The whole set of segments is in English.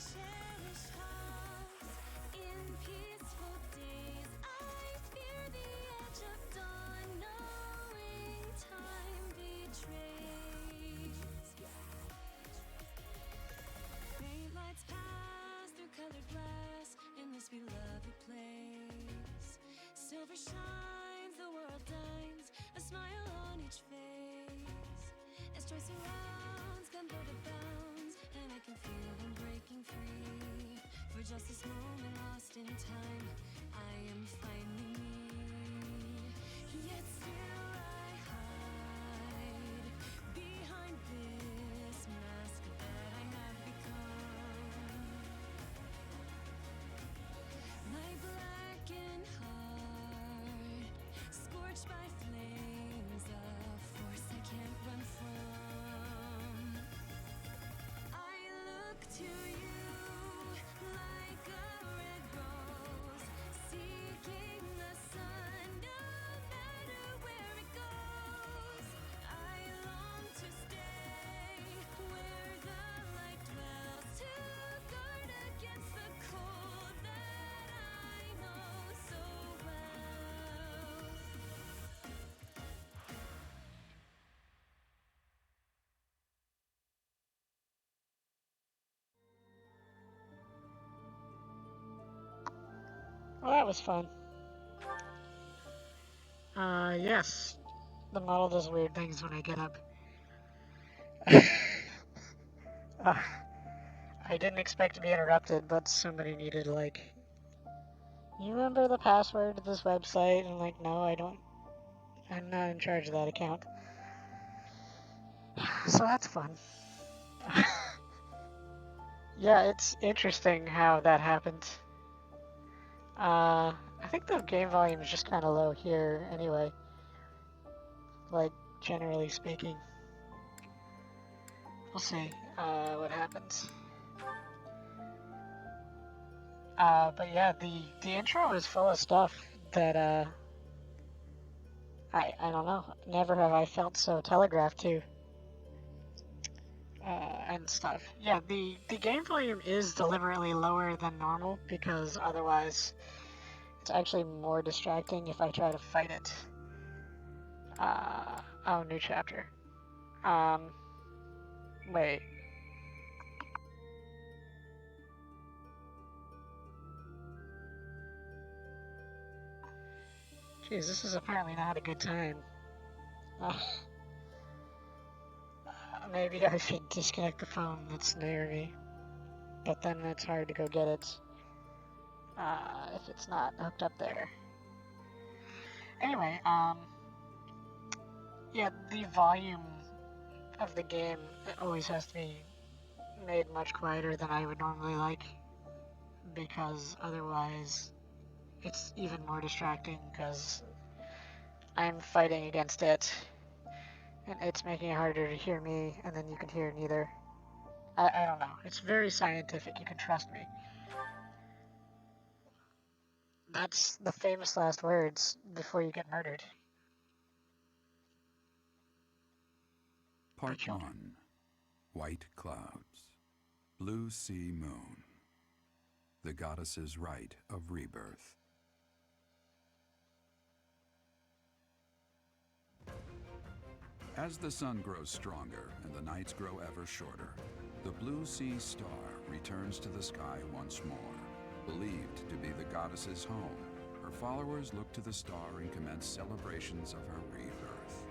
cherish hearts in peaceful days. I fear the edge of dawn, knowing time betrays. Faint lights pass through colored glass in this beloved place. Silver shines, the world dines, a smile on each face. As joy surrounds, come go to bounds, and I can feel them breaking free. For just this moment lost in time, I am finally me. Yet still I hide behind this mask that I have become. My blackened heart, scorched by flames, a force I can't run from. I look to you like a red rose, seeking the sun, no matter where it goes. I long to stay where the light dwells, to guard against the cold that I know so well. Well, that was fun. Yes. The model does weird things when I get up. uh, I didn't expect to be interrupted, but somebody needed, like, you remember the password to this website? And like, no, I don't. I'm not in charge of that account. So that's fun. Yeah, it's interesting how that happened. I think the game volume is just kind of low here anyway. Like, generally speaking. We'll see what happens. But yeah, the intro is full of stuff that I don't know. Never have I felt so telegraphed to. And stuff. Yeah, the game volume is deliberately lower than normal because otherwise it's actually more distracting if I try to fight it. Oh, new chapter. Um, wait. Jeez, this is apparently not a good time. Uh, maybe I should disconnect the phone that's near me. But then it's hard to go get it if it's not hooked up there. Anyway, yeah, the volume of the game always has to be made much quieter than I would normally like because otherwise it's even more distracting because I'm fighting against it and it's making it harder to hear me and then you can hear neither. I don't know. It's very scientific. You can trust me. That's the famous last words before you get murdered. Part 1. White Clouds. Blue Sea Moon. The goddess's rite of rebirth. As the sun grows stronger and the nights grow ever shorter, the Blue Sea Star returns to the sky once more. Believed to be the goddess's home, her followers look to the star and commence celebrations of her rebirth.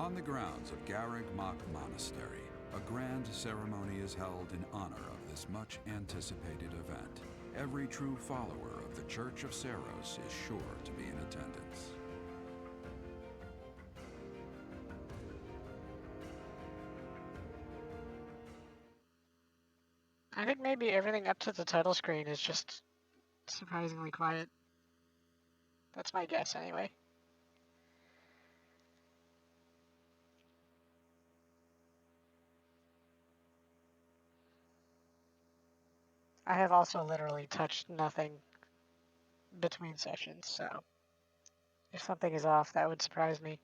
On the grounds of Garrig Mach Monastery, a grand ceremony is held in honor of this much anticipated event. Every true follower of the Church of Seros is sure to be in attendance. I think maybe everything up to the title screen is just surprisingly quiet. That's my guess anyway. I have also literally touched nothing between sessions, so if something is off, that would surprise me.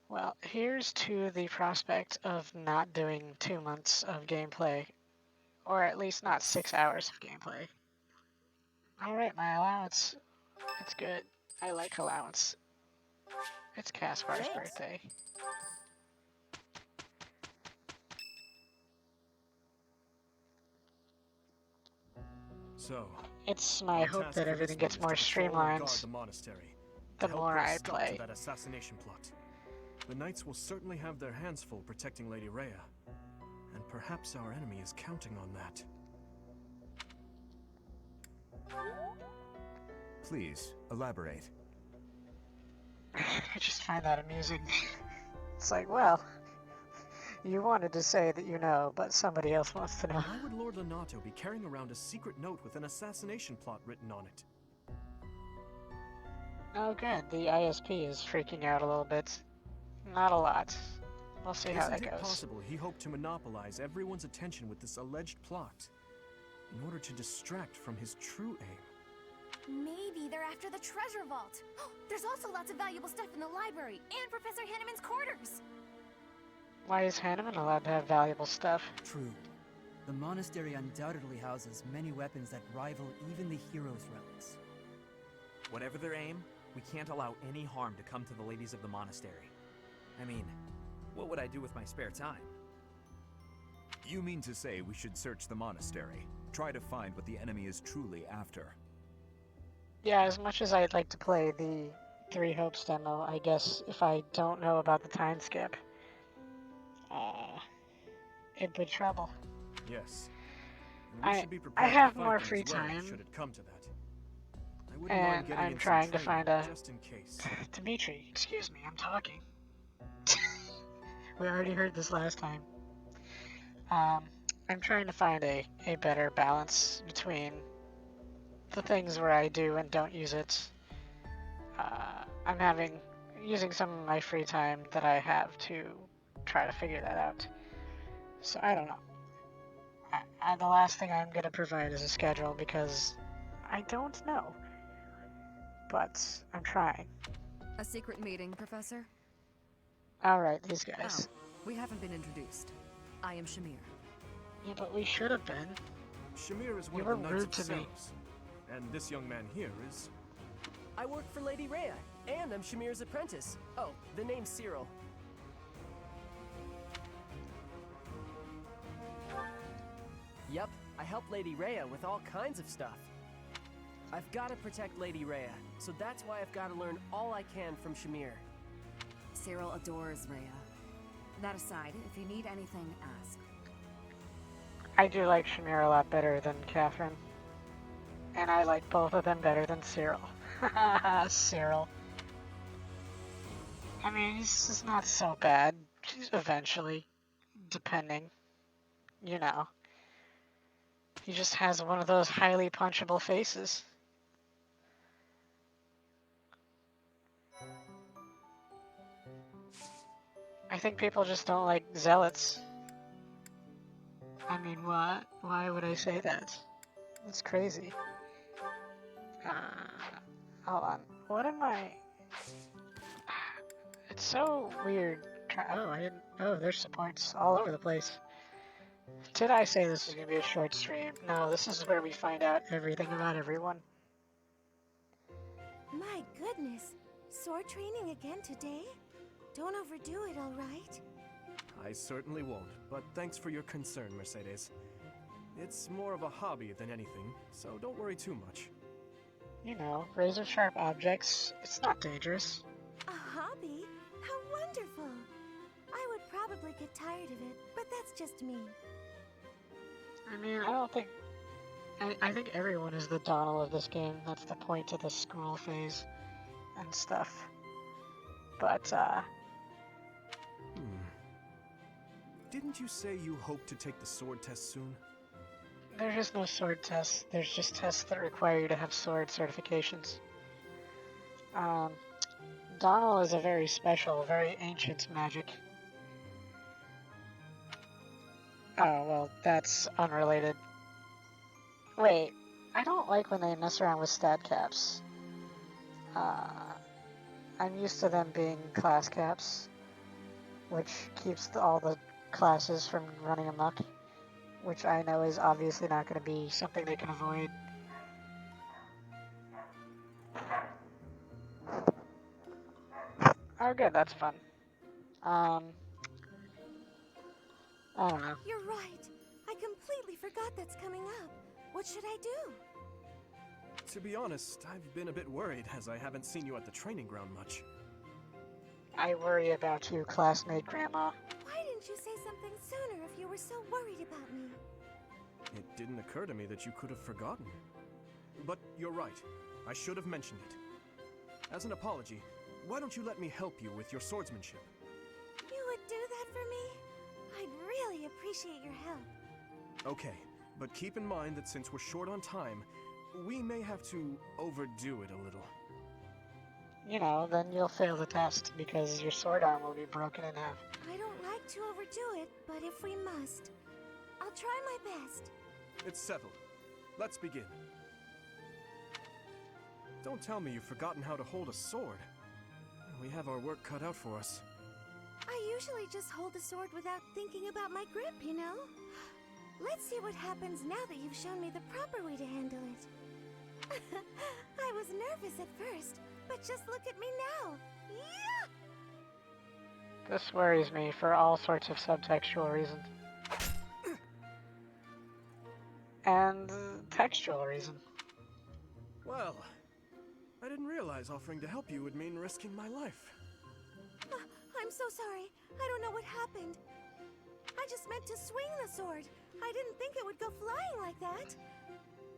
Well, here's to the prospect of not doing 2 months of gameplay, or at least not 6 hours of gameplay. Alright, my allowance. It's good. I like allowance. It's Caspar's Thanks. birthday. So, It's my our hope task that for everything this one gets is more to patrol and streamlined guard the monastery, the to help more put a I stop play. to that assassination plot. The knights will certainly have their hands full protecting Lady Rhea, and perhaps our enemy is counting on that. Please, elaborate. I just find that amusing. It's like, well, you wanted to say that you know, but somebody else wants to know. Why would Lord Lenato be carrying around a secret note with an assassination plot written on it? Oh good, the ISP is freaking out a little bit. Not a lot. We'll see how that Isn't it goes. possible he hoped to monopolize everyone's attention with this alleged plot in order to distract from his true aim? Maybe they're after the treasure vault. There's also lots of valuable stuff in the library and Professor Hanneman's quarters. Why is Hanneman allowed to have valuable stuff? True. The monastery undoubtedly houses many weapons that rival even the hero's relics. Whatever their aim, we can't allow any harm to come to the ladies of the monastery. I mean, what would I do with my spare time? You mean to say we should search the monastery, try to find what the enemy is truly after? Yeah, as much as I'd like to play the Three Hopes demo, I guess if I don't know about the time skip, it'd be trouble. Yes. And we should be I prepared have to fight more them free as well, time, should it come to that. I wouldn't mind and getting I'm in trying some to training, find a... just in case. Dimitri, excuse me, I'm talking. We already heard this last time. I'm trying to find a better balance between the things where I do and don't use it. I'm using some of my free time that I have to try to figure that out. So I don't know. The last thing I'm gonna provide is a schedule because I don't know. But I'm trying. A secret meeting, Professor? Alright, these guys. Oh, we haven't been introduced. I am Shamir. Yeah, but we should have been. Shamir is one You of the were Knights rude of to me. Ceres, and this young man here is... I work for Lady Rhea, and I'm Shamir's apprentice. Oh, the name's Cyril. Yep, I help Lady Rhea with all kinds of stuff. I've got to protect Lady Rhea, so that's why I've got to learn all I can from Shamir. Cyril adores Rhea. That aside, if you need anything, ask. I do like Shamir a lot better than Catherine. And I like both of them better than Cyril. Cyril. I mean, he's just not so bad. Eventually. Depending. You know. He just has one of those highly punchable faces. I think people just don't like zealots. I mean, what? Why would I say that? That's crazy. Hold on. What am I... It's so weird. Oh, I didn't... Oh, there's supports all over the place. Did I say this was going to be a short stream? No, this is where we find out everything about everyone. My goodness. Sword training again today? Don't overdo it, all right? I certainly won't, but thanks for your concern, Mercedes. It's more of a hobby than anything, so don't worry too much. You know, razor-sharp objects. It's not dangerous. A hobby? How wonderful! I would probably get tired of it, but that's just me. I mean, I don't think... I think everyone is the Donald of this game. That's the point to the school phase and stuff. But, Didn't you say you hope to take the sword test soon? There's just no sword tests. There's just tests that require you to have sword certifications. Donald is a very special, very ancient magic. Oh, well, that's unrelated. Wait, I don't like when they mess around with stat caps. I'm used to them being class caps. which keeps all the classes from running amok, which I know is obviously not going to be something they can avoid. Oh good, that's fun. I don't know. You're right. I completely forgot that's coming up. What should I do? To be honest, I've been a bit worried as I haven't seen you at the training ground much. I worry about you, classmate Grandma. Why didn't you say something sooner if you were so worried about me? It didn't occur to me that you could have forgotten. But you're right. I should have mentioned it. As an apology, why don't you let me help you with your swordsmanship? You would do that for me? I'd really appreciate your help. Okay, but keep in mind that since we're short on time, we may have to overdo it a little. You know, then you'll fail the test because your sword arm will be broken in half. I don't like to overdo it, but if we must, I'll try my best. It's settled. Let's begin. Don't tell me you've forgotten how to hold a sword. We have our work cut out for us. I usually just hold the sword without thinking about my grip, you know? Let's see what happens now that you've shown me the proper way to handle it. I was nervous at first, but just look at me now. Yeah! This worries me for all sorts of subtextual reasons. And textual reasons. Well, I didn't realize offering to help you would mean risking my life. I'm so sorry. I don't know what happened. I just meant to swing the sword. I didn't think it would go flying like that.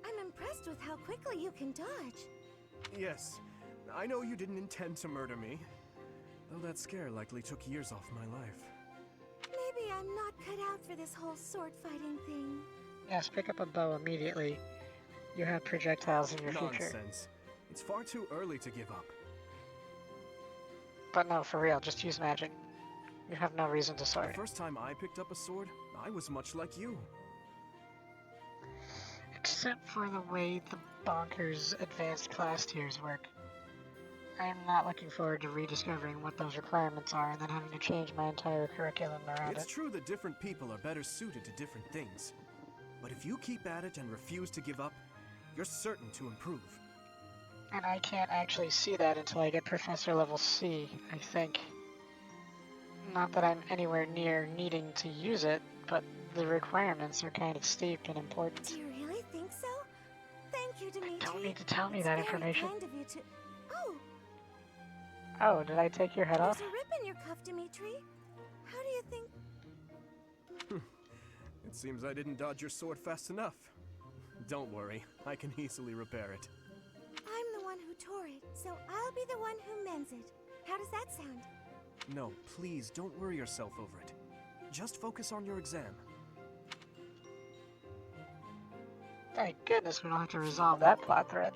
I'm impressed with how quickly you can dodge. Yes, I know you didn't intend to murder me, though that scare likely took years off my life. Maybe I'm not cut out for this whole sword fighting thing. Yes, pick up a bow immediately. You have projectiles in your future. Nonsense. It's far too early to give up. But no, for real, just use magic. You have no reason to sword. The first time I picked up a sword, I was much like you. Except for the way the bonkers advanced class tiers work. I am not looking forward to rediscovering what those requirements are and then having to change my entire curriculum around it. It's true that different people are better suited to different things. But if you keep at it and refuse to give up, you're certain to improve. And I can't actually see that until I get Professor level C, I think. Not that I'm anywhere near needing to use it, but the requirements are kind of steep and important. Do you really think so? Thank you, Dimitri. You don't need to tell me that information. Kind of you to... Oh, Oh, did I take your head off? there's a rip in your cuff, Dimitri. How do you think... It seems I didn't dodge your sword fast enough. Don't worry, I can easily repair it. I'm the one who tore it, so I'll be the one who mends it. How does that sound? No, please don't worry yourself over it. Just focus on your exam. Thank goodness we don't have to resolve that plot thread.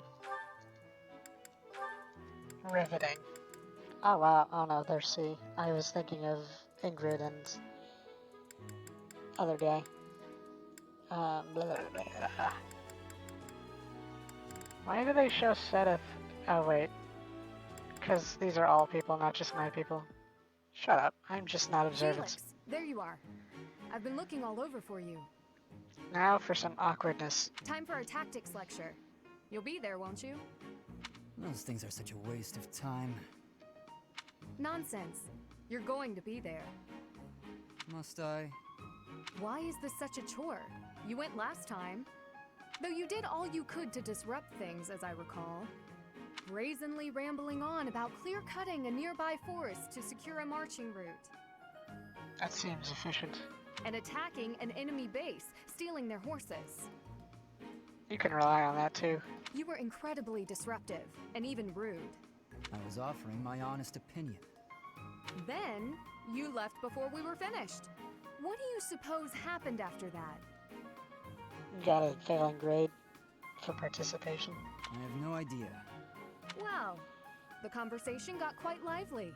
Riveting. Oh wow, oh no, there's C. I was thinking of Ingrid and other guy. Blah, blah, blah. Why do they show Sedith? Oh wait. Because these are all people, not just my people. Shut up, I'm just not observant. Felix, there you are. I've been looking all over for you. Now for some awkwardness. Time for a tactics lecture. You'll be there, won't you? Those things are such a waste of time. Nonsense. You're going to be there. Must I? Why is this such a chore? You went last time. Though you did all you could to disrupt things, as I recall. Brazenly rambling on about clear-cutting a nearby forest to secure a marching route. That seems efficient. And attacking an enemy base, stealing their horses. You can rely on that too. You were incredibly disruptive, and even rude. I was offering my honest opinion. Then, you left before we were finished. What do you suppose happened after that? Got a failing grade for participation. I have no idea. Well, the conversation got quite lively.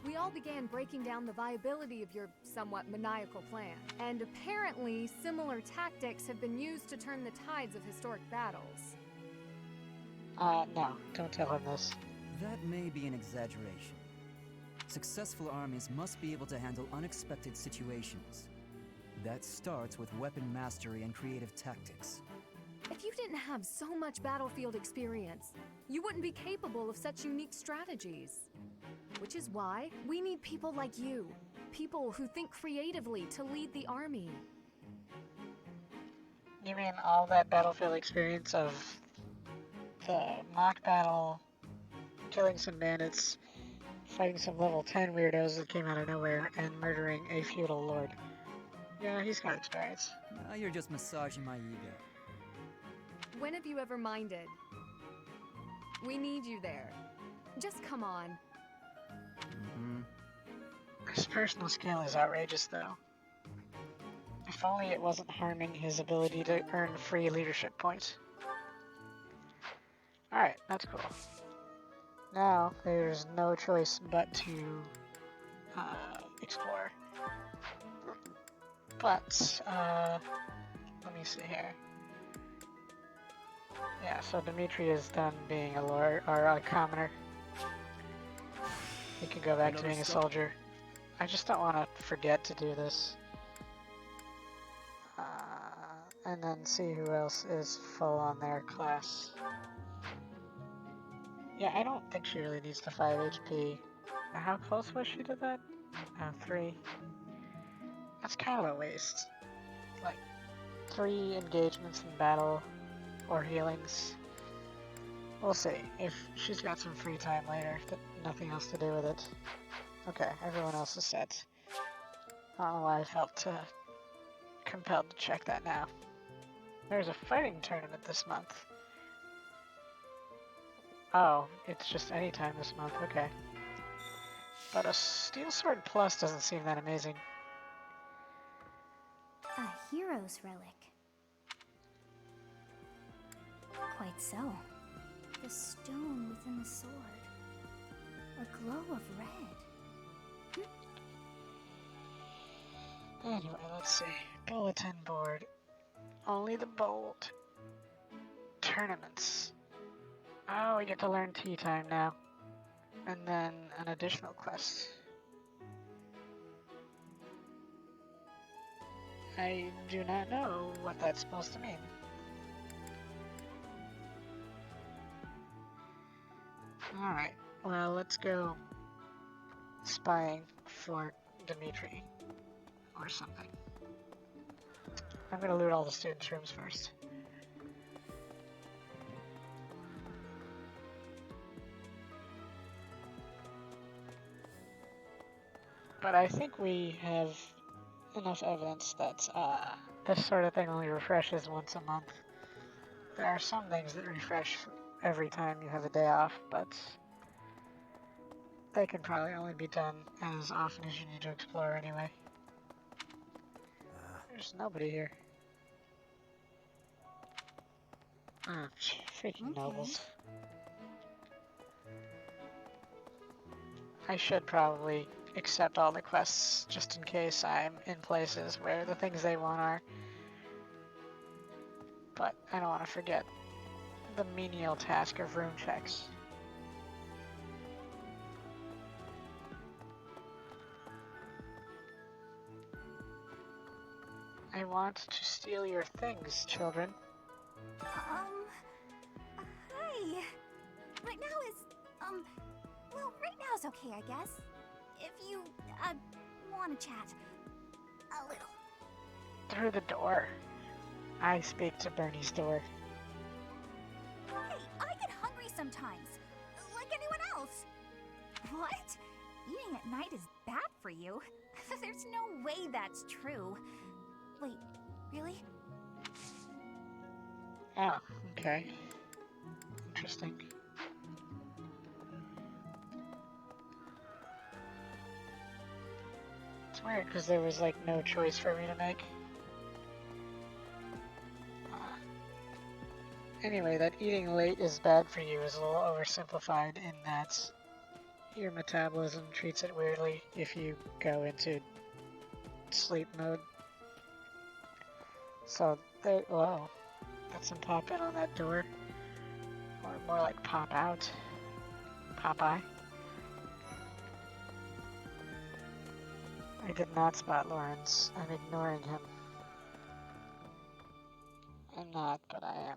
We all began breaking down the viability of your somewhat maniacal plan. And apparently, similar tactics have been used to turn the tides of historic battles. No, don't tell him this. That may be an exaggeration. Successful armies must be able to handle unexpected situations. That starts with weapon mastery and creative tactics. If you didn't have so much battlefield experience, you wouldn't be capable of such unique strategies. Which is why we need people like you. People who think creatively to lead the army. You mean all that battlefield experience of the mock battle, killing some bandits, fighting some level 10 weirdos that came out of nowhere, and murdering a feudal lord? Yeah, he's got experience. You're just massaging my ego. When have you ever minded? We need you there. Just come on. His personal skill is outrageous, though. If only it wasn't harming his ability to earn free leadership points. Alright, that's cool. Now, there's no choice but to explore. But, let me see here. Yeah, so Dimitri is done being a lord, or a commoner. He can go back to being a soldier. I just don't want to forget to do this. And then see who else is full on their class. Yeah, I don't think she really needs the 5 HP. How close was she to that? 3. That's kind of a waste. Like, 3 engagements in battle or healings. We'll see if she's got some free time later, nothing else to do with it. Okay, everyone else is set. I don't know why I felt compelled to check that now. There's a fighting tournament this month. Oh, it's just any time this month, okay. But a Steel Sword Plus doesn't seem that amazing. A hero's relic. Quite so. The stone within the sword. A glow of red. Anyway, let's see. Bulletin board. Only the bold. Tournaments. Oh, we get to learn tea time now. And then an additional quest. I do not know what that's supposed to mean. Alright, well, let's go spying for Dimitri. Or something. I'm gonna loot all the students' rooms first. But I think we have enough evidence that this sort of thing only refreshes once a month. There are some things that refresh every time you have a day off, but they can probably only be done as often as you need to explore anyway. There's nobody here. Ah, freaking nobles. I should probably accept all the quests just in case I'm in places where the things they want are. But I don't want to forget the menial task of room checks. I want to steal your things, children. Hi. Right now is, well, right now is okay, I guess. If you, want to chat. A little. Through the door. I speak to Bernie's door. Hey, I get hungry sometimes. Like anyone else. What? Eating at night is bad for you? There's no way that's true. Wait, really? Oh, okay. Interesting. It's weird because there was like no choice for me to make. Anyway, that eating late is bad for you is a little oversimplified in that your metabolism treats it weirdly if you go into sleep mode. So, there, whoa, got some pop in on that door. Or more like pop out. Popeye. I did not spot Lawrence. I'm ignoring him. I'm not, but I am.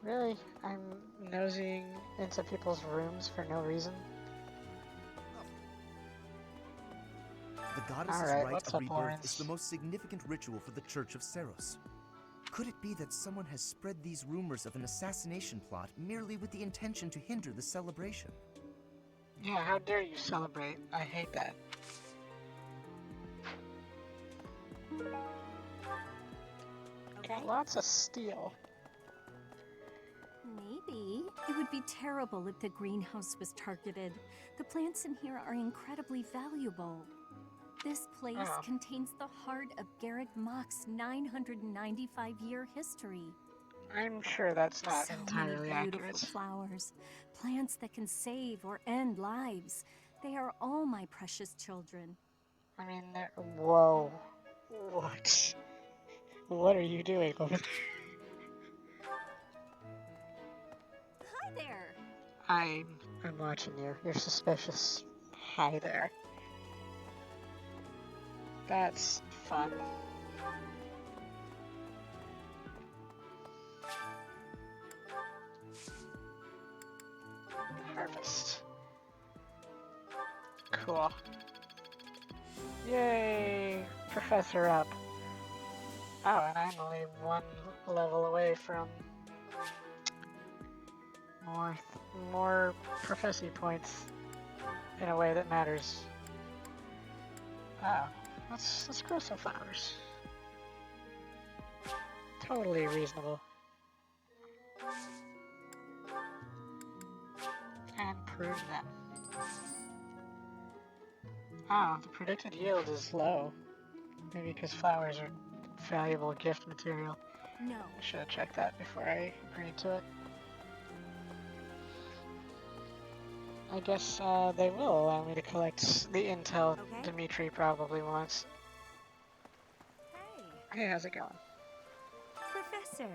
Really? I'm nosing into people's rooms for no reason? The goddess's Alright, rite what's of up, rebirth Lawrence? is the most significant ritual for the Church of Seros. Could it be that someone has spread these rumors of an assassination plot merely with the intention to hinder the celebration? Yeah, how dare you celebrate? I hate that. Got lots of steel. Maybe. It would be terrible if the greenhouse was targeted. The plants in here are incredibly valuable. This place contains the heart of Garrett Mock's 995-year history. I'm sure that's not So entirely many beautiful accurate. flowers, plants that can save or end lives. They are all my precious children. I mean, whoa. What? What are you doing over there? Hi there. I'm watching you. You're suspicious. Hi there. That's fun. Harvest. Cool. Yay! Professor up. Oh, and I'm only one level away from more professy points in a way that matters. Oh, let's grow some flowers. Totally reasonable. And prove them. Oh, the predicted yield is low. Maybe because flowers are valuable gift material. No. I should have checked that before I agreed to it. I guess they will allow me to collect the intel Dimitri probably wants. Hey, how's it going? Professor,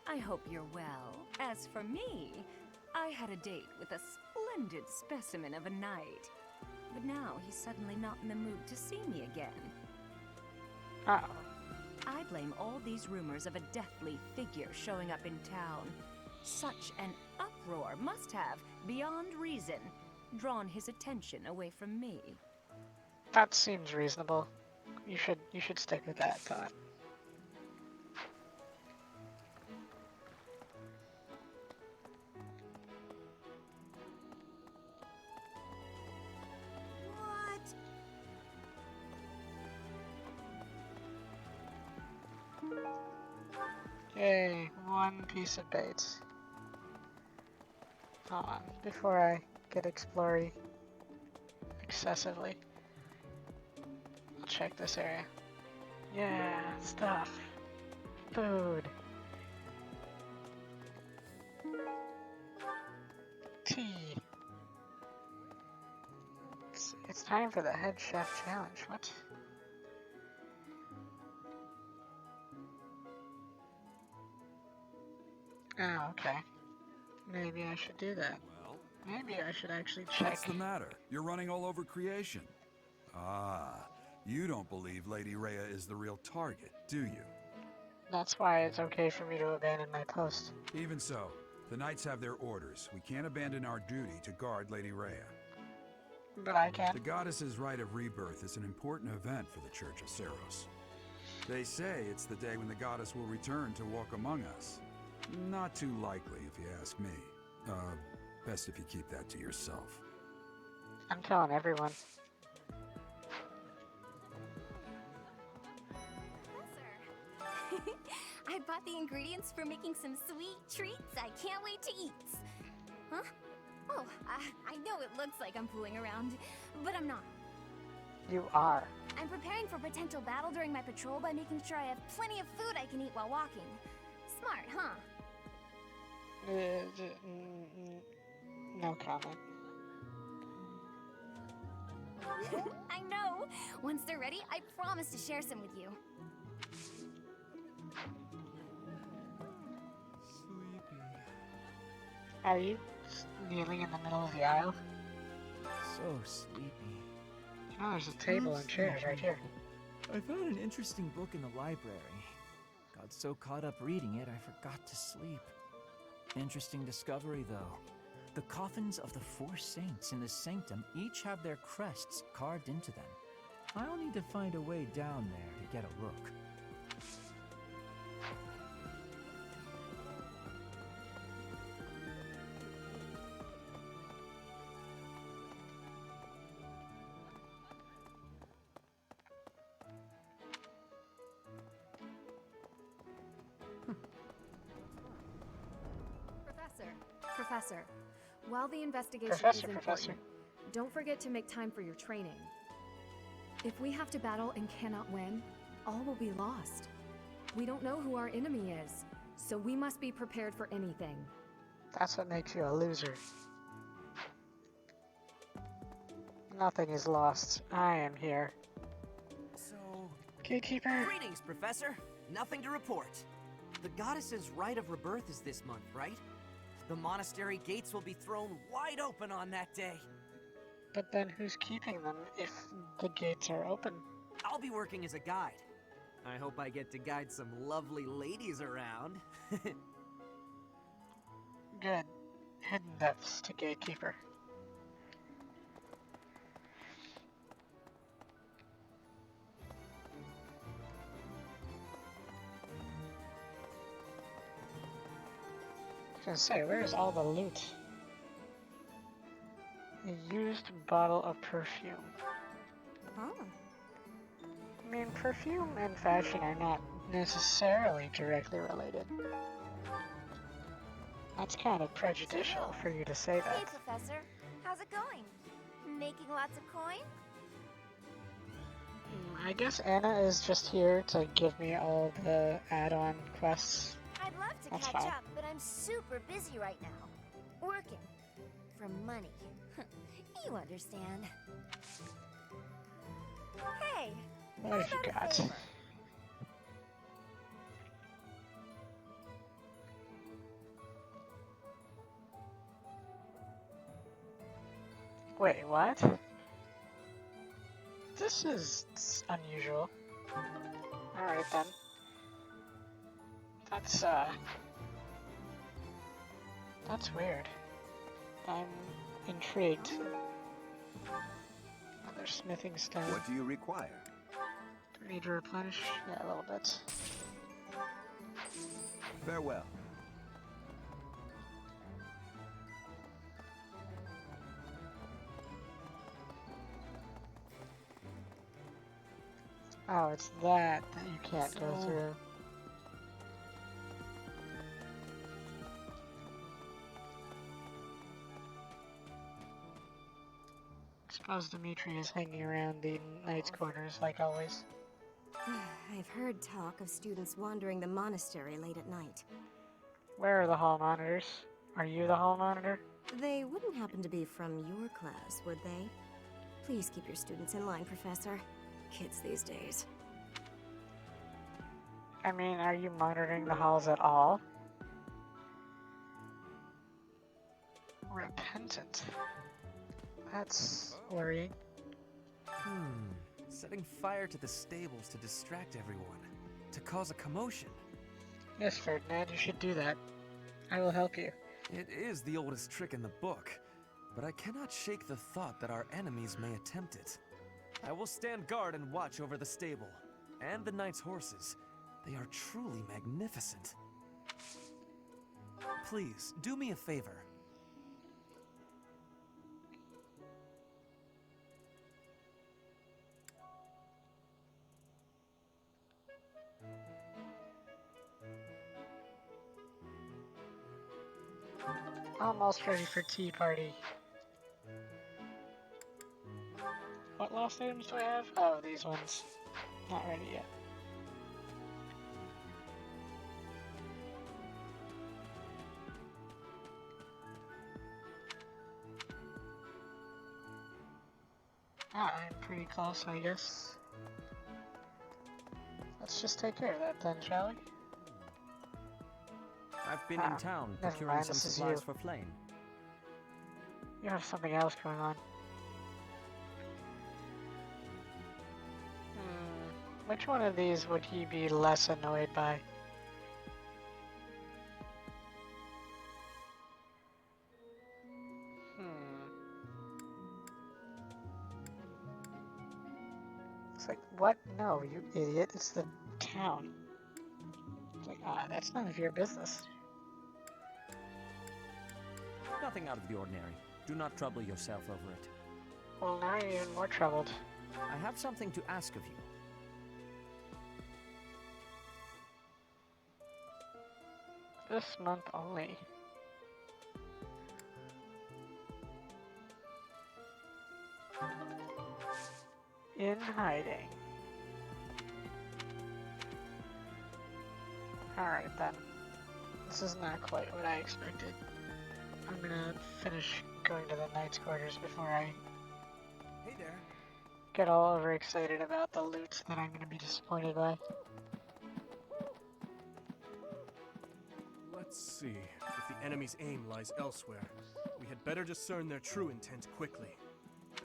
I hope you're well. As for me, I had a date with a splendid specimen of a knight. But now he's suddenly not in the mood to see me again. Uh-oh. I blame all these rumors of a deathly figure showing up in town. Such an uproar must have, beyond reason, drawn his attention away from me. That seems reasonable. You should stick with that thought. Yay, one piece of bait. Hold on, before I get explory excessively. I'll check this area. Yeah, stuff. Food. Tea. It's time for the head chef challenge. What? Oh, okay. Maybe I should do that. Well, maybe I should actually check. What's the matter? You're running all over creation. Ah, you don't believe Lady Rhea is the real target, do you? That's why it's okay for me to abandon my post. Even so, the Knights have their orders. We can't abandon our duty to guard Lady Rhea. But I can. The goddess's rite of rebirth is an important event for the Church of Seros. They say it's the day when the goddess will return to walk among us. Not too likely, if you ask me. Best if you keep that to yourself. I'm telling everyone. I bought the ingredients for making some sweet treats I can't wait to eat. Huh? Oh, I know it looks like I'm fooling around, but I'm not. You are. I'm preparing for potential battle during my patrol by making sure I have plenty of food I can eat while walking. Smart, huh? No comment. I know! Once they're ready, I promise to share some with you. Are you kneeling in the middle of the aisle? So sleepy. Oh, there's a table and chairs right here. I found an interesting book in the library. Got so caught up reading it, I forgot to sleep. Interesting discovery, though. The coffins of the 4 saints in the sanctum each have their crests carved into them. I'll need to find a way down there to get a look. Professor, while the investigation is important, don't forget to make time for your training. If we have to battle and cannot win, all will be lost. We don't know who our enemy is, so we must be prepared for anything. That's what makes you a loser. Nothing is lost. I am here. So... Gatekeeper! Greetings, Professor. Nothing to report. The goddess's rite of rebirth is this month, right? The monastery gates will be thrown wide open on that day. But then who's keeping them if the gates are open? I'll be working as a guide. I hope I get to guide some lovely ladies around. Good. Hidden depths to Gatekeeper. I was gonna say, where's all the loot? A used bottle of perfume. Oh. I mean, perfume and fashion are not necessarily directly related. That's kind of prejudicial for you to say that. Hey, Professor. How's it going? Making lots of coin? I guess Anna is just here to give me all the add-on quests. I'd love to That's catch fine. up, but I'm super busy right now. Working. For money. You understand. Hey! What have you got? Favor? Wait, what? This is unusual. Alright then. That's weird. I'm intrigued. Another smithing stone. What do you require? Do we need to replenish? Yeah, a little bit. Farewell. Oh, it's that you can't go through. I suppose Dimitri is hanging around the knight's quarters like always. I've heard talk of students wandering the monastery late at night. Where are the hall monitors? Are you the hall monitor? They wouldn't happen to be from your class, would they? Please keep your students in line, Professor. Kids these days. I mean, are you monitoring the halls at all? Repentant. That's worrying. Setting fire to the stables to distract everyone. To cause a commotion. Yes, Ferdinand, you should do that. I will help you. It is the oldest trick in the book, but I cannot shake the thought that our enemies may attempt it. I will stand guard and watch over the stable, and the knight's horses. They are truly magnificent. Please, do me a favor. Almost ready for tea party. What lost items do I have? Oh, these ones. Not ready yet. I'm pretty close, I guess. Let's just take care of that then, shall we? I've been in town never procuring mind, some this is supplies you. for Flame. You have something else going on. Which one of these would he be less annoyed by? It's like, what? No, you idiot. It's the town. It's like, that's none of your business. Nothing out of the ordinary. Do not trouble yourself over it. Well, now you're even more troubled. I have something to ask of you. This month only. In hiding. Alright then. This is not quite what I expected. I'm gonna finish going to the knight's quarters before I get all overexcited about the loot that I'm gonna be disappointed by. Let's see. If the enemy's aim lies elsewhere, we had better discern their true intent quickly.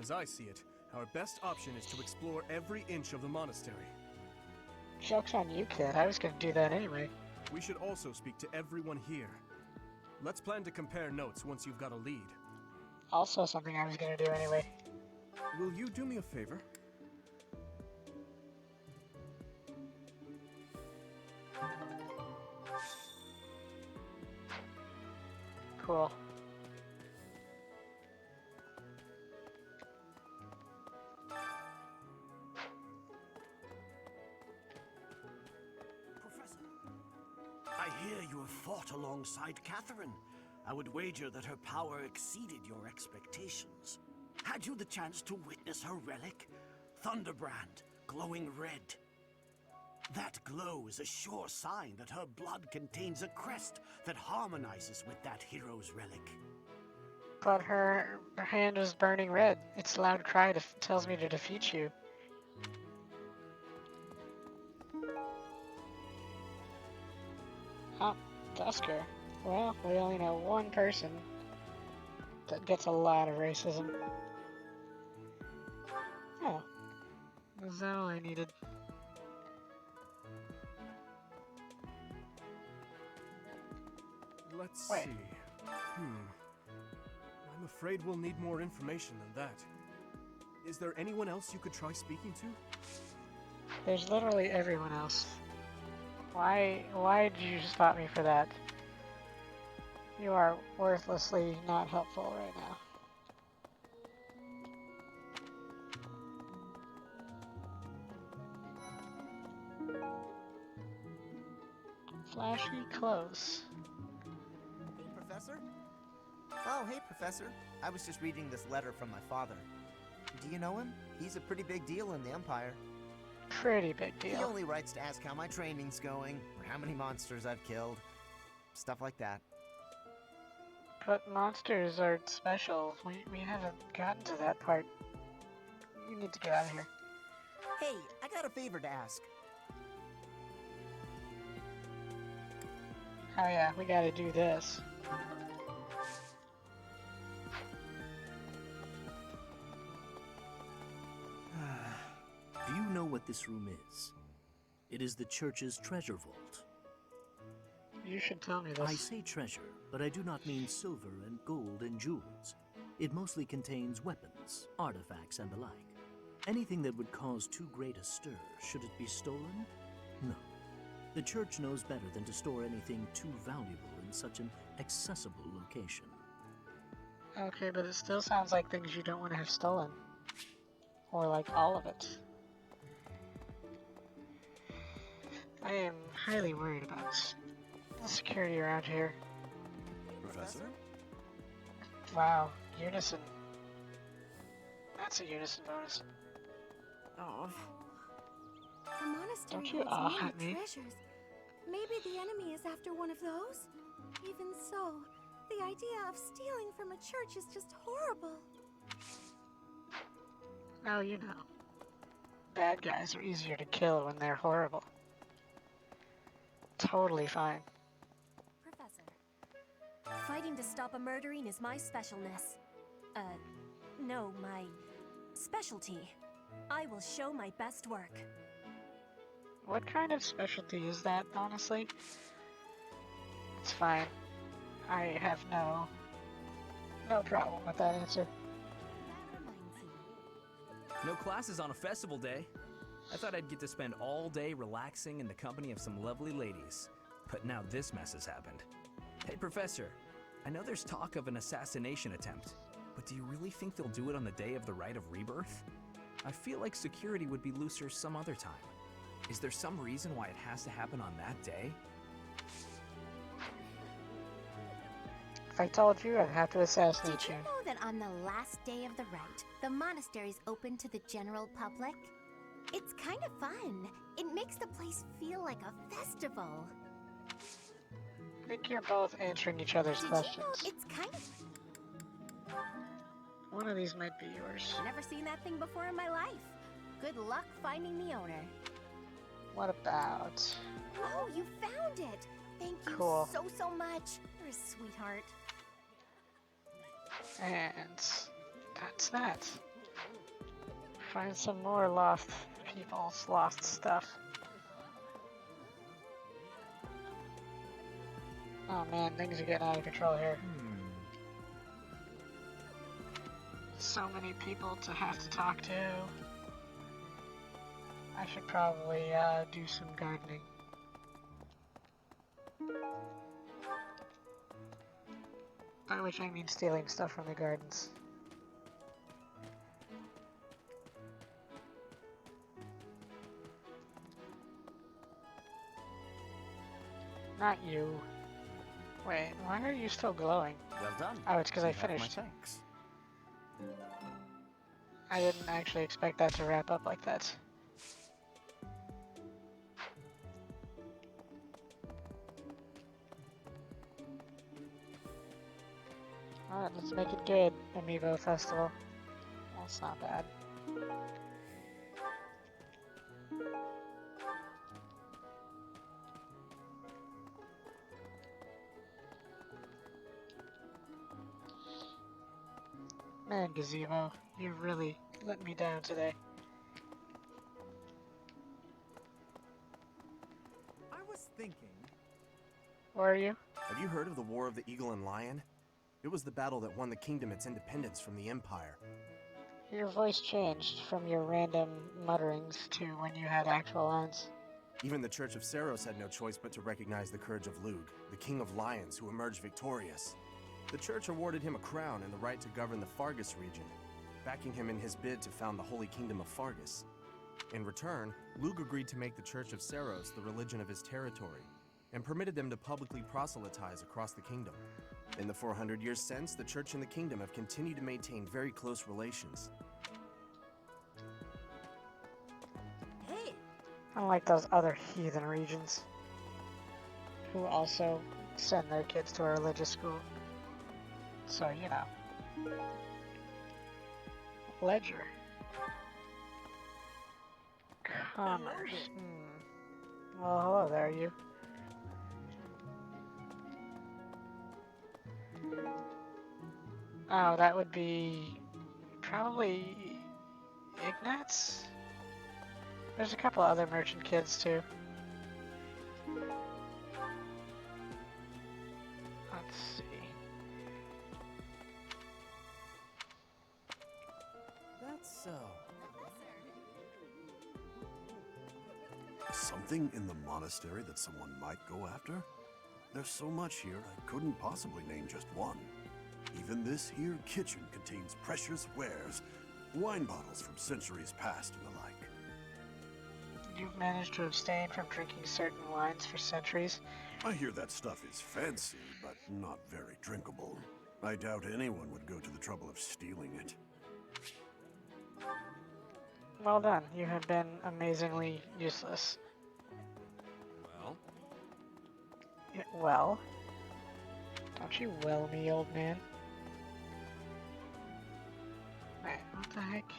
As I see it, our best option is to explore every inch of the monastery. Joke's on you, kid. I was gonna do that anyway. We should also speak to everyone here. Let's plan to compare notes once you've got a lead. Also something I was gonna do anyway. Will you do me a favor? Cool. Professor, I hear you have fought alongside Catherine. I would wager that her power exceeded your expectations. Had you the chance to witness her relic? Thunderbrand, glowing red. That glow is a sure sign that her blood contains a crest that harmonizes with that hero's relic. But her hand was burning red. Its loud cry tells me to defeat you. Oh, Dusker. Well, we only know one person that gets a lot of racism. Oh. Is that all I needed? Let's see. I'm afraid we'll need more information than that. Is there anyone else you could try speaking to? There's literally everyone else. Why did you stop me for that? You are worthlessly not helpful right now. Flashy clothes. Hey, Professor? Oh, hey, Professor. I was just reading this letter from my father. Do you know him? He's a pretty big deal in the Empire. Pretty big deal. He only writes to ask how my training's going, or how many monsters I've killed. Stuff like that. But monsters are special. We haven't gotten to that part. You need to get out of here. Hey, I got a favor to ask. Oh yeah, we gotta do this. Do you know what this room is? It is the church's treasure vault. You should tell me this. I say treasure, but I do not mean silver and gold and jewels. It mostly contains weapons, artifacts, and the like. Anything that would cause too great a stir, should it be stolen? No. The church knows better than to store anything too valuable in such an accessible location. Okay, but it still sounds like things you don't want to have stolen. Or like all of it. I am highly worried about the security around here. Professor? Wow, unison. That's a unison bonus. Oh. The monastery Don't you holds at many me. treasures. Maybe the enemy is after one of those? Even so, the idea of stealing from a church is just horrible. Oh, you know. Bad guys are easier to kill when they're horrible. Totally fine. Professor, Fighting to stop a murdering is my specialness. No, my specialty. I will show my best work. What kind of specialty is that, honestly? It's fine. I have no problem with that answer. No classes on a festival day. I thought I'd get to spend all day relaxing in the company of some lovely ladies. But now this mess has happened. Hey, Professor. I know there's talk of an assassination attempt, but do you really think they'll do it on the day of the rite of rebirth? I feel like security would be looser some other time. Is there some reason why it has to happen on that day? If I told you, I'd have to assassinate Did you know that on the last day of the rite, the monastery's open to the general public? It's kind of fun. It makes the place feel like a festival. I think you're both answering each other's questions. You know, it's kind of... One of these might be yours. Never seen that thing before in my life. Good luck finding the owner. What about... Oh, you found it! Thank you Cool. so much. You're a sweetheart. And that's that. Find some more lost people's lost stuff. Oh man, things are getting out of control here. So many people to have to talk to. I should probably do some gardening. By which I mean stealing stuff from the gardens. Not you. Wait, why are you still glowing? Well done. Oh, it's because I You have my finished. thanks. I didn't actually expect that to wrap up like that. Alright, let's make it good, Amiibo Festival. That's not bad. Man, Gazebo, you really let me down today. I was thinking... Were you? Have you heard of the War of the Eagle and Lion? It was the battle that won the kingdom its independence from the Empire. Your voice changed from your random mutterings to when you had actual lines. Even the Church of Saros had no choice but to recognize the courage of Lug, the King of Lions who emerged victorious. The church awarded him a crown and the right to govern the Fargus region, backing him in his bid to found the Holy Kingdom of Fargus. In return, Lug agreed to make the Church of Saros the religion of his territory, and permitted them to publicly proselytize across the kingdom. In the 400 years since, the church and the kingdom have continued to maintain very close relations. Hey! Unlike those other heathen regions, who also send their kids to a religious school. So, you know. Ledger. Commerce. Well, hello there, you. Oh, that would be probably Ignatz? There's a couple other merchant kids too. Let's see. That's so. Something in the monastery that someone might go after? There's so much here, I couldn't possibly name just one. Even this here kitchen contains precious wares, wine bottles from centuries past and the like. You've managed to abstain from drinking certain wines for centuries. I hear that stuff is fancy, but not very drinkable. I doubt anyone would go to the trouble of stealing it. Well done. You have been amazingly useless. Well? Yeah, well? Don't you well me, old man? Wait, what the heck?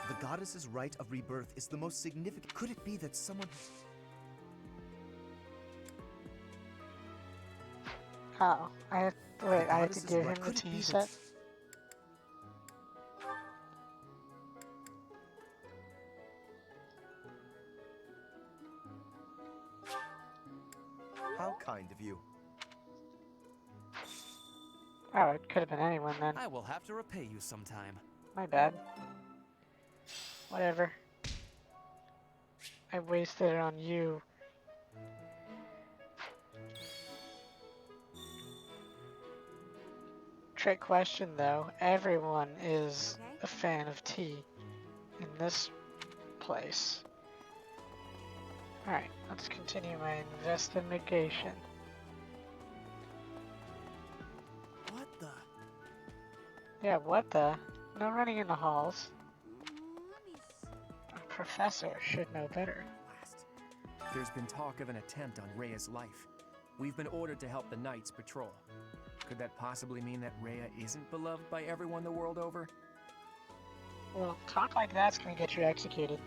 The The goddess's rite of rebirth is the most significant. Could it be that someone... Oh, I have to give him the tea set? How kind of you. Oh, it could have been anyone then. I will have to repay you sometime. My bad. Whatever. I wasted it on you. Trick question though, everyone is a fan of tea in this place. Alright, let's continue my investigation. What the? Yeah, what the? No running in the halls. A professor should know better. There's been talk of an attempt on Rhea's life. We've been ordered to help the Knights patrol. Could that possibly mean that Rhea isn't beloved by everyone the world over? Well, talk like that's gonna get you executed.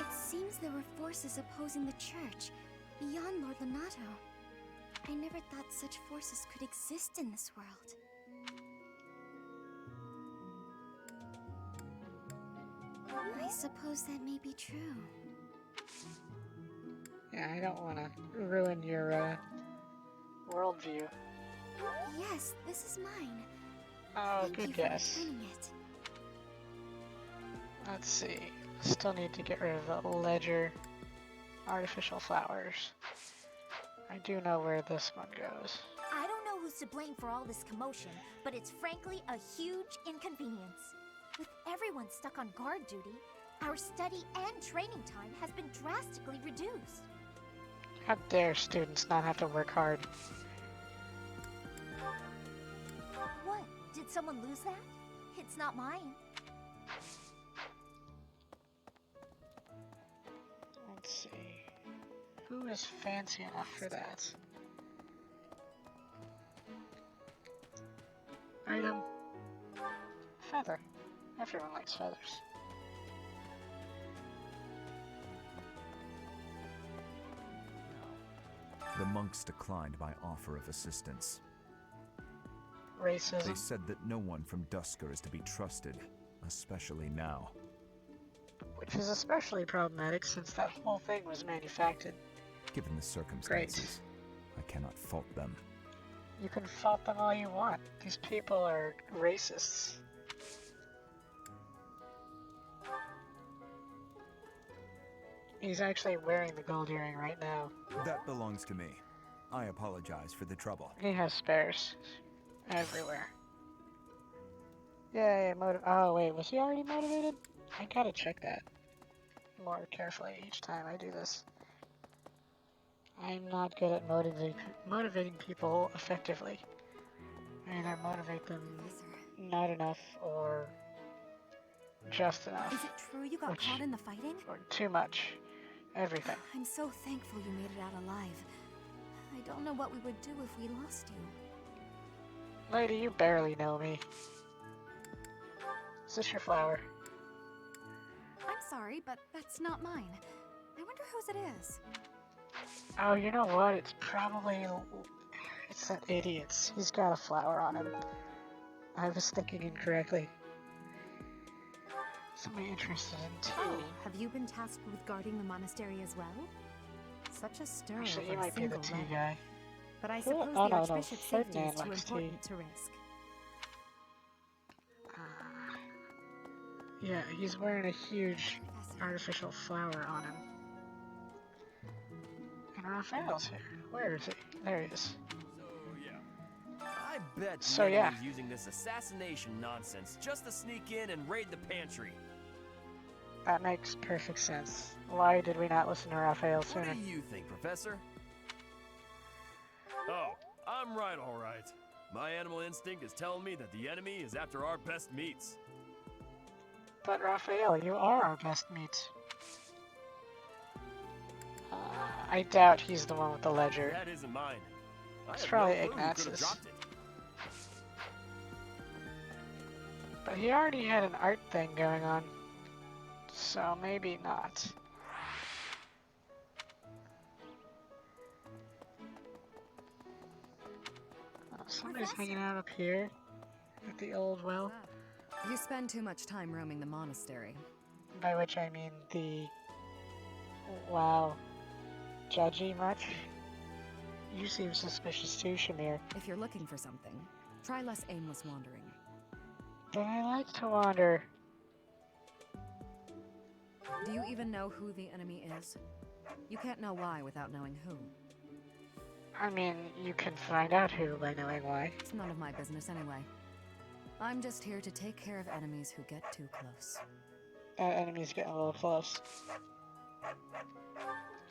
It seems there were forces opposing the church, beyond Lord Lonato. I never thought such forces could exist in this world. I suppose that may be true. Yeah, I don't want to ruin your worldview. Yes, this is mine. Oh, Thank good you guess. for returning it. Let's see. Still need to get rid of the ledger. Artificial flowers. I do know where this one goes. I don't know who's to blame for all this commotion, but it's frankly a huge inconvenience. With everyone stuck on guard duty, our study and training time has been drastically reduced. How dare students not have to work hard? What? Did someone lose that? It's not mine. Let's see. Who is fancy enough for that? Item. Feather. Everyone likes feathers. The monks declined my offer of assistance. Racism. They said that no one from Dusker is to be trusted, especially now. Which is especially problematic since that whole thing was manufactured. Given the circumstances, I cannot fault them. You can fault them all you want. These people are racists. He's actually wearing the gold earring right now. That belongs to me. I apologize for the trouble. He has spares. Everywhere. Yay, oh wait, was he already motivated? I gotta check that more carefully each time I do this. I'm not good at motivating people effectively. I either motivate them not enough or just enough. Is it true you got caught in the fighting? Or too much. Everything. I'm so thankful you made it out alive. I don't know what we would do if we lost you. Lady, you barely know me. Is this your flower? I'm sorry, but that's not mine. I wonder whose it is. Oh, you know what? It's probably... It's that idiot's. He's got a flower on him. I was thinking incorrectly. Somebody interested in tea. Oh, have you been tasked with guarding the monastery as well? Such a stir Actually, over you a might be the single tea letter. guy. But I Who- suppose oh, the no, Archbishop's safety Ferdinand is too likes tea. important to risk. Yeah, he's wearing a huge artificial flower on him. And Raphael's here. Where is he? There he is. I bet the So, enemy's yeah. using this assassination nonsense just to sneak in and raid the pantry. That makes perfect sense. Why did we not listen to Raphael What sooner? do you think, Professor? Oh, I'm right, all right. My animal instinct is telling me that the enemy is after our best meats. But Raphael, you are our best meat. I doubt he's the one with the ledger. That isn't mine. I It's have probably no clue who could have Ignatius. dropped it. But he already had an art thing going on, so maybe not. Somebody's hanging out up here at the old well. You spend too much time roaming the monastery. By which I mean the... Wow. Judgy much? You seem suspicious too, Shamir. If you're looking for something, try less aimless wandering. But I like to wander. Do you even know who the enemy is? You can't know why without knowing who. I mean, you can find out who by knowing why. It's none of my business anyway. I'm just here to take care of enemies who get too close. Enemies getting a little close.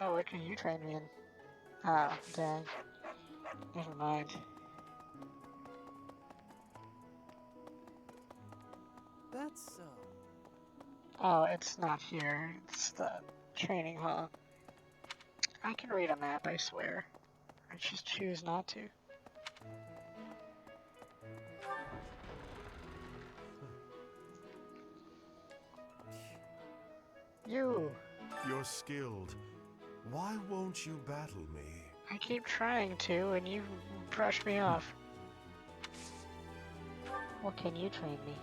Oh, what can you train me in? Oh, dang. Never mind. That's Oh, it's not here. It's the training hall. I can read a map, I swear. I just choose not to. You! You're skilled. Why won't you battle me? I keep trying to, and you brush me off. What can you train me?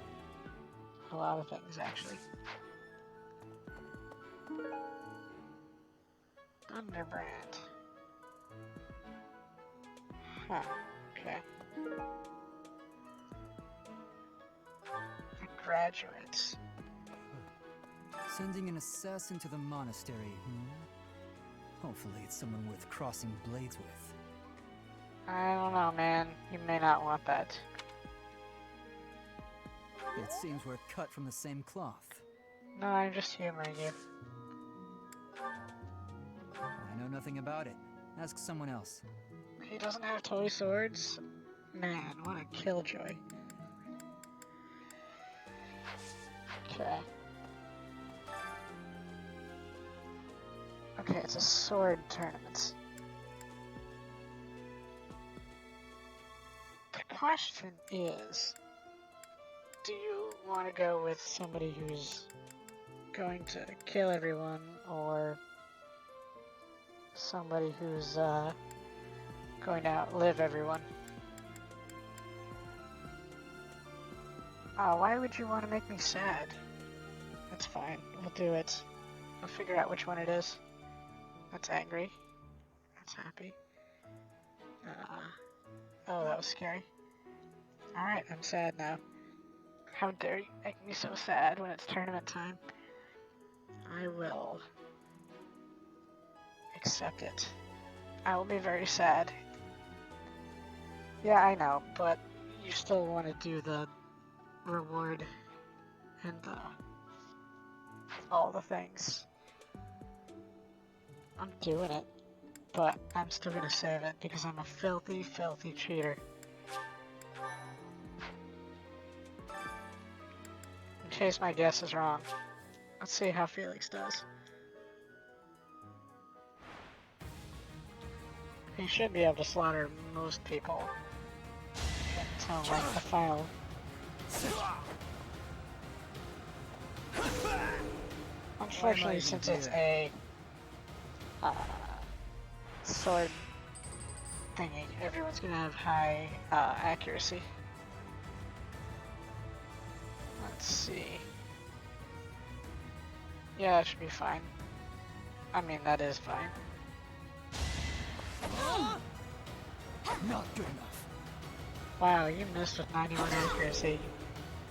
A lot of things, actually. Underbrand. Huh, okay. Graduates. Sending an assassin to the monastery, hmm? Hopefully it's someone worth crossing blades with. I don't know, man. You may not want that. It seems we're cut from the same cloth. No, I'm just humoring you. I know nothing about it. Ask someone else. He doesn't have toy swords? Man, what a killjoy. Okay. Okay, it's a sword tournament. The question is, do you want to go with somebody who's going to kill everyone, or somebody who's going to outlive everyone? Oh, why would you want to make me sad? That's fine, we'll do it. I'll figure out which one it is. That's angry. That's happy. Oh, that was scary. Alright, I'm sad now. How dare you make me so sad when it's tournament time? I will accept it. I will be very sad. Yeah, I know, but you still want to do the reward and all the things. I'm doing it, but I'm still gonna save it because I'm a filthy, filthy cheater. In case my guess is wrong. Let's see how Felix does. He should be able to slaughter most people until like the final. Unfortunately, since it's a sword thingy, everyone's gonna have high accuracy. Let's see. Yeah, that should be fine. I mean, that is fine. Not good enough. Wow, you missed with 91 accuracy.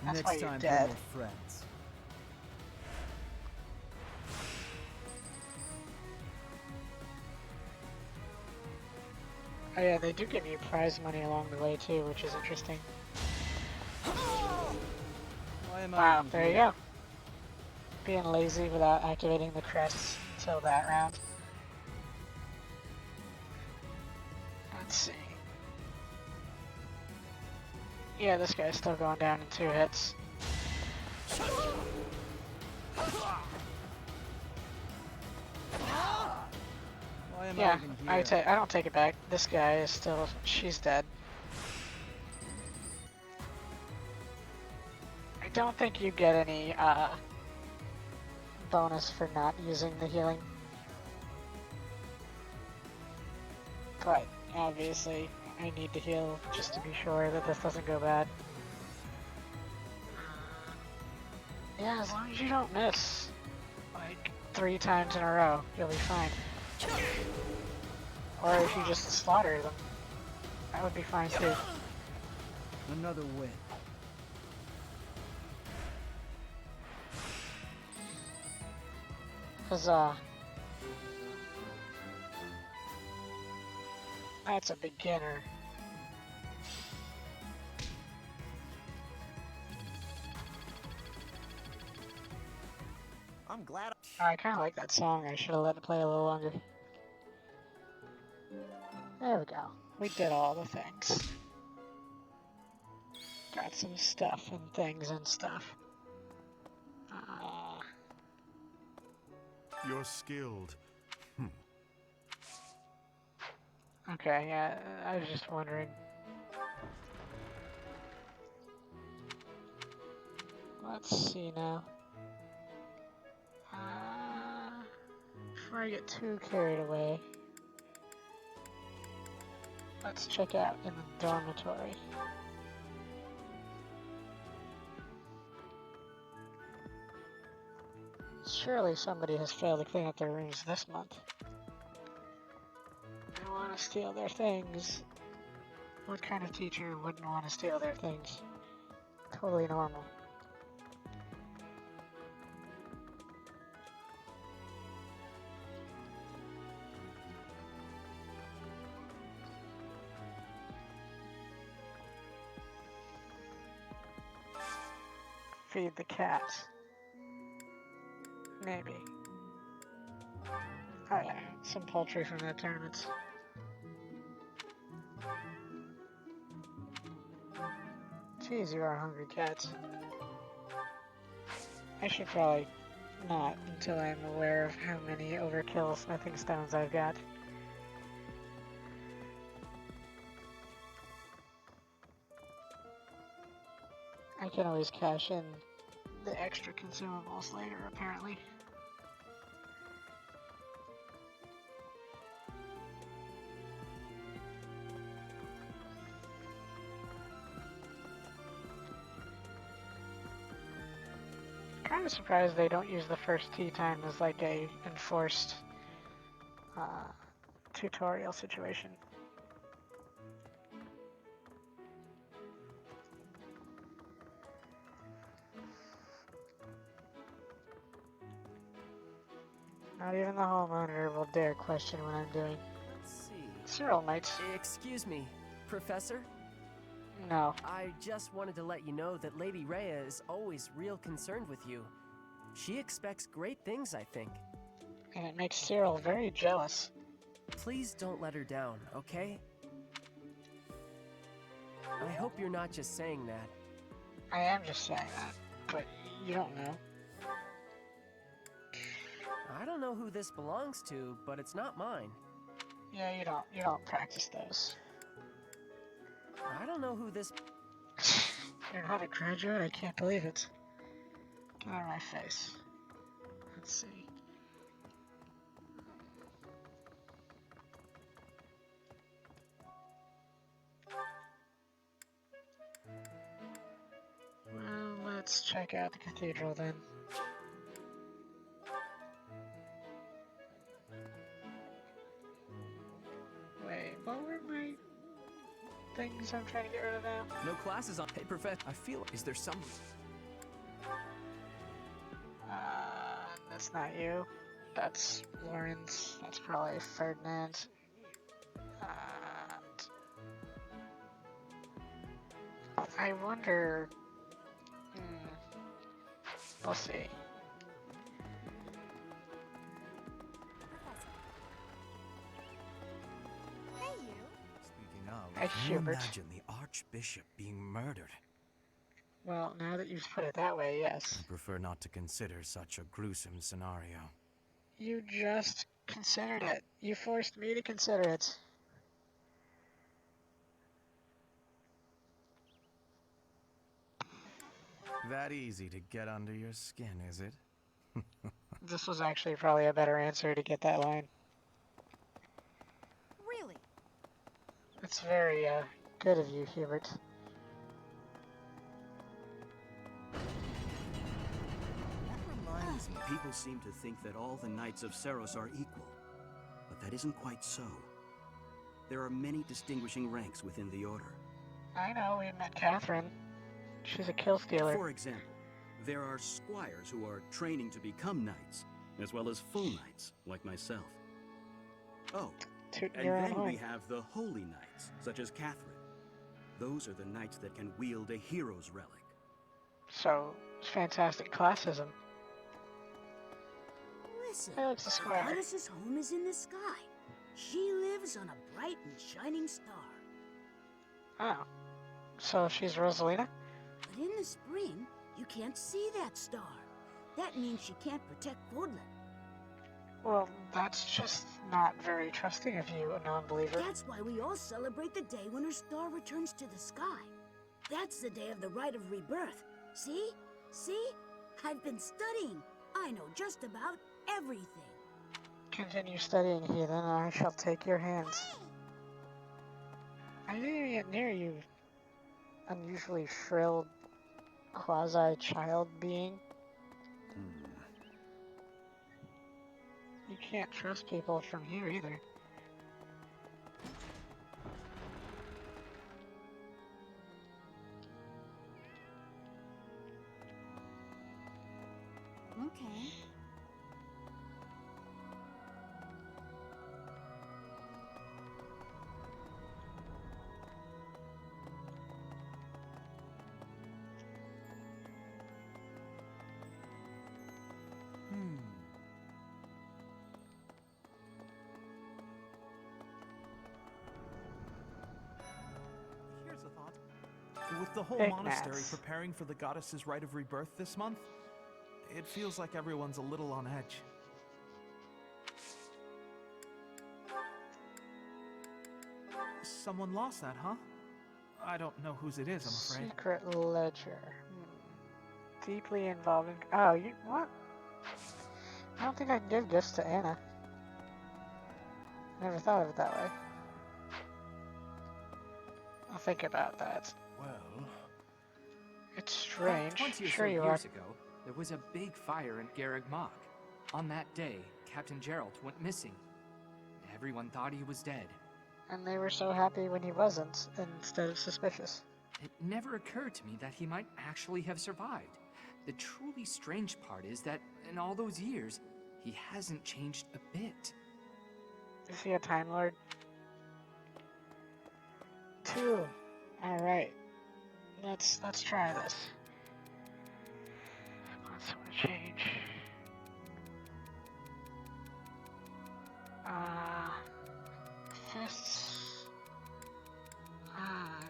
That's Next why you're time, dead. we're more friends. Oh yeah, they do give you prize money along the way too, which is interesting. Wow, there you go. Being lazy without activating the crests until that round. Let's see. Yeah, this guy's still going down in 2 hits. Yeah, I don't take it back. This guy is still, she's dead. I don't think you get any bonus for not using the healing. But obviously, I need to heal just to be sure that this doesn't go bad. Yeah, as long as you don't miss like 3 times in a row, you'll be fine. Or if you just slaughter them, that would be fine too. Another win. Huzzah. That's a beginner. I'm glad. I kind of like that song. I should have let it play a little longer. There we go. We did all the things. Got some stuff and things and stuff. You're skilled. Okay, yeah, I was just wondering. Let's see now. Before I get too carried away, let's check out in the dormitory. Surely somebody has failed to clean up their rooms this month. They want to steal their things. What kind of teacher wouldn't want to steal their things? Totally normal. Feed the cat. Maybe. Oh yeah, some poultry from that tournament. Jeez, you are a hungry cat. I should probably not until I'm aware of how many overkill smithing stones I've got. I can always cash in the extra consumables later, apparently. Kind of surprised they don't use the first tea time as like a enforced tutorial situation. Not even the hall monitor will dare question what I'm doing. Let's see. Cyril might. Excuse me, Professor? No. I just wanted to let you know that Lady Rhea is always real concerned with you. She expects great things, I think. And it makes Cyril very jealous. Please don't let her down, okay? I hope you're not just saying that. I am just saying that, but you don't know. I don't know who this belongs to, but it's not mine. Yeah, you don't practice those. I don't know who this... You're not a graduate? I can't believe it. Get out of my face. Let's see. Well, let's check out the cathedral then. Wait, what were my things I'm trying to get rid of now? No classes on. Hey, Professor, I feel. Is there some? That's not you. That's Lawrence. That's probably Ferdinand. I wonder. We'll see. Hey, you. Speaking of, Hey, can you Hubert. imagine the Archbishop being murdered? Well, now that you've put it that way, yes. I prefer not to consider such a gruesome scenario. You just considered it. You forced me to consider it. that easy to get under your skin, is it? This was actually probably a better answer to get that line. Really? It's very, good of you, Hubert. That reminds me, people seem to think that all the Knights of Seros are equal. But that isn't quite so. There are many distinguishing ranks within the Order. I know, we met Catherine. She's a kill stealer. For example, there are squires who are training to become knights, as well as full knights, like myself. Oh, and then we have the holy knights, such as Catherine. Those are the knights that can wield a hero's relic. So, it's fantastic classism. Listen, Hey, it's a the square. goddess's home is in the sky. She lives on a bright and shining star. Oh. So she's Rosalina? But in the spring, you can't see that star. That means she can't protect Fordland. Well, that's just not very trusting of you, a non-believer. That's why we all celebrate the day when her star returns to the sky. That's the day of the rite of rebirth. See? See? I've been studying. I know just about everything. Continue studying, heathen, and I shall take your hands. I didn't even get near you, unusually shrill, quasi-child being. You can't trust people from here either. Okay. Here's a thought. With the whole Big monastery mess. preparing for the goddess's rite of rebirth this month, it feels like everyone's a little on edge. Someone lost that, huh? I don't know whose it is, I'm afraid. Secret ledger. Deeply involving. Oh, you what? I don't think I can give gifts to Anna. Never thought of it that way. I'll think about that. Well, It's strange. 20 or Sure so you years are. ago, there was a big fire in Garreg Mach. On that day, Captain Gerald went missing. Everyone thought he was dead. And they were so happy when he wasn't, instead of suspicious. It never occurred to me that he might actually have survived. The truly strange part is that in all those years, he hasn't changed a bit. Is he a Time Lord? 2. Alright. Let's try this. Let's change. Fists. I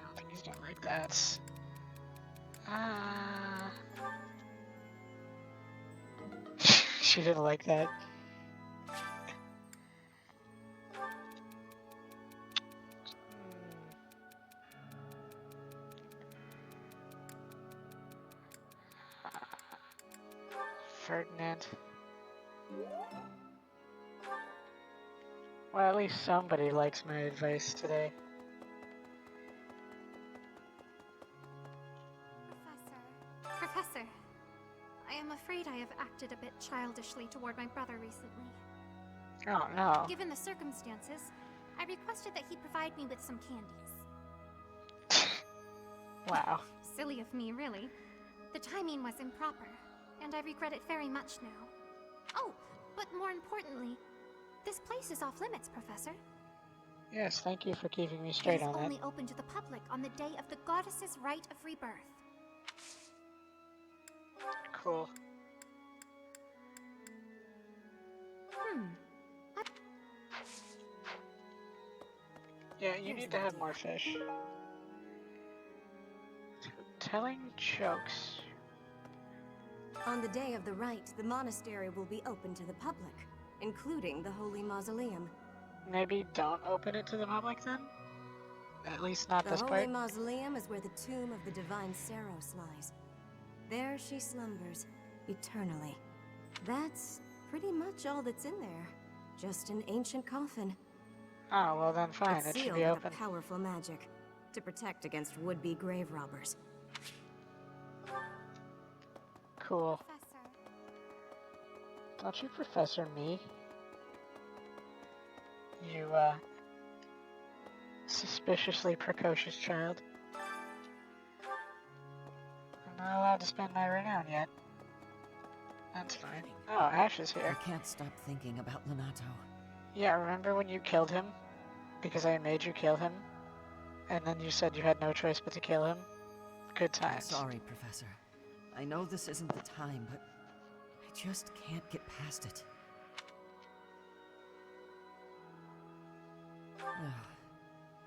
don't think he's done like that. She didn't like that. Ferdinand. Well, at least somebody likes my advice today. Professor, I am afraid I have acted a bit childishly toward my brother recently. Oh no. Given the circumstances, I requested that he provide me with some candies. Wow. Silly of me, really. The timing was improper, and I regret it very much now. Oh, but more importantly, this place is off limits, Professor. Yes, thank you for keeping me It straight is on that. only open to the public on the day of the goddess's rite of rebirth. Cool. Yeah, you need to have more fish. Telling jokes. On the day of the rite, the monastery will be open to the public, including the Holy Mausoleum. Maybe don't open it to the public then? At least not The this Holy part. Mausoleum is where the tomb of the divine Seros lies. There she slumbers, eternally. That's pretty much all that's in there. Just an ancient coffin. Oh, well then fine, It's it should sealed be with open. a powerful magic to protect against would-be grave robbers. Cool. Don't you professor me? You, suspiciously precocious child. I'm not allowed to spend my renown yet. That's fine. Oh, Ash is here. I can't stop thinking about Lenato. Yeah, remember when you killed him? Because I made you kill him? And then you said you had no choice but to kill him? Good times. Sorry, Professor. I know this isn't the time, but I just can't get past it.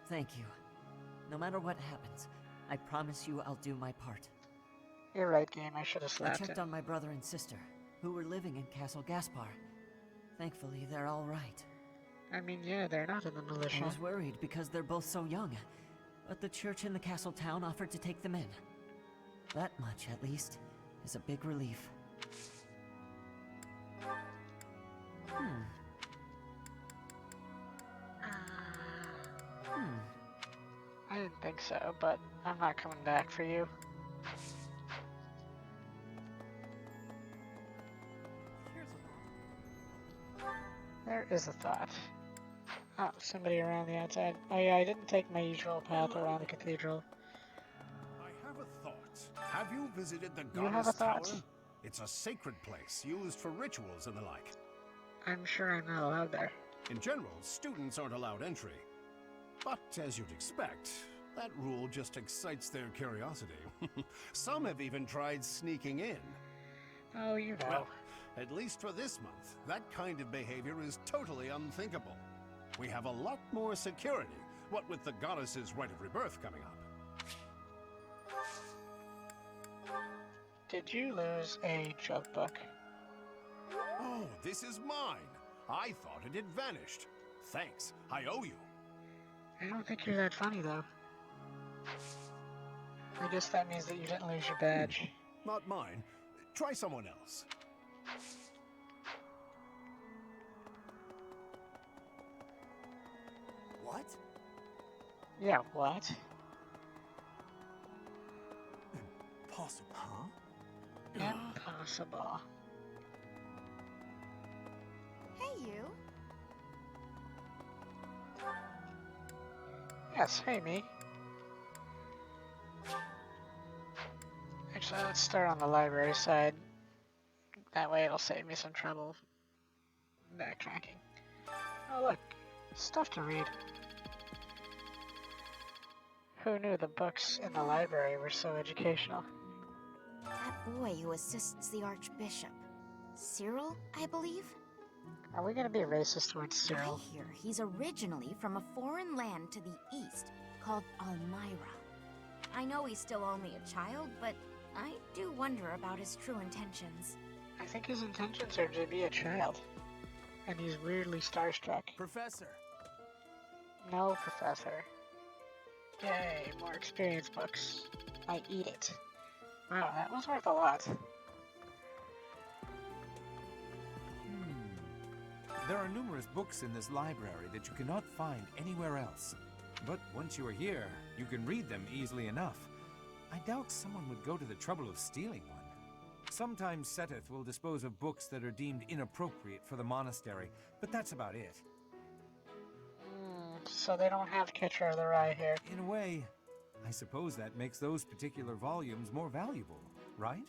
Thank you. No matter what happens, I promise you I'll do my part. You're right, game. I should have I slapped checked it. on my brother and sister, who were living in Castle Gaspar. Thankfully, they're all right. I mean, yeah, they're not in the militia. I was worried because they're both so young, but the church in the castle town offered to take them in. That much, at least, is a big relief. I didn't think so, but I'm not coming back for you. There is a thought. Oh, somebody around the outside. Oh yeah, I didn't take my usual path around the cathedral. I have a thought. Have you visited the You have Goddess a thought? Tower? It's a sacred place used for rituals and the like. I'm sure I'm not allowed there. In general, students aren't allowed entry. But as you'd expect, that rule just excites their curiosity. Some have even tried sneaking in. Oh, you know. Well, at least for this month, that kind of behavior is totally unthinkable. We have a lot more security, what with the goddess's rite of rebirth coming up. Did you lose a joke book? Oh, this is mine. I thought it had vanished. Thanks, I owe you. I don't think you're that funny, though. I guess that means that you didn't lose your badge. Not mine. Try someone else. What? Yeah, what? Impossible. Huh? Impossible. Hey, you. Yes, hey me. Actually, let's start on the library side. That way it'll save me some trouble backtracking. Oh look, stuff to read. Who knew the books in the library were so educational? That boy who assists the Archbishop. Cyril, I believe? Are we gonna be racist towards Cyril? I hear he's originally from a foreign land to the east called Almyra. I know he's still only a child, but I do wonder about his true intentions. I think his intentions are to be a child. And he's weirdly starstruck. Professor! No, Professor. Yay, more experience books. I eat it. Wow, that was worth a lot. There are numerous books in this library that you cannot find anywhere else. But once you are here, you can read them easily enough. I doubt someone would go to the trouble of stealing one. Sometimes Seteth will dispose of books that are deemed inappropriate for the monastery, but that's about it. So they don't have Catcher of the Rye here. In a way, I suppose that makes those particular volumes more valuable, right?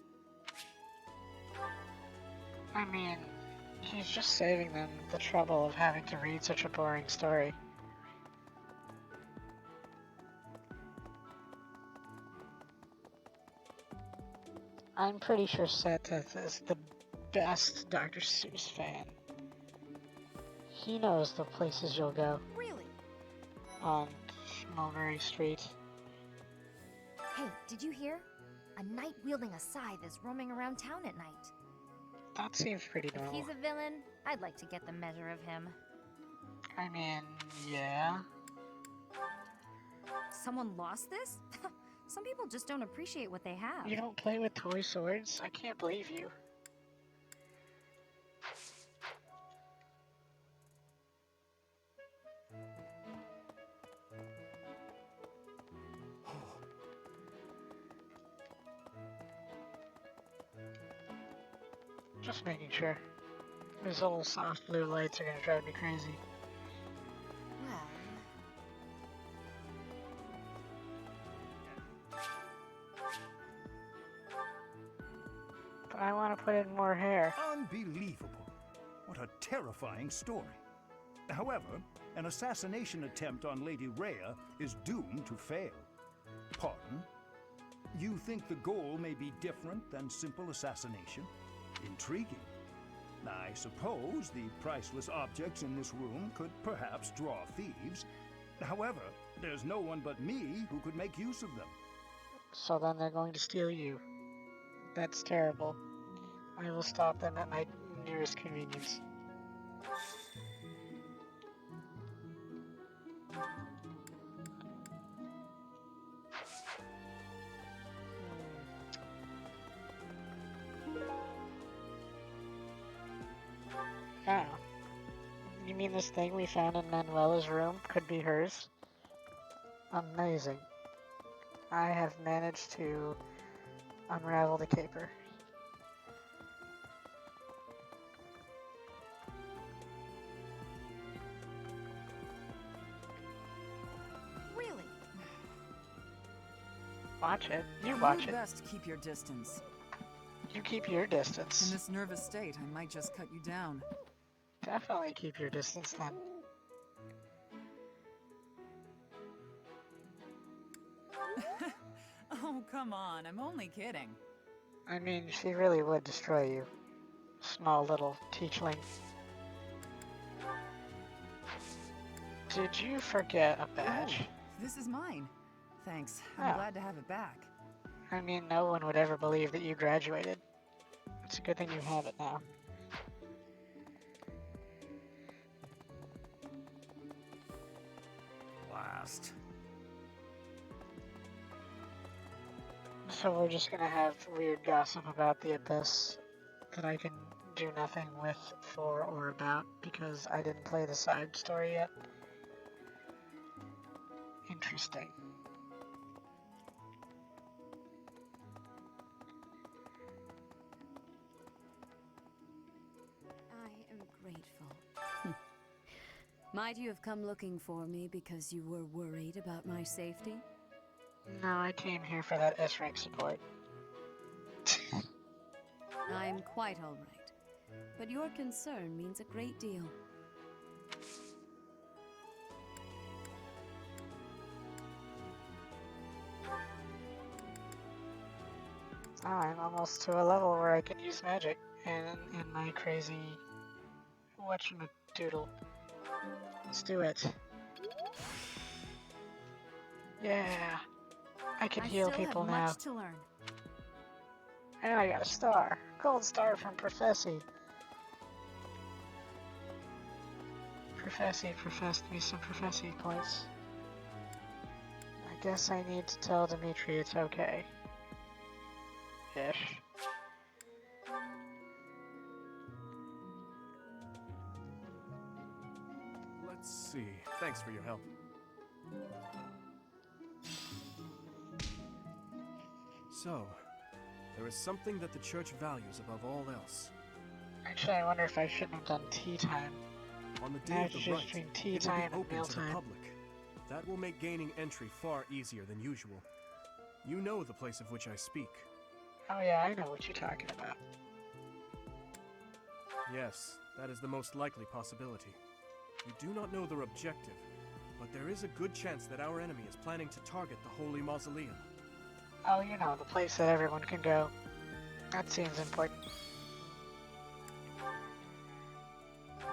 I mean, he's just saving them the trouble of having to read such a boring story. I'm pretty sure Seteth is the best Dr. Seuss fan. He knows the places you'll go. Really? On Mulberry Street. Hey, did you hear? A knight wielding a scythe is roaming around town at night. That seems pretty normal. If he's a villain, I'd like to get the measure of him. I mean, yeah. Someone lost this? Some people just don't appreciate what they have. You don't play with toy swords? I can't believe you. Just making sure. These little soft blue lights are gonna drive me crazy. But I want to put in more hair. Unbelievable. What a terrifying story. However, an assassination attempt on Lady Rhea is doomed to fail. Pardon? You think the goal may be different than simple assassination? Intriguing. I suppose the priceless objects in this room could perhaps draw thieves. However, there's no one but me who could make use of them. So then they're going to steal you. That's terrible. I will stop them at my nearest convenience. Oh. You mean this thing we found in Manuela's room could be hers? Amazing. I have managed to unravel the caper. Really? Watch it. You watch You'd it. best keep your distance. You keep your distance. In this nervous state, I might just cut you down. Definitely keep your distance then. Oh, come on. I'm only kidding. I mean, she really would destroy you. Small little teachling. Did you forget a badge? Oh, this is mine. Thanks. I'm glad to have it back. I mean, no one would ever believe that you graduated. It's a good thing you have it now. Last. So we're just gonna have weird gossip about the Abyss that I can do nothing with, for, or about because I didn't play the side story yet. Interesting. I am grateful. Might you have come looking for me because you were worried about my safety? No, I came here for that S-rank support. I'm quite all right. But your concern means a great deal. Oh, I'm almost to a level where I can use magic and in my crazy whatchamadoodle. Let's do it. Yeah, I can heal people have now. much to learn. And I got a star. Gold star from Professy. Professy professed me some Professy points. I guess I need to tell Dimitri it's okay. Ish. Let's see. Thanks for your help. So, there is something that the church values above all else. Actually, I wonder if I shouldn't have done tea time. On the day Now of the it's rite, just between tea it will time be and open meal to the time. public. That will make gaining entry far easier than usual. You know the place of which I speak. Oh yeah, I know what you're talking about. Yes, that is the most likely possibility. We do not know their objective, but there is a good chance that our enemy is planning to target the Holy Mausoleum. Oh, you know, the place that everyone can go. That seems important.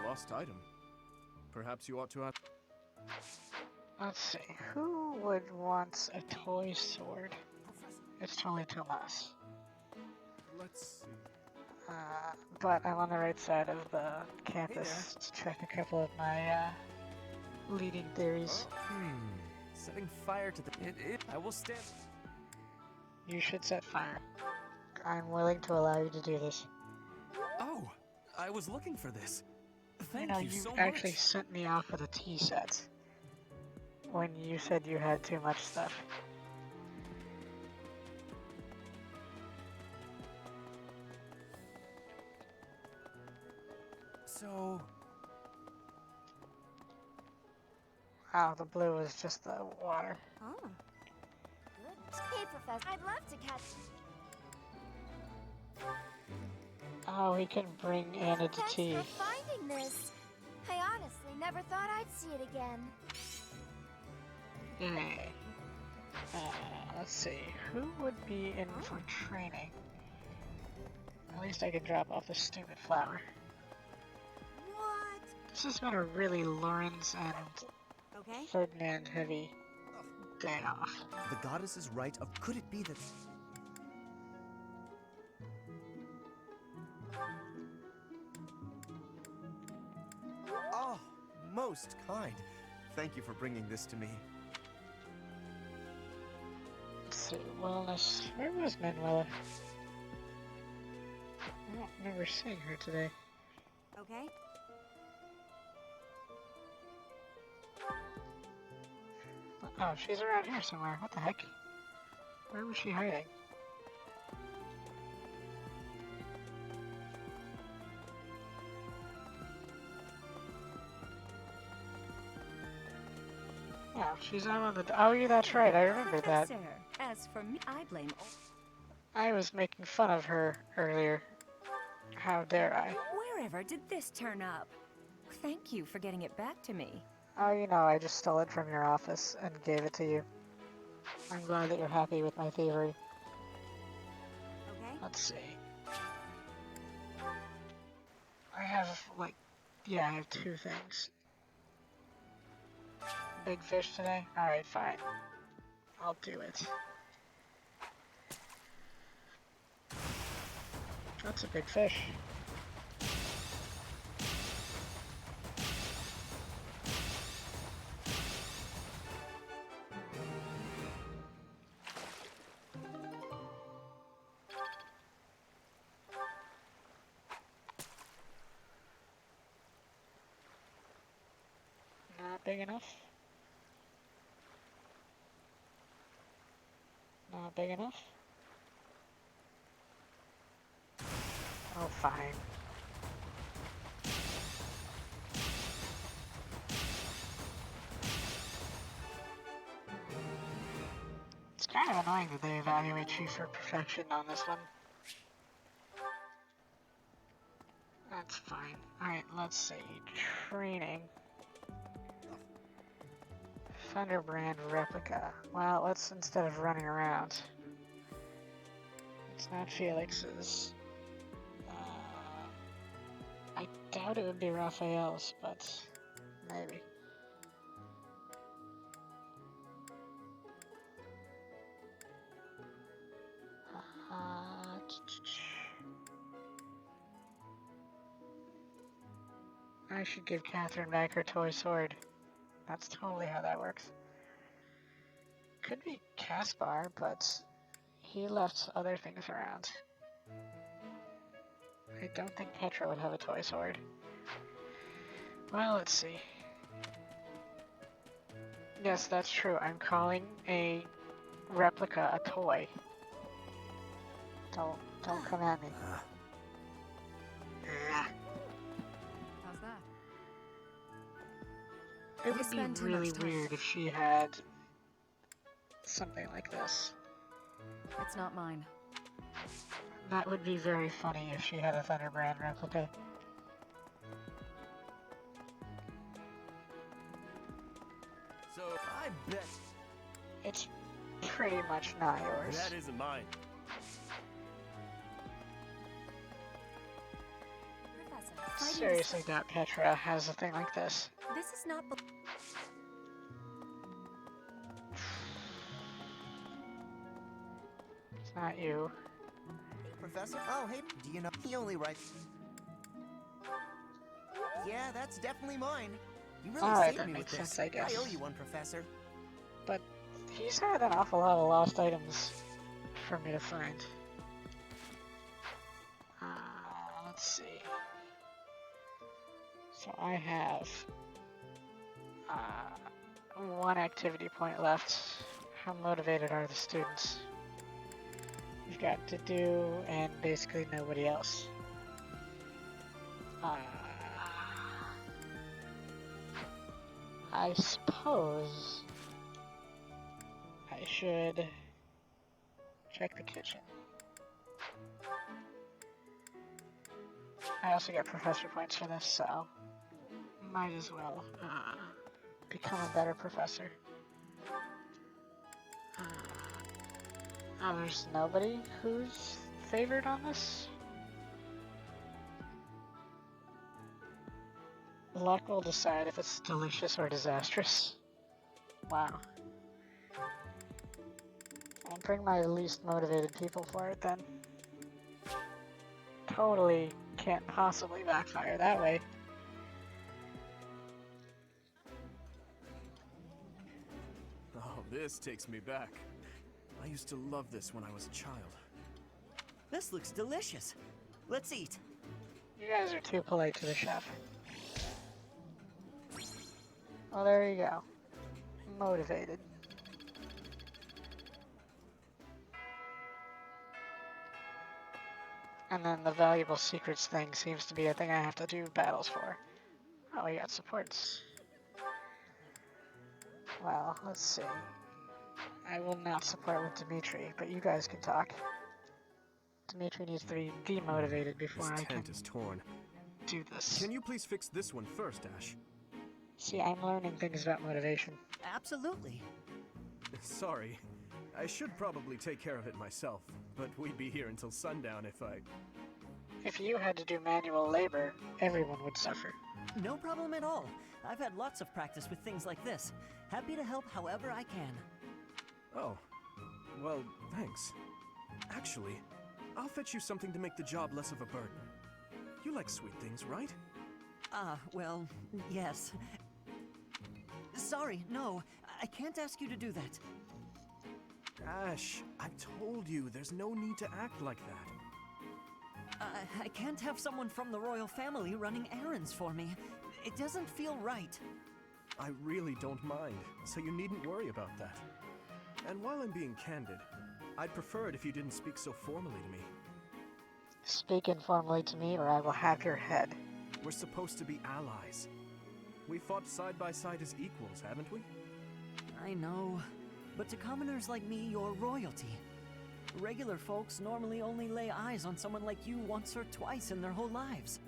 Lost item. Perhaps you ought to ask. Let's see, who would want a toy sword? It's totally Tomas. Let's see. But I'm on the right side of the campus to check a couple of my leading theories. Setting fire to the... I will stand... You should set fire. I'm willing to allow you to do this. Oh, I was looking for this. Thank you know, you so you actually much. sent me off with a tea set when you said you had too much stuff. So... Oh, the blue is just the water. Oh. Good. Hey, Professor. I'd love to catch... Oh, we can bring Anna to tea. Thanks for finding this. I honestly never thought I'd see it again. Yay. Let's see. Who would be in for training? At least I can drop off the stupid flower. What? This has been a really Lawrence and Ferdinand heavy day off. The goddess's right of... Could it be that... Oh, most kind. Thank you for bringing this to me. Let's see, wellness. Where was Manuela? I don't remember seeing her today. Okay. Oh, she's around here somewhere. What the heck? Where was she hiding? Oh, she's out on the... Oh, yeah, that's right. I remember that. Professor, as for me, I blame... I was making fun of her earlier. How dare I? Wherever did this turn up? Thank you for getting it back to me. Oh, you know, I just stole it from your office and gave it to you. I'm glad that you're happy with my thievery. Okay. Let's see. I have, like... Yeah, I have 2 things. Big fish today? Alright, fine. I'll do it. That's a big fish. Not big enough. Not big enough. Oh, fine. It's kind of annoying that they evaluate you for perfection on this one. That's fine. Alright, let's see. Training. Thunderbrand replica. Well, let's, instead of running around. It's not Felix's. I doubt it would be Raphael's, but maybe. I should give Catherine back her toy sword. That's totally how that works. Could be Caspar, but he left other things around. I don't think Petra would have a toy sword. Well, let's see. Yes, that's true. I'm calling a replica a toy. Don't come at me. How's that? It would be really weird if she had something like this. It's not mine. That would be very funny if she had a Thunderbrand replica. So, I bet... It's pretty much not yours. That isn't mine. Professor, Seriously doubt Petra has a thing like this. This is not... It's not you. Professor? Oh, hey, do you know he only writes... Yeah, that's definitely mine. You really Alright, saved that me with makes this. sense, I guess. owe you one, Professor. But he's had an awful lot of lost items for me to find. Let's see. So I have one activity point left. How motivated are the students? We've got to do and basically nobody else. I suppose I should check the kitchen. I also get professor points for this, so might as well become a better professor. Oh, there's nobody who's favored on this? Luck will decide if it's delicious or disastrous. Wow. I'll bring my least motivated people for it then. Totally can't possibly backfire that way. Oh, this takes me back. I used to love this when I was a child. This looks delicious. Let's eat. You guys are too polite to the chef. Well, there you go. Motivated. And then the valuable secrets thing seems to be a thing I have to do battles for. Oh, we got supports. Well, let's see. I will not support with Dimitri, but you guys can talk. Dimitri needs to be demotivated before I can tent is torn. do this. Can you please fix this one first, Ash? See, I'm learning things about motivation. Absolutely. Sorry. I should probably take care of it myself, but we'd be here until sundown if I... If you had to do manual labor, everyone would suffer. No problem at all. I've had lots of practice with things like this. Happy to help however I can. Oh. Well, thanks. Actually, I'll fetch you something to make the job less of a burden. You like sweet things, right? Well, yes. Sorry, no. I can't ask you to do that. Ash, I've told you, there's no need to act like that. I can't have someone from the royal family running errands for me. It doesn't feel right. I really don't mind, so you needn't worry about that. And while I'm being candid, I'd prefer it if you didn't speak so formally to me. Speak informally to me or I will have your head. We're supposed to be allies. We fought side by side as equals, haven't we? I know. But to commoners like me, you're royalty. Regular folks normally only lay eyes on someone like you once or twice in their whole lives.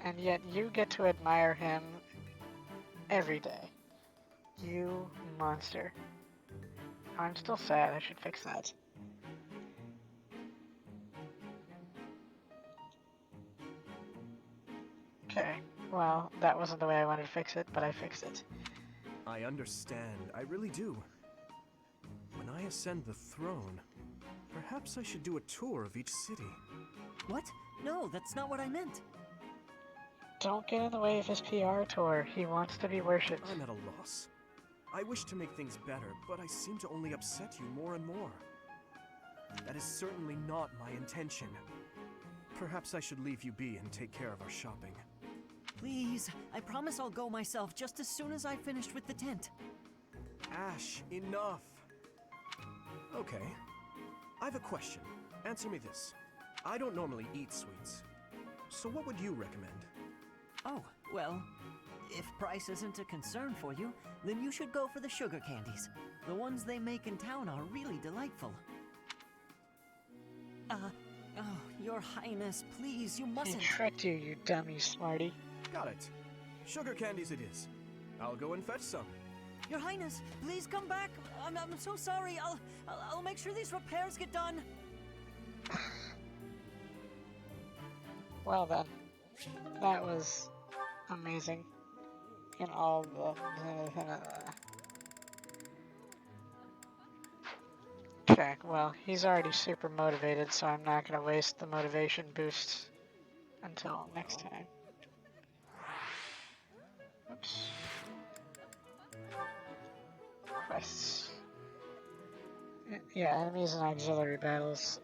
And yet you get to admire him every day. You monster. I'm still sad, I should fix that. Okay, well, that wasn't the way I wanted to fix it, but I fixed it. I understand, I really do. When I ascend the throne, perhaps I should do a tour of each city. What? No, that's not what I meant. Don't get in the way of his PR tour. He wants to be worshipped. I'm at a loss. I wish to make things better, but I seem to only upset you more and more. That is certainly not my intention. Perhaps I should leave you be and take care of our shopping. Please, I promise I'll go myself just as soon as I've finished with the tent. Ash, enough! Okay. I've a question. Answer me this. I don't normally eat sweets. So what would you recommend? Oh, well, if price isn't a concern for you, then you should go for the sugar candies. The ones they make in town are really delightful. Oh, Your Highness, please, you mustn't. He tricked you, you dummy smarty. Got it. Sugar candies it is. I'll go and fetch some. Your Highness, please come back. I'm so sorry. I'll make sure these repairs get done. Well then, that was amazing. In all the... Okay, well, he's already super motivated, so I'm not gonna waste the motivation boost until next time. Oops. Quests. Yeah, enemies and auxiliary battles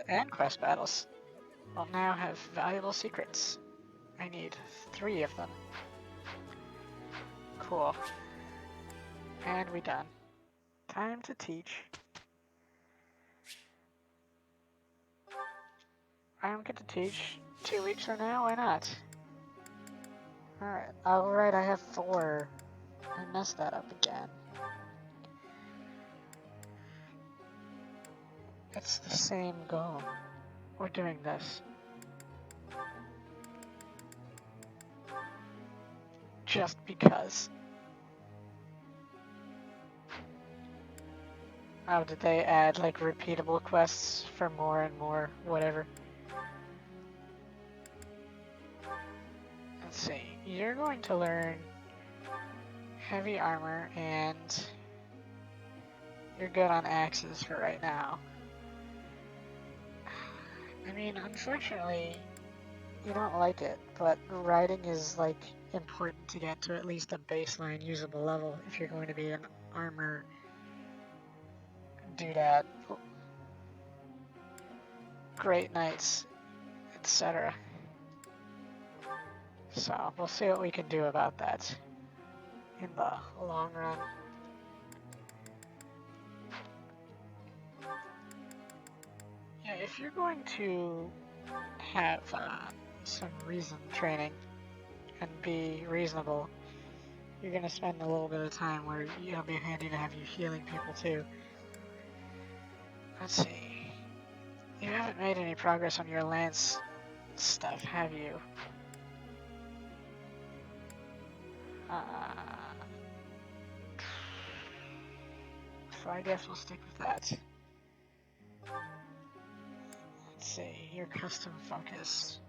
and quest battles will now have valuable secrets. I need 3 of them. Cool. And we done. Time to teach. I don't get to teach 2 weeks from now? Why not? Alright. Oh, right, I have 4. I messed that up again. It's the same goal. We're doing this. Just because. Oh, did they add like repeatable quests for more and more whatever? Let's see. You're going to learn heavy armor and you're good on axes for right now. I mean, unfortunately, you don't like it, but riding is like important to get to at least a baseline usable level if you're going to be an armor doodad, great knights, etc. So we'll see what we can do about that in the long run. Yeah, if you're going to have some reason training and be reasonable, you're going to spend a little bit of time where it'll be handy to have you healing people too. Let's see. You haven't made any progress on your lance stuff, have you? So I guess we'll stick with that. Let's see, your custom focus.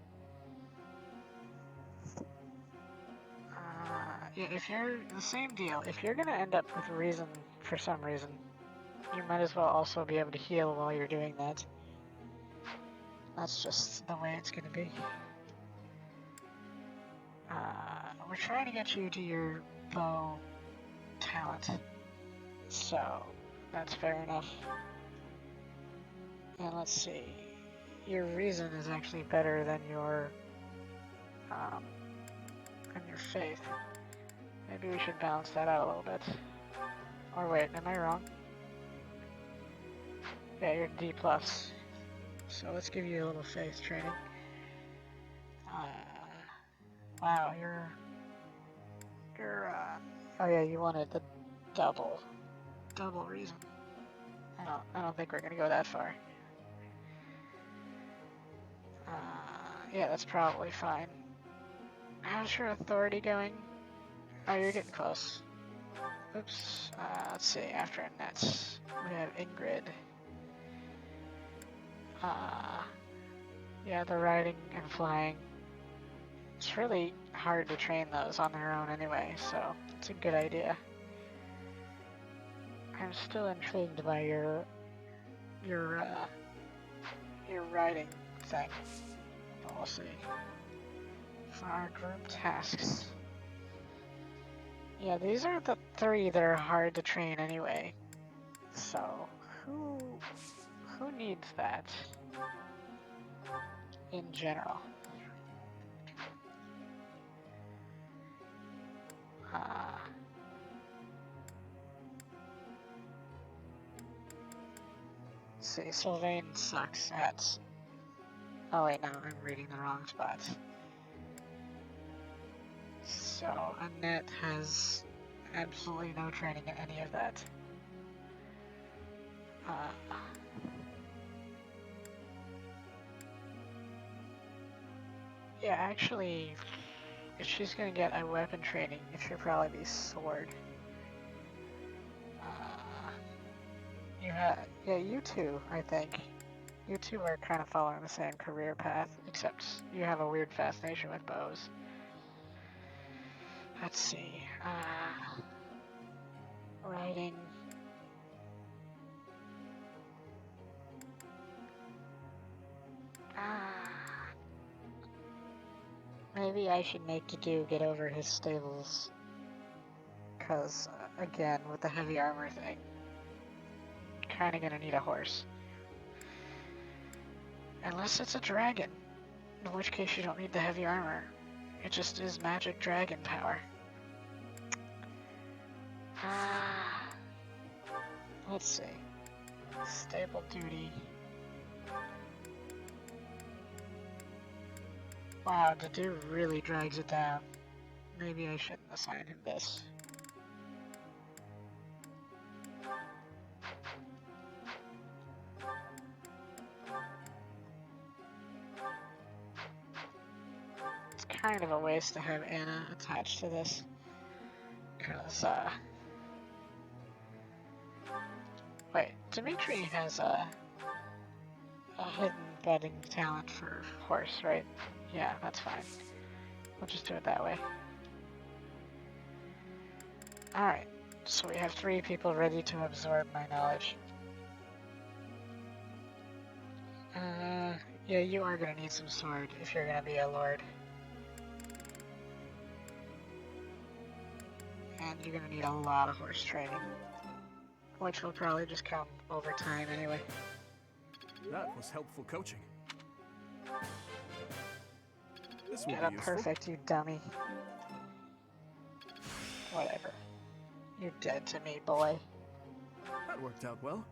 Yeah, if you're the same deal, if you're gonna end up with reason for some reason, you might as well also be able to heal while you're doing that. That's just the way it's gonna be. We're trying to get you to your bow talent, so that's fair enough. And let's see, your reason is actually better than your faith. Maybe we should balance that out a little bit. Or wait, am I wrong? Yeah, you're D+. So let's give you a little faith training. Wow, you're oh yeah, you wanted the double reason. I don't think we're gonna go that far. Yeah, that's probably fine. How's your authority going? Oh, you're getting close. Oops. Let's see, after Annette, we have Ingrid. Yeah, the riding and flying. It's really hard to train those on their own anyway, so it's a good idea. I'm still intrigued by your riding thing. But we'll see. For our group tasks. Yeah, these are the 3 that are hard to train anyway. So, who needs that in general? Let's see, Sylvain sucks at... Oh wait, no, I'm reading the wrong spots. So, Annette has absolutely no training in any of that. Yeah, actually, if she's gonna get a weapon training, it should probably be sword. Yeah, you two, I think. You two are kind of following the same career path, except you have a weird fascination with bows. Let's see, riding. Maybe I should make Gadu get over his stables. Cause, again, with the heavy armor thing, kind of gonna need a horse. Unless it's a dragon, in which case you don't need the heavy armor. It just is magic dragon power. Let's see. Stable duty. Wow, the dude really drags it down. Maybe I shouldn't assign him this. It's kind of a waste to have Anna attached to this. Because, wait, Dimitri has a hidden betting talent for horse, right? Yeah, that's fine. We'll just do it that way. Alright, so we have 3 people ready to absorb my knowledge. Yeah, you are gonna need some sword if you're gonna be a lord. And you're gonna need a lot of horse training. Which will probably just come over time anyway. That was helpful coaching. This will Get be up useful. perfect, you dummy. Whatever. You're dead to me, boy. That worked out well.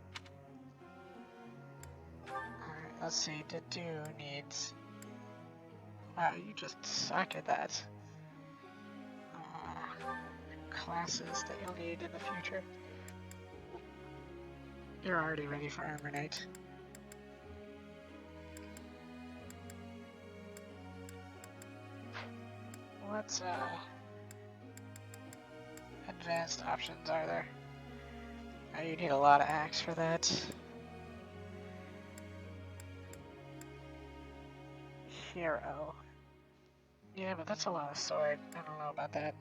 Alright, let's see. Dedu needs... Wow, you just suck at that. Classes that you'll need in the future. You're already ready for Armor Knight. What, advanced options are there? Oh, you need a lot of axe for that. Hero. Yeah, but that's a lot of sword. I don't know about that.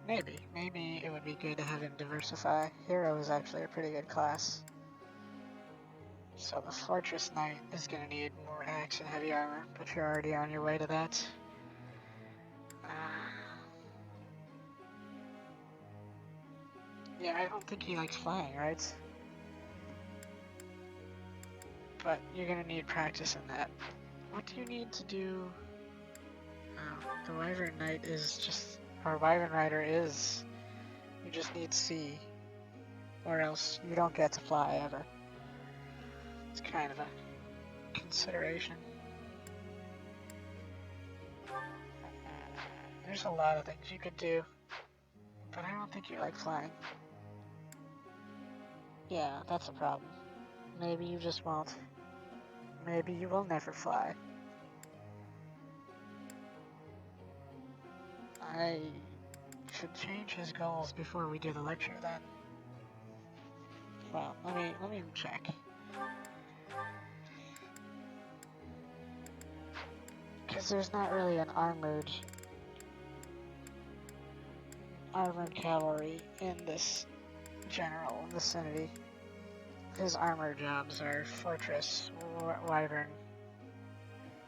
Maybe it would be good to have him diversify. Hero is actually a pretty good class. So the Fortress Knight is gonna need more axe and heavy armor, but you're already on your way to that. Yeah, I don't think he likes flying, right? But you're gonna need practice in that. What do you need to do? The Wyvern Knight is just... Or Wyvern Rider is... You just need C. Or else you don't get to fly ever. It's kind of a consideration. There's a lot of things you could do. But I don't think you like flying. Yeah, that's a problem. Maybe you just won't. Maybe you will never fly. I should change his goals before we do the lecture then. Well, let me check. Because there's not really an armored cavalry in this general vicinity. His armor jobs are Fortress, Wyvern.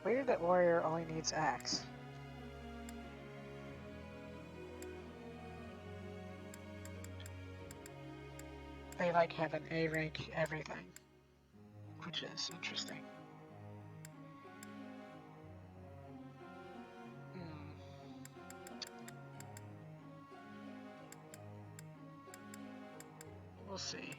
Weird that Warrior only needs axe. They like have an A rank everything, which is interesting. We'll see.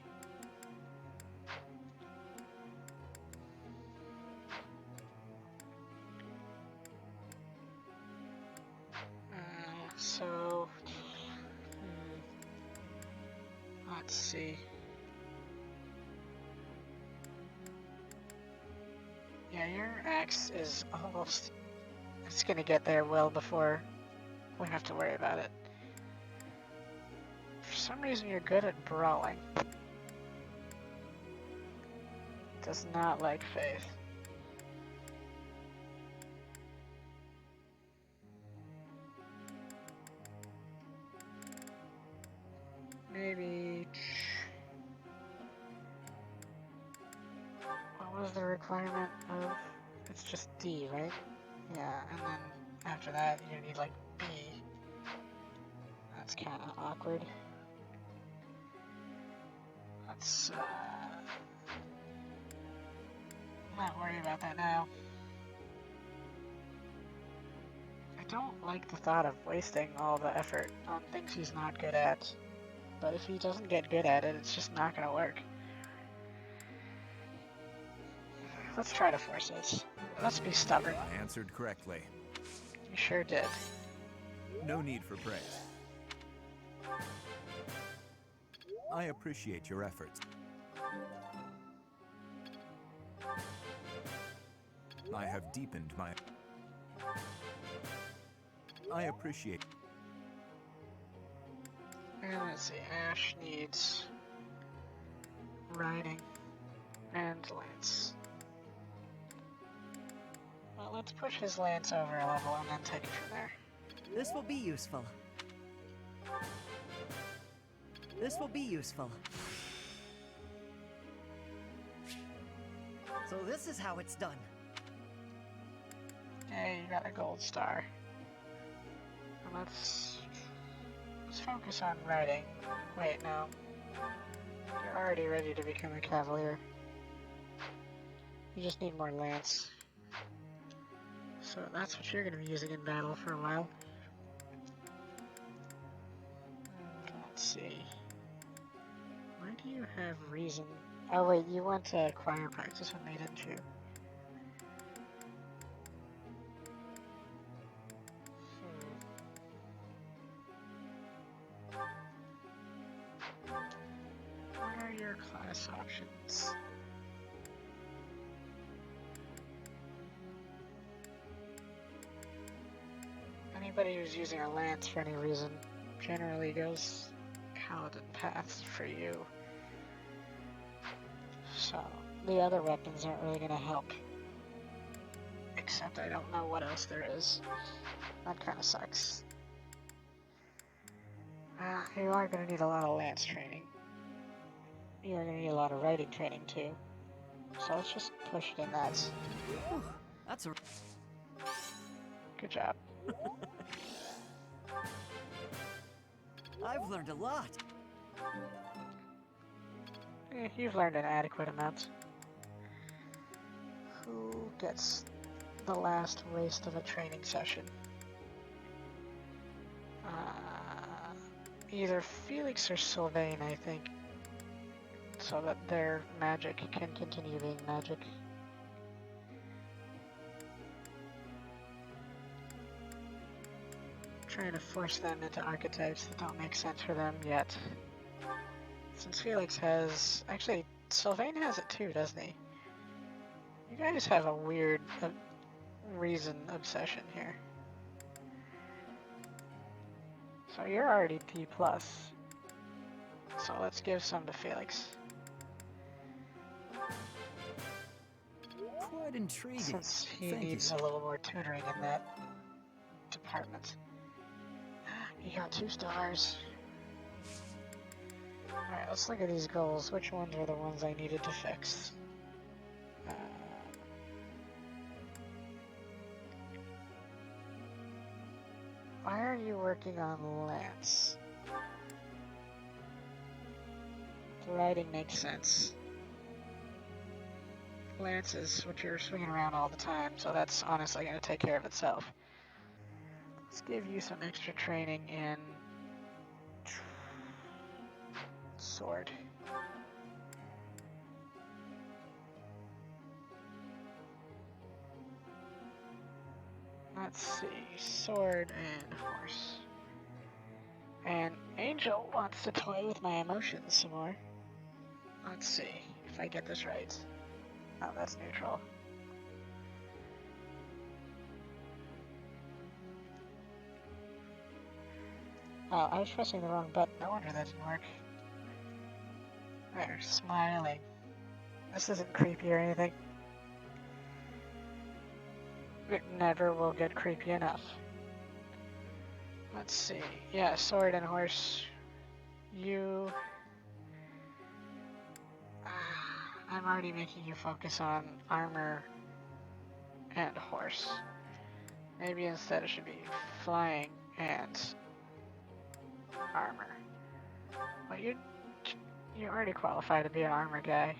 Let's see. Yeah, your axe is almost... It's gonna get there well before we have to worry about it. For some reason you're good at brawling. Does not like Faith. Maybe... What was the requirement of... It's just D, right? Yeah, and then after that you need like B. That's kind of awkward. Let's not worry about that now. I don't like the thought of wasting all the effort on things he's not good at. But if he doesn't get good at it, it's just not gonna work. Let's try to force it. Let's be stubborn. Answered correctly. You sure did. No need for praise. I appreciate your efforts. I have deepened my... I appreciate... And let's see, Ash needs riding and lance. Well, let's push his lance over a level and then take it from there. This will be useful. This will be useful. So this is how it's done. Hey, you got a gold star. And let's focus on riding. Wait, no. You're already ready to become a cavalier. You just need more lance. So that's what you're going to be using in battle for a while. Let's see. Why do you have reason? Oh wait, you went to choir practice with me, didn't you? What are your class options? Anybody who's using a lance for any reason generally goes paladin path for you. So, the other weapons aren't really going to help. Except I don't know what else there is. That kind of sucks. You are going to need a lot of lance training. You're going to need a lot of riding training too. So let's just push it in that. Whew, that's a... Good job. I've learned a lot. You've learned an adequate amount. Who gets the last waste of a training session? Either Felix or Sylvain, I think. So that their magic can continue being magic. Trying to force them into archetypes that don't make sense for them yet. Since Felix has... Actually, Sylvain has it too, doesn't he? You guys have a weird reason obsession here. So you're already D+. So let's give some to Felix. Quite intriguing. Since he Thank needs you. a little more tutoring in that department. He got 2 stars. Alright, let's look at these goals. Which ones are the ones I needed to fix? Why are you working on Lance? The riding makes sense. Lance is what you're swinging around all the time, so that's honestly going to take care of itself. Let's give you some extra training in sword. Let's see, sword and horse. And Angel wants to toy with my emotions some more. Let's see if I get this right. Oh, that's neutral. Oh, I was pressing the wrong button. No wonder that didn't work. There, smiling. This isn't creepy or anything. It never will get creepy enough. Let's see. Yeah, sword and horse. You... I'm already making you focus on armor and horse. Maybe instead it should be flying and armor. But You already qualify to be an armor guy.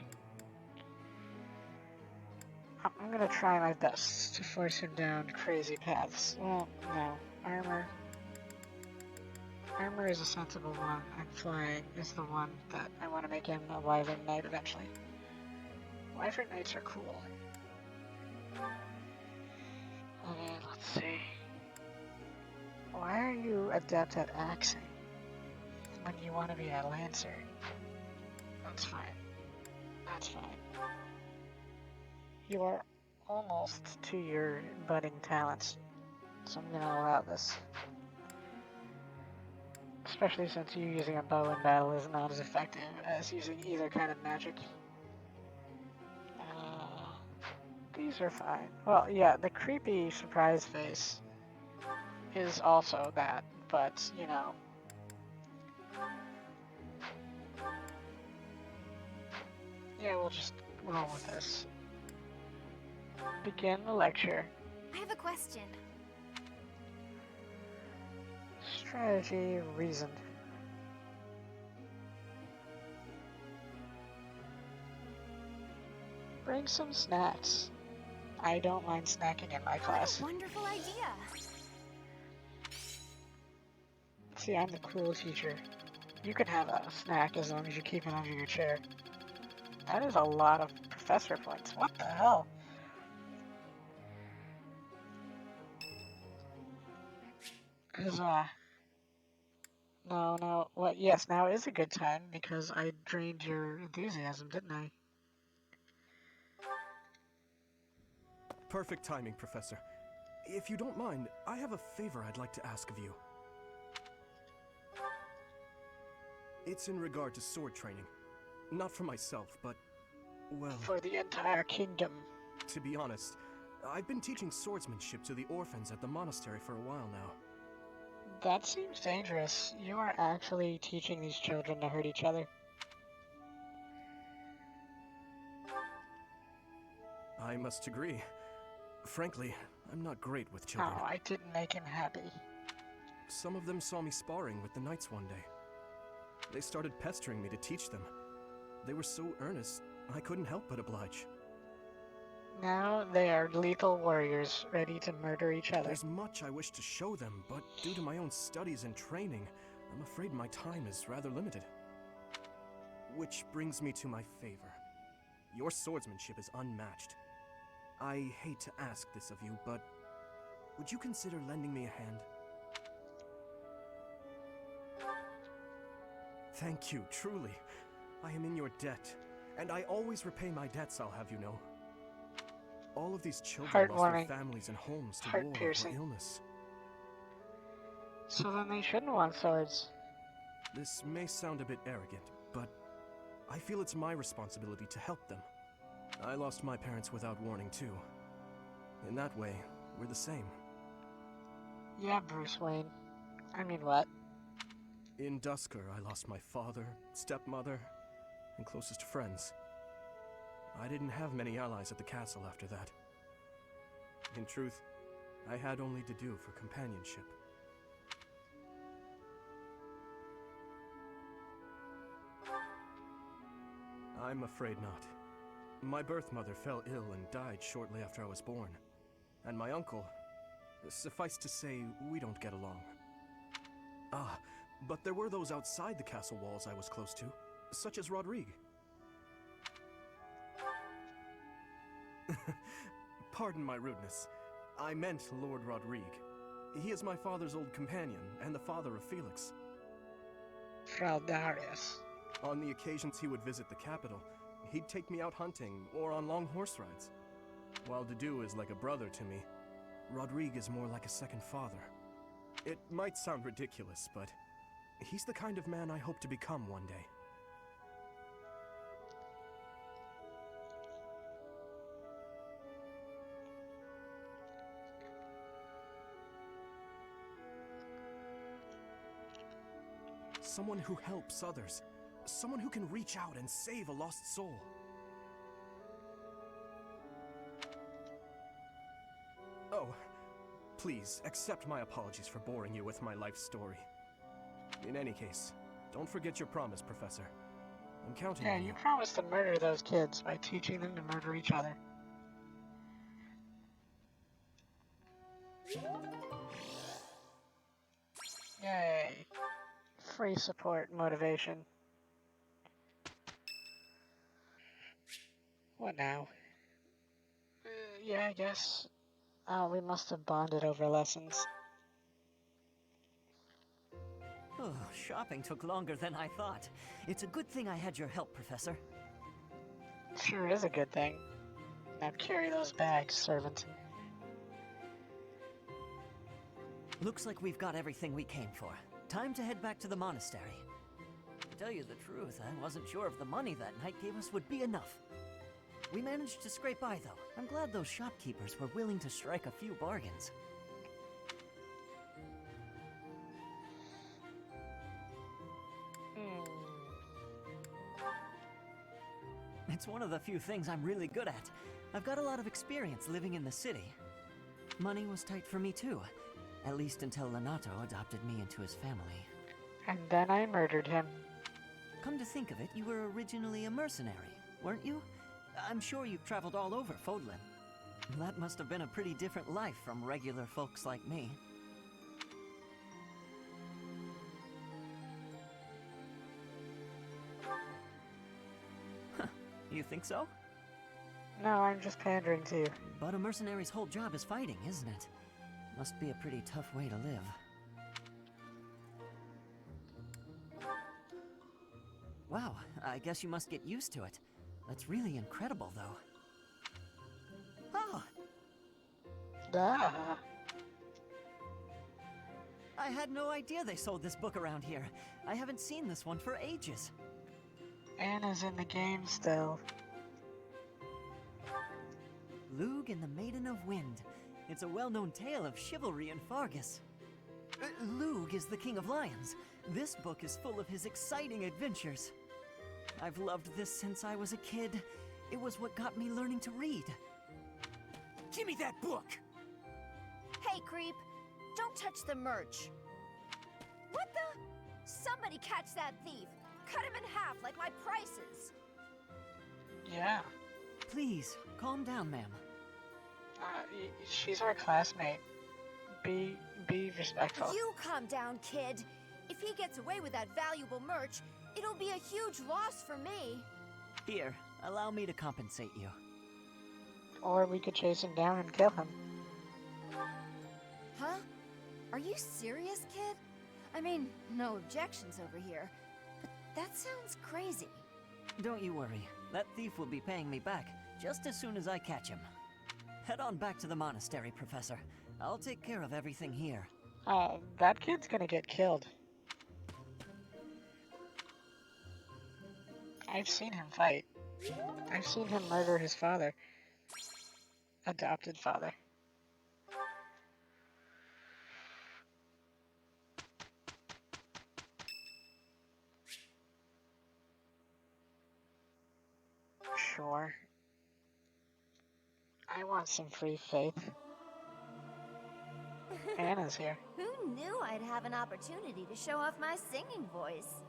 I'm gonna try my best to force him down crazy paths. Well, no. Armor. Armor is a sensible one, and flying is the one that I want to make him a Wyvern Knight eventually. Wyvern Knights are cool. Okay, let's see. Why are you adept at axing when you want to be a lancer? That's fine. That's fine. You are almost to your budding talents, so I'm gonna allow this. Especially since you using a bow in battle is not as effective as using either kind of magic. These are fine. Well, yeah, the creepy surprise face is also that, but, you know. Yeah, we'll just roll with this. Begin the lecture. I have a question. Strategy reasoned. Bring some snacks. I don't mind snacking in my class. What a wonderful idea. See, I'm the cool teacher. You can have a snack as long as you keep it under your chair. That is a lot of professor points. What the hell? No, what? Yes, now is a good time because I drained your enthusiasm, didn't I? Perfect timing, Professor. If you don't mind, I have a favor I'd like to ask of you. It's in regard to sword training. Not for myself, but, well... For the entire kingdom. To be honest, I've been teaching swordsmanship to the orphans at the monastery for a while now. That seems dangerous. You are actually teaching these children to hurt each other. I must agree. Frankly, I'm not great with children. Oh, I didn't make him happy. Some of them saw me sparring with the knights one day. They started pestering me to teach them. They were so earnest, I couldn't help but oblige. Now they are lethal warriors, ready to murder each other. There's much I wish to show them, but due to my own studies and training, I'm afraid my time is rather limited. Which brings me to my favor. Your swordsmanship is unmatched. I hate to ask this of you, but would you consider lending me a hand? Thank you, truly. I am in your debt, and I always repay my debts, I'll have you know. All of these children lost their families and homes to war or illness. So then they shouldn't want swords. This may sound a bit arrogant, but I feel it's my responsibility to help them. I lost my parents without warning too. In that way, we're the same. Yeah, Bruce Wayne. I mean, what? In Dusker, I lost my father, stepmother, and closest friends. I didn't have many allies at the castle after that. In truth, I had only to do for companionship. I'm afraid not. My birth mother fell ill and died shortly after I was born. And my uncle, suffice to say, we don't get along. Ah, but there were those outside the castle walls I was close to, such as Rodrigue. Pardon my rudeness. I meant Lord Rodrigue. He is my father's old companion, and the father of Felix. Fraldarius. On the occasions he would visit the capital, he'd take me out hunting or on long horse rides. While Dedu is like a brother to me, Rodrigue is more like a second father. It might sound ridiculous, but he's the kind of man I hope to become one day. Someone who helps others. Someone who can reach out and save a lost soul. Oh, please, accept my apologies for boring you with my life story. In any case, don't forget your promise, Professor. I'm counting Yeah, on you promised to murder those kids by teaching them to murder each other. Yay. Free support motivation. What now? Yeah, I guess. Oh, we must have bonded over lessons. Oh, shopping took longer than I thought. It's a good thing I had your help, Professor. Sure is a good thing. Now carry those bags, servant. Looks like we've got everything we came for. Time to head back to the monastery. To tell you the truth, I wasn't sure if the money that knight gave us would be enough. We managed to scrape by, though. I'm glad those shopkeepers were willing to strike a few bargains. It's one of the few things I'm really good at. I've got a lot of experience living in the city. Money was tight for me too, at least until Lenato adopted me into his family. And then I murdered him. Come to think of it, you were originally a mercenary, weren't you? I'm sure you've traveled all over Fodlan. That must have been a pretty different life from regular folks like me. You think so? No, I'm just pandering to you. But a mercenary's whole job is fighting, isn't it? Must be a pretty tough way to live. Wow, I guess you must get used to it. That's really incredible, though. Oh! Ah. I had no idea they sold this book around here. I haven't seen this one for ages. Anna's in the game still. Lug and the Maiden of Wind. It's a well-known tale of chivalry in Fargus. Lug is the King of Lions. This book is full of his exciting adventures. I've loved this since I was a kid. It was what got me learning to read. Give me that book! Hey, creep! Don't touch the merch! What the? Somebody catch that thief! Cut him in half like my prices! Yeah. Please, calm down, ma'am. She's our classmate. Be respectful. You calm down, kid. If he gets away with that valuable merch, it'll be a huge loss for me. Here, allow me to compensate you. Or we could chase him down and kill him. Huh? Are you serious, kid? I mean, no objections over here, but that sounds crazy. Don't you worry. That thief will be paying me back just as soon as I catch him. Head on back to the monastery, Professor. I'll take care of everything here. That kid's gonna get killed. I've seen him fight. I've seen him murder his father. Adopted father. Sure. I want some free faith. Anna's here. Who knew I'd have an opportunity to show off my singing voice?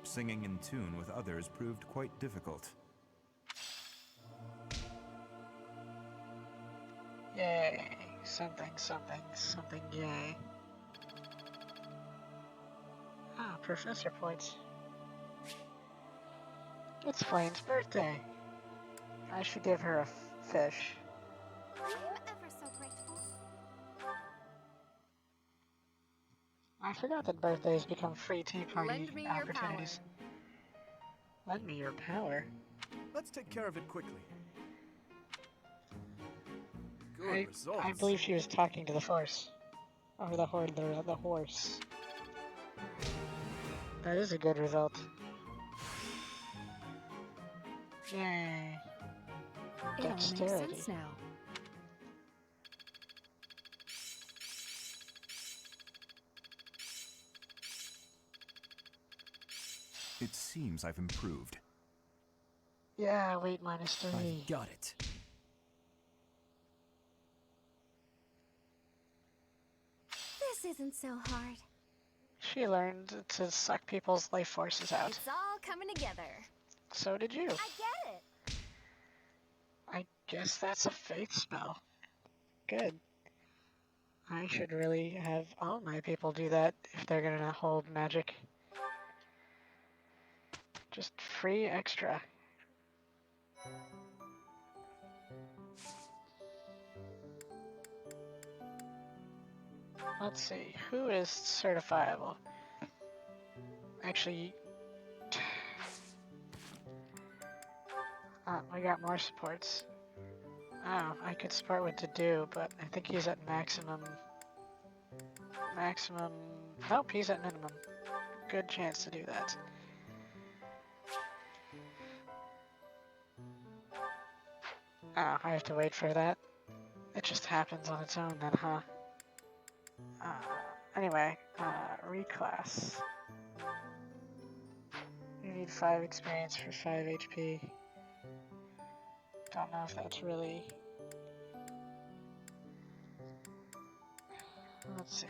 Singing in tune with others proved quite difficult. Yay. Something, something, something, yay. Ah, professor points. It's Flame's birthday. I should give her a fish. I am ever so grateful. I forgot that birthdays become free tea party Lend me opportunities. Lend me your power. Let's take care of it quickly. Good results. I believe she was talking to the horse. Or the horse. That is a good result. Yay. It all makes Dexterity. sense now. It seems I've improved. Yeah, wait, -3. Got it. This isn't so hard. She learned to suck people's life forces out. It's all coming together. So did you. I get it. I guess that's a faith spell. Good. I should really have all my people do that if they're gonna hold magic. Just free extra. Let's see, who is certifiable? Actually, we got more supports. Oh, I could support with Dedu, but I think he's at maximum. Nope, he's at minimum. Good chance to do that. Oh, I have to wait for that. It just happens on its own then, huh? Anyway, reclass. You need 5 experience for 5 HP. Don't know if that's really... Let's see.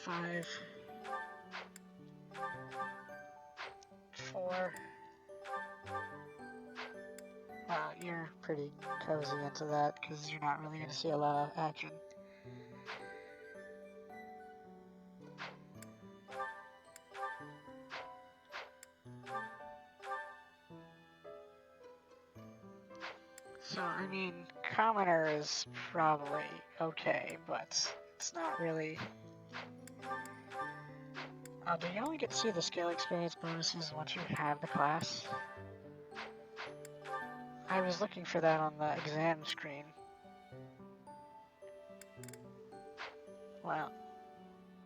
5... 4... Wow, you're pretty cozy into that, because you're not really going to see a lot of action. So, I mean, Commoner is probably okay, but it's not really... Oh, do you only get to see the skill experience bonuses once you have the class? I was looking for that on the exam screen. Well,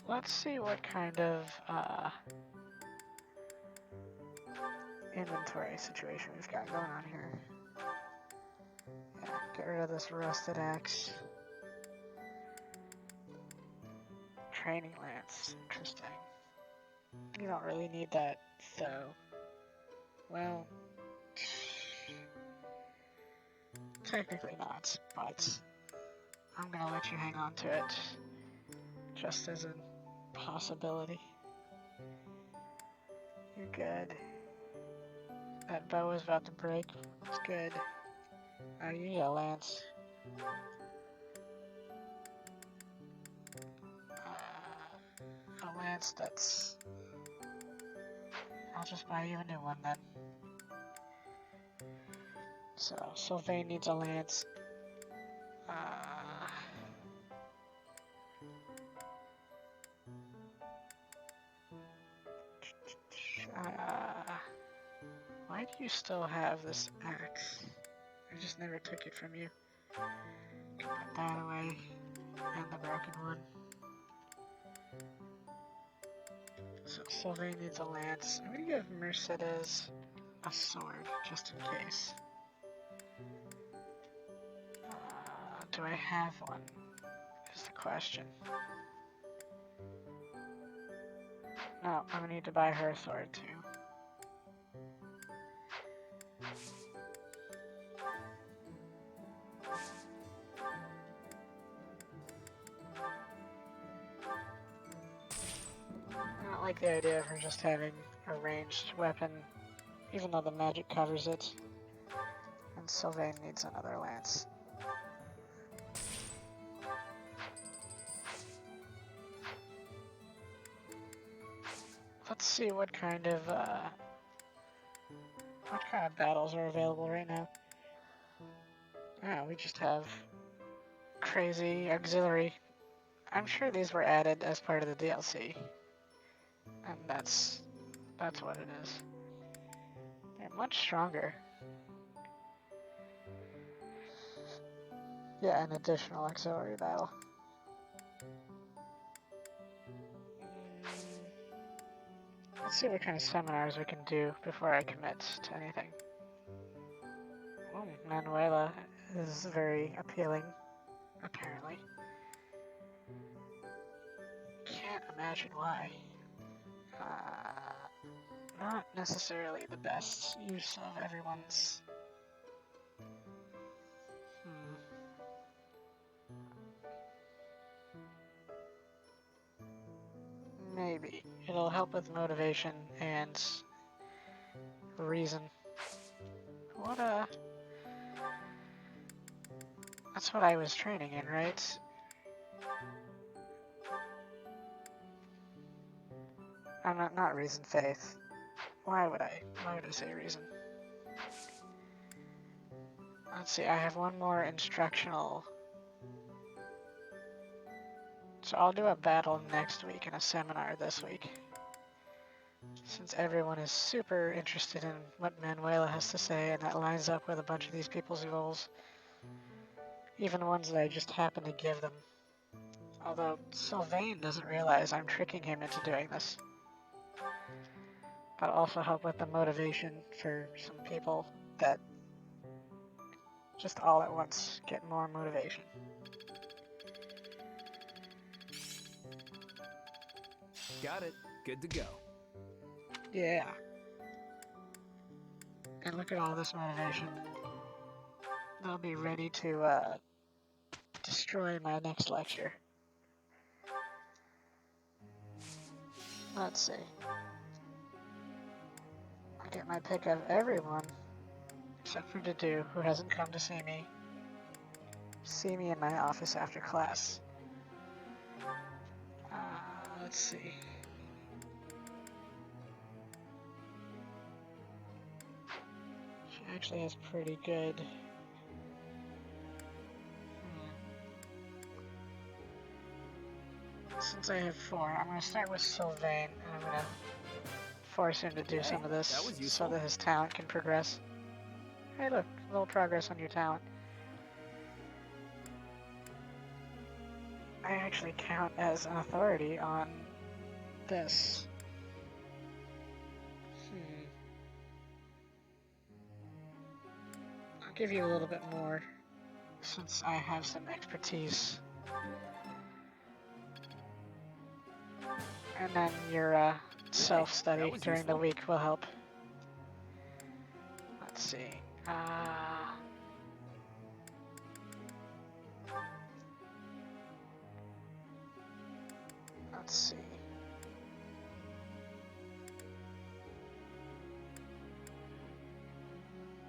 let's see what kind of inventory situation we've got going on here. Yeah, get rid of this rusted axe. Training lance, interesting. You don't really need that, though. Well, technically not, but I'm gonna let you hang on to it, just as a possibility. You're good. That bow is about to break. It's good. Oh, you need a lance. A lance that's... I'll just buy you a new one then. So, Sylvain needs a lance. Why do you still have this axe? I just never took it from you. Put that away. And the broken one. So Sylvain needs a lance. I'm gonna give Mercedes a sword, just in case. Do I have one? Is the question. No, I'm gonna need to buy her a sword too. I don't like the idea of her just having a ranged weapon, even though the magic covers it. And Sylvain needs another lance. Let's see what kind of battles are available right now. We just have crazy auxiliary. I'm sure these were added as part of the DLC. And that's what it is. They're much stronger. Yeah, an additional auxiliary battle. Let's see what kind of seminars we can do before I commit to anything. Oh, Manuela is very appealing, apparently. Can't imagine why. Not necessarily the best use of everyone's... motivation and reason. What that's what I was training in, right? I'm not reason, faith. Why would I say reason? Let's see, I have one more instructional. So I'll do a battle next week and a seminar this week. Since everyone is super interested in what Manuela has to say, and that lines up with a bunch of these people's goals. Even ones that I just happen to give them. Although Sylvain doesn't realize I'm tricking him into doing this. That'll also help with the motivation for some people that just all at once get more motivation. Got it. Good to go. Yeah. And look at all this motivation. They'll be ready to destroy my next lecture. Let's see. I get my pick of everyone, except for Dedu, who hasn't come to see me. See me in my office after class. Let's see. She actually has pretty good... Since I have 4, I'm going to start with Sylvain, and I'm going to force him to do some of this so that his talent can progress. Hey look, a little progress on your talent. I actually count as an authority on this. I'll give you a little bit more, since I have some expertise. And then your self-study during the week will help. Let's see. Let's see.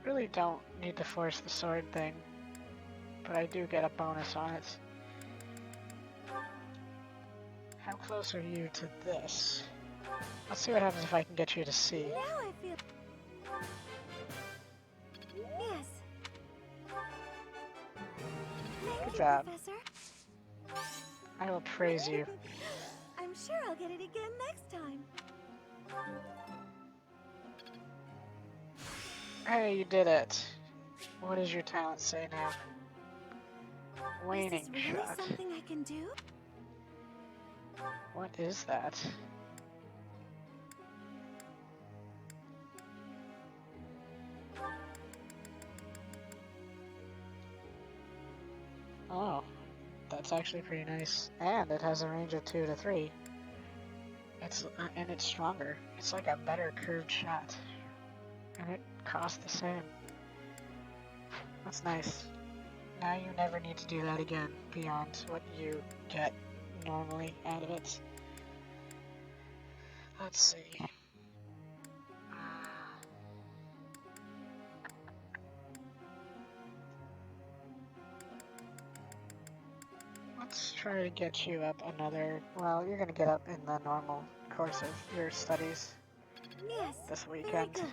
Really don't need to force the sword thing, but I do get a bonus on it. How close are you to this? Let's see what happens if I can get you to see. Now I feel... Yes. Thank Good you, job. Professor. I will praise you. I'm sure I'll get it again next time. Hey, you did it. What does your talent say now? Waning Is this really shot. something I can do? What is that? Oh, that's actually pretty nice. And it has a range of 2 to 3. And it's stronger. It's like a better curved shot. And it costs the same. That's nice. Now you never need to do that again beyond what you get normally out of it. Let's see. Let's try to get you up another... Well, you're gonna get up in the normal course of your studies this weekend. Very good.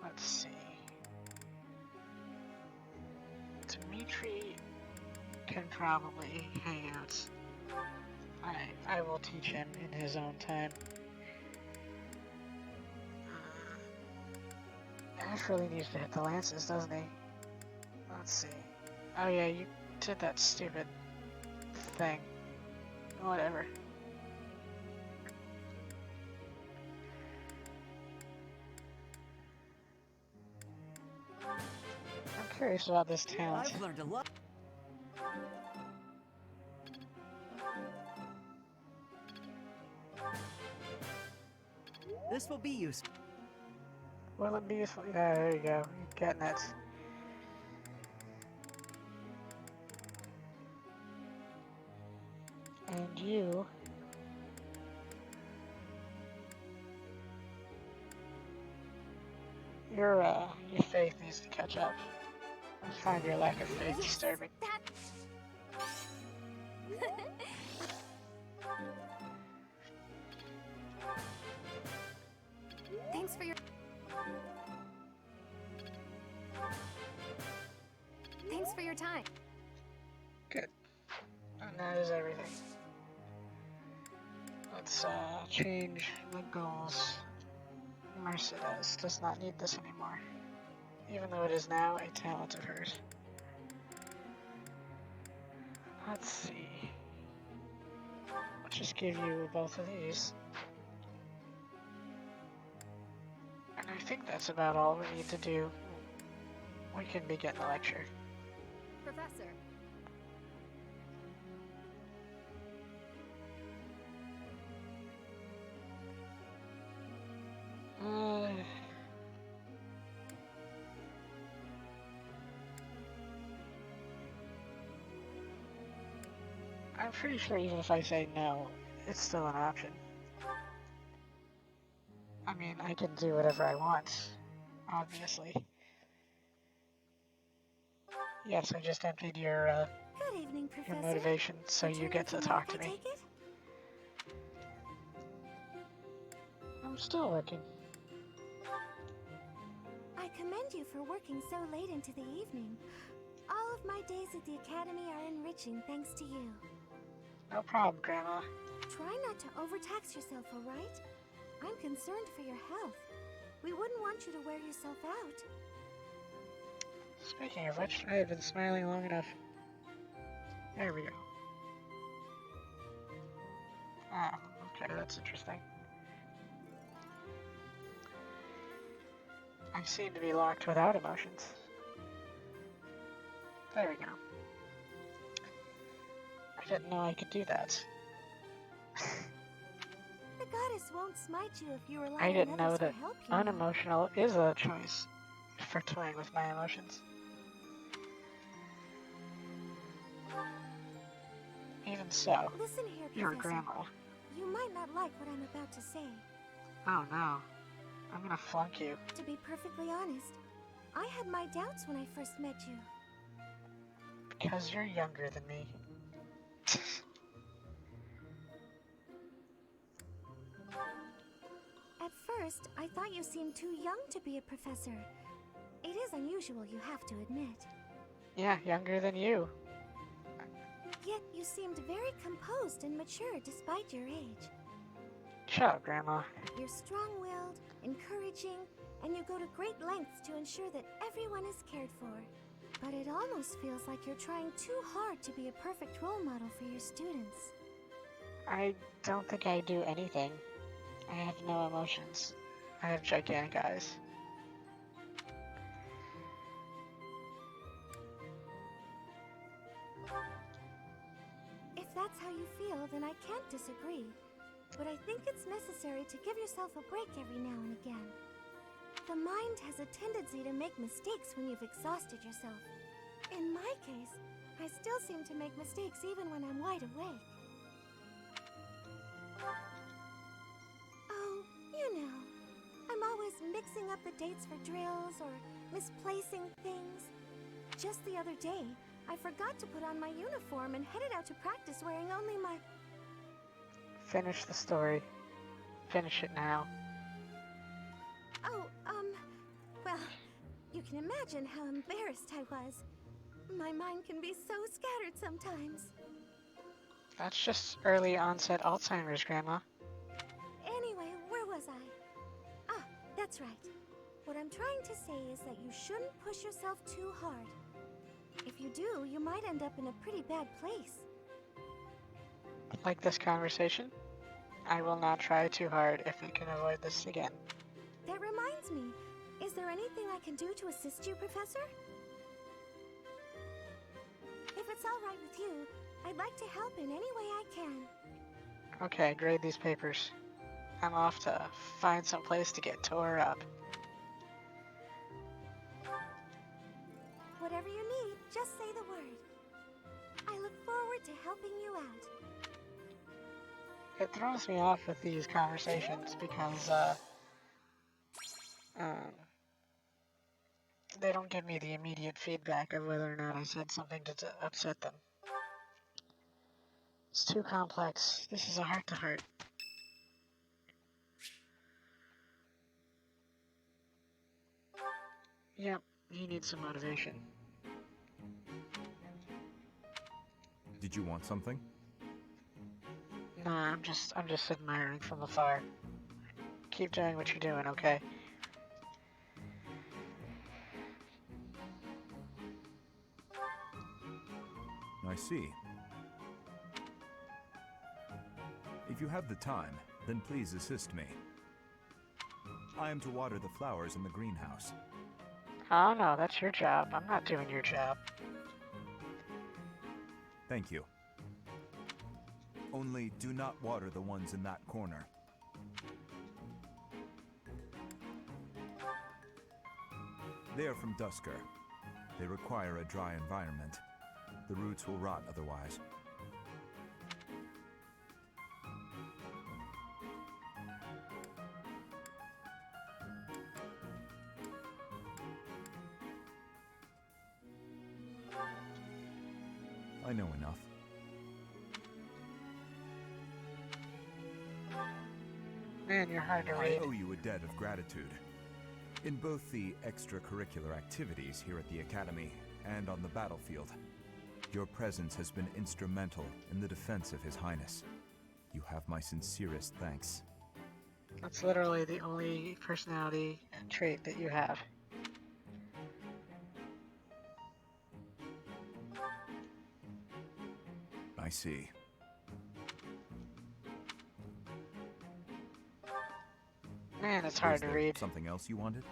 Let's see. Dimitri can probably hang out. I will teach him in his own time. Ash really needs to hit the lances, doesn't he? Let's see. Oh yeah, you did that stupid thing. Whatever. I'm curious about this talent. I've learned a lot. This will be useful. Will it be useful? Yeah, there you go. You're getting it. And you Your faith needs to catch up. I find your lack of faith disturbing. Thanks for your... Thanks for your time. Good. And that is everything. Let's change the goals. Mercedes does not need this anymore, even though it is now a talent of hers. Let's see. I'll just give you both of these. And I think that's about all we need to do. We can begin the lecture. Professor. I'm pretty sure even if I say no, it's still an option. I mean, I can do whatever I want, obviously. Yes, I just emptied your Good evening, Professor. motivation, so you get to talk to me. I'm still working. I commend you for working so late into the evening. All of my days at the Academy are enriching thanks to you. No problem, Grandma. Try not to overtax yourself, alright? I'm concerned for your health. We wouldn't want you to wear yourself out. Speaking of which, I have been smiling long enough. There we go. Ah, okay, that's interesting. I seem to be locked without emotions. There we go. I didn't know I could do that. The goddess won't smite you if you rely I didn't on know others that to help you. unemotional is a choice for toying with my emotions. Even so, Listen here, you're a Professor. grandma. You might not like what I'm about to say. Oh no. I'm gonna flunk you. To be perfectly honest, I had my doubts when I first met you. Because you're younger than me. At first, I thought you seemed too young to be a professor. It is unusual, you have to admit. Yeah, younger than you. Yet you seemed very composed and mature despite your age. Shut up, Grandma. You're strong-willed, encouraging, and you go to great lengths to ensure that everyone is cared for. But it almost feels like you're trying too hard to be a perfect role model for your students. I don't think I do anything. I have no emotions. I have gigantic eyes. If that's how you feel, then I can't disagree. But I think it's necessary to give yourself a break every now and again. The mind has a tendency to make mistakes when you've exhausted yourself. In my case, I still seem to make mistakes even when I'm wide awake. Oh, you know, I'm always mixing up the dates for drills or misplacing things. Just the other day, I forgot to put on my uniform and headed out to practice wearing only my... Finish the story. Finish it now. Oh, well, you can imagine how embarrassed I was. My mind can be so scattered sometimes. That's just early onset Alzheimer's, Grandma. Anyway, where was I? Ah, that's right. What I'm trying to say is that you shouldn't push yourself too hard. If you do, you might end up in a pretty bad place. Like this conversation? I will not try too hard if we can avoid this again. That reminds me, is there anything I can do to assist you, Professor? If it's all right with you, I'd like to help in any way I can. Okay, grade these papers. I'm off to find some place to get tore up. Whatever you need, just say the word. I look forward to helping you out. It throws me off with these conversations because, they don't give me the immediate feedback of whether or not I said something to upset them. It's too complex. This is a heart-to-heart. Yep, he needs some motivation. Did you want something? Nah, I'm just admiring from afar. Keep doing what you're doing, okay? I see. If you have the time, then please assist me. I am to water the flowers in the greenhouse. Oh no, that's your job. I'm not doing your job. Thank you. Only do not water the ones in that corner. They are from Dusker. They require a dry environment. The roots will rot otherwise. I know enough. Man, you're hard to read. I owe you a debt of gratitude. In both the extracurricular activities here at the Academy and on the battlefield, your presence has been instrumental in the defense of His Highness. You have my sincerest thanks. That's literally the only personality trait that you have. I see. Man, it's hard to read. Something else you wanted?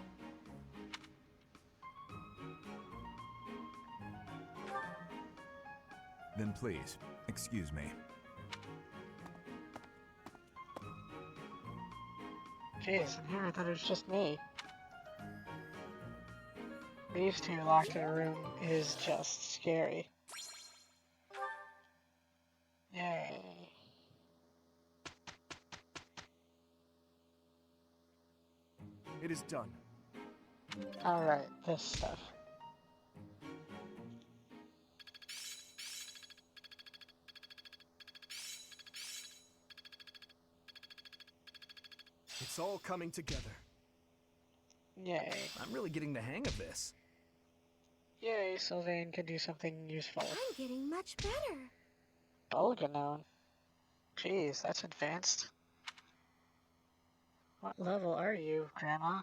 Then please, excuse me. Jeez, in here I thought it was just me. These two locked in a room is just scary. Yay. It is done. Alright, this stuff. It's all coming together. Yay. I'm really getting the hang of this. Yay, Sylvain can do something useful. I'm getting much better. Bolganon. Jeez, that's advanced. What level are you, Grandma?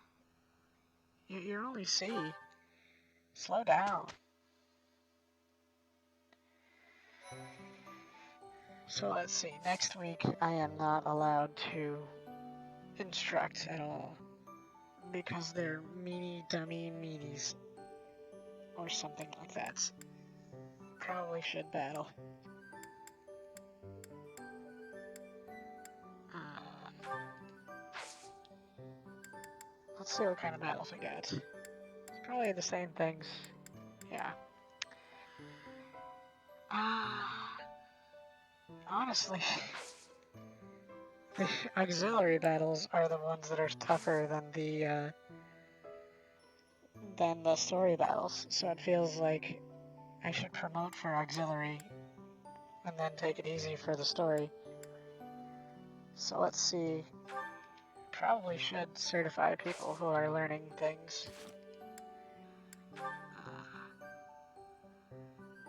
You're only C. Slow down. So let's see, next week I am not allowed to instruct at all. Because they're meanie dummy meanies. Or something like that. Probably should battle. Let's see what kind of battles we got. It's probably the same things. Yeah. Honestly, the auxiliary battles are the ones that are tougher than the story battles. So it feels like I should promote for auxiliary and then take it easy for the story. So let's see. Probably should certify people who are learning things.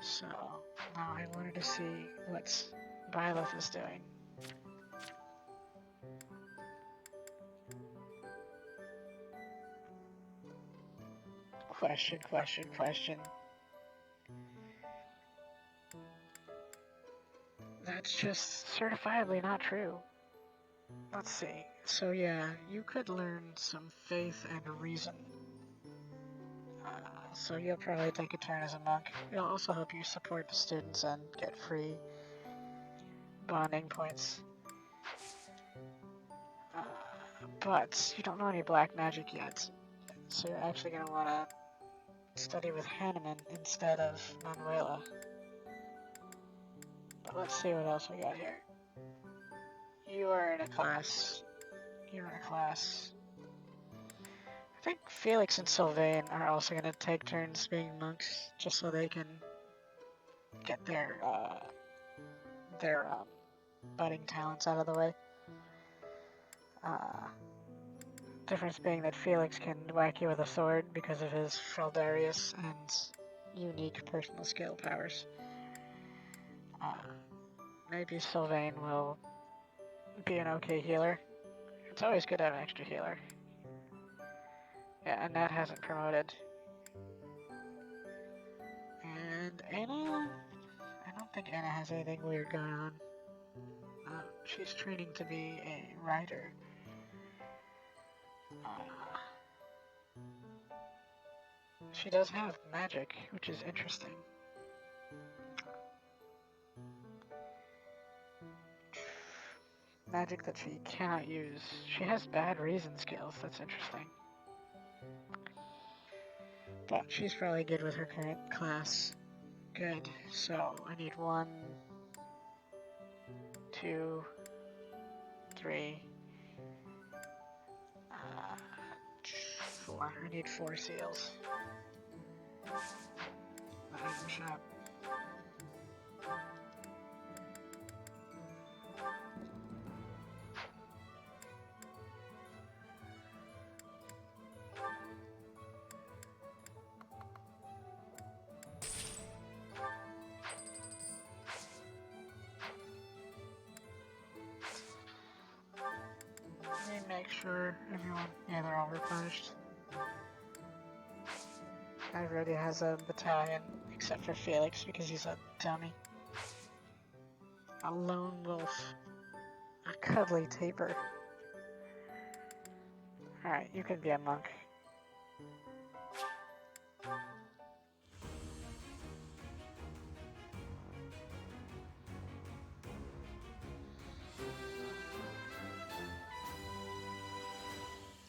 So, now I wanted to see what Byleth is doing. Question, question, question. That's just certifiably not true. Let's see. So yeah, you could learn some faith and reason. So you'll probably take a turn as a monk. It'll also help you support the students and get free bonding points. But you don't know any black magic yet. So you're actually going to want to study with Hanneman instead of Manuela. But let's see what else we got here. You are in a class. You're in a class. think Felix and Sylvain are also going to take turns being monks, just so they can get their budding talents out of the way. Difference being that Felix can whack you with a sword because of his Fraldarius and unique personal skill powers. Maybe Sylvain will be an okay healer. It's always good to have an extra healer. Yeah, Annette hasn't promoted. And Anna? I don't think Anna has anything weird going on. She's training to be a writer. She does have magic, which is interesting. Magic that she cannot use. She has bad reason skills, that's interesting. But she's probably good with her current class. Good, so I need 1, 2, 3, 4. I need 4 seals. The item shop. Let me make sure everyone, yeah, they're all replenished. Everybody has a battalion, except for Felix, because he's a dummy. A lone wolf. A cuddly taper. Alright, you can be a monk.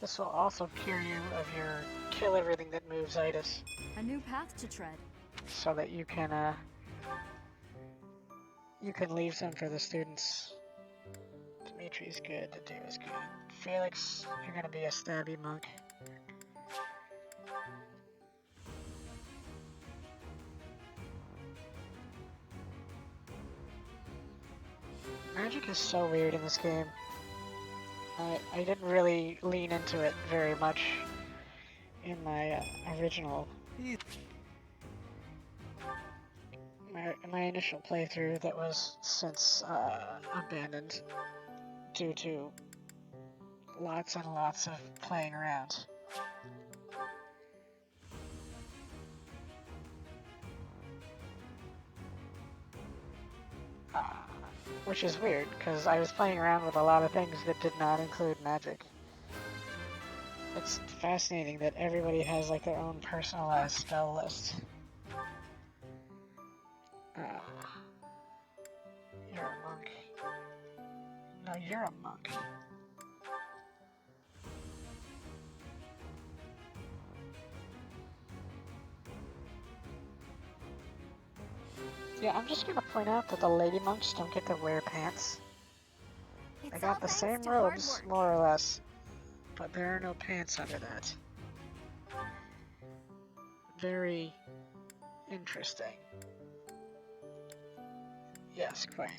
This will also cure you of your kill everything that moves itis. A new path to tread. So that you can leave some for the students. Dimitri's good, Dadu's good. Felix, you're gonna be a stabby monk. Magic is so weird in this game. I didn't really lean into it very much in my original... My initial playthrough that was since abandoned due to lots and lots of playing around. Which is weird, because I was playing around with a lot of things that did not include magic. It's fascinating that everybody has like their own personalized spell list. You're a monk. No, you're a monk. Yeah, I'm just gonna point out that the lady monks don't get to wear pants. They got the same robes, more or less, but there are no pants under that. Very interesting. Yes, quite.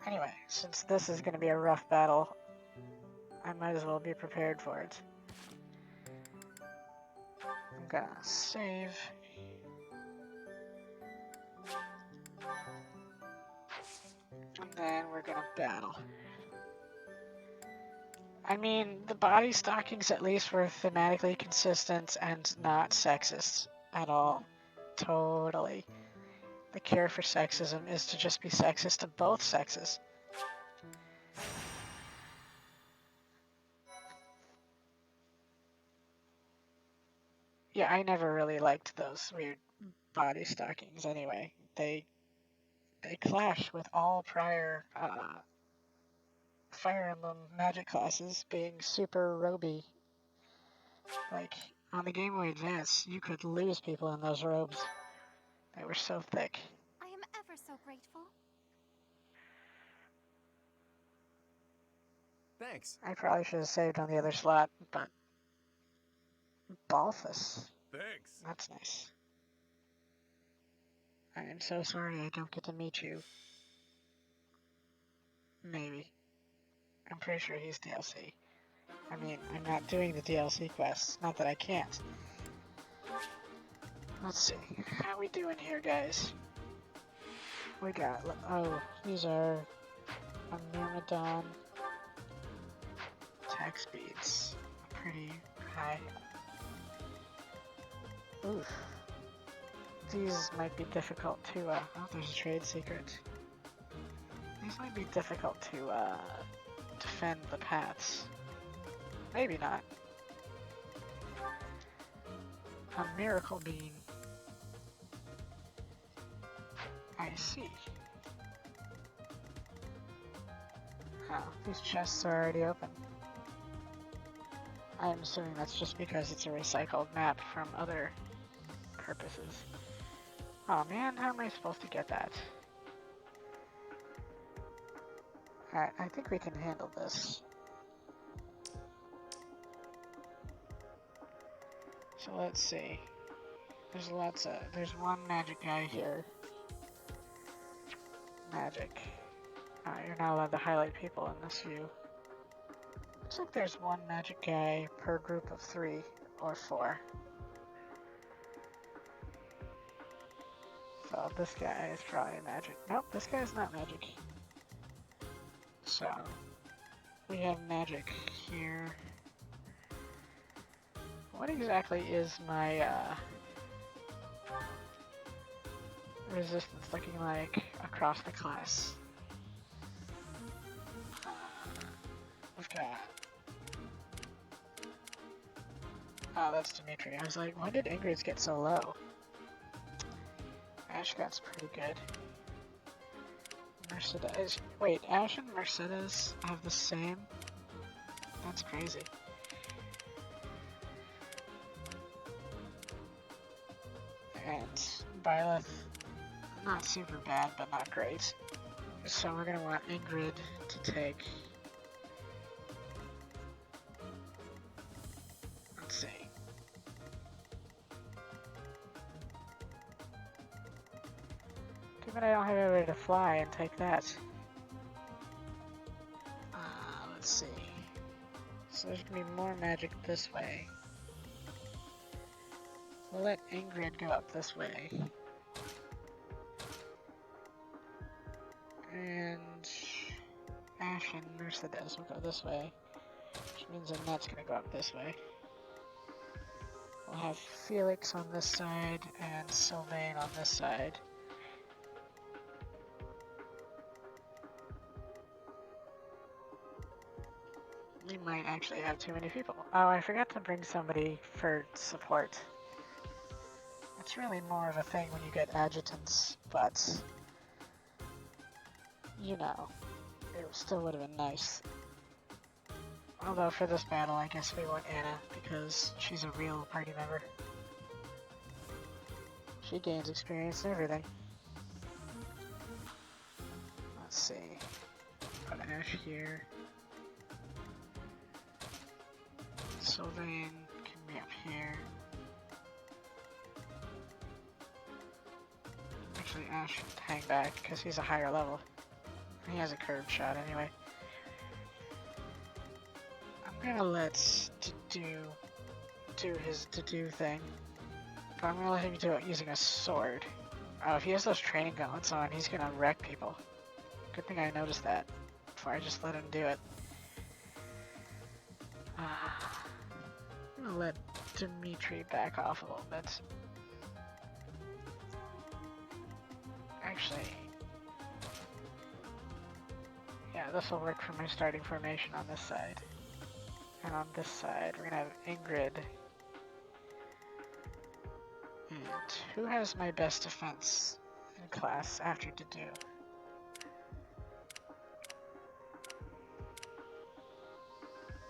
Anyway, since this is gonna be a rough battle, I might as well be prepared for it. I'm gonna save. And then we're gonna battle. I mean, the body stockings at least were thematically consistent and not sexist at all. Totally. The cure for sexism is to just be sexist to both sexes. Yeah, I never really liked those weird body stockings anyway. They clash with all prior Fire Emblem magic classes being super roby. Like, on the Game Boy Advance, you could lose people in those robes. They were so thick. I am ever so grateful. Thanks. I probably should have saved on the other slot, but Balthus. Thanks. That's nice. I am so sorry I don't get to meet you. Maybe. I'm pretty sure he's DLC. I mean, I'm not doing the DLC quests. Not that I can't. Let's see. How we doing here, guys? We got... Oh, these are... A Myrmidon. Attack speeds. Pretty high. Oof. These might be difficult to, oh, there's a trade secret. These might be difficult to, defend the paths. Maybe not. A miracle bean. I see. Oh, these chests are already open. I'm assuming that's just because it's a recycled map from other purposes. Oh man, how am I supposed to get that? Alright, I think we can handle this. So let's see. There's one magic guy here. Magic. You're not allowed to highlight people in this view. Looks like there's one magic guy per group of 3 or 4. So this guy is probably magic. Nope, this guy's not magic. So, we have magic here. What exactly is my resistance looking like across the class? We've got... Oh, that's Dimitri. I was like, when did Ingrid's get so low? Ashcat's pretty good. Mercedes. Wait, Ash and Mercedes have the same? That's crazy. And Byleth, not super bad, but not great. So we're gonna want Ingrid to take... Let's see. Too bad I don't have anywhere to fly and take that. Let's see. So there's gonna be more magic this way. We'll let Ingrid go up this way. And Ash and Mercedes will go this way. Which means Annette's gonna go up this way. We'll have Felix on this side and Sylvain on this side. We might actually have too many people. Oh, I forgot to bring somebody for support. It's really more of a thing when you get adjutants, but you know, it still would have been nice. Although for this battle, I guess we want Anna because she's a real party member. She gains experience and everything. Let's see. Put Ash here. Sylvain can be up here. Actually, Ash should hang back because he's a higher level. He has a curved shot anyway. I'm gonna let Dedu do his Dedu thing. But I'm gonna let him do it using a sword. Oh, if he has those training gauntlets on, he's gonna wreck people. Good thing I noticed that before I just let him do it. I'm gonna let Dimitri back off a little bit. Actually, yeah, this will work for my starting formation on this side. And on this side, we're gonna have Ingrid. And who has my best defense in class after Dedu?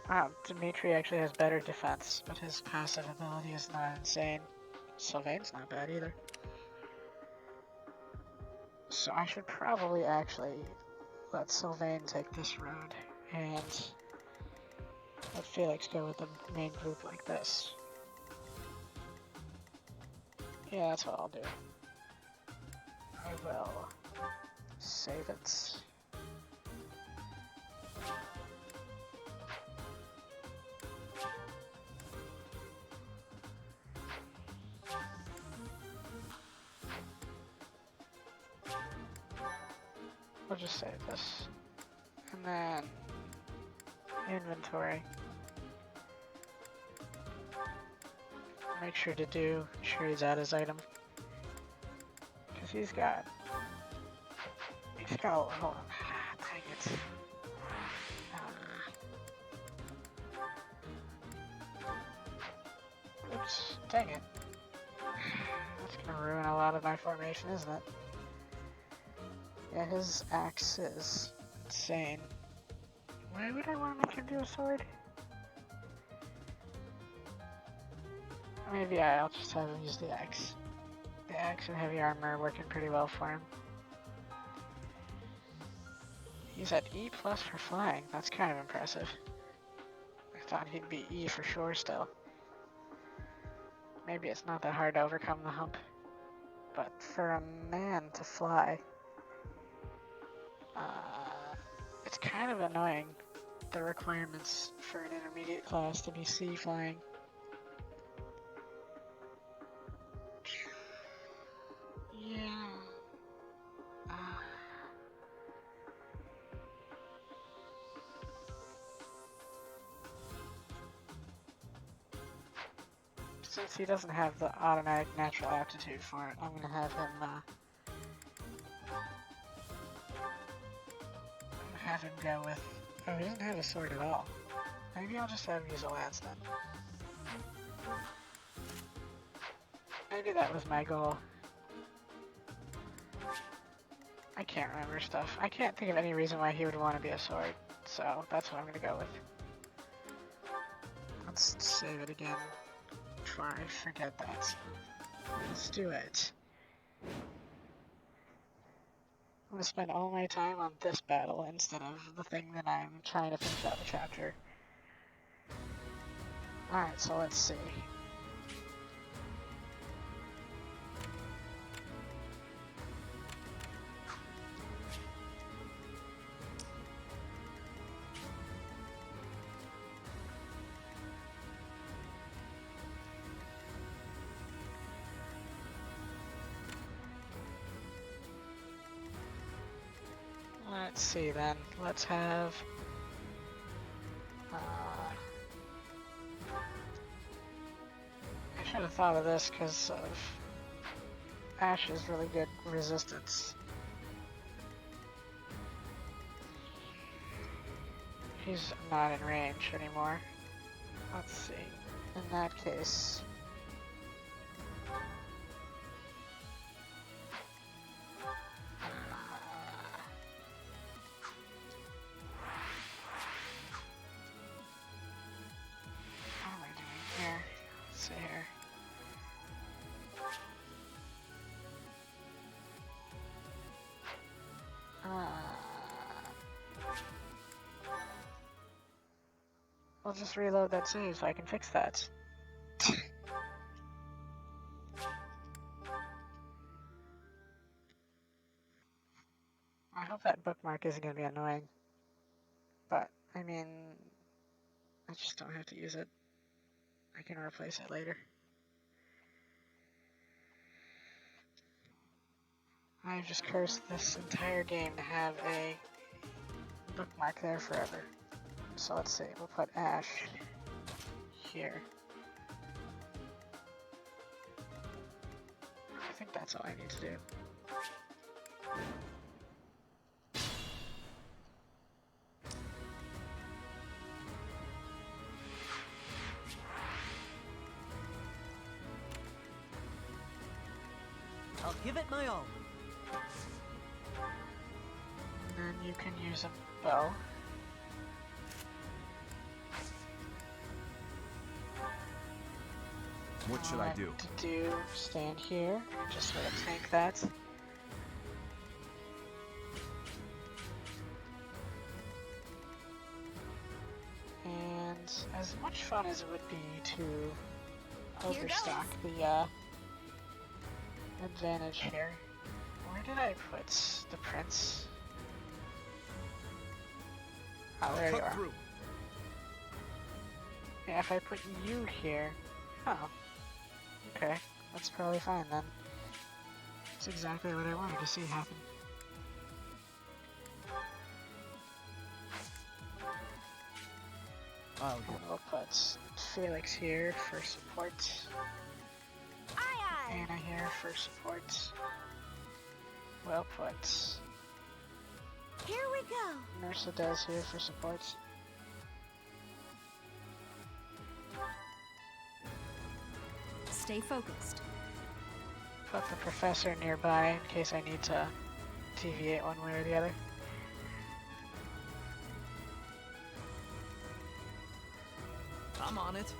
Wow, Dimitri actually has better defense, but his passive ability is not insane. Sylvain's not bad either. So I should probably actually let Sylvain take this road, and let Felix go with the main group like this. Yeah, that's what I'll do. I will save it. We'll just save this. And then inventory. Make sure to sure he's at his item. Cause he's got hold on. Dang it. Oops, dang it. That's gonna ruin a lot of my formation, isn't it? Yeah, his axe is insane. Why would I want to make him do a sword? Maybe I'll just have him use the axe. The axe and heavy armor are working pretty well for him. He's at E+ for flying. That's kind of impressive. I thought he'd be E for sure still. Maybe it's not that hard to overcome the hump. But for a man to fly, it's kind of annoying, the requirements for an intermediate class to be C flying. Yeah. Since he doesn't have the automatic natural aptitude for it, I'm gonna have him go with... Oh, he doesn't have a sword at all. Maybe I'll just have him use a lance then. Maybe that was my goal. I can't remember stuff. I can't think of any reason why he would want to be a sword, so that's what I'm gonna go with. Let's save it again before I forget that. Let's do it. I'm gonna spend all my time on this battle instead of the thing that I'm trying to finish out the chapter. Alright, so let's see. Let's see then. Let's have... I should have thought of this because of Ash's really good resistance. He's not in range anymore. Let's see. In that case... I'll just reload that save so I can fix that. I hope that bookmark isn't going to be annoying. But, I mean, I just don't have to use it. I can replace it later. I've just cursed this entire game to have a bookmark there forever. So let's see, we'll put Ash here. I think that's all I need to do. I'll give it my all. And then you can use a bow. What should I do? Stand here, just sort of tank that. And as much fun as it would be to overstock advantage here. Where did I put the prince? Oh, there you are. Yeah, if I put you here... Oh. Okay, that's probably fine then. That's exactly what I wanted to see happen. We'll put Felix here for support. Anna here for support. We'll put... Here we go! Mercedes here for support. Stay focused. Put the professor nearby in case I need to deviate one way or the other. I'm on it.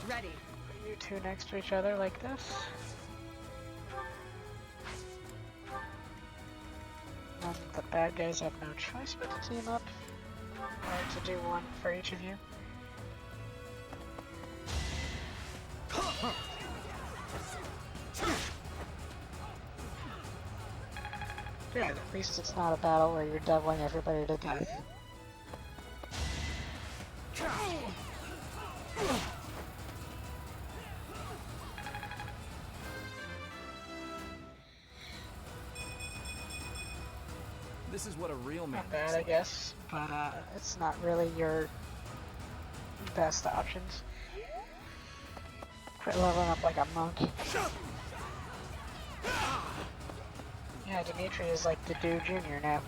Ready. Put you two next to each other like this. And the bad guys have no choice but to team up. Or to do one for each of you. Good, at least it's not a battle where you're doubling everybody to death. This is what a real man Not bad, I guess, but it's not really your best options. Quit leveling up like a monk. Yeah, Dimitri is like the dude junior now.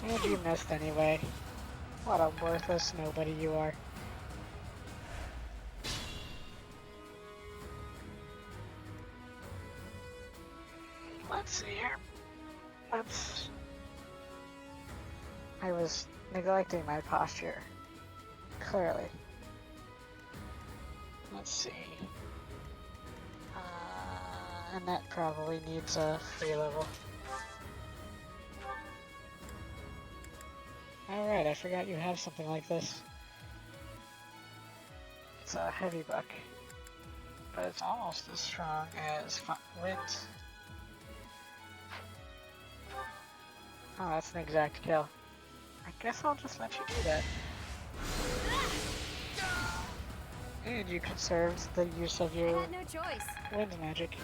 And you missed anyway. What a worthless nobody you are. Let's see here. I was neglecting my posture. Clearly. Let's see. Annette probably needs a free level. Alright, I forgot you have something like this. It's a heavy buck. But it's almost as strong as wind. Oh, that's an exact kill. I guess I'll just let you do that. And you conserved the use of your no choice. wind magic.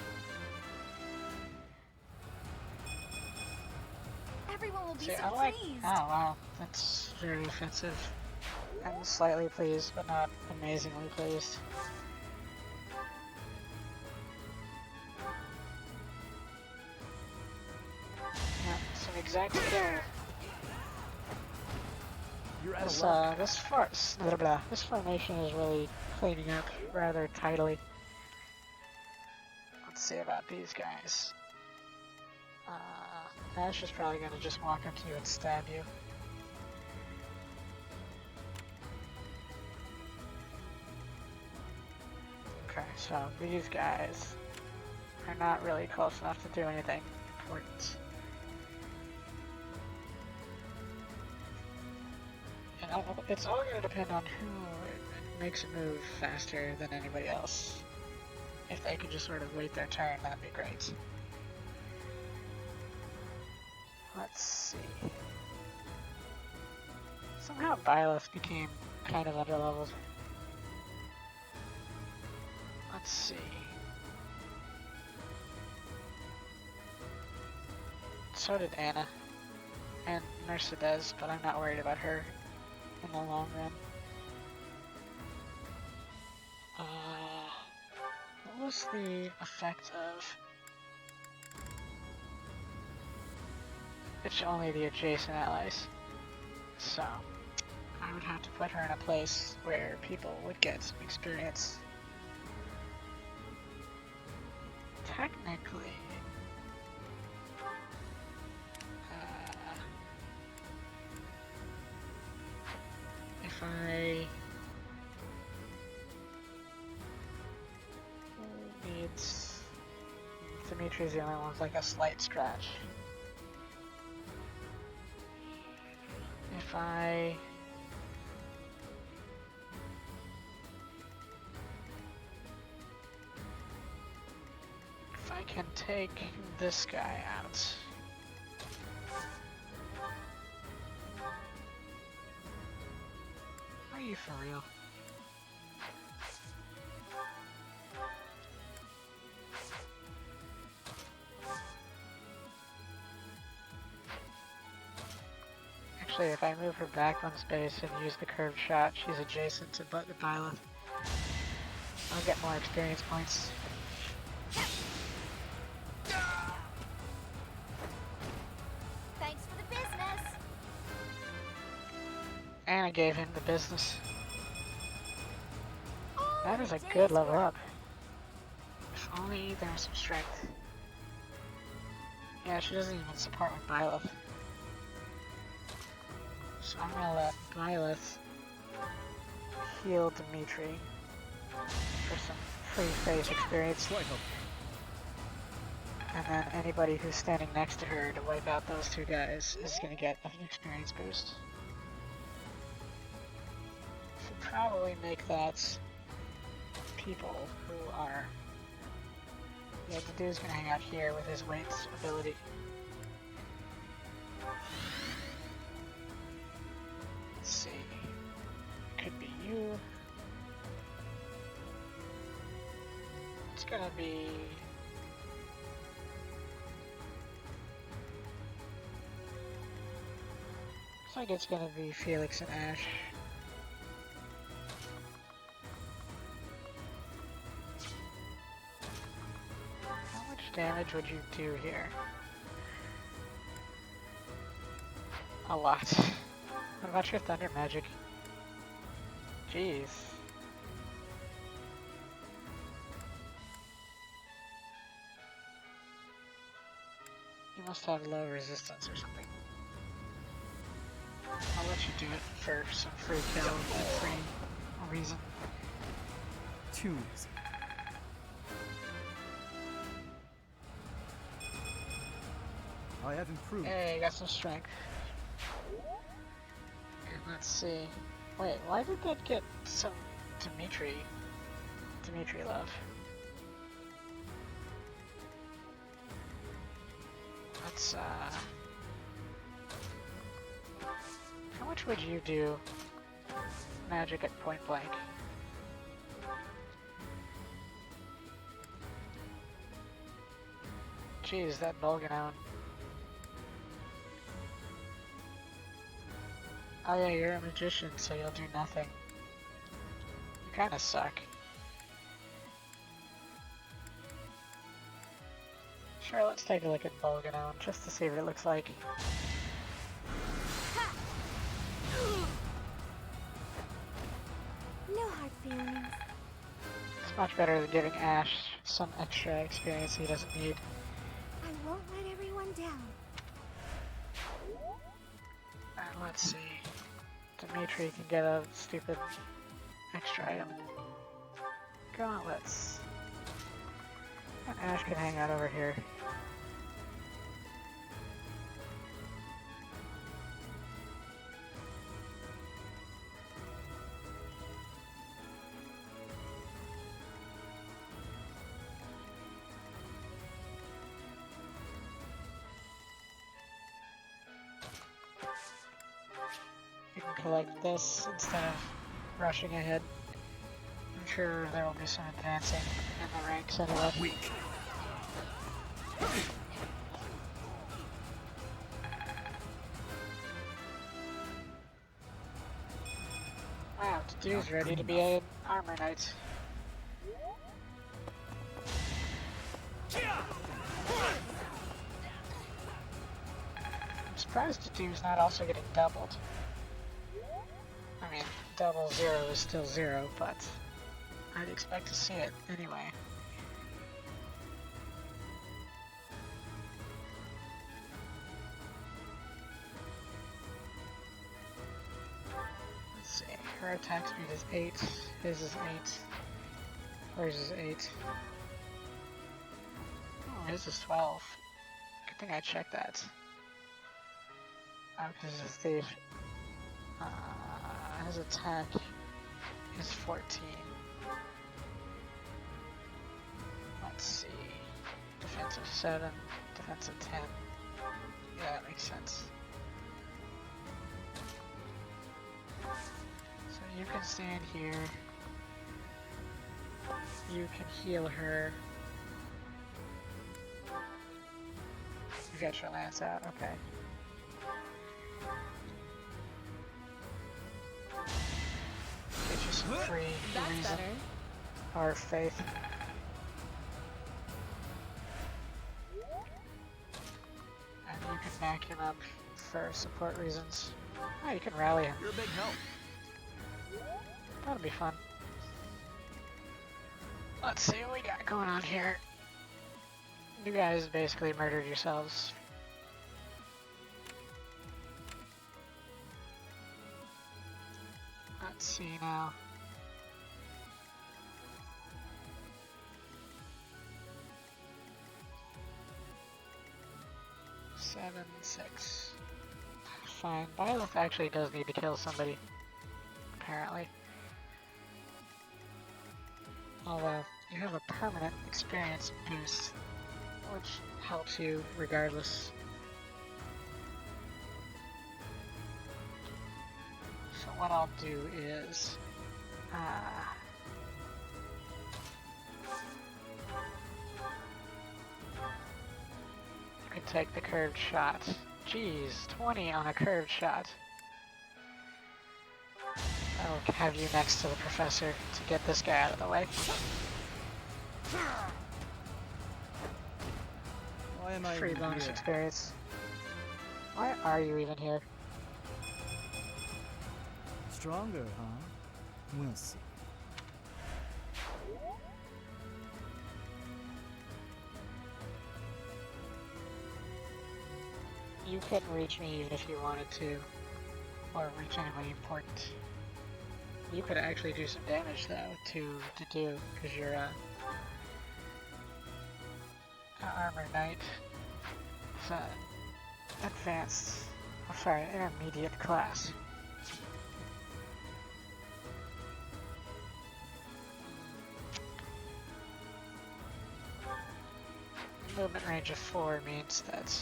Everyone will be See, so I like. pleased. Oh wow, that's very offensive. I'm slightly pleased, but not amazingly pleased. Yeah, some exact kill. You're out This of luck. this formation is really cleaning up rather tidily. Let's see about these guys. Ash is probably gonna just walk up to you and stab you. Okay, so these guys are not really close enough to do anything important. And it's all gonna depend on who makes a move faster than anybody else. If they could just sort of wait their turn, that'd be great. Let's see. Somehow Byleth became kind of underleveled. Let's see. So did Anna. And Mercedes, but I'm not worried about her in the long run. What was the effect of... It's only the adjacent allies. So, I would have to put her in a place where people would get some experience. Technically, if I needs Dimitri's the only one with like a slight stretch. If I can take this guy out. Are you for real? Actually, if I move her back one space and use the curved shot, she's adjacent to Byleth. I'll get more experience points. Thanks for the business. And I gave him the business. That is a good level up. If only there was some strength. Yeah, she doesn't even support with Byleth. So I'm gonna let Byleth heal Dimitri for some free face experience. And then anybody who's standing next to her to wipe out those two guys is gonna get an experience boost. Should probably make that people who are... Yeah, the dude's gonna hang out here with his weights ability. Let's see. Could be you. It's gonna be... Looks like it's gonna be Felix and Ash. How much damage would you do here? A lot. What about your thunder magic? Jeez. You must have low resistance or something. I'll let you do it for some free kill and free reason. Too easy. I have improved. Hey, got some strength. And let's see. Wait, why did that get some Dimitri love? Let's how much would you do magic at point blank? Jeez, that Bolganone. Oh yeah, you're a magician, so you'll do nothing. You kinda suck. Sure, let's take a look at Bolganone, just to see what it looks like. No hard feelings. It's much better than giving Ash some extra experience he doesn't need. I won't let everyone down. And let's see. Dimitri can get a stupid extra item. Gauntlets. And Ash can hang out over here. You can collect this instead of rushing ahead. I'm sure there will be some advancing in the ranks anyway. Weak. Wow, Tattoo's ready to be an armor knight. I'm surprised Tattoo's not also getting doubled. I mean, double 0 is still 0, but I'd expect to see it anyway. Let's see, her attack speed is 8, his is 8, hers is 8. Oh, his is 12. Good thing I checked that. Oh, because he's a thief. His attack is 14. Let's see. Defensive 7, defensive 10. Yeah, that makes sense. So you can stand here. You can heal her. You got your lance out, okay. Get you some free reason or faith. And you can back him up for support reasons. Oh, you can rally him. You're a big help. That'll be fun. Let's see what we got going on here. You guys basically murdered yourselves. Let's see now. Seven, 6. Fine. Byleth actually does need to kill somebody. Apparently. Although, you have a permanent experience boost, which helps you regardless. So what I'll do is, you can take the curved shot. Jeez, 20 on a curved shot. I'll have you next to the professor to get this guy out of the way. Why am I Free even bonus here? experience. Why are you even here? Stronger, huh? We'll see. You couldn't reach me even if you wanted to, or reach anybody important. You could actually do some damage though to do, because you're an armor knight. It's advanced, I'm sorry, intermediate class. Movement range of 4 means that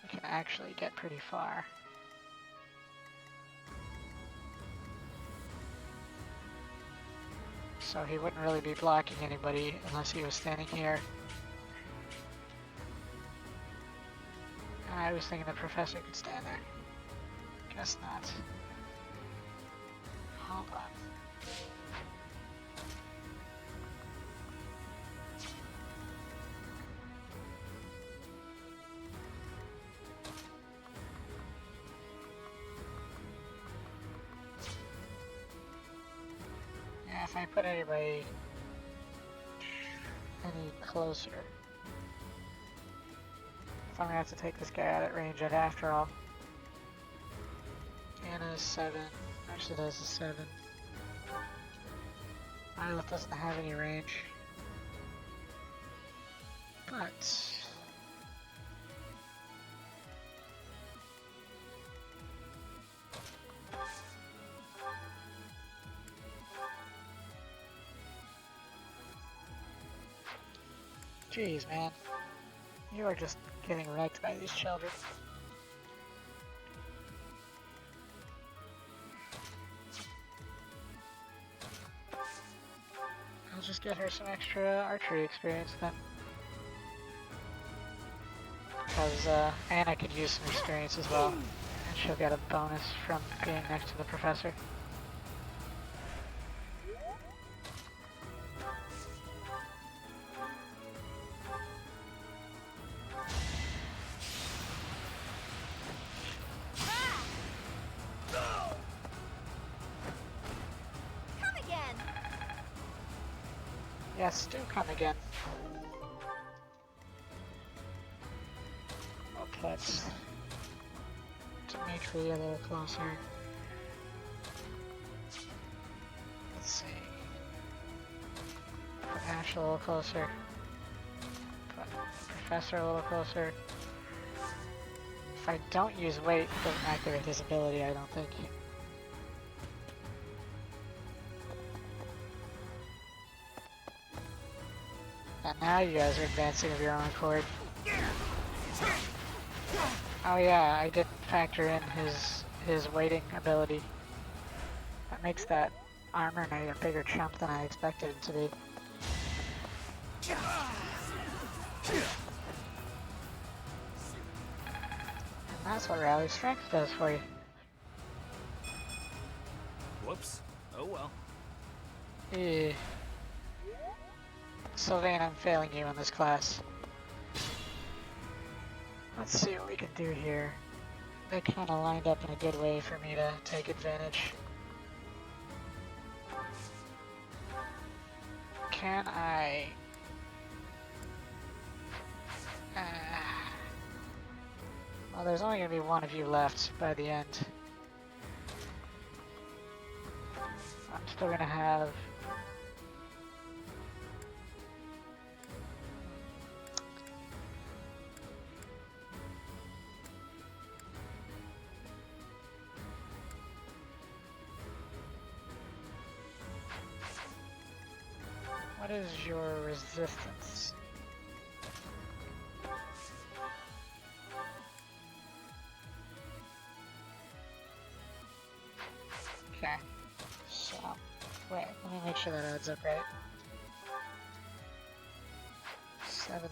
you can actually get pretty far. So he wouldn't really be blocking anybody unless he was standing here. I was thinking the professor could stand there. Guess not. Hold on. Yeah, if I put anybody any closer, if I'm gonna have to take this guy out at range at after all. Anna's 7. Actually, does a 7. Violet doesn't have any range. But jeez, man. You are just getting wrecked by these children. I'll just get her some extra archery experience then. Because Anna could use some experience as well. And she'll get a bonus from being next to the professor. Guests do come again. We'll put Dimitri a little closer. Let's see. Put Ash a little closer. Put Professor a little closer. If I don't use weight, it doesn't activate his ability, I don't think. And now you guys are advancing of your own accord. Oh yeah, I didn't factor in his waiting ability. That makes that armor knight a bigger chump than I expected it to be. And that's what rally strength does for you. Whoops. Oh well. Yeah. Sylvain, I'm failing you in this class. Let's see what we can do here. They kind of lined up in a good way for me to take advantage. Can I... well, there's only going to be one of you left by the end. I'm still going to have... What is your resistance? Okay. So, wait, let me make sure that adds up right. 17.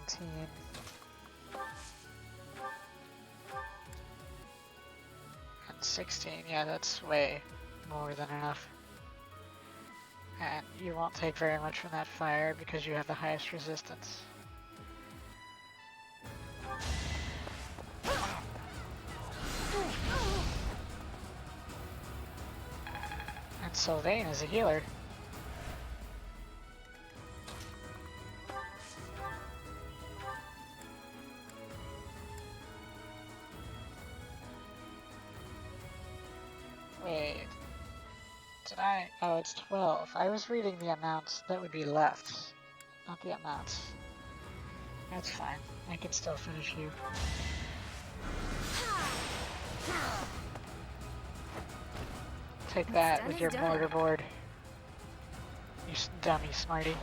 And 16, yeah, that's way more than enough. And you won't take very much from that fire because you have the highest resistance. And Sylvain is a healer. Wait. Did I? Oh, it's 12. I was reading the amounts that would be left, not the amounts. That's fine. I can still finish you. Take that with your mortarboard. You dummy smarty.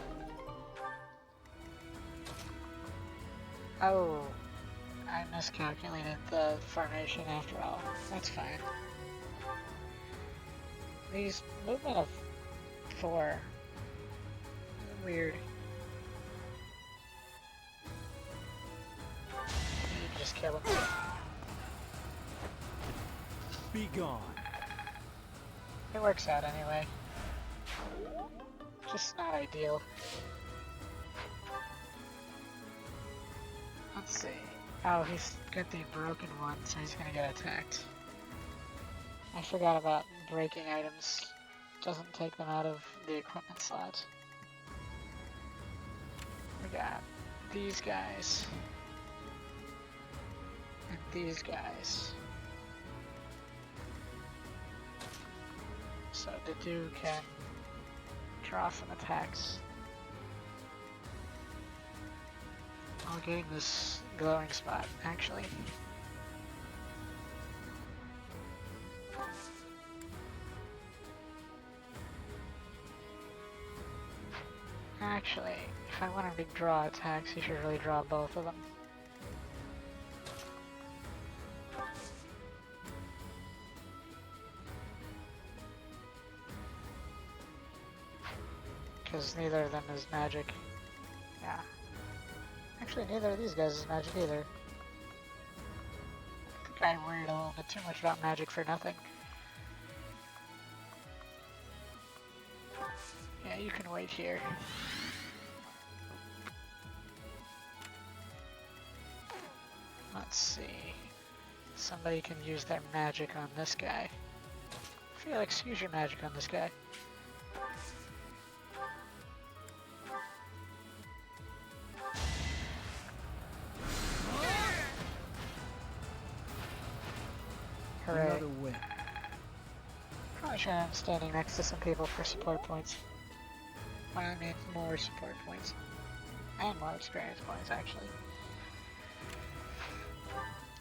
Oh, I miscalculated the formation after all. That's fine. These movement of 4. Weird. You can just kill him. Be gone. It works out anyway. Just not ideal. Let's see. Oh, he's got the broken one, so he's gonna get attacked. I forgot about breaking items. Doesn't take them out of the equipment slot. We got these guys. And these guys. So the dude can draw some attacks. I'll gain this glowing spot, actually. Actually, if I want him to draw attacks, he should really draw both of them. Because neither of them is magic. Yeah. Actually, neither of these guys is magic either. I think I worried a little bit too much about magic for nothing. Yeah, you can wait here. Let's see. Somebody can use their magic on this guy. Felix, use your magic on this guy. sure I'm standing next to some people for support points. Well, I mean, more support points. And more experience points, actually.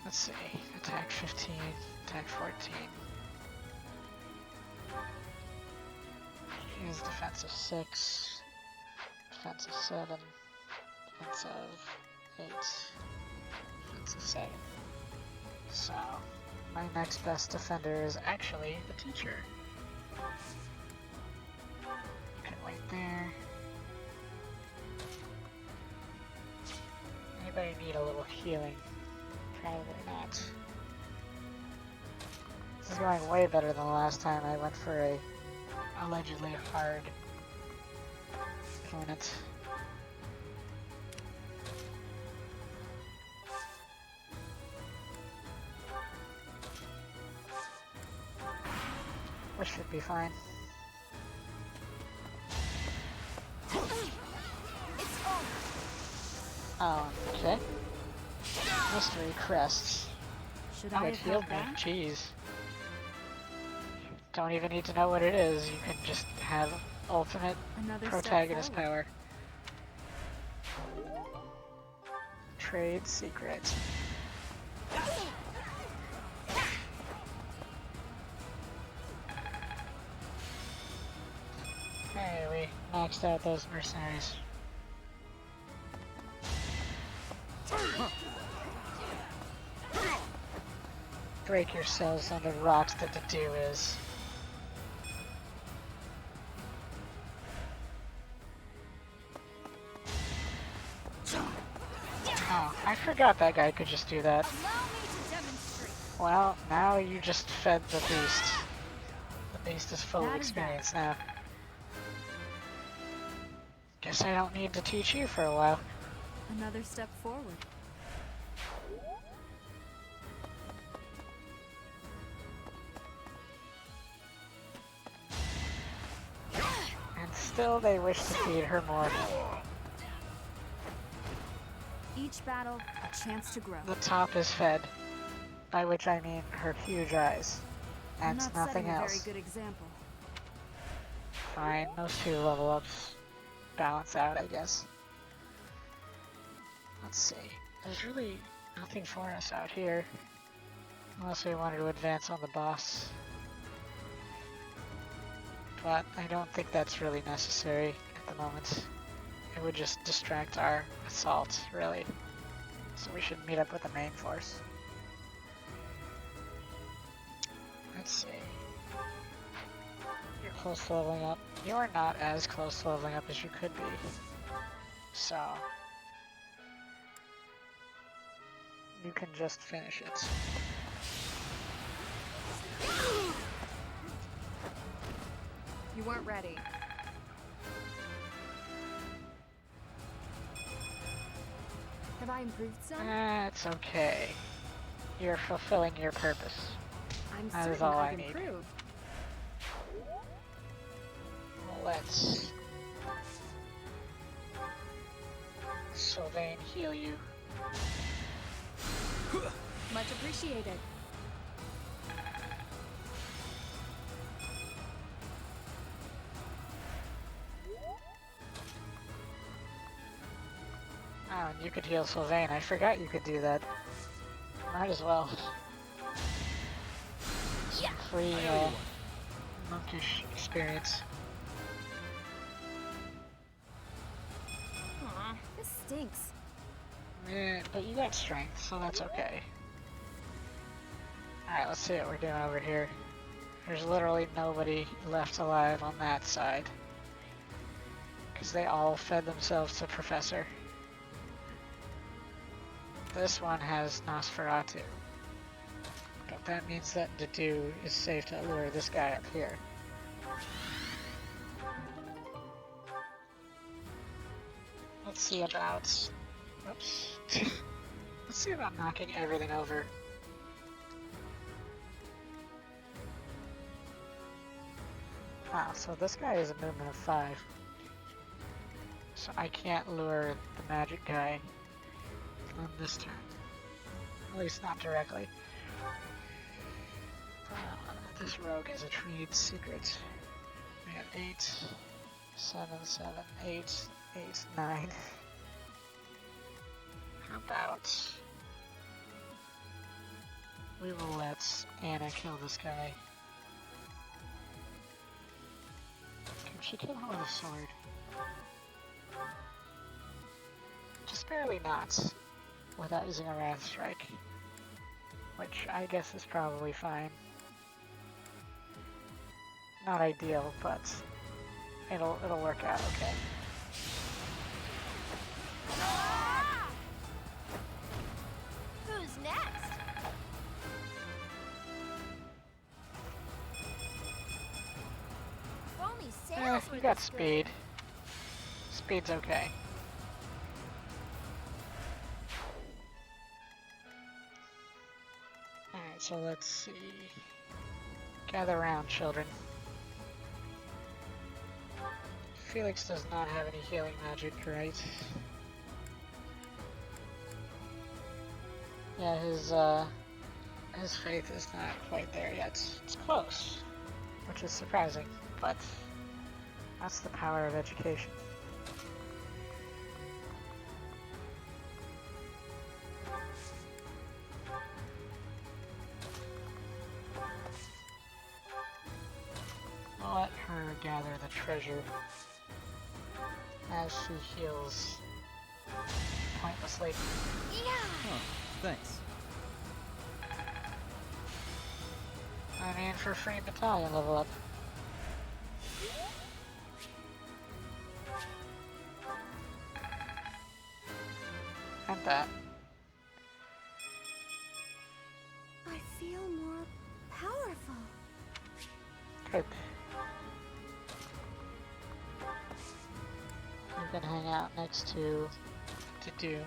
Let's see. Attack 15, attack 14. Use defensive 6, defensive 7, defensive 8, defensive 7. So, my next best defender is actually the teacher. Can wait there. Anybody need a little healing? Probably not. This is going way better than the last time I went for a allegedly hard opponent. Which should be fine. Oh, okay. Mystery crests. Should Oh, I it have healed held me. back? Jeez. Don't even need to know what it is. You can just have ultimate Another step protagonist forward. power. Trade secret. Hey, we maxed out those mercenaries. Break yourselves on the rocks that the dew is. Oh, I forgot that guy could just do that. Well, now you just fed the beast. The beast is full of experience now. Guess I don't need to teach you for a while. Another step forward. And still they wish to feed her more. Each battle, a chance to grow. The top is fed, by which I mean her huge eyes, I'm and not nothing setting a else. very good example. Fine, those two level ups balance out, I guess. Let's see. There's really nothing for us out here, unless we wanted to advance on the boss. But I don't think that's really necessary at the moment. It would just distract our assault, really. So we should meet up with the main force. Let's see. You're close to leveling up. You are not as close to leveling up as you could be. So you can just finish it. You weren't ready. Have I improved some? That's okay. You're fulfilling your purpose. I'm That is certain all I've I need. improved. Let's Sylvain heal you. Much appreciated. Oh, and you could heal Sylvain. I forgot you could do that. Might as well. Some free monkish experience. Aw, this stinks. Yeah, but you got strength, so that's okay. Alright, let's see what we're doing over here. There's literally nobody left alive on that side. Because they all fed themselves to Professor. This one has Nosferatu. But that means that Dedu is safe to lure this guy up here. Let's see about... Oops. Let's see about knocking everything over. Wow, so this guy is a movement of 5. So I can't lure the magic guy on this turn. At least not directly. This rogue has a trade secret. We have 8, 7, 7, 8, 8, 9. How about we will let Anna kill this guy. Can she kill him with a sword? Just barely not, without using a Wrath Strike. Which I guess is probably fine. Not ideal, but it'll work out okay. Who's next? If only Yeah, sales we were got this speed. Speed's okay. Alright, so let's see. Gather around, children. Felix does not have any healing magic, right? Yeah, his faith is not quite there yet. It's close, which is surprising, but that's the power of education. Let her gather the treasure as she heals pointlessly. Oh, thanks. I mean, for free battalion level up. And that. I feel more powerful. Good. You can hang out next to do.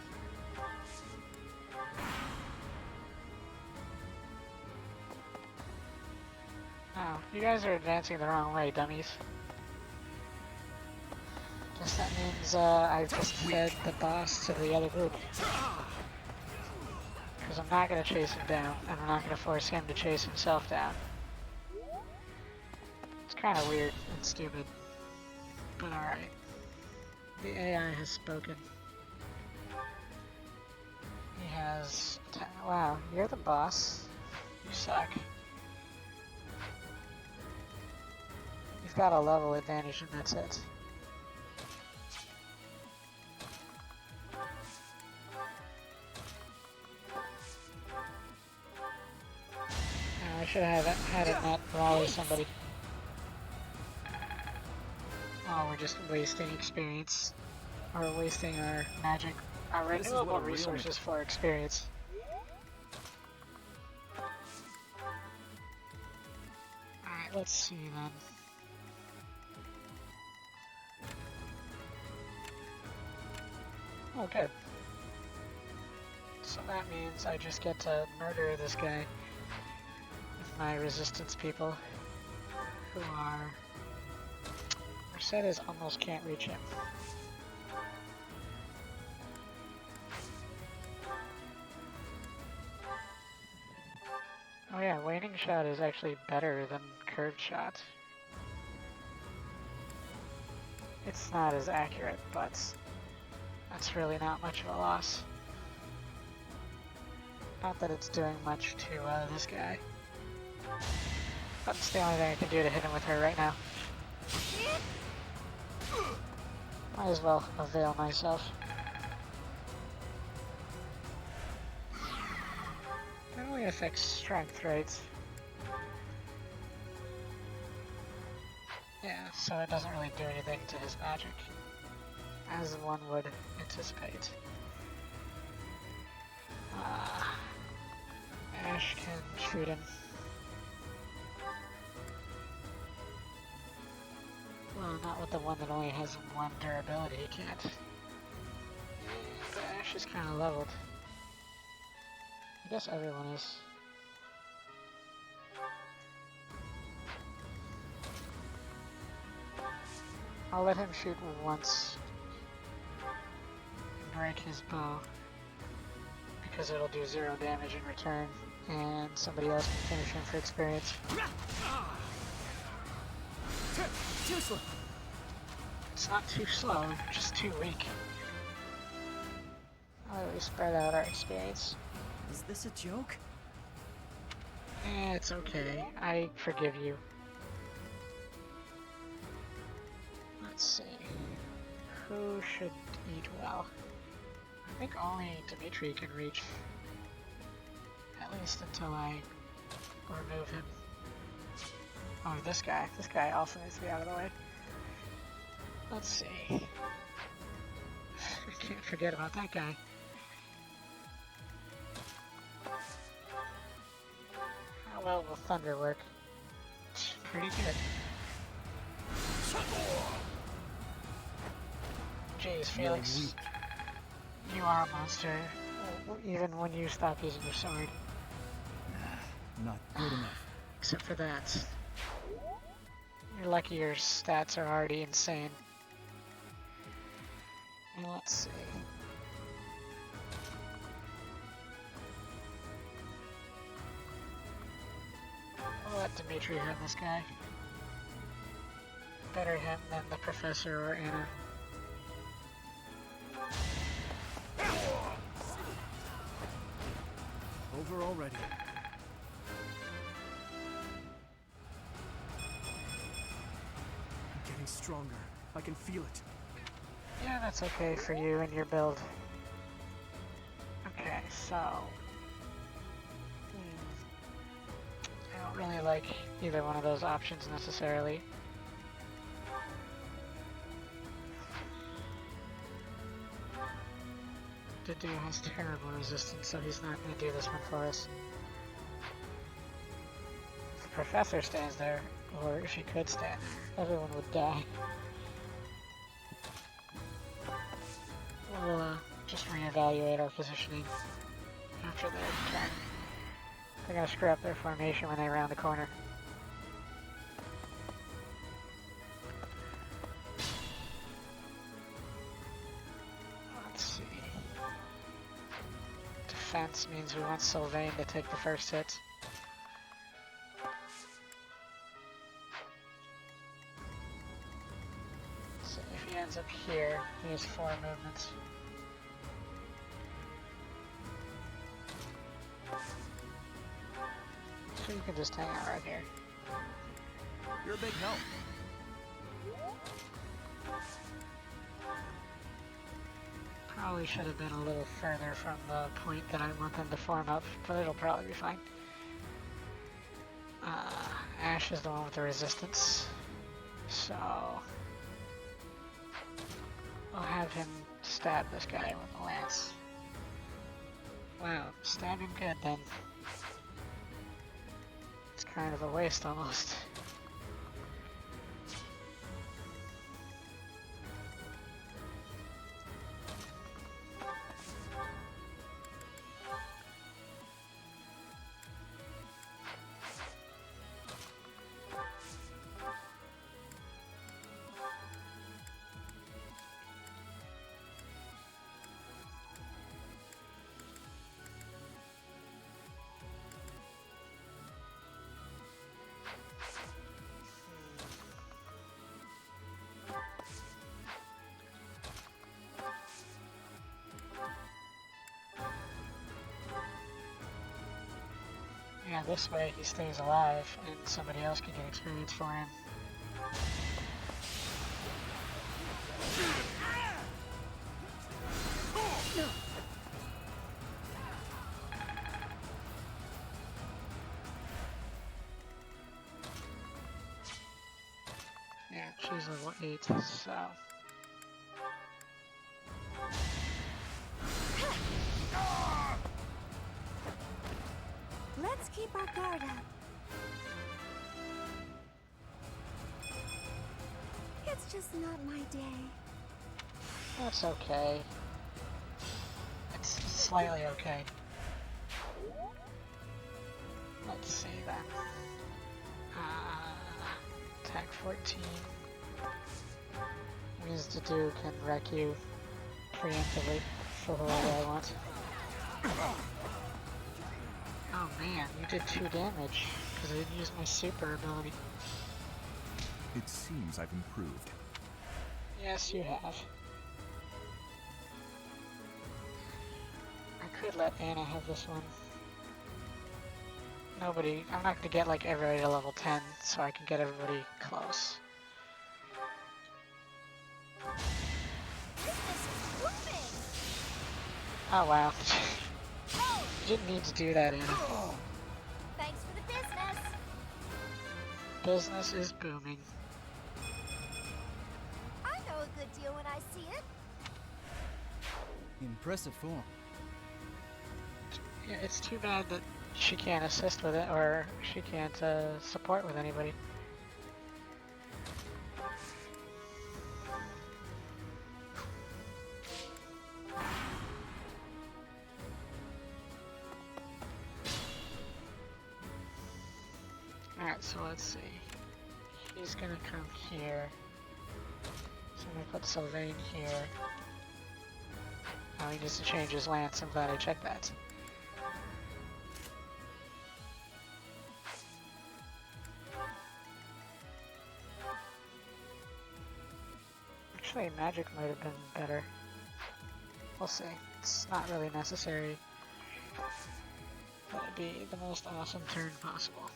Oh, you guys are advancing the wrong way, dummies. Guess that means I've just fed the boss to the other group. Because I'm not going to chase him down, and I'm not going to force him to chase himself down. It's kind of weird and stupid, but alright. The AI has spoken. He has... Wow, you're the boss. You suck. You've got a level advantage and that's it. I should have had it not rally somebody. Oh, we're just wasting experience. Or wasting our magic, our renewable resources for experience. Alright, let's see then. Oh, good. So that means I just get to murder this guy with my resistance people, who are... Mercedes almost can't reach him. Oh yeah, waning shot is actually better than curved shot. It's not as accurate, but that's really not much of a loss. Not that it's doing much to this guy. That's the only thing I can do to hit him with her right now. Might as well avail myself. That only affects strength, right? Yeah, so it doesn't really do anything to his magic, as one would anticipate. Ash can shoot him. Well, not with the one that only has one durability, he can't. But Ash is kind of leveled. I guess everyone is. I'll let him shoot once. Break his bow. Because it'll do 0 damage in return. and somebody else can finish him for experience. Too slow. It's not too slow, just too weak. How do we spread out our experience? Is this a joke? It's okay. I forgive you. Let's see. Who should eat well? I think only Dimitri can reach. At least until I remove him. Oh, this guy. This guy also needs to be out of the way. Let's see. I can't forget about that guy. How well will thunder work? It's pretty good. Jeez, Felix. You are a monster, even when you stop using your sword. Not good enough. Except for that. You're lucky your stats are already insane. And let's see. I'll let Dimitri have this guy. Better him than the professor or Anna. Over already. I'm getting stronger. I can feel it. Yeah, that's okay for you and your build. Okay, so... I don't really like either one of those options necessarily. Didu has terrible resistance, so he's not going to do this one for us. If the professor stands there, or if he could stand there, everyone would die. We'll just reevaluate our positioning after their turn. They're going to screw up their formation when they round the corner. Let's see. Defense means we want Sylvain to take the first hit. So if he ends up here, he has 4 movements. So you can just hang out right here. You're a big help. Probably should have been a little further from the point that I want them to form up, but it'll probably be fine. Ash is the one with the resistance, so I'll have him stab this guy with the lance. Wow, stab him good then. It's kind of a waste almost. Yeah, this way he stays alive and somebody else can get experience for him. Yeah, she's level 8, so... Let's keep our guard up. It's just not my day. That's okay. It's slightly okay. Let's see then. Attack 14. Means Didu can wreck you preemptively for whoever I want. Oh man, you did 2 damage because I didn't use my super ability. It seems I've improved. Yes, you have. I could let Anna have this one. I'm not gonna get like everybody to level 10, so I can get everybody close. Oh wow. You didn't need to do that, Anna. Thanks for the business. Business is booming. I know a good deal when I see it. Impressive form. Yeah, it's too bad that she can't assist with it, or she can't support with anybody. Alright, so let's see. He's gonna come here. So I'm gonna put Sylvain here. Oh, he needs to change his lance. I'm glad I checked that. Actually, magic might have been better. We'll see. It's not really necessary. That would be the most awesome turn possible.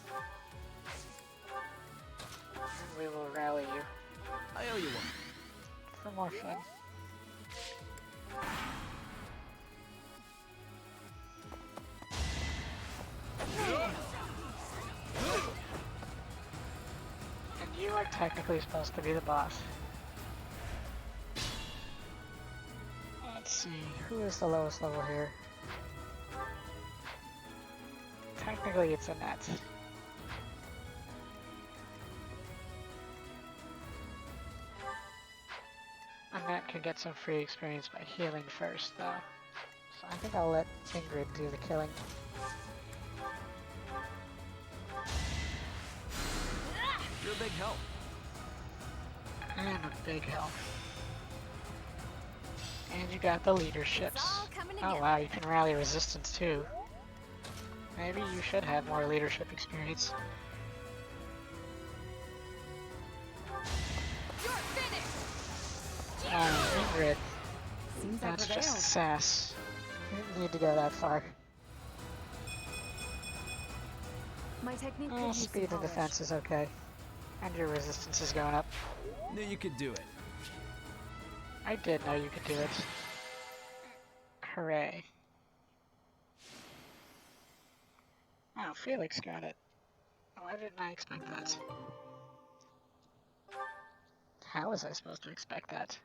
And we will rally you. I owe you one. For more fun. And you are technically supposed to be the boss. Let's see, who is the lowest level here? Technically it's Annette. Annette can get some free experience by healing first though. So I think I'll let Ingrid do the killing. You're a big help. I am a big help. And you got the leaderships. Oh wow, you can rally resistance too. Maybe you should have more leadership experience. Ingrid. Seems That's like just sass. You didn't need to go that far. My technique could use Speed some and defense is okay. And your resistance is going up. Knew you could do it. I did know you could do it. Hooray. Oh, Felix got it. Why didn't I expect that? How was I supposed to expect that?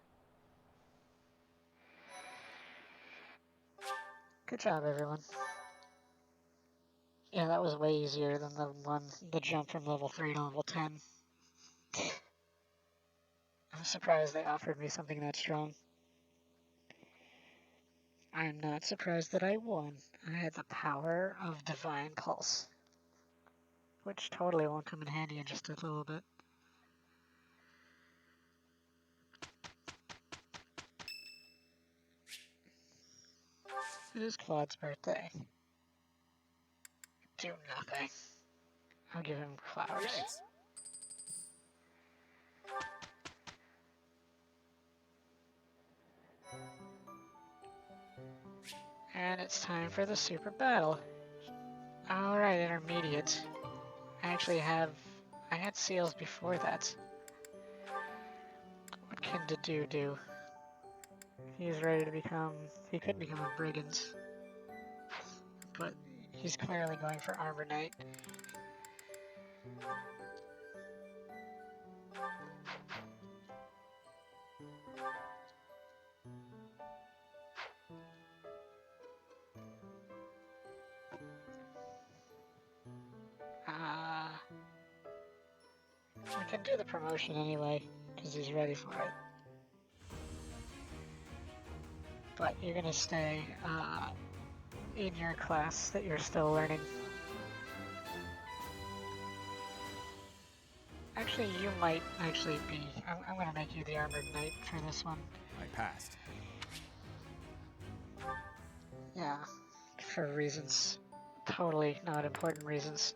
Good job, everyone. Yeah, that was way easier than the jump from level 3 to level 10. I'm surprised they offered me something that strong. I'm not surprised that I won. I had the power of Divine Pulse. Which totally won't come in handy in just a little bit. It is Claude's birthday. Do nothing. I'll give him flowers. Thanks. And it's time for the super battle. Alright, intermediate. I had seals before that. What can Dedue do? He's ready to he could become a brigand. But he's clearly going for Armor Knight. We can do the promotion anyway, because he's ready for it. But you're gonna stay in your class that you're still learning. Actually, you might actually be. I'm gonna make you the Armored Knight for this one. I passed. Yeah, for reasons totally not important reasons.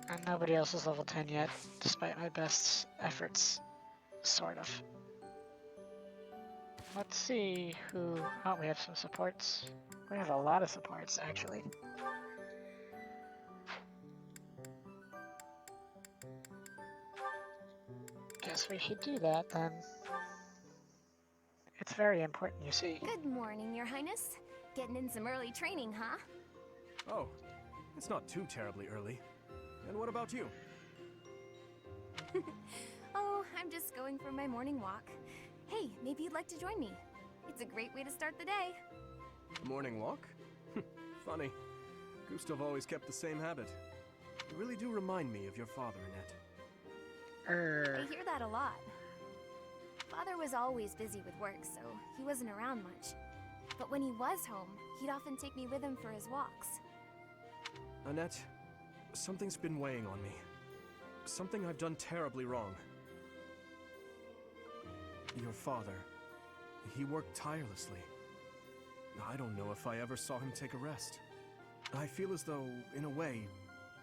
And nobody else is level 10 yet, despite my best efforts. Sort of. Let's see who... Oh, we have some supports. We have a lot of supports, actually. Guess we should do that, then. It's very important, you see. Good morning, Your Highness. Getting in some early training, huh? Oh, it's not too terribly early. And what about you? Oh, I'm just going for my morning walk. Hey, maybe you'd like to join me. It's a great way to start the day. Morning walk? Funny. Gustav always kept the same habit. You really do remind me of your father, Annette. I hear that a lot. Father was always busy with work, so he wasn't around much. But when he was home, he'd often take me with him for his walks. Annette, something's been weighing on me. Something I've done terribly wrong. Your father, he worked tirelessly. I don't know if I ever saw him take a rest. I feel as though, in a way,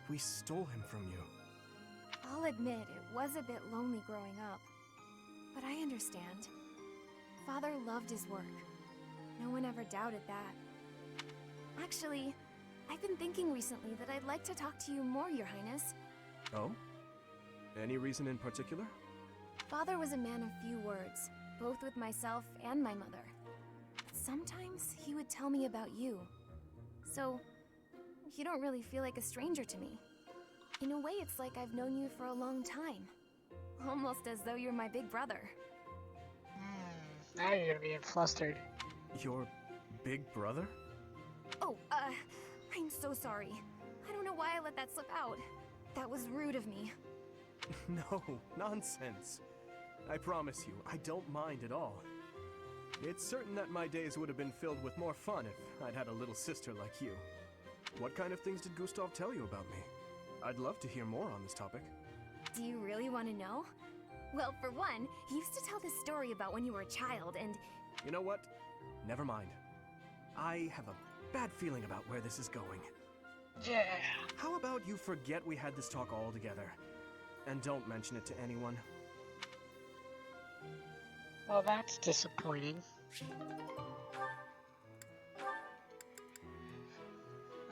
we stole him from you. I'll admit, it was a bit lonely growing up. But I understand. Father loved his work. No one ever doubted that. Actually, I've been thinking recently that I'd like to talk to you more, Your Highness. Oh? Any reason in particular? Father was a man of few words, both with myself and my mother. But sometimes he would tell me about you. So, you don't really feel like a stranger to me. In a way, it's like I've known you for a long time. Almost as though you're my big brother. Now you're gonna be flustered. Your big brother? Oh, I'm so sorry. I don't know why I let that slip out. That was rude of me. No, nonsense. I promise you, I don't mind at all. It's certain that my days would have been filled with more fun if I'd had a little sister like you. What kind of things did Gustav tell you about me? I'd love to hear more on this topic. Do you really want to know? Well, for one, he used to tell this story about when you were a child and... You know what? Never mind. I have a bad feeling about where this is going. Yeah. How about you forget we had this talk altogether? And don't mention it to anyone. Well, that's disappointing.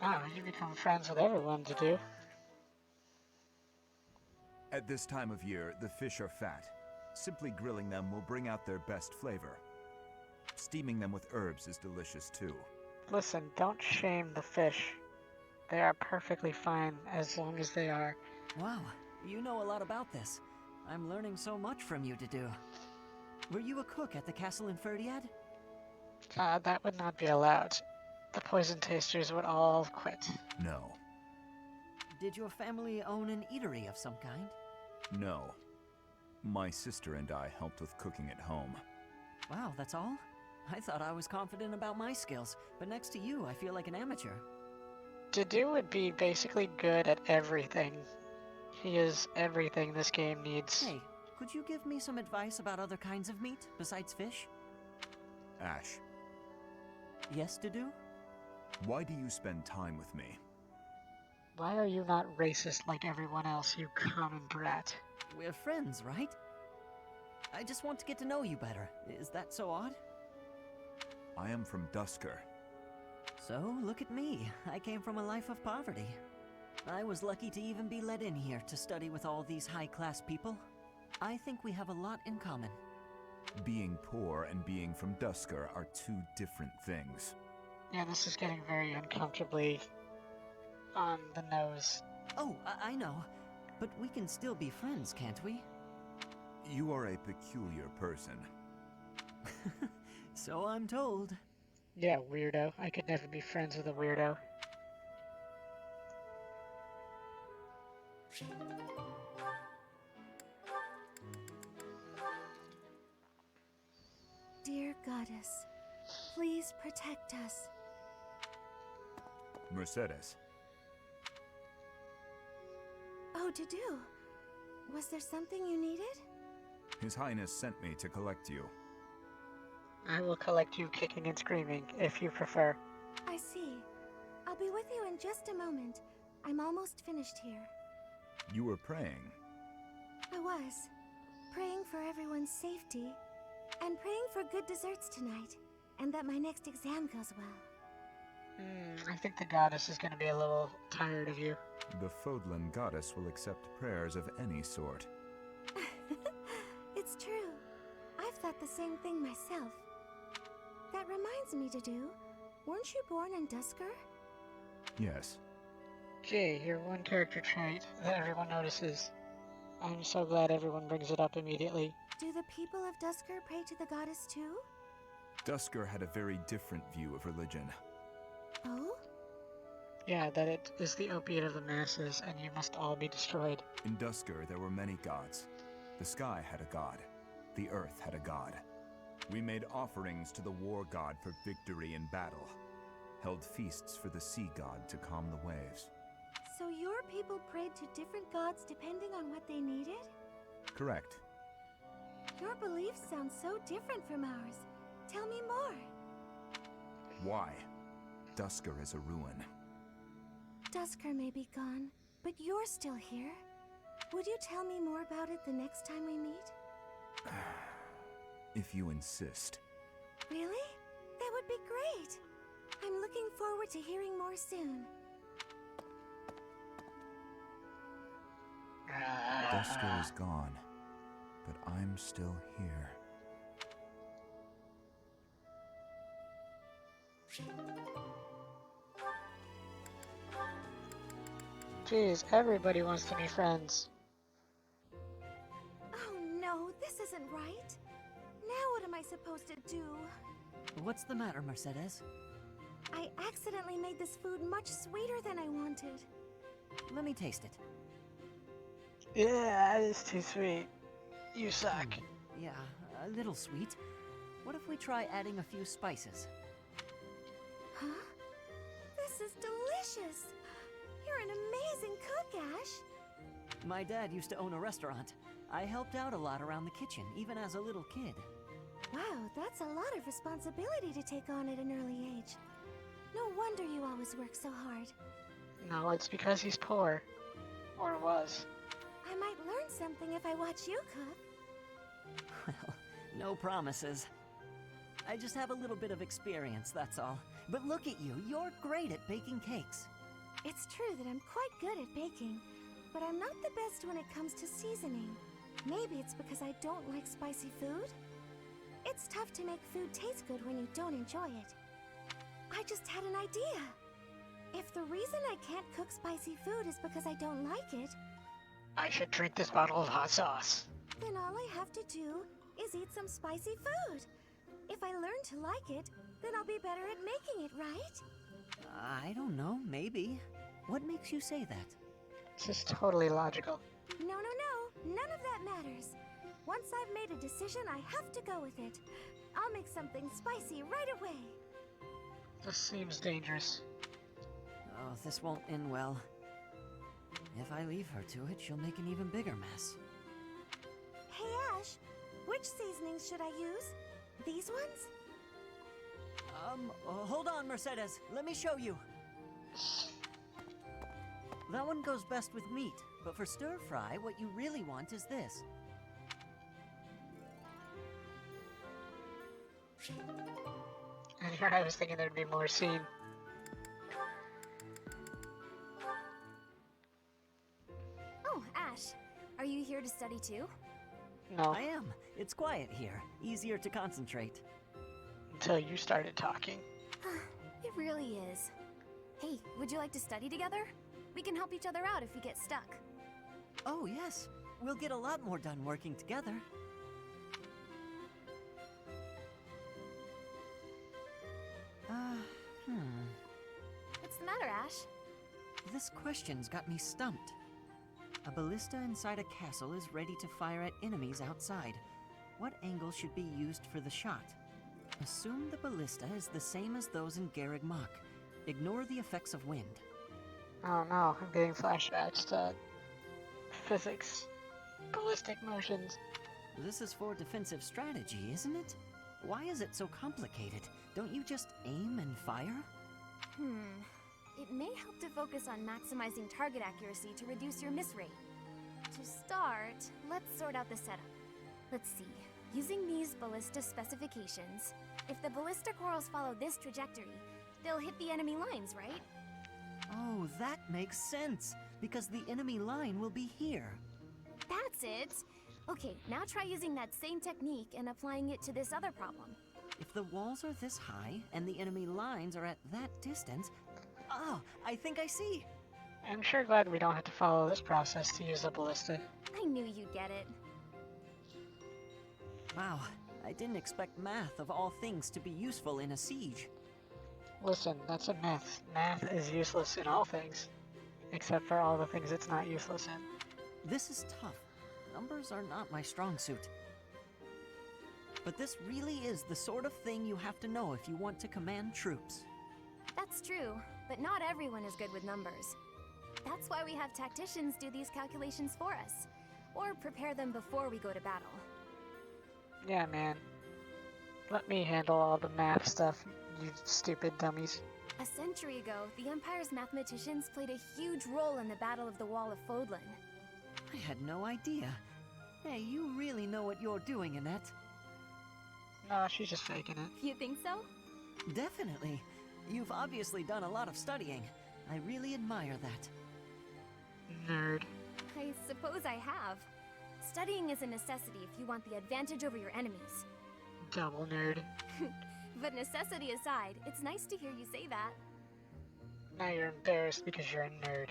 Oh, you become friends with everyone to do. At this time of year, the fish are fat. Simply grilling them will bring out their best flavor. Steaming them with herbs is delicious too. Listen, don't shame the fish. They are perfectly fine as long as they are. Wow, you know a lot about this. I'm learning so much from you to do. Were you a cook at the castle in Ferdiad? That would not be allowed. The poison tasters would all quit. No. Did your family own an eatery of some kind? No. My sister and I helped with cooking at home. Wow, that's all? I thought I was confident about my skills, but next to you, I feel like an amateur. Dedu would be basically good at everything. He is everything this game needs. Hey, could you give me some advice about other kinds of meat besides fish? Ash. Yes, Dedu? Why do you spend time with me? Why are you not racist like everyone else, you common brat? We're friends, right? I just want to get to know you better. Is that so odd? I am from Dusker. So, look at me. I came from a life of poverty. I was lucky to even be let in here to study with all these high-class people. I think we have a lot in common. Being poor and being from Dusker are two different things. Yeah, this is getting very uncomfortably on the nose. Oh, I know. But we can still be friends, can't we? You are a peculiar person. So I'm told. Yeah, weirdo. I could never be friends with a weirdo. Dear Goddess, please protect us. Mercedes. Oh, Dedu. Was there something you needed? His Highness sent me to collect you. I will collect you kicking and screaming, if you prefer. I see. I'll I'll be with you in just a moment. I'm almost finished here. You were praying. I was. Praying for everyone's safety, and praying for good desserts tonight, and that my next exam goes well. I think the goddess is going to be a little tired of you. The Fodlan goddess will accept prayers of any sort. It's true. I've thought the same thing myself. That reminds me, Dedu, weren't you born in Dusker? Yes. Gee, your one character trait that everyone notices. I'm so glad everyone brings it up immediately. Do the people of Dusker pray to the goddess too? Dusker had a very different view of religion. Oh? Yeah, that it is the opiate of the masses, and you must all be destroyed. In Dusker, there were many gods. The sky had a god. The earth had a god. We made offerings to the war god for victory in battle. Held feasts for the sea god to calm the waves. So your people prayed to different gods depending on what they needed? Correct. Your beliefs sound so different from ours. Tell me more. Why? Dusker is a ruin. Dusker may be gone, but you're still here. Would you tell me more about it the next time we meet? If you insist. Really? That would be great. I'm looking forward to hearing more soon. Dusker is gone, but I'm still here. Jeez, everybody wants to be friends. Oh no, this isn't right. Now what am I supposed to do? What's the matter, Mercedes? I accidentally made this food much sweeter than I wanted. Let me taste it. Yeah, it's too sweet. You suck. Yeah, a little sweet. What if we try adding a few spices? Huh? This is delicious! You're an amazing cook, Ash! My dad used to own a restaurant. I helped out a lot around the kitchen, even as a little kid. Wow, that's a lot of responsibility to take on at an early age. No wonder you always work so hard. No, it's because he's poor. Or was. I might learn something if I watch you cook. Well, no promises. I just have a little bit of experience, that's all. But look at you, you're great at baking cakes. It's true that I'm quite good at baking, but I'm not the best when it comes to seasoning. Maybe it's because I don't like spicy food? It's tough to make food taste good when you don't enjoy it. I just had an idea. If the reason I can't cook spicy food is because I don't like it, I should drink this bottle of hot sauce. then all I have to do is eat some spicy food. If I learn to like it, then I'll be better at making it, right? I don't know, maybe. What makes you say that? This is totally logical. No, none of that matters. Once I've made a decision, I have to go with it. I'll make something spicy right away. This seems dangerous. Oh, this won't end well. If I leave her to it, she'll make an even bigger mess. Hey Ash, which seasonings should I use? These ones? Hold on, Mercedes. Let me show you. That one goes best with meat, but for stir-fry, what you really want is this. And here I was thinking there'd be more scene. Oh, Ash, are you here to study too? No. I am. It's quiet here. Easier to concentrate. Until you started talking. It really is. Hey, would you like to study together? We can help each other out if we get stuck. Oh, yes. We'll get a lot more done working together. What's the matter, Ash? This question's got me stumped. A ballista inside a castle is ready to fire at enemies outside. What angle should be used for the shot? Assume the ballista is the same as those in Garreg Mach. Ignore the effects of wind. Oh no, I'm getting flashbacks to physics. Ballistic motions. This is for defensive strategy, isn't it? Why is it so complicated? Don't you just aim and fire? it may help to focus on maximizing target accuracy to reduce your miss rate. To start, let's sort out the setup. Let's see. Using these ballista specifications, if the ballista corals follow this trajectory, they'll hit the enemy lines, right? Oh, that makes sense, because the enemy line will be here. That's it! Okay, now try using that same technique and applying it to this other problem. If the walls are this high and the enemy lines are at that distance... Oh, I think I see! I'm sure glad we don't have to follow this process to use the ballista. I knew you'd get it. Wow, I didn't expect math of all things to be useful in a siege. Listen, that's a myth. Math is useless in all things. Except for all the things it's not useless in. This is tough. Numbers are not my strong suit. But this really is the sort of thing you have to know if you want to command troops. That's true, but not everyone is good with numbers. That's why we have tacticians do these calculations for us, or prepare them before we go to battle. Yeah, man. Let me handle all the math stuff, you stupid dummies. A century ago, the Empire's mathematicians played a huge role in the Battle of the Wall of Fodlan. I had no idea. Hey, you really know what you're doing, Annette. No, she's just faking it. You think so? Definitely. You've obviously done a lot of studying. I really admire that. Nerd. I suppose I have. Studying is a necessity if you want the advantage over your enemies. Double nerd. But necessity aside, it's nice to hear you say that. Now you're embarrassed because you're a nerd.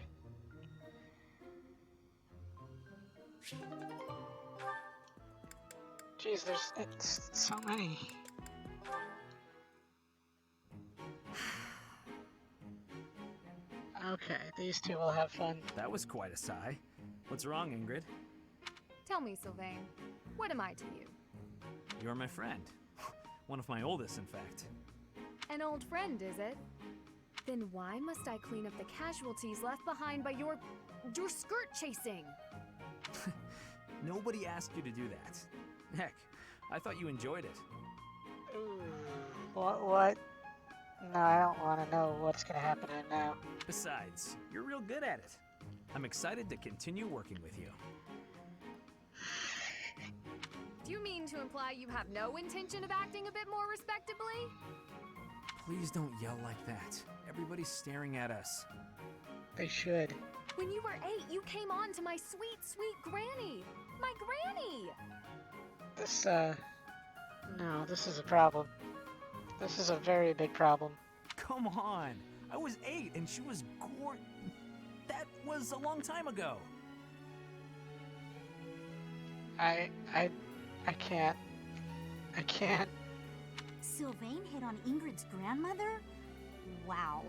Jeez, it's so many. Okay, these two will have fun. That was quite a sigh. What's wrong, Ingrid? Tell me, Sylvain, what am I to you? You're my friend. One of my oldest, in fact. An old friend, is it? Then why must I clean up the casualties left behind by your skirt chasing? Nobody asked you to do that. Heck, I thought you enjoyed it. What? No, I don't want to know what's gonna happen now. Besides, you're real good at it. I'm excited to continue working with you. Do you mean to imply you have no intention of acting a bit more respectably? Please don't yell like that. Everybody's staring at us. They should. When you were 8, you came on to my sweet, sweet granny. My granny! No, this is a problem. This is a very big problem. Come on! I was 8 and she was That was a long time ago. I can't. I can't. Sylvain hit on Ingrid's grandmother? Wow.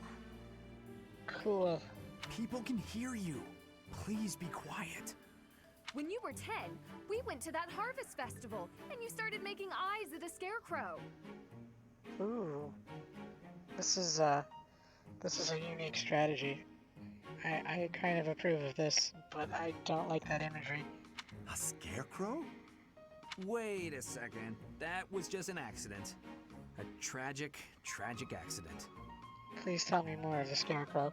Cool. People can hear you. Please be quiet. When you were 10, we went to that harvest festival, and you started making eyes at a scarecrow. Ooh. This is a unique strategy. I kind of approve of this, but I don't like that imagery. A scarecrow? Wait a second. That was just an accident. A tragic accident. Please tell me more of the scarecrow.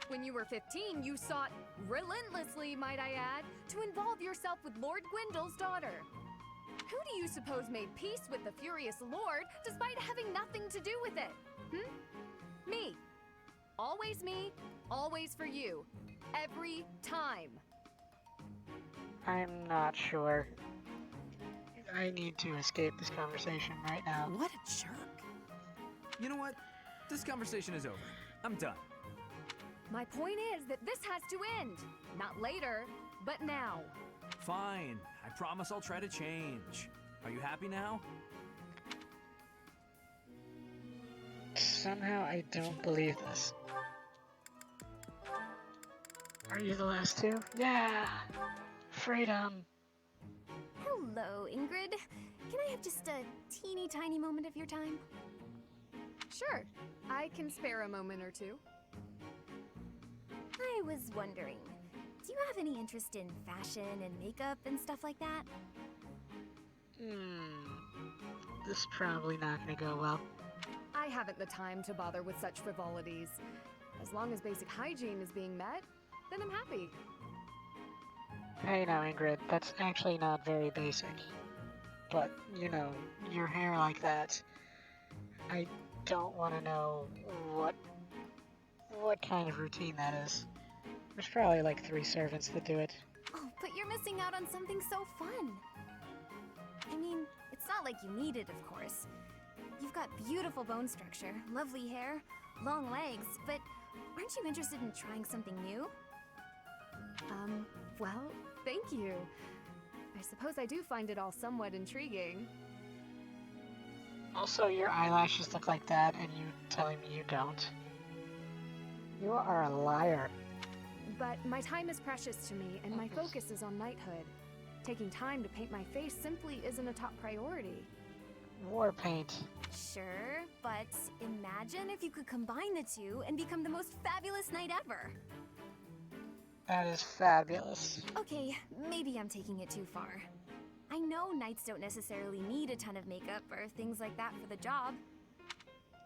When you were 15, you sought, relentlessly might I add, to involve yourself with Lord Gwendol's daughter. Who do you suppose made peace with the furious lord despite having nothing to do with it? Me. Always me, always for you. Every time. I'm not sure. I need to escape this conversation right now. What a jerk. You know what? This conversation is over. I'm done. My point is that this has to end. Not later, but now. Fine. I promise I'll try to change. Are you happy now? Somehow I don't believe this. Are you the last two? Yeah! Freedom! Hello, Ingrid. Can I have just a teeny tiny moment of your time? Sure. I can spare a moment or two. I was wondering, do you have any interest in fashion and makeup and stuff like that? This is probably not gonna go well. I haven't the time to bother with such frivolities. As long as basic hygiene is being met, then I'm happy. Hey now, Ingrid, that's actually not very basic. But, you know, your hair like that, I don't want to know what kind of routine that is. There's probably like 3 servants that do it. Oh, but you're missing out on something so fun. I mean, it's not like you need it, of course. You've got beautiful bone structure, lovely hair, long legs, but aren't you interested in trying something new? Well, thank you. I suppose I do find it all somewhat intriguing. Also, your eyelashes look like that, and you telling me you don't. You are a liar. But my time is precious to me, and my focus is on knighthood. Taking time to paint my face simply isn't a top priority. War paint. Sure, but imagine if you could combine the two and become the most fabulous knight ever. That is fabulous. Okay, maybe I'm taking it too far. I know knights don't necessarily need a ton of makeup or things like that for the job.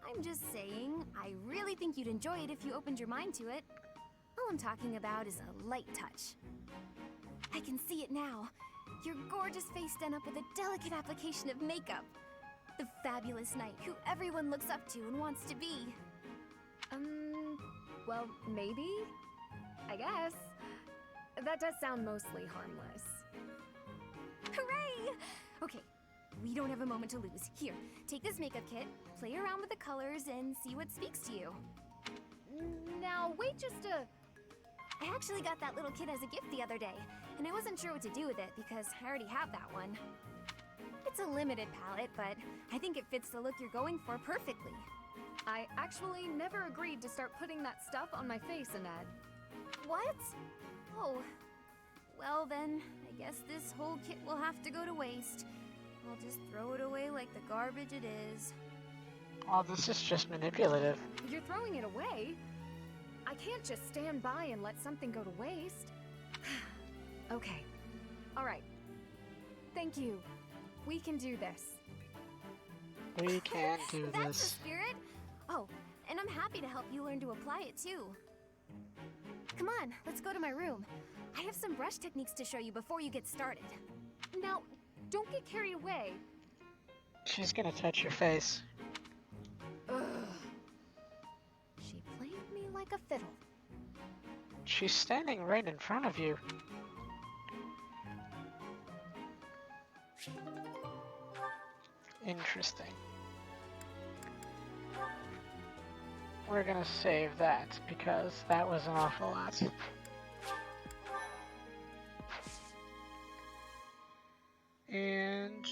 I'm just saying, I really think you'd enjoy it if you opened your mind to it. All I'm talking about is a light touch. I can see it now. Your gorgeous face done up with a delicate application of makeup. The fabulous knight who everyone looks up to and wants to be. Well, maybe? I guess. That does sound mostly harmless. Hooray! Okay, we don't have a moment to lose. Here, take this makeup kit, play around with the colors, and see what speaks to you. Now, wait just a... I actually got that little kit as a gift the other day, and I wasn't sure what to do with it because I already have that one. It's a limited palette, but I think it fits the look you're going for perfectly. I actually never agreed to start putting that stuff on my face, Annette. What? Oh. Well then, I guess this whole kit will have to go to waste. I'll just throw it away like the garbage it is. Oh, this is just manipulative. You're throwing it away? I can't just stand by and let something go to waste. Okay. Alright. Thank you. We can do this. We can do That's this. the spirit! Oh, and I'm happy to help you learn to apply it too. Come on, let's go to my room. I have some brush techniques to show you before you get started. Now, don't get carried away. She's gonna touch your face. Ugh. She played me like a fiddle. She's standing right in front of you. Interesting. We're gonna save that because that was an awful lot. And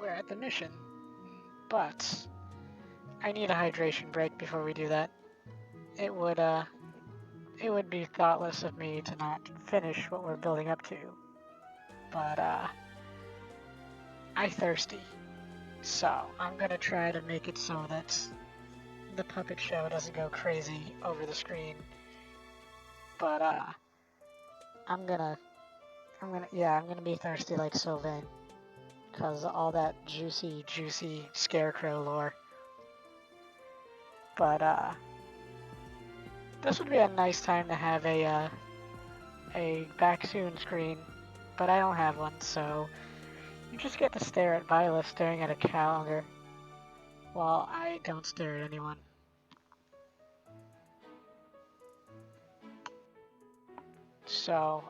we're at the mission. But I need a hydration break before we do that. It would be thoughtless of me to not finish what we're building up to. But I'm thirsty. So I'm gonna try to make it so that the puppet show doesn't go crazy over the screen. But I'm gonna be thirsty like Sylvain. Cause all that juicy scarecrow lore. But this would be a nice time to have a back soon screen, but I don't have one, so you just get to stare at Violet staring at a calendar while I don't stare at anyone. So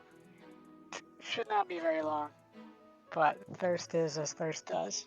should not be very long, but thirst is as thirst does.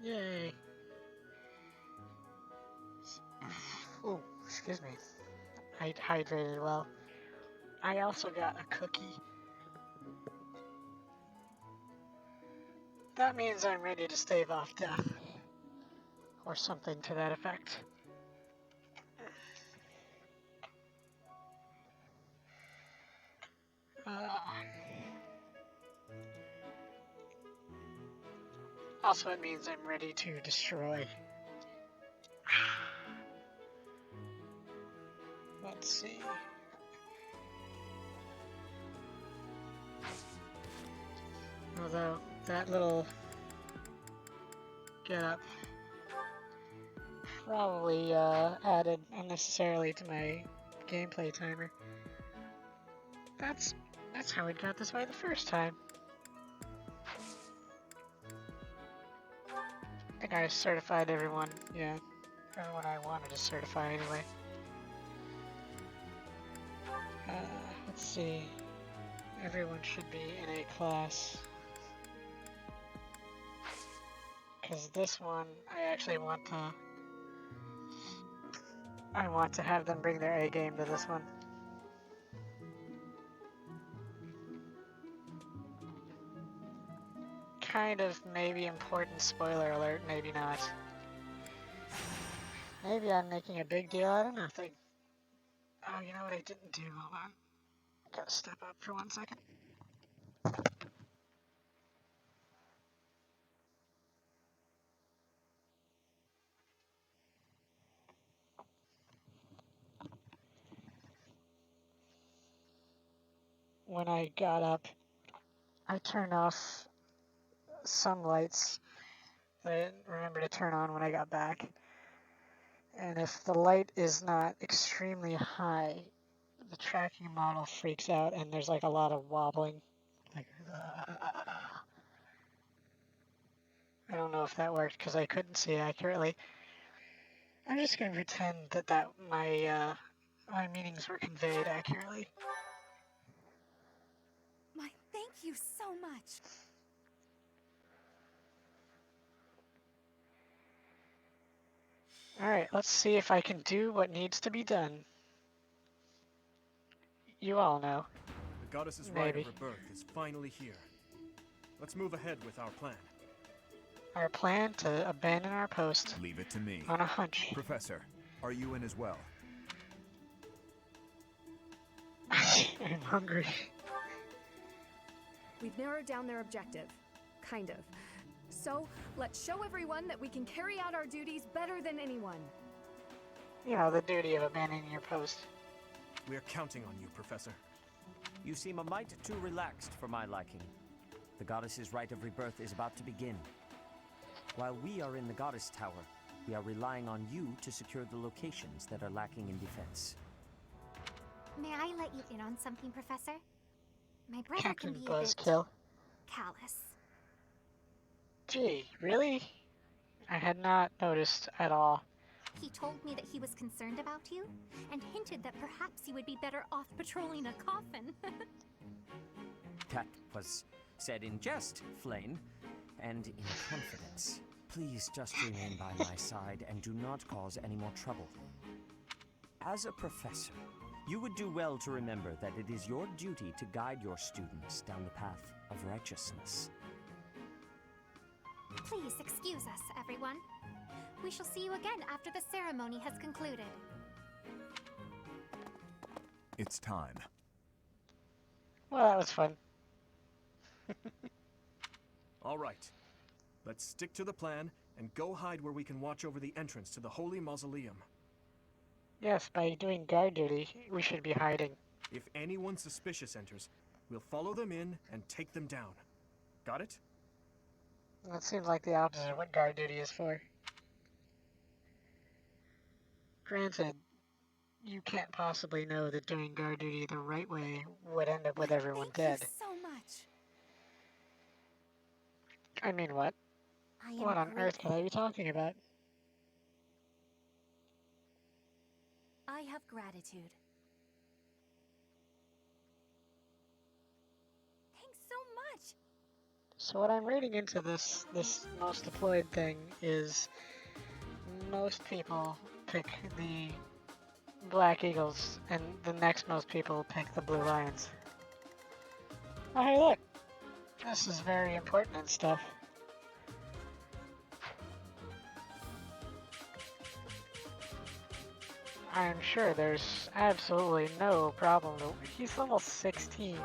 Yay. Oh, excuse me. I hydrated well. I also got a cookie. That means I'm ready to stave off death. Or something to that effect. Also, it means I'm ready to destroy. Let's see. Although, that little get up probably added unnecessarily to my gameplay timer. That's how it got this way the first time. I think I certified everyone. Yeah, everyone I wanted to certify anyway. Let's see. Everyone should be in a class. Because this one, I actually want to have them bring their A game to this one. Kind of maybe important spoiler alert, maybe not. Maybe I'm making a big deal out of nothing. Oh, you know what I didn't do? Hold on. Gotta step up for 1 second. When I got up, I turned off some lights that I didn't remember to turn on when I got back. And if the light is not extremely high, the tracking model freaks out and there's like a lot of wobbling. Like, I don't know if that worked because I couldn't see accurately. I'm just going to pretend that my meanings were conveyed accurately. My thank you so much. Alright, let's see if I can do what needs to be done. You all know. The goddess's Maybe. rite of rebirth is finally here. Let's move ahead with our plan. Our plan to abandon our post. Leave it to me. On a hunch. Professor, are you in as well? I'm hungry. We've narrowed down their objective. Kind of. So, let's show everyone that we can carry out our duties better than anyone. You know, the duty of abandoning your post. We are counting on you, Professor. You seem a mite too relaxed for my liking. The goddess's rite of rebirth is about to begin. While we are in the goddess tower, we are relying on you to secure the locations that are lacking in defense. May I let you in on something, Professor? My brother Captain can be Buzzkill. a bit callous. Gee, really? I had not noticed at all. He told me that he was concerned about you, and hinted that perhaps you would be better off patrolling a coffin. That was said in jest, Flame, and in confidence. Please just remain by my side and do not cause any more trouble. As a professor, you would do well to remember that it is your duty to guide your students down the path of righteousness. Please excuse us, everyone. We shall see you again after the ceremony has concluded. It's time. Well, that was fun. All right. Let's stick to the plan and go hide where we can watch over the entrance to the Holy Mausoleum. Yes, by doing guard duty, we should be hiding. If anyone suspicious enters, we'll follow them in and take them down. Got it? That seems like the opposite of what guard duty is for. Granted, you can't possibly know that doing guard duty the right way would end up with everyone dead. Thank you so much. I mean, what? What on earth can I be talking about? I have gratitude. Thanks so much. So what I'm reading into this most deployed thing is most people pick the Black Eagles, and the next most people pick the Blue Lions. Oh, hey, look! This is very important and stuff. I'm sure there's absolutely no problem. He's level 16.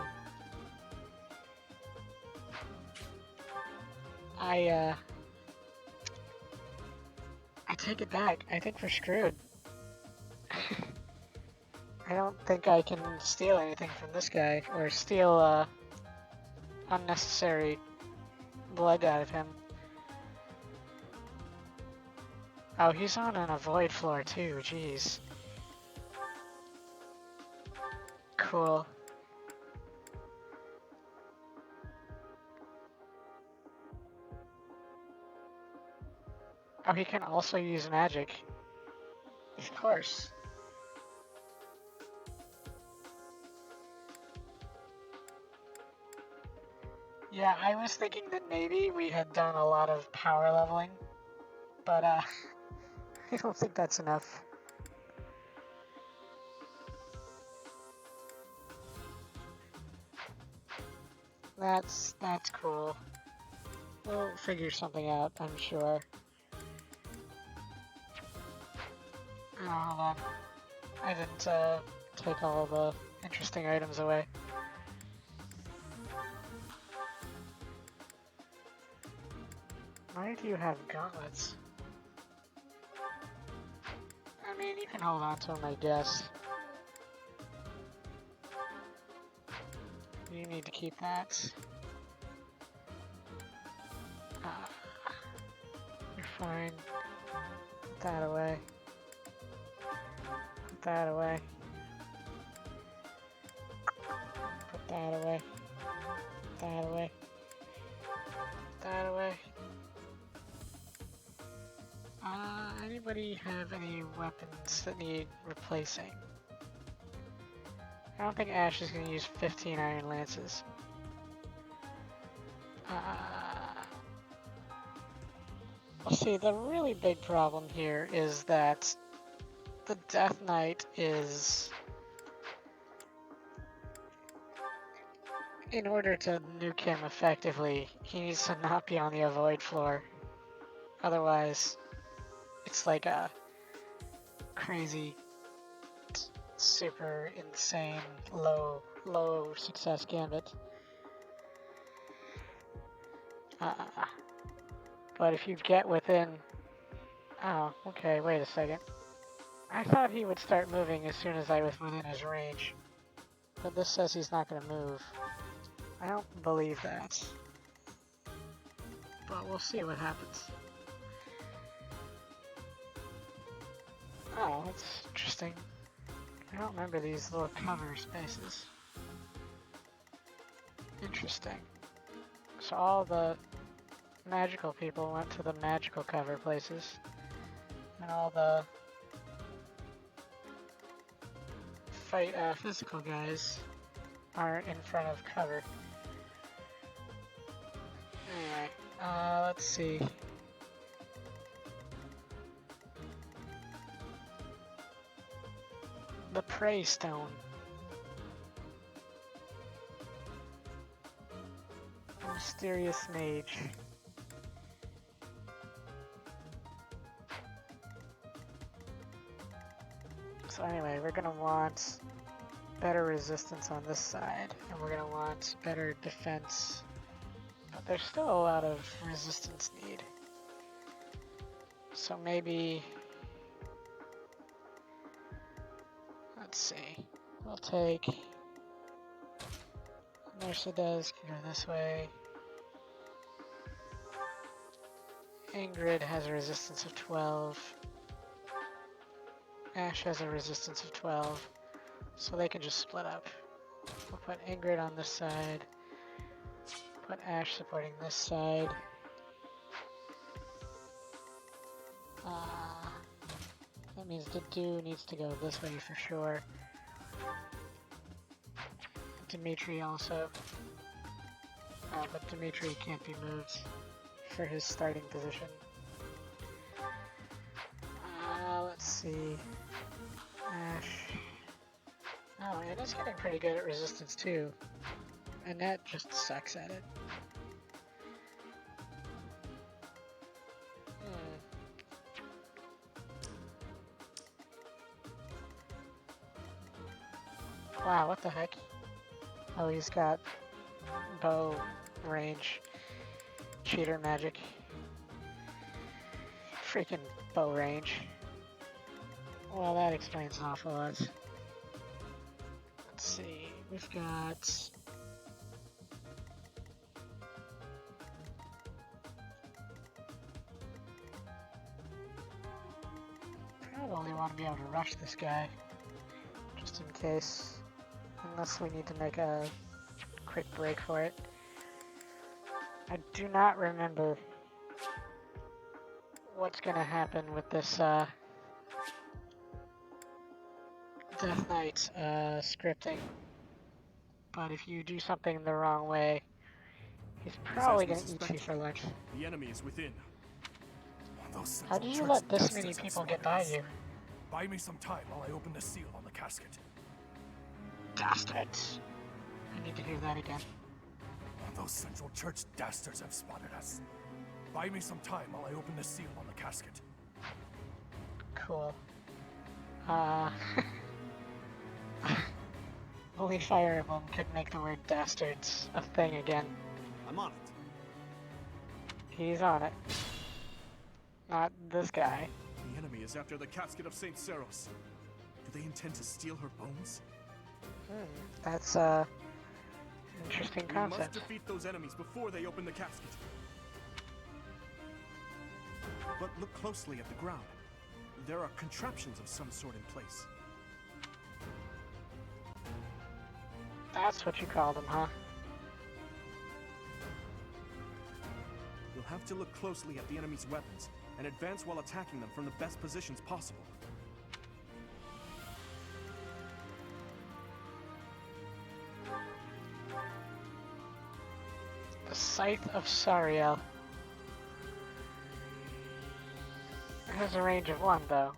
I take it back. I think we're screwed. I don't think I can steal anything from this guy, or steal, unnecessary blood out of him. Oh, he's on an avoid floor too, jeez. Cool. Oh, he can also use magic. Of course. Yeah, I was thinking that maybe we had done a lot of power leveling, but I don't think that's enough. That's cool. We'll figure something out, I'm sure. Oh, hold on. I didn't take all the interesting items away. Why do you have gauntlets? I mean, you can hold on to them, I guess. You need to keep that. You're fine. Put that away. Put that away. Put that away. Put that away. Put that away. Anybody have any weapons that need replacing? I don't think Ash is going to use 15 Iron Lances. Well, see, the really big problem here is that the Death Knight is... In order to nuke him effectively, he needs to not be on the avoid floor. Otherwise, it's like a crazy, super insane, low success gambit. But if you get within... Oh, okay, wait a second. I thought he would start moving as soon as I was within his range. But this says he's not going to move. I don't believe that. But we'll see what happens. Oh, that's interesting. I don't remember these little cover spaces. Interesting. So all the magical people went to the magical cover places. And all the physical guys are in front of cover. Anyway, let's see. The Prey Stone. Mysterious Mage. So anyway, we're gonna want better resistance on this side, and we're gonna want better defense. But there's still a lot of resistance need. So maybe... Let's see. We'll take... Mercedes can go this way. Ingrid has a resistance of 12. Ash has a resistance of 12. So they can just split up. We'll put Ingrid on this side. Put Ash supporting this side. That means Dedu needs to go this way for sure. Dimitri also. but Dimitri can't be moved for his starting position. Let's see. Ash. Oh, Anna's getting pretty good at resistance too. Annette just sucks at it. Wow, what the heck? Oh, he's got bow range. Cheater magic. Freaking bow range. Well, that explains an awful lot. Let's see, we've got... Probably want to be able to rush this guy, just in case. Unless we need to make a quick break for it. I do not remember what's gonna happen with this Death Knight scripting. But if you do something the wrong way, he's probably gonna eat you for lunch. The enemy is within. How did you let this many people get by you? Buy me some time while I open the seal on the casket. Dastards. I need to hear that again. Those Central Church dastards have spotted us. Buy me some time while I open the seal on the casket. Cool. Only Fire Emblem could make the word dastards a thing again. I'm on it. He's on it. Not this guy. The enemy is after the casket of St. Seros. Do they intend to steal her bones? That's interesting concept. We must defeat those enemies before they open the casket. But look closely at the ground. There are contraptions of some sort in place. That's what you call them, huh? You'll have to look closely at the enemy's weapons and advance while attacking them from the best positions possible. The Scythe of Sariel. It has a range of 1, though.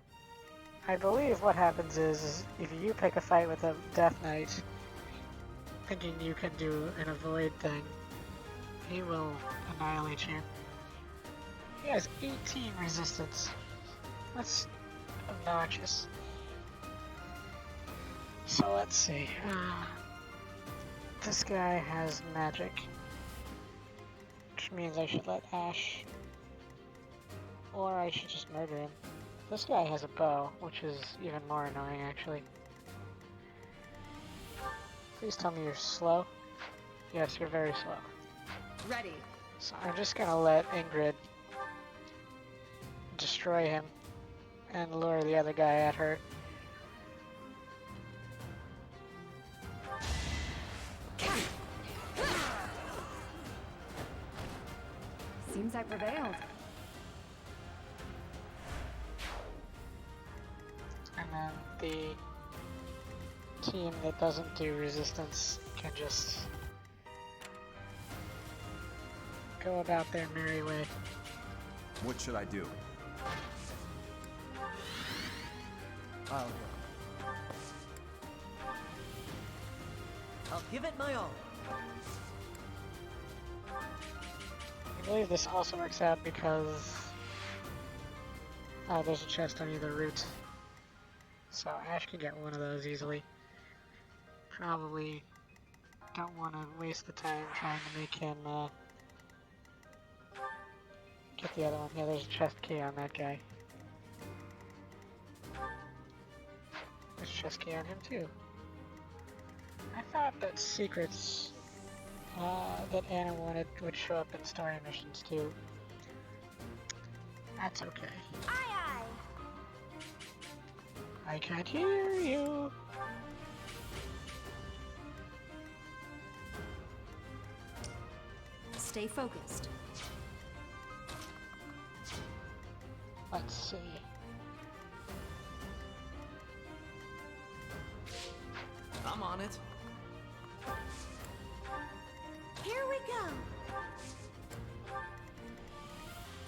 I believe what happens is if you pick a fight with a Death Knight, thinking you can do an avoid thing, he will annihilate you. He has 18 resistance. That's obnoxious. So let's see. This guy has magic, which means I should let Ash, or I should just murder him. This guy has a bow, which is even more annoying, actually. Please tell me you're slow. Yes, you're very slow. Ready. So I'm just gonna let Ingrid destroy him and lure the other guy at her. Seems I prevailed. And then the team that doesn't do resistance can just go about their merry way. What should I do? I'll give it my all. I believe this also works out because there's a chest on either route. So Ash can get one of those easily. Probably don't want to waste the time trying to make him get the other one. Yeah, there's a chest key on that guy. There's a chest key on him too. I thought that secrets that Anna wanted would show up in story missions too. That's okay. Aye, I can't hear you. Stay focused. Let's see. I'm on it. Here we go.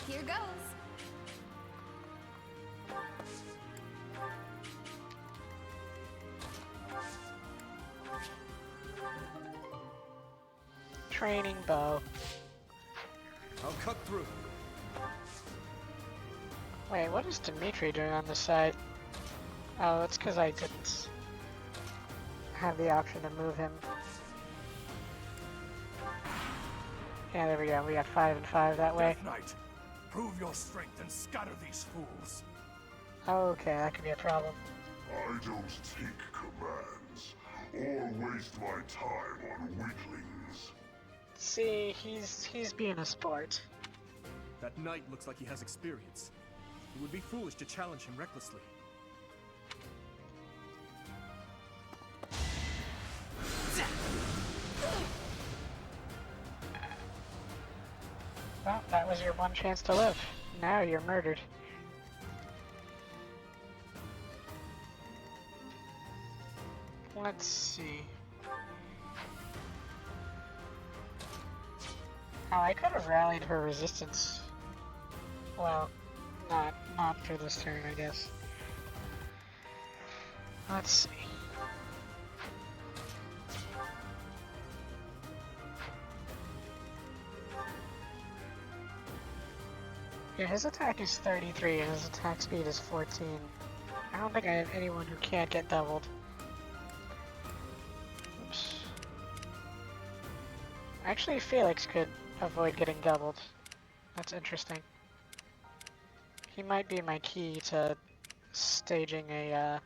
Here goes. Training bow. I'll cut through. Wait, what is Dimitri doing on this side? Oh, that's because I didn't have the option to move him. Yeah, there we go. We got 5 and 5 that way. Death Knight, prove your strength and scatter these fools. Okay, that could be a problem. I don't take commands, or waste my time on weaklings. See, he's being a sport. That knight looks like he has experience. It would be foolish to challenge him recklessly. Well, that was your one chance to live. Now you're murdered. Let's see. Oh, I could have rallied her resistance. Well, not for this turn, I guess. Let's see. Yeah, his attack is 33 and his attack speed is 14. I don't think I have anyone who can't get doubled. Oops. Actually, Felix could avoid getting doubled. That's interesting. He might be my key to staging a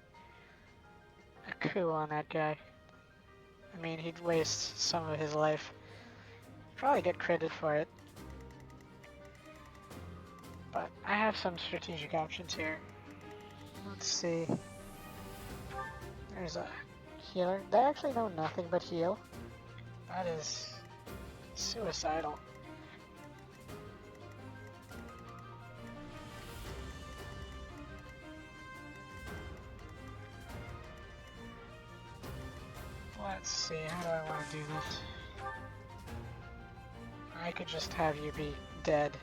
coup on that guy. I mean, he'd waste some of his life. Probably get credit for it. But I have some strategic options here. Let's see. There's a healer. They actually know nothing but heal. That is suicidal. Let's see, how do I want to do this? I could just have you be dead.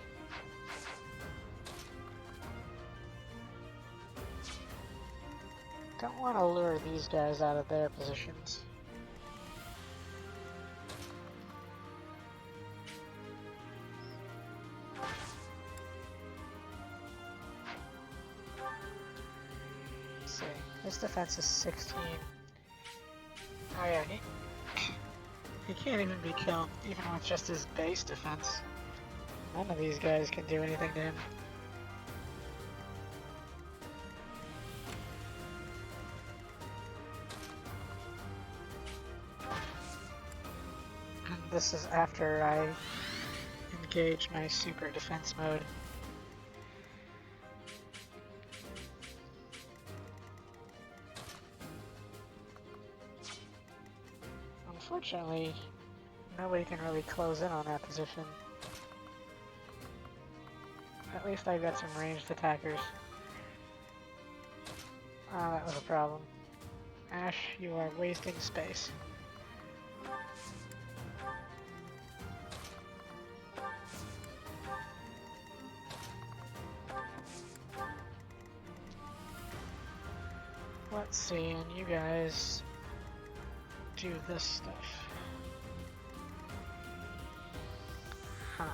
Don't want to lure these guys out of their positions. Let's see, his defense is 16. Oh yeah, he can't even be killed, even with just his base defense. None of these guys can do anything to him. And this is after I engage my super defense mode. Unfortunately, nobody can really close in on that position. At least I've got some ranged attackers. Ah, that was a problem. Ash, you are wasting space. Let's see, and you guys do this stuff. Huh.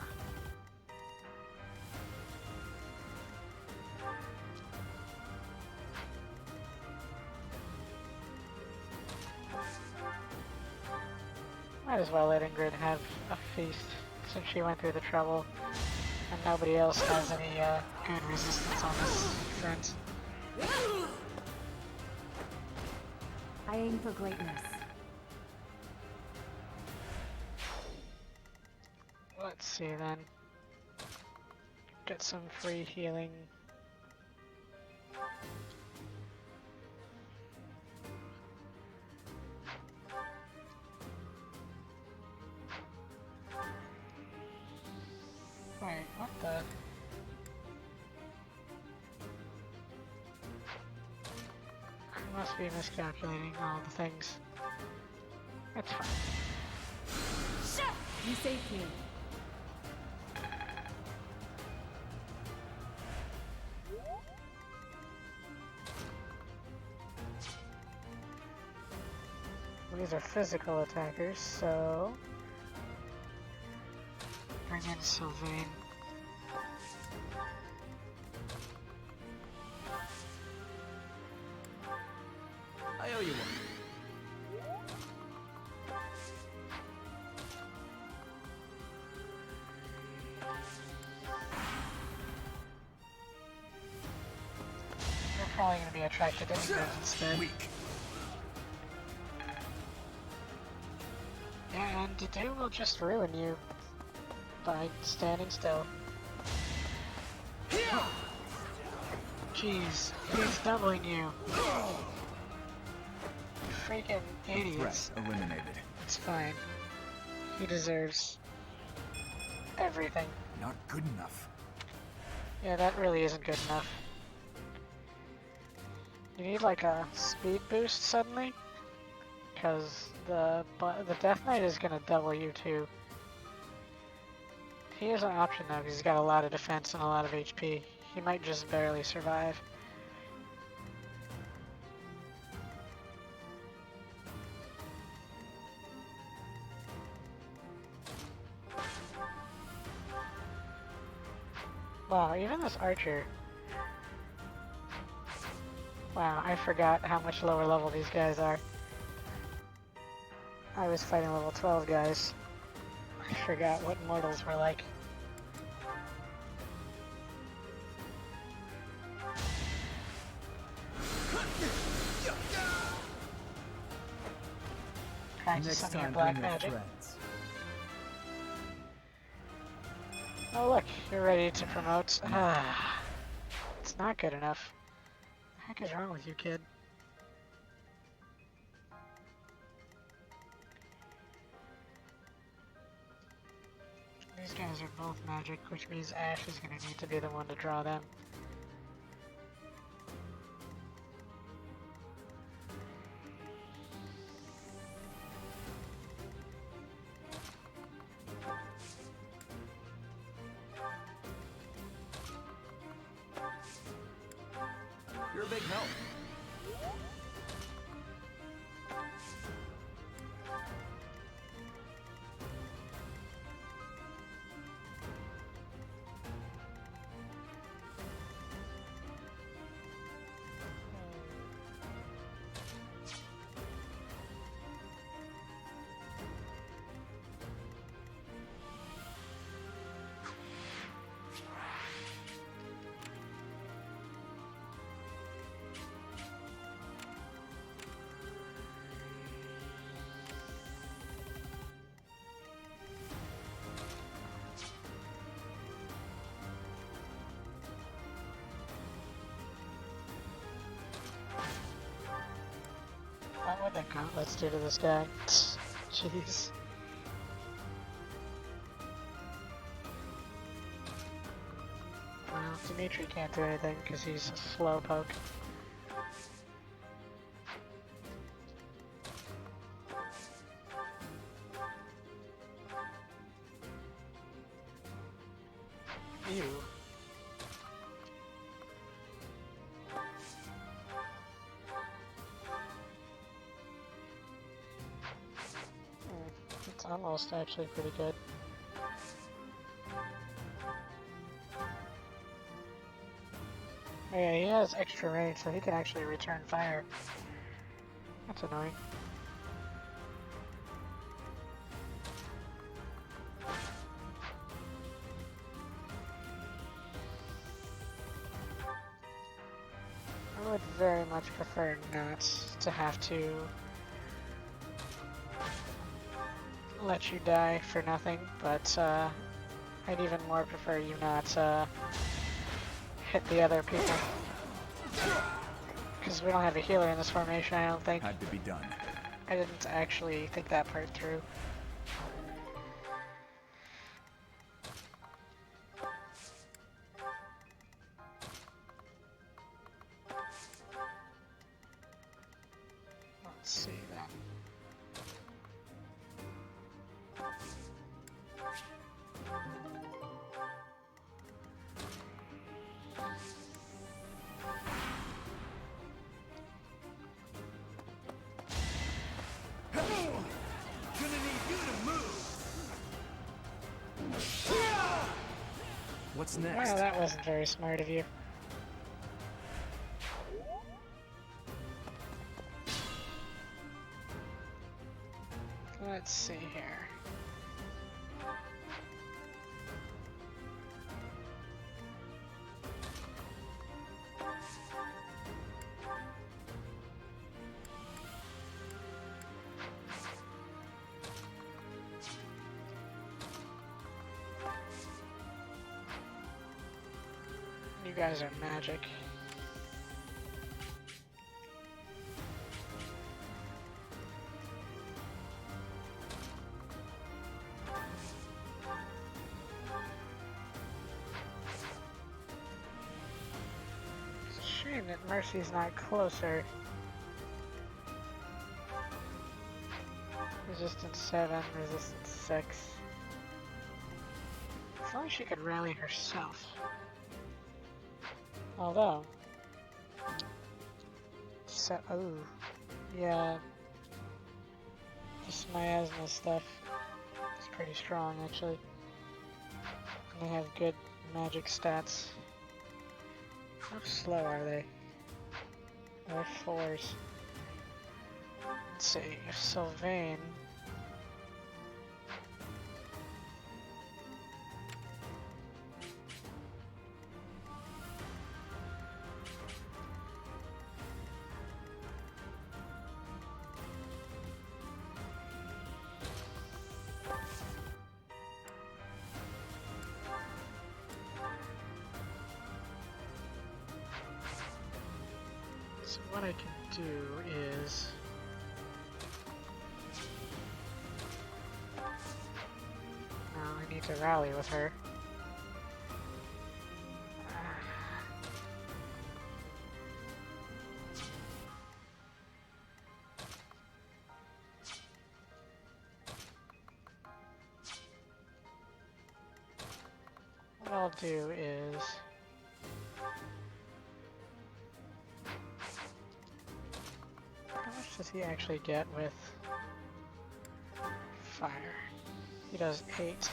Might as well let Ingrid have a feast, since she went through the trouble, and nobody else has any good resistance on this front. I aim for greatness. Let's see then. Get some free healing. Wait, what the? I must be miscalculating all the things. That's fine. You saved me. These are physical attackers, so bring in Sylvain. I owe you one. You're probably going to be attracted to Emblem instead. Weak. Yeah, and Dedu will just ruin you by standing still. Jeez, he's doubling you. Freaking idiots. Threat eliminated. It's fine. He deserves everything. Not good enough. Yeah, that really isn't good enough. You need like a speed boost suddenly, because the Death Knight is gonna double you too. He has an option though, because he's got a lot of defense and a lot of HP. He might just barely survive. Wow, even this archer. Wow, I forgot how much lower level these guys are. I was fighting level 12 guys. I forgot what mortals were like. Practice some of your black magic. Oh look, you're ready to promote. Ah, it's not good enough. What the heck is wrong with you, kid? These guys are both magic, which means Ash is gonna need to be the one to draw them. You're a big help. What would the gauntlets do to this guy? Jeez. Well, Dimitri can't do anything because he's a slowpoke. Ew. It's almost actually pretty good. Oh yeah, he has extra range, so he can actually return fire. That's annoying. I would very much prefer not to have to let you die for nothing, but I'd even more prefer you not hit the other people. Because we don't have a healer in this formation, I don't think. Had to be done. I didn't actually think that part through. Let's see then. What's next? Well, that wasn't very smart of you. Let's see here. You guys are magic. It's a shame that Mercy's not closer. Resistance 7, resistance 6. If only she could rally herself. Although, so, oh, yeah, this miasma stuff is pretty strong actually. And they have good magic stats. How slow are they? They're 4s. Let's see, if Sylvain. So what I can do is now I need to rally with her. What I'll do is how much does he actually get with fire? He does 8.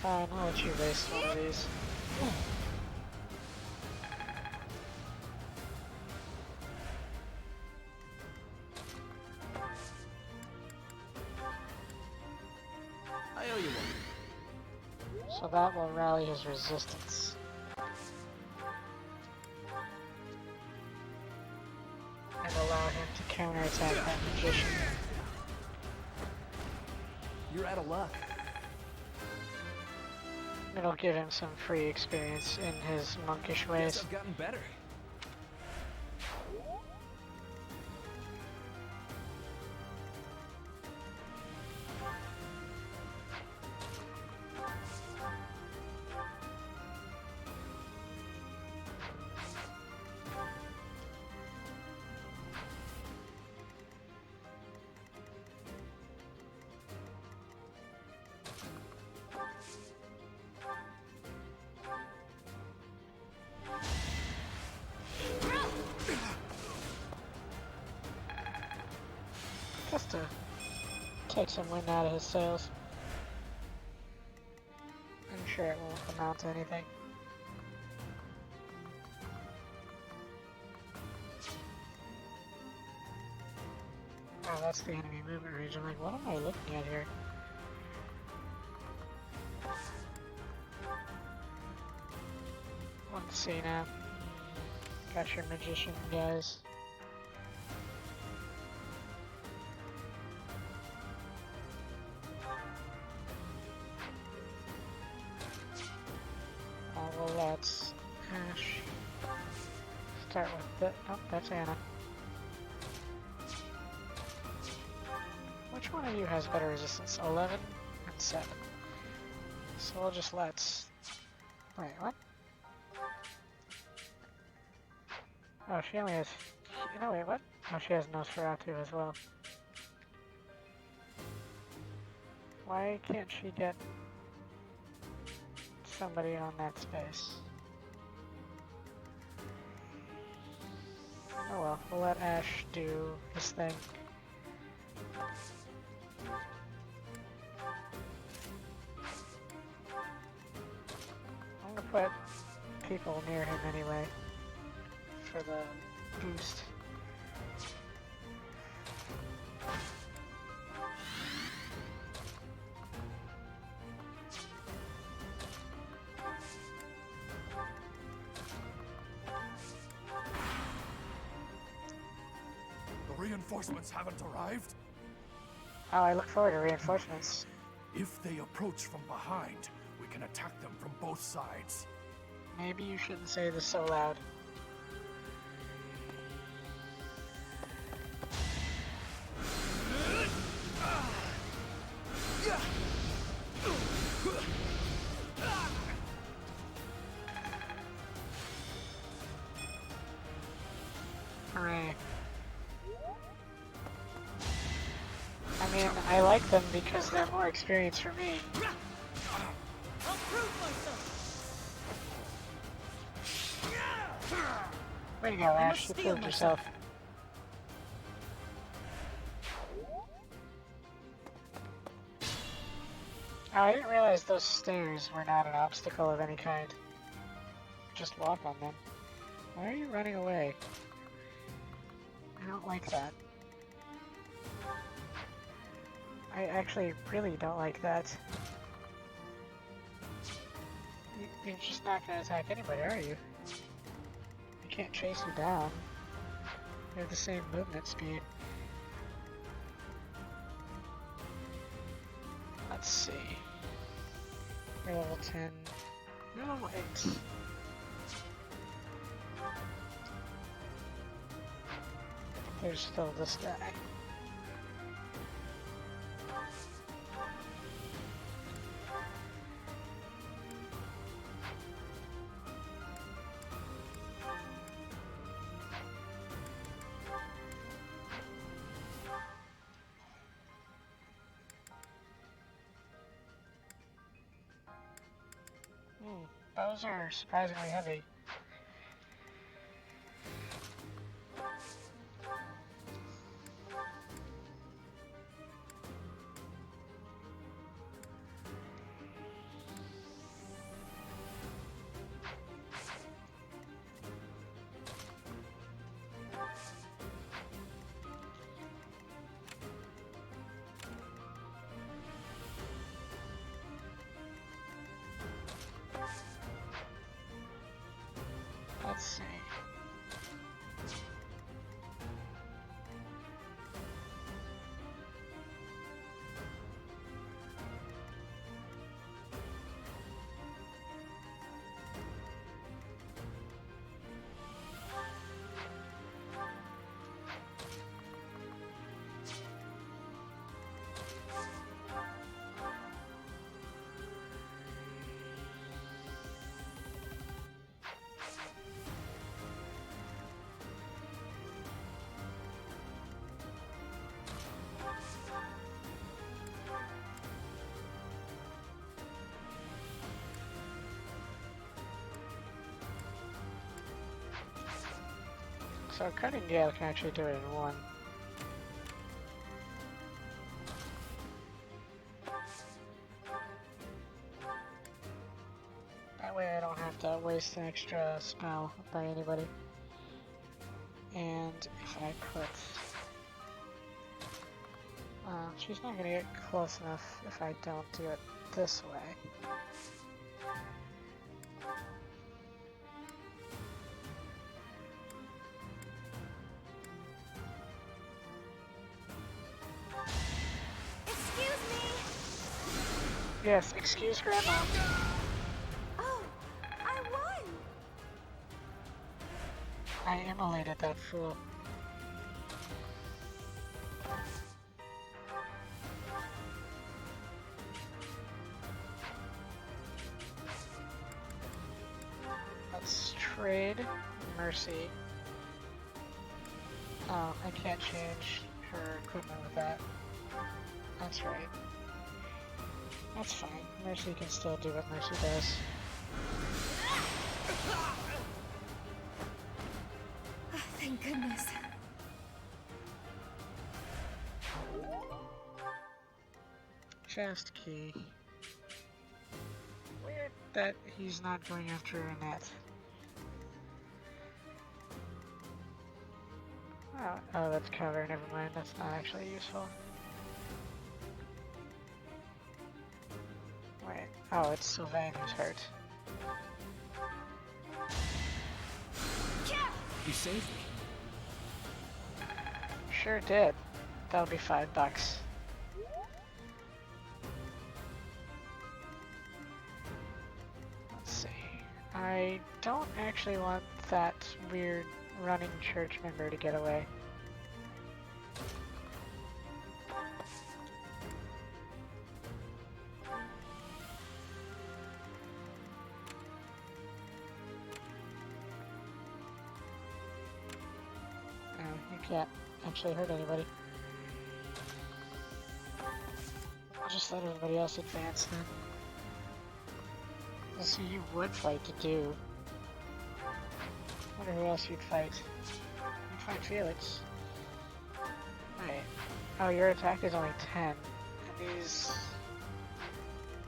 Fine, I'll let you waste one of these. I owe you one. So that will rally his resistance. And allow him to counterattack that magician. You're out of luck. It'll give him some free experience in his monkish ways. Guess I've gotten better. Just to take some wind out of his sails. I'm sure it won't amount to anything. Oh, that's the enemy movement range. I'm like, what am I looking at here? Let's see now. Got your magician, guys. Well, let's Ash start with the. Oh, that's Anna. Which one of you has better resistance? 11 and 7. So we'll just let's. Wait, what? Oh, she only has. No, wait, what? Oh, she has Nosferatu as well. Why can't she get. somebody on that space. Oh well, we'll let Ash do his thing. I'm gonna put people near him anyway for the boost. The reinforcements haven't arrived? Oh, I look forward to reinforcements. If they approach from behind, we can attack them from both sides. Maybe you shouldn't say this so loud. Hooray. I mean, I like them because they're more experience for me. I'll prove myself. Way to go, Ash. You proved yourself. Oh, I didn't realize those stairs were not an obstacle of any kind. Just walk on them. Why are you running away? I don't like that. I actually really don't like that. You're just not gonna attack anybody, are you? I can't chase you down. You have the same movement speed. Let's see. You're level 10. You're level 8. There's still this guy. Bows are surprisingly heavy. Let's see. So cutting gale can actually do it in one. That way I don't have to waste an extra spell by anybody. And if I put... she's not gonna get close enough if I don't do it this way. Yes, excuse Grandma. Oh, I won! I immolated that fool. Let's trade Mercy. Oh, I can't change her equipment with that. That's right. That's fine. Mercy can still do what Mercy does. Thank goodness. Chest key. Weird that he's not going after Annette. Oh, that's cover. Never mind. That's not actually useful. Wait. Oh, it's Sylvain who's hurt. You saved me. Sure did. That'll be $5. Let's see. I don't actually want that weird running church member to get away. No, you can't actually hurt anybody. I'll just let everybody else advance then. Let's see, you would fight to do. Wonder who else you'd fight. You'd fight Felix. Wait. Oh, your attack is only 10. And these...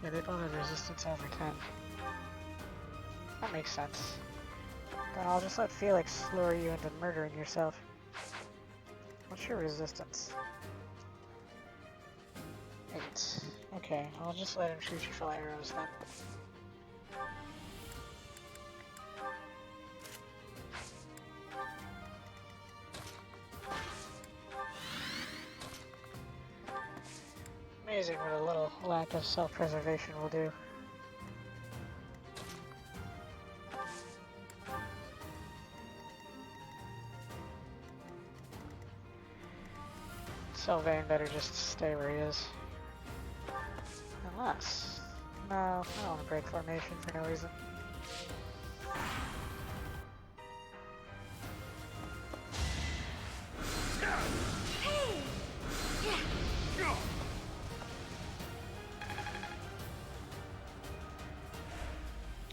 Yeah, they both have resistance over 10. That makes sense. Then I'll just let Felix lure you into murdering yourself. What's your resistance? 8. Okay, I'll just let him shoot you full arrows then. Amazing what a little lack of self-preservation will do. Sylvain better just stay where he is. Unless... No, I don't want to break formation for no reason.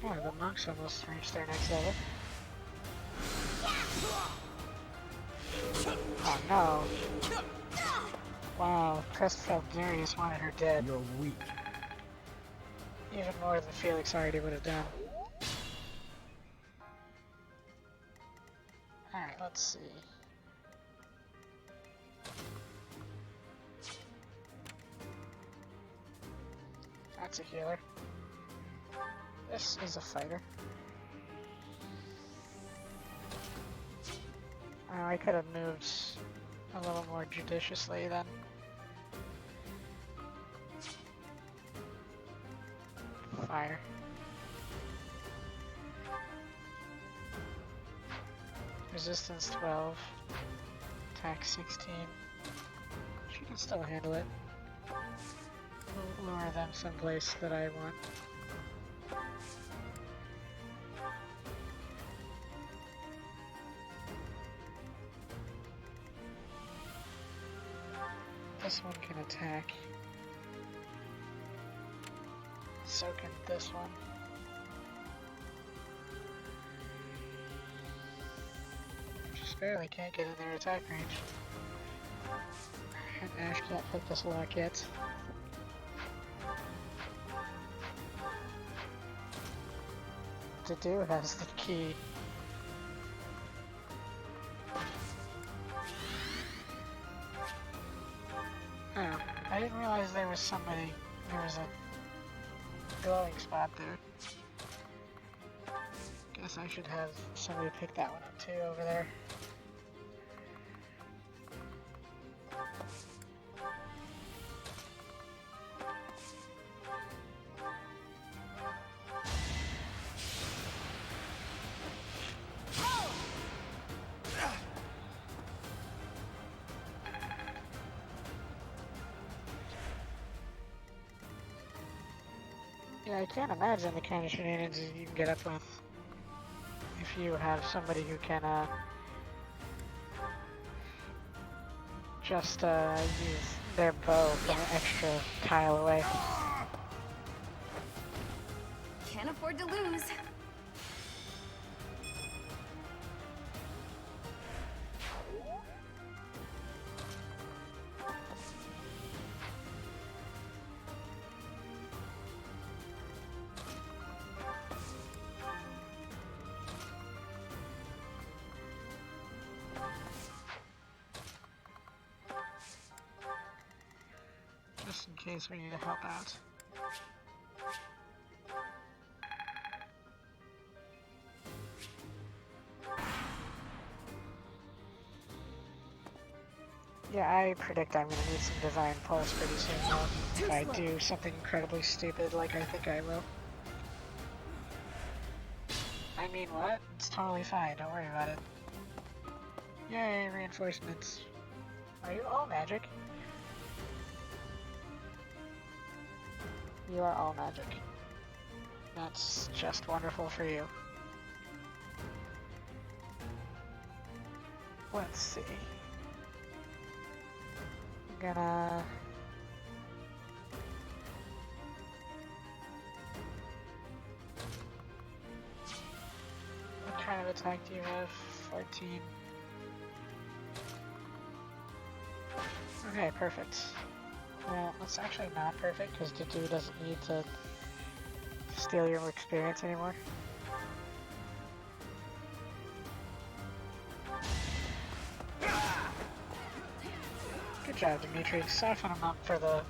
Oh, the monks almost reached their next level. Oh no. Wow, Crest felt Darius wanted her dead. You're weak. Even more than Felix already would have done. Alright, let's see. That's a healer. This is a fighter. Oh, I could have moved a little more judiciously then. Fire. Resistance 12. Attack 16. She can still handle it. We'll lure them someplace that I want. This one can attack. So can this one. Just barely can't get in their attack range. And Ash can't pick this lock yet. Dedue has the key. Oh, I didn't realize there was somebody, there was a glowing spot there. Guess I should have somebody pick that one up too over there. Yeah, I can't imagine the kind of shenanigans you can get up with if you have somebody who can just use their bow from an extra tile away. Can't afford to lose. Just in case we need to help out. Yeah, I predict I'm gonna need some Divine Pulse pretty soon though, if I do something incredibly stupid like I think I will. I mean, what? It's totally fine, don't worry about it. Yay, reinforcements. Are you all magic? You are all magic. That's just wonderful for you. Let's see. I'm gonna... What kind of attack do you have? 14. Okay, perfect. Well, that's actually not perfect, because Dudu doesn't need to steal your experience anymore. Good job, Dimitri. Soften him up for the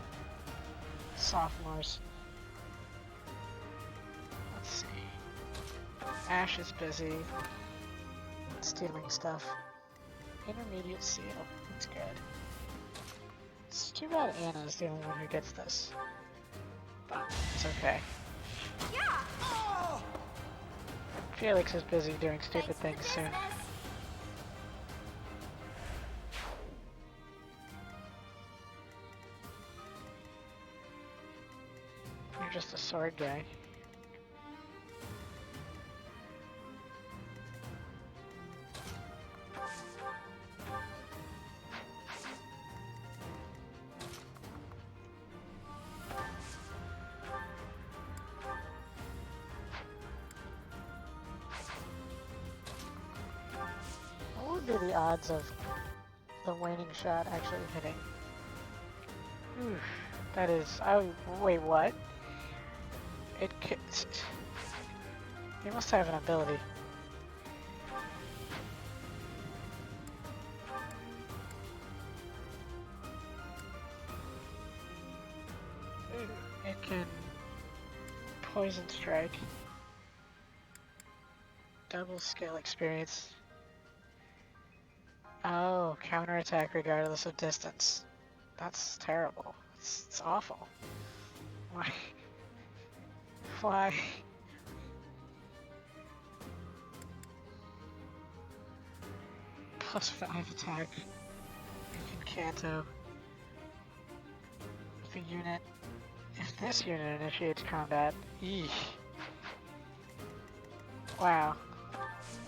sophomores. Let's see. Ash is busy stealing stuff. Intermediate seal. That's good. It's too bad Anna's the only one who gets this. But it's okay. Yeah! Oh! Felix is busy doing stupid things soon. You're just a sword guy. What would be the odds of the waning shot actually hitting? Oof, that is... wait, what? It could... He must have an ability. It can poison strike. Double skill experience. Oh, counterattack regardless of distance. That's terrible. It's awful. Why? Why? +5 attack. You can Kanto. If a unit... If this unit initiates combat... Eesh. Wow.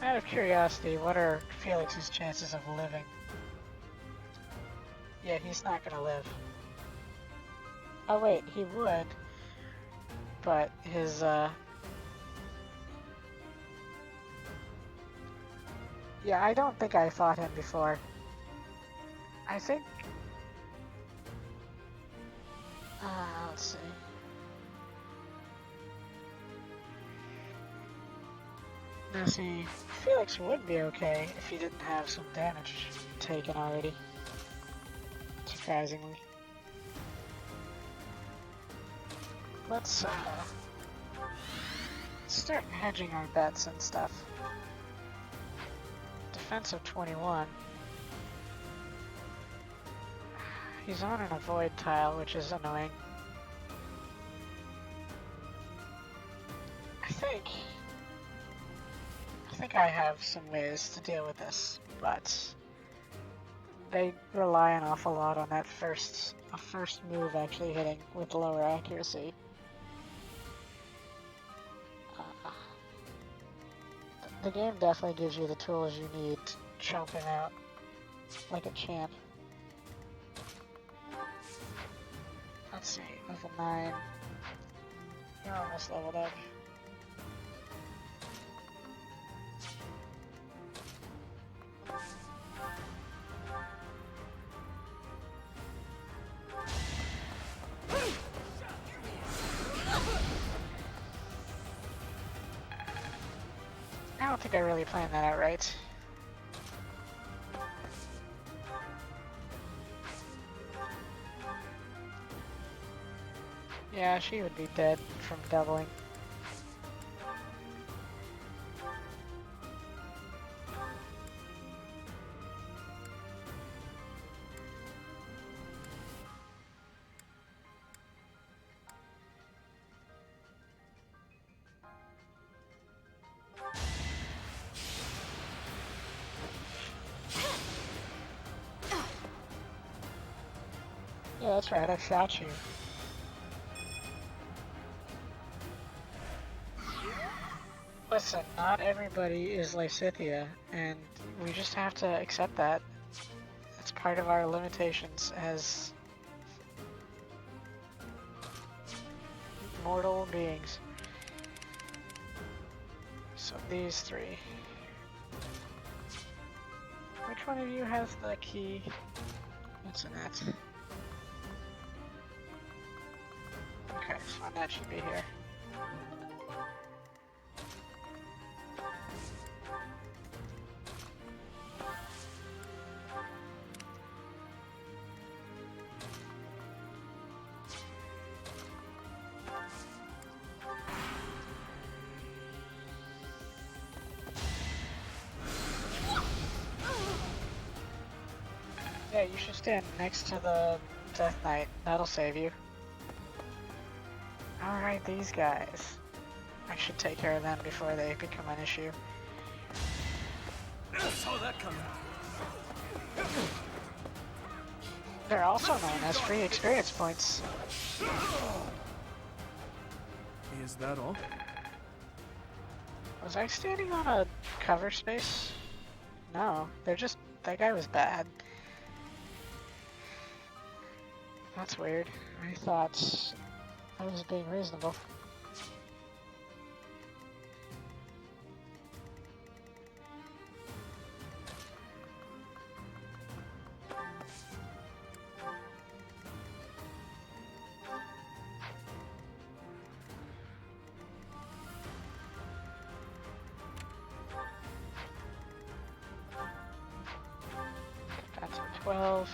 Out of curiosity, what are Felix's chances of living? Yeah, he's not gonna live. Oh wait, he would. But his, Yeah, I don't think I fought him before. I think... let's see. Now see, Felix would be okay if he didn't have some damage taken already. Surprisingly. Let's start hedging our bets and stuff. Defense of 21. He's on an avoid tile, which is annoying. I think I have some ways to deal with this, but they rely an awful lot on that first move actually hitting with lower accuracy. The game definitely gives you the tools you need to chomp him out like a champ. Let's see, level 9. You're almost leveled up. I don't think I really planned that out right. Yeah, she would be dead from doubling. Yeah, that's right, I shot you. Listen, not everybody is Lysithia, and we just have to accept that. It's part of our limitations as mortal beings. So these three. Which one of you has the key? What's in that? Okay, so that should be here. Yeah, you should stand next to the Death Knight. That'll save you. Alright, these guys. I should take care of them before they become an issue. Saw that coming. They're also known as free experience points. Is that all? Was I standing on a cover space? No, they're just... that guy was bad. That's weird. I thought I was being reasonable. That's a 12.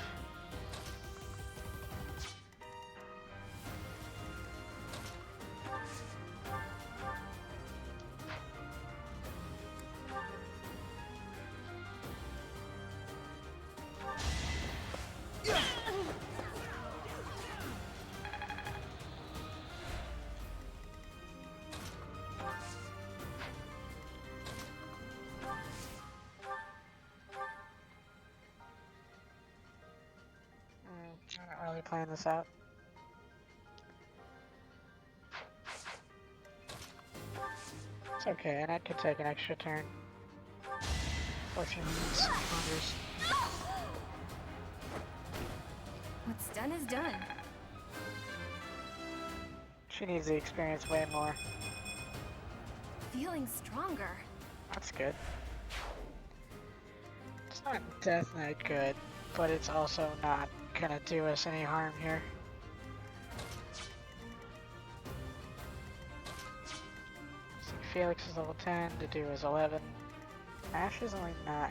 I'm not really playing this out. It's okay, and I could take an extra turn. 14 minutes. Wonders. What's done is done. She needs the experience way more. Feeling stronger. That's good. It's not Death Knight good, but it's also not gonna do us any harm here. So Felix is level 10, Dedu is 11. Ash is only 9.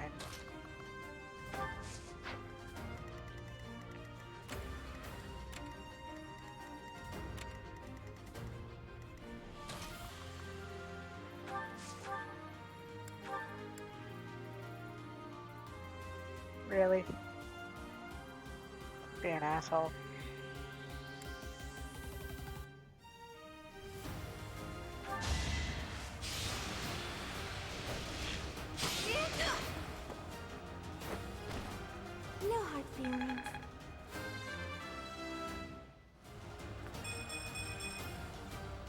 Really? Be an asshole. No hard feelings.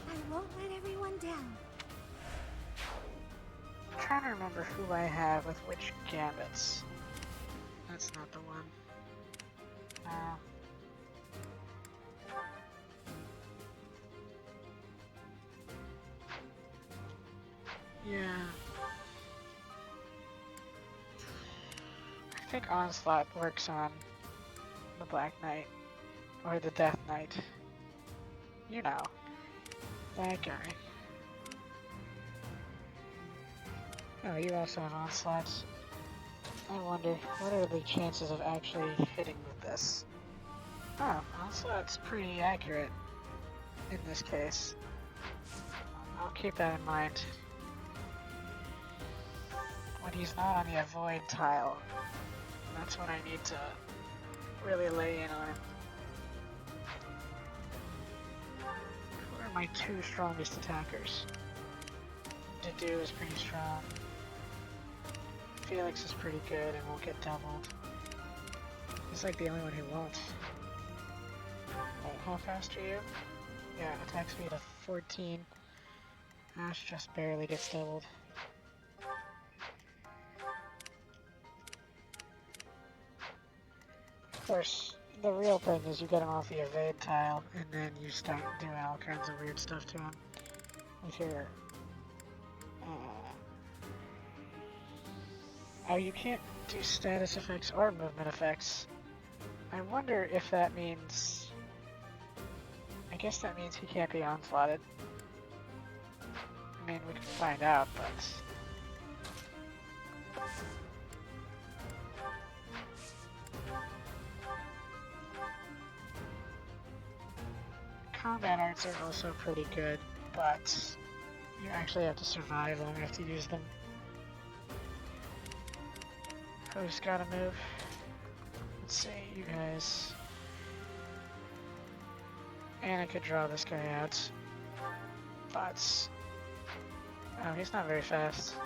I won't let everyone down. I'm trying to remember who I have with which gambits. That's not the one. Yeah. I think Onslaught works on the Black Knight, or the Death Knight. You know, that guy. Oh, you also have Onslaughts. I wonder, what are the chances of actually hitting with this? Oh, Onslaught's pretty accurate in this case. I'll keep that in mind. When he's not on the avoid tile, that's when I need to really lay in on him. Who are my two strongest attackers? Dedu is pretty strong. Felix is pretty good and won't get doubled. He's like the only one who won't. Wait, how fast are you? Yeah, attack speed of 14. Ash just barely gets doubled. Of course, the real thing is you get him off the evade tile, and then you start doing all kinds of weird stuff to him with your... Oh, you can't do status effects or movement effects. I wonder if that means... I guess that means he can't be onslaughted. I mean, we can find out, but... Combat arts are also pretty good, but you actually have to survive long enough to use them. Who's gotta move? Let's see, you guys. And I could draw this guy out. But... oh, he's not very fast.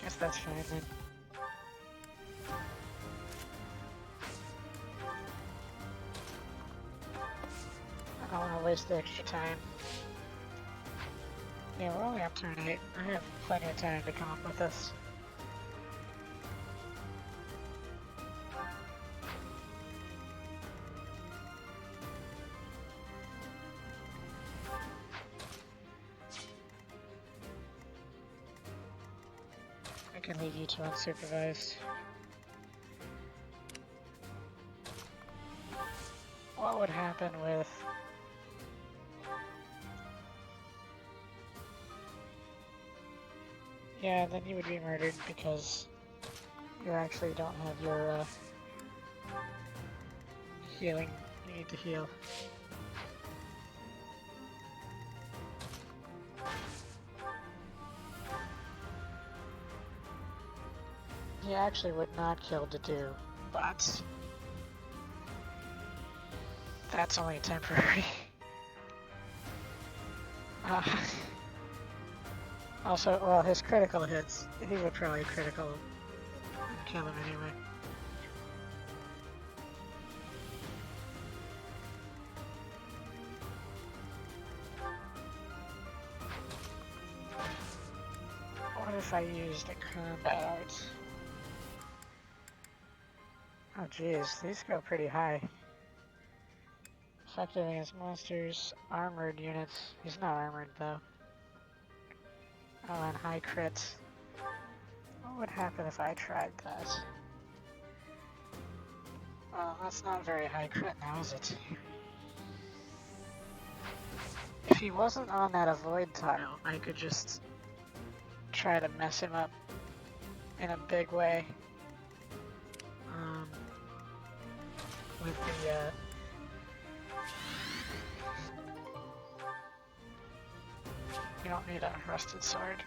Guess that's fine then. I don't want to waste the extra time. Yeah, we're only up turn 8. I have plenty of time to come up with this. I can leave you two unsupervised. What would happen with... yeah, then you would be murdered because you actually don't have your healing. You need to heal. He actually would not kill Dedu, but that's only temporary. Also, well, his critical hits, he would probably critical kill him anyway. What if I used a combat art? Oh jeez, these go pretty high. Effective against monsters, armored units. He's not armored though. Oh, and high crits. What would happen if I tried that? Well, that's not very high crit now, is it? If he wasn't on that avoid tile, I could just try to mess him up in a big way. With the, you don't need a rusted sword.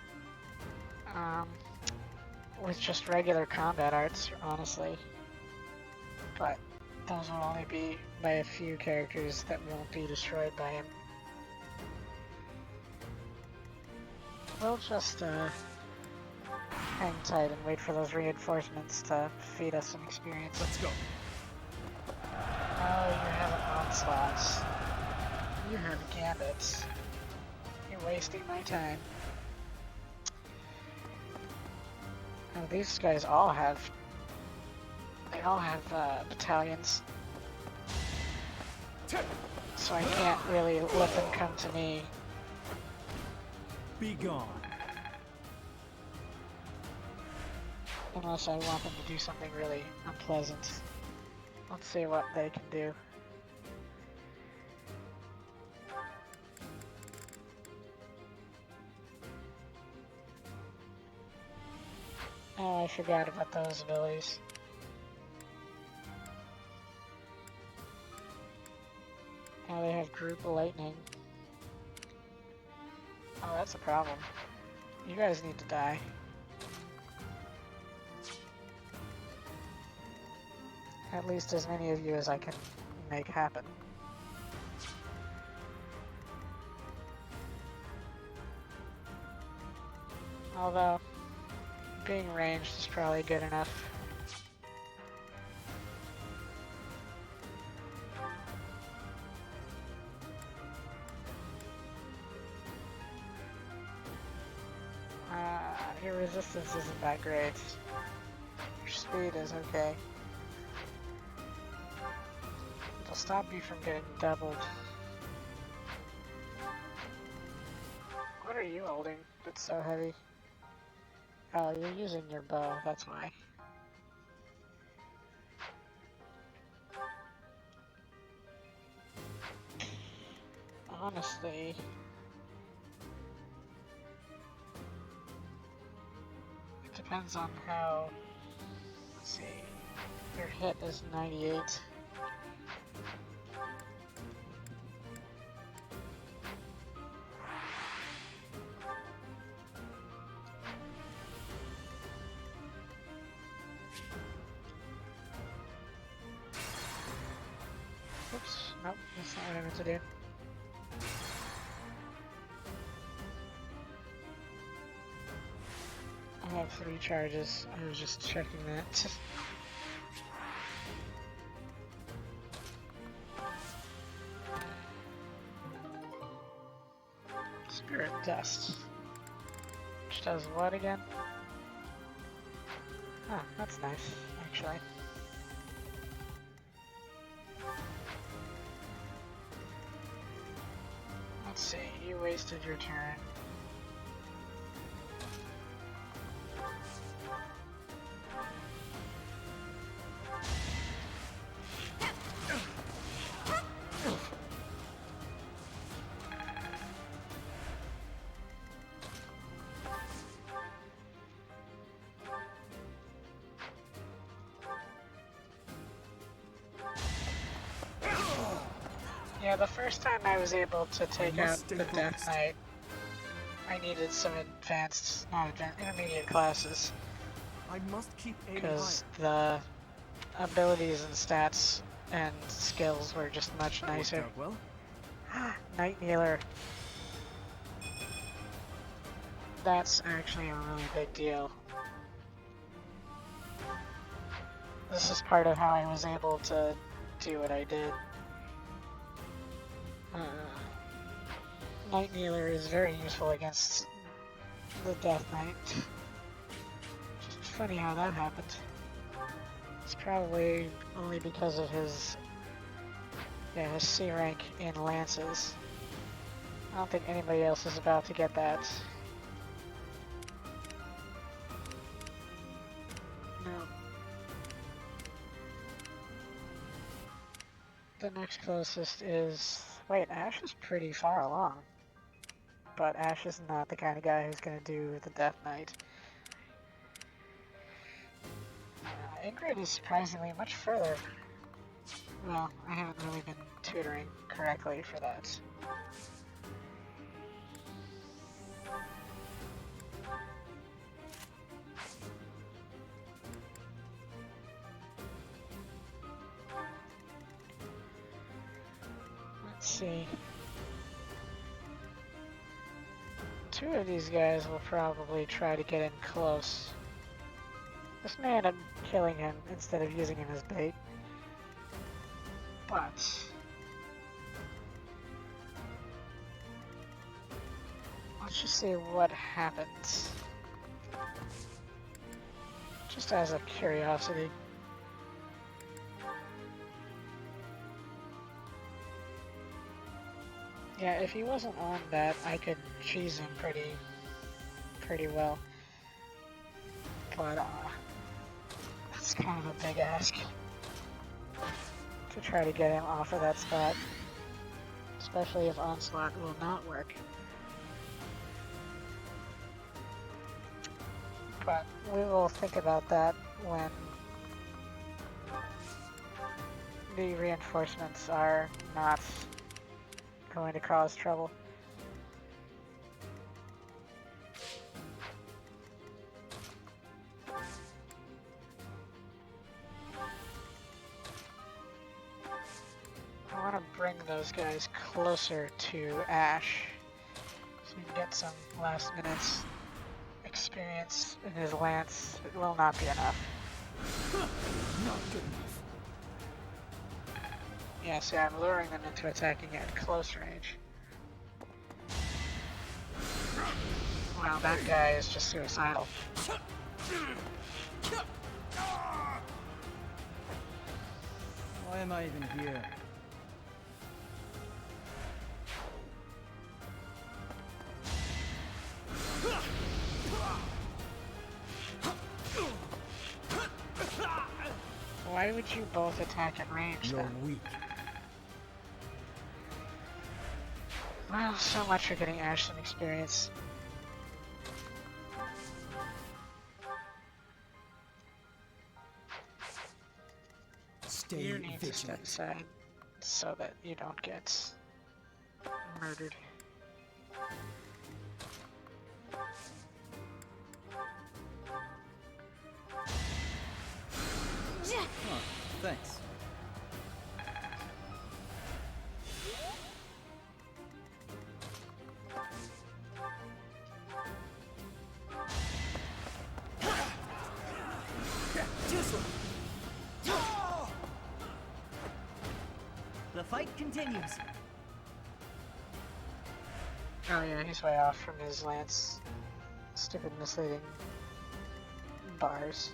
With just regular combat arts, honestly. But those will only be by a few characters that won't be destroyed by him. We'll just hang tight and wait for those reinforcements to feed us some experience. Let's go. Oh, you have onslaughts. You have gambits. You're wasting my time. Oh, these guys all have... they all have battalions. So I can't really let them come to me. Be gone. Unless I want them to do something really unpleasant. Let's see what they can do. Oh, I forgot about those abilities. Now they have group lightning. Oh, that's a problem. You guys need to die. At least as many of you as I can make happen. Although, being ranged is probably good enough. Your resistance isn't that great. Your speed is okay. It'll stop you from getting doubled. What are you holding that's so heavy? Oh, you're using your bow, that's why. Honestly... it depends on how... let's see... your hit is 98. Oops, nope, that's not what I meant to do. I have 3 charges, I was just checking that. Spirit Dust. Which does what again? Ah, that's nice, actually. Let's see, you wasted your turn. Yeah, the first time I was able to take out the Death Knight, I needed some advanced, not advanced, intermediate classes. I must keep aiming because the abilities and stats and skills were just much nicer. Well. Night Kneeler. That's actually a really big deal. This is part of how I was able to do what I did. Night Kneeler is very useful against the Death Knight. Just funny how that happened. It's probably only because of his C rank in lances. I don't think anybody else is about to get that. No. The next closest is... wait, Ash is pretty far along. But Ash is not the kind of guy who's gonna do the Death Knight. Ingrid is surprisingly much further. Well, I haven't really been tutoring correctly for that. Let's see. 2 of these guys will probably try to get in close. This may end up killing him instead of using him as bait. But... let's just see what happens. Just as a curiosity. Yeah, if he wasn't on that, I could cheese him pretty well. But, is kind of a big ask to try to get him off of that spot, especially if Onslaught will not work. But we will think about that when the reinforcements are not going to cause trouble. I want to bring those guys closer to Ash so we can get some last minutes experience in his lance. It will not be enough. Not good enough. Yeah, see, I'm luring them into attacking at close range. Wow, that guy is just suicidal. Why am I even here? Why would you both attack at range You're then? weak. Well, so much for getting Ash some experience. Stay You need to step vigilant. aside so that you don't get murdered. Huh, thanks. The fight continues. Oh yeah, he's way off from his lance. Stupid misleading bars.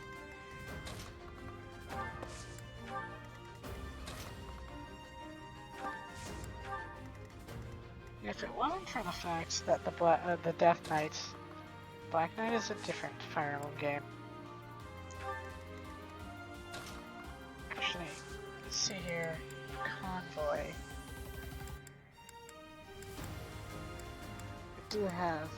If it wasn't for the fact that the Death Knight, Black Knight is a different Fire Emblem game. Actually, let's see here. Convoy. I do have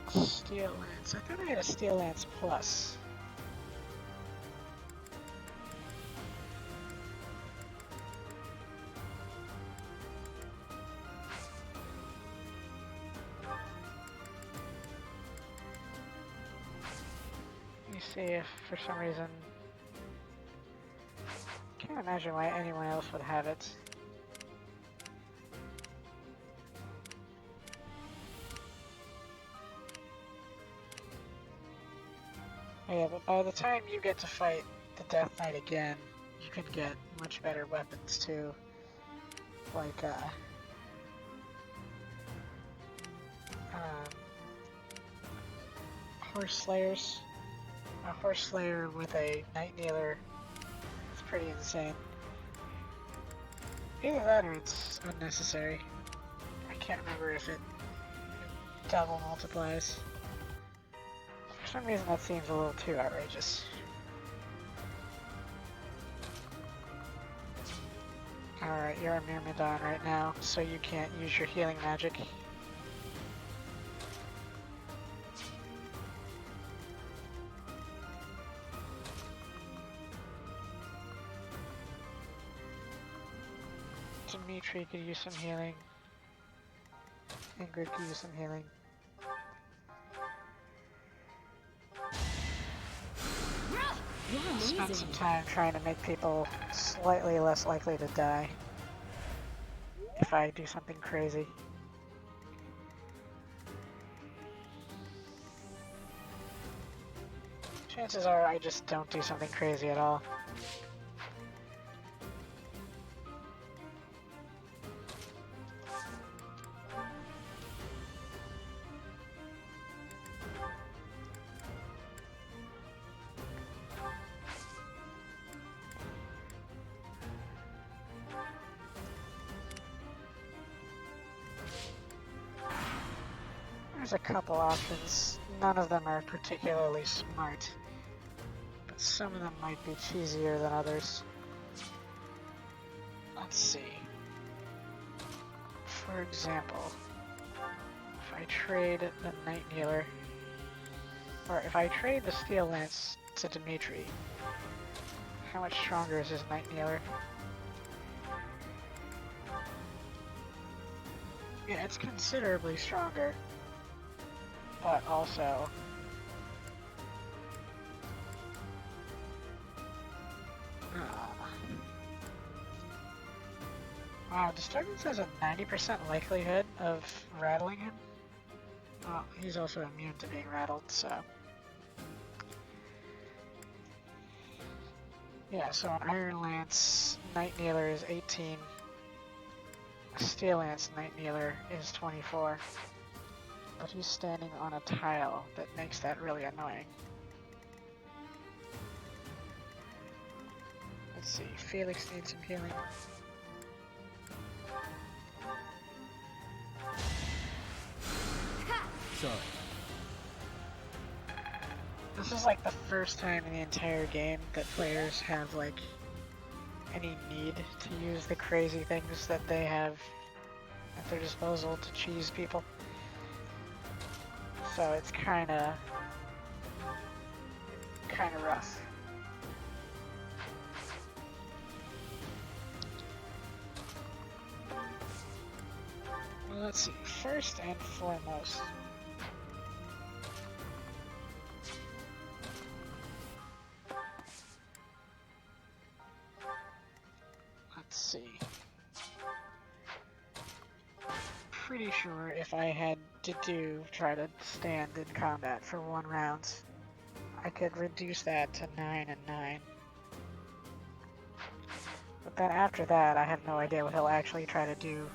Steel Lance. I thought I had a Steel Lance Plus. Let me see if for some reason, can't imagine why anyone else would have it. Oh yeah, but by the time you get to fight the Death Knight again, you can get much better weapons too. Like, Horse Slayers. A Horse Slayer with a Night Kneeler. It's pretty insane. Either that or it's unnecessary. I can't remember if it double multiplies. For some reason that seems a little too outrageous. Alright, you're a Myrmidon right now, so you can't use your healing magic. Dimitri could use some healing. Ingrid could use some healing. Spend some time trying to make people slightly less likely to die if I do something crazy. Chances are I just don't do something crazy at all. There's a couple options. None of them are particularly smart. some of them might be cheesier than others. Let's see. For example, if I trade the Night Kneeler, or if I trade the Steel Lance to Dimitri, how much stronger is his Night Kneeler? Yeah, it's considerably stronger, but also wow, Disturbance has a 90% likelihood of rattling him. Well, he's also immune to being rattled, so... Yeah, so an Iron Lance Night Kneeler is 18. Steel Lance Night Kneeler is 24. But he's standing on a tile that makes that really annoying. Let's see, Felix needs some healing. Sorry. This is like the first time in the entire game that players have like any need to use the crazy things that they have at their disposal to cheese people. So it's kinda rough. Well, let's see. First and foremost, let's see. Pretty sure if I had to try to stand in combat for 1 round, I could reduce that to 9 and 9. But then after that, I have no idea what he'll actually try to do.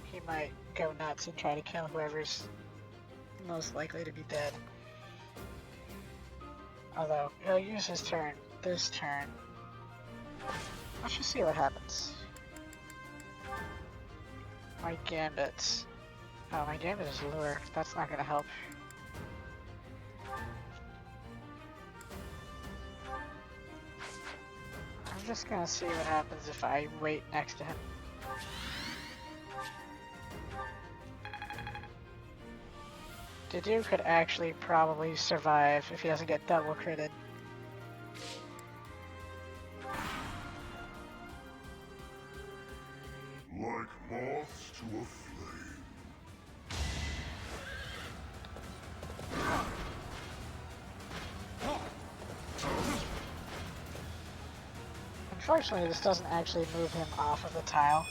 He might go nuts and try to kill whoever's most likely to be dead. Although, he'll use his turn this turn. Let's just see what happens. My gambits. Oh, my gambit is lure. That's not gonna help. I'm just gonna see what happens if I wait next to him. Didu could actually probably survive if he doesn't get double critted. Like moths to a flame. Unfortunately, this doesn't actually move him off of the tile.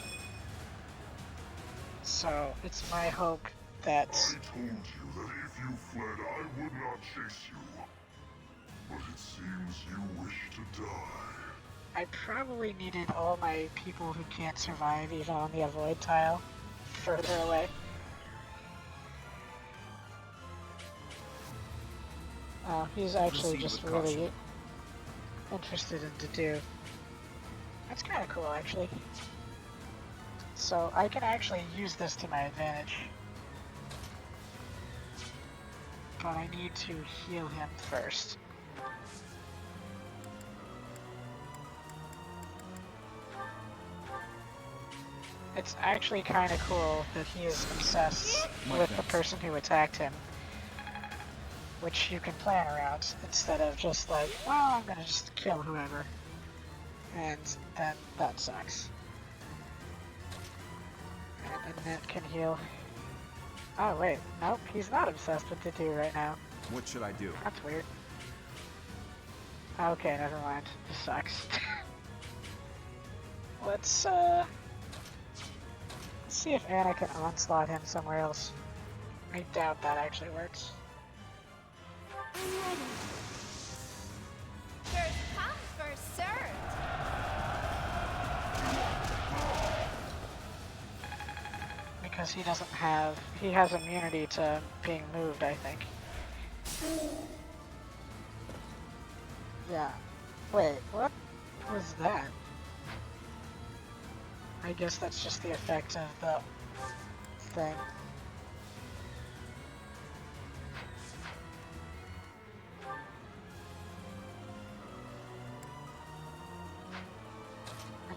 So, it's my hope that... I told you that if you fled, I would not chase you. But it seems you wish to die. I probably needed all my people who can't survive even on the avoid tile further away. Oh, he's actually just really interested in Didu. That's kind of cool, actually. So I can actually use this to my advantage. But I need to heal him first. It's actually kind of cool that he is obsessed with the person who attacked him. Which you can plan around, instead of just like, well, I'm gonna just kill whoever. And then that sucks. And Annette can heal. Oh wait, nope, he's not obsessed with Didu right now. What should I do? That's weird. Okay, never mind. This sucks. Let's see if Anna can onslaught him somewhere else. I doubt that actually works. I'm ready. First come, first served. Because he has immunity to being moved, I think. Yeah. Wait, what was that? I guess that's just the effect of the thing.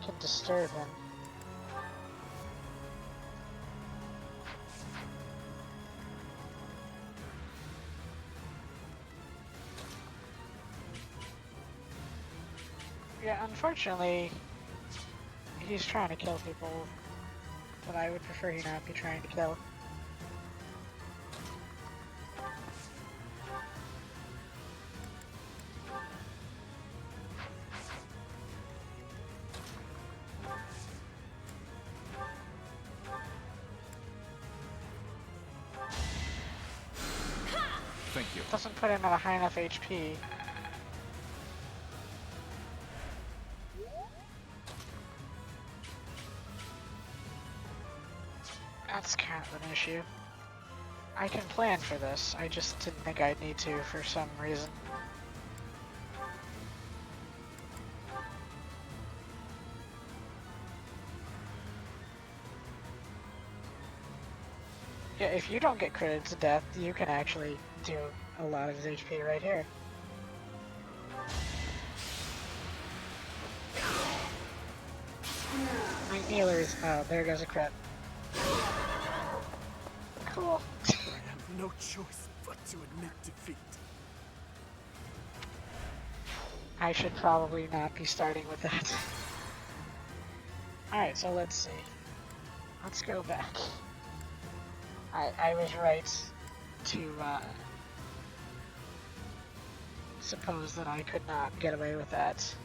can disturb him. Yeah, unfortunately, he's trying to kill people that I would prefer he not be trying to kill. Thank you. Doesn't put him at a high enough HP. That's kind of an issue. I can plan for this, I just didn't think I'd need to for some reason. Yeah, if you don't get critted to death, you can actually do a lot of his HP right here. My healers, oh, there goes a crit. Cool. I have no choice but to admit defeat. I should probably not be starting with that. Alright, so let's see. Let's go back. I was right to suppose that I could not get away with that.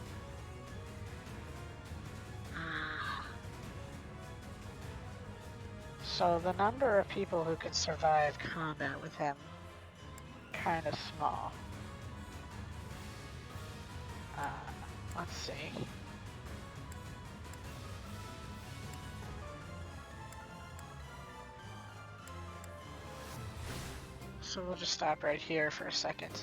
So the number of people who could survive combat with him, kind of small. Let's see. So we'll just stop right here for a second.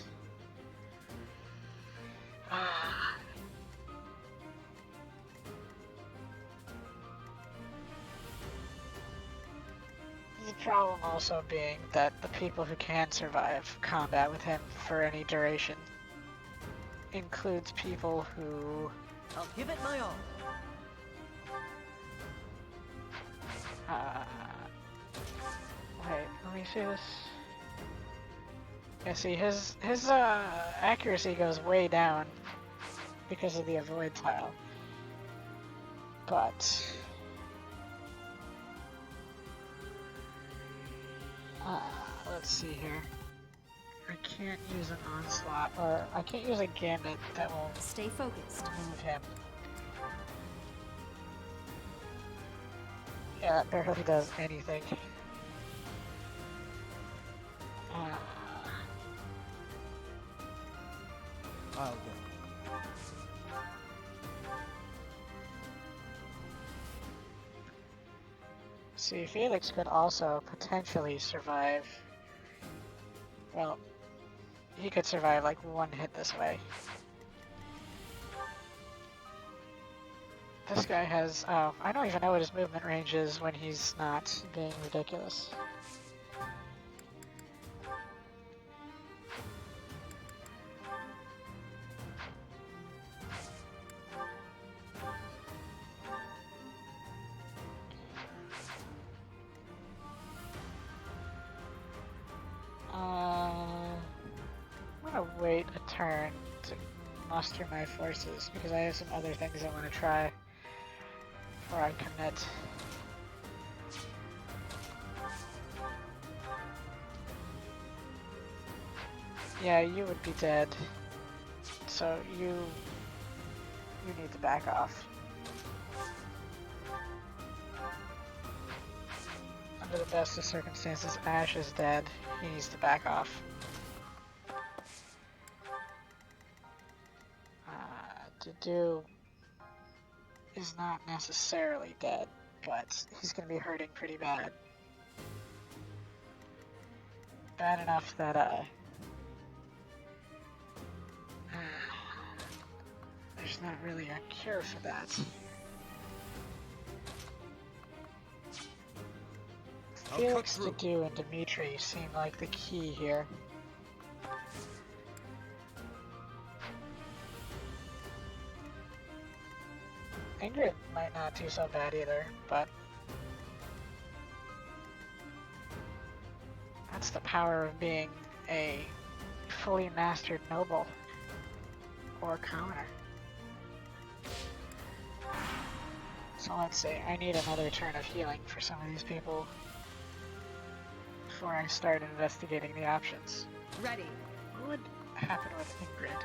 The problem also being that the people who can survive combat with him for any duration includes people who... I'll give it my all. Wait, let me see this. Yeah, see, his accuracy goes way down because of the avoid tile. But... let's see here. I can't use an onslaught, or I can't use a gambit that will stay focused. Move him. Yeah, that barely does anything. I'll go. See, Felix could also potentially survive. Well, he could survive like one hit this way. This guy has, oh, I don't even know what his movement range is when he's not being ridiculous. I'm gonna wait a turn to muster my forces because I have some other things I want to try before I commit. Yeah, you would be dead, so you need to back off. Under the best of circumstances, Ash is dead. He needs to back off. Dedu is not necessarily dead, but he's going to be hurting pretty bad. Bad enough that, there's not really a cure for that. Felix, Dedu, and Dimitri seem like the key here. Ingrid not do so bad either, but that's the power of being a fully mastered noble or commoner. So let's see, I need another turn of healing for some of these people before I start investigating the options. Ready. What would happen with Ingrid?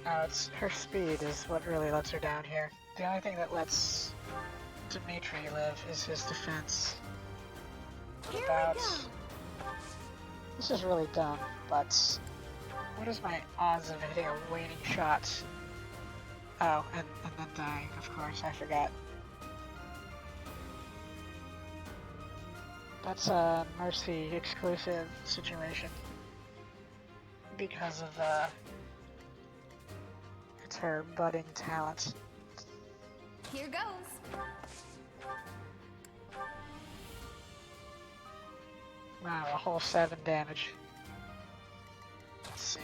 Oh, it's her speed is what really lets her down here. The only thing that lets Dimitri live is his defense. Here About... we go. This is really dumb, but what is my odds of hitting a waning shot? Oh, and then dying, of course, I forgot. That's a Mercy exclusive situation. Because of, it's her budding talent. Here goes. Wow, a whole 7 damage. Let's see.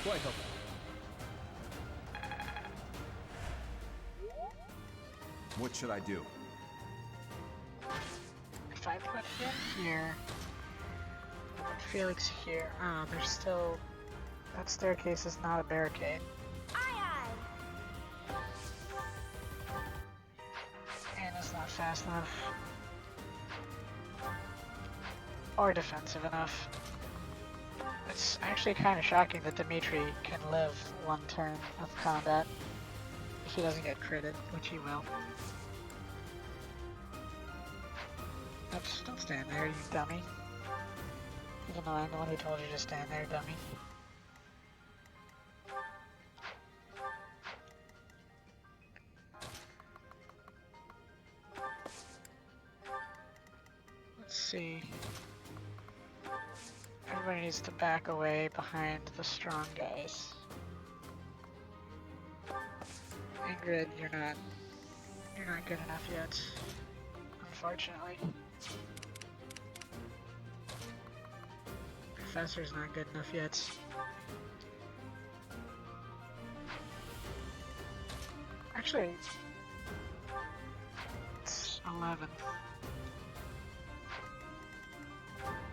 Quite helpful. What should I do? If I put him here, I put Felix here. Ah, there's still... That staircase is not a barricade. Anna's not fast enough. Or defensive enough. It's actually kind of shocking that Dimitri can live 1 turn of combat if he doesn't get critted, which he will. Oops, don't stand there, you dummy. Even though I'm the one who told you to stand there, dummy. Let's see. Everybody needs to back away behind the strong guys. Ingrid, you're not good enough yet, unfortunately. Professor's not good enough yet. Actually, it's 11.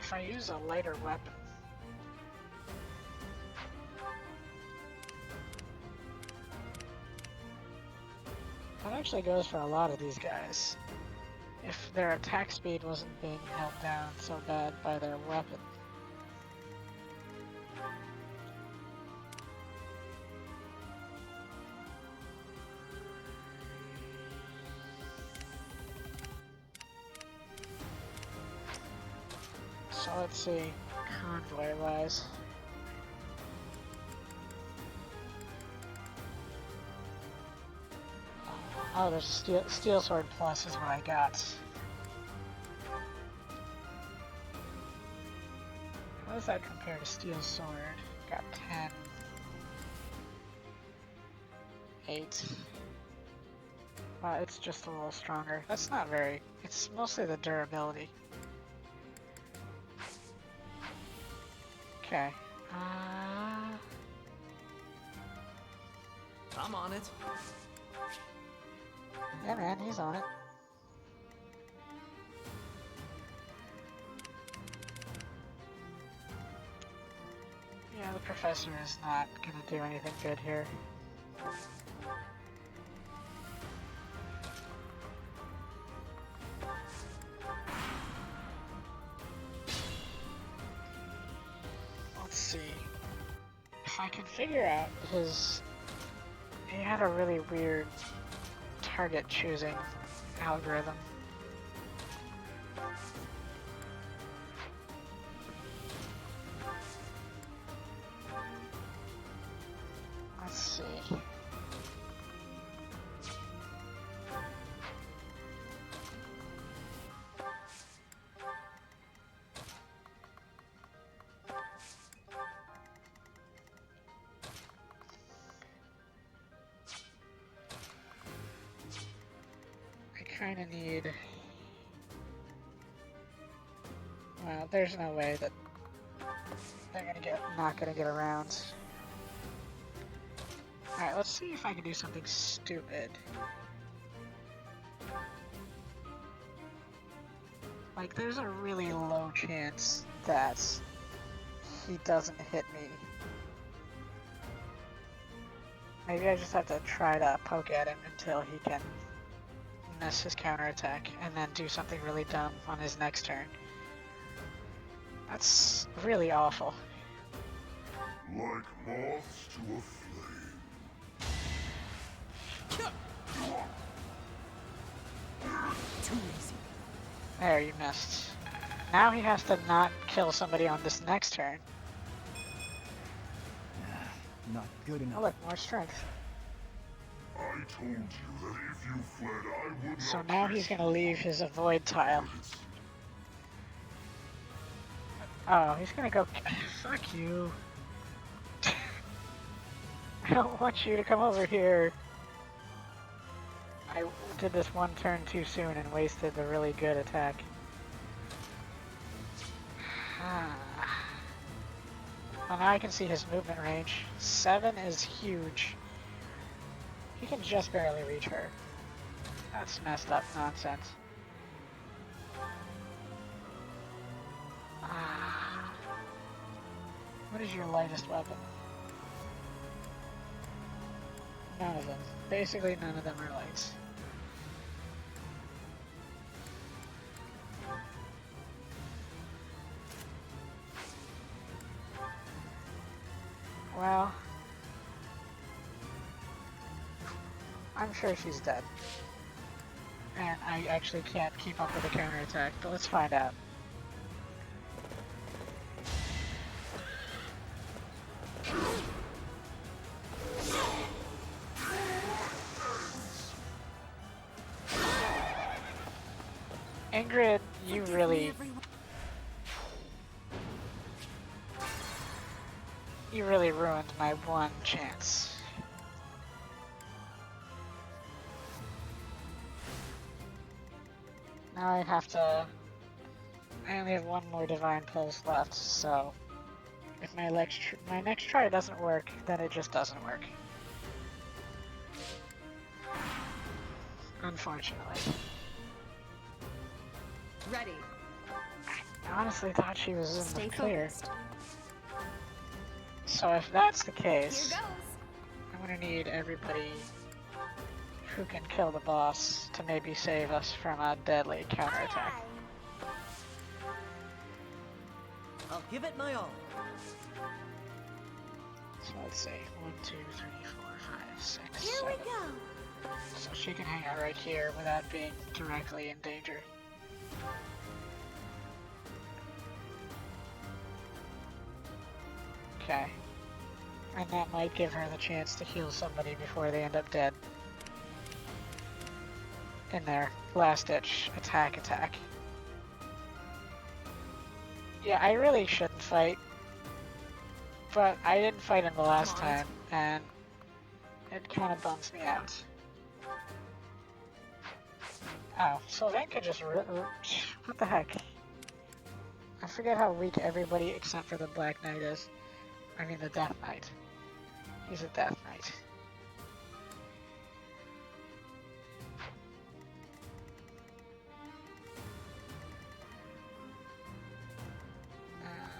If I use a lighter weapon, that actually goes for a lot of these guys. If their attack speed wasn't being held down so bad by their weapon. So let's see, convoy-wise. Oh, there's a steel sword plus is what I got. How does that compare to steel sword? Got 10. 8. Well, it's just a little stronger. That's not very... It's mostly the durability. Okay. I'm on it. Yeah, man, he's on it. Yeah, the professor is not gonna do anything good here. Let's see. If I can figure out his... He had a really weird target choosing algorithm. Let's see. I kind of need... Well, there's no way that they're not gonna get around. Alright, let's see if I can do something stupid. Like, there's a really low chance that he doesn't hit me. Maybe I just have to try to poke at him until he can miss his counterattack and then do something really dumb on his next turn. That's really awful. Like moths to a flame. Too easy. There, you missed. Now he has to not kill somebody on this next turn. Not good enough. Oh look, more strength. I told you that if you fled, I would So not now chase he's gonna leave his avoid tile. Oh, he's gonna go. Fuck you. I don't want you to come over here. I did this one turn too soon and wasted the really good attack. Well, now I can see his movement range. 7 is huge. He can just barely reach her. That's messed up nonsense. What is your lightest weapon? None of them. Basically none of them are lights. Well, I'm sure she's dead. And I actually can't keep up with the counterattack, but let's find out. Ingrid, you really ruined my one chance. Now I have to... I only have one more Divine Pulse left, so... If my next try doesn't work, then it just doesn't work. Unfortunately. Ready. I honestly thought she was in Stay the clear. focused. So if that's the case, Here goes. I'm gonna need everybody who can kill the boss to maybe save us from a deadly counterattack. I'll give it my all. So let's see, 1, 2, 3, 4, 5, 6, Here 7. we go. So she can hang out right here without being directly in danger. Okay. And that might give her the chance to heal somebody before they end up dead. In their last-ditch attack. Yeah, I really shouldn't fight. But I didn't fight him the last time, and it kind of bums me out. Oh, Sylvain just what the heck? I forget how weak everybody except for the Black Knight is. I mean the Death Knight. He's a Death Knight.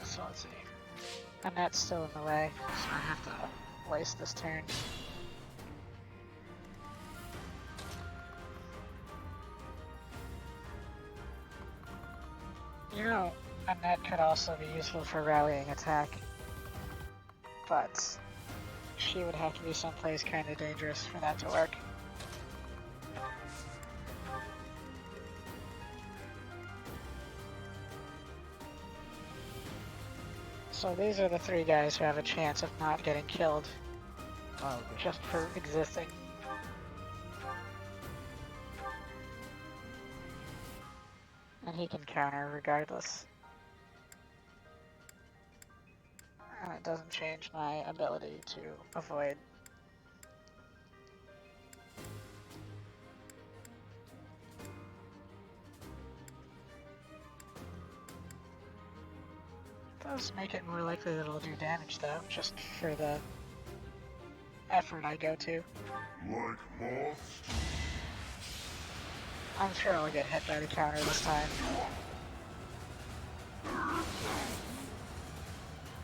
So let's see. Annette's still in the way, so I have to waste this turn. You know, Annette could also be useful for rallying attack, but she would have to be someplace kind of dangerous for that to work. So these are the 3 guys who have a chance of not getting killed, just for existing. And he can counter regardless. And it doesn't change my ability to avoid. Does make it more likely that it'll do damage though, just for the effort I go to. Like moths. I'm sure I'll get hit by the counter this time.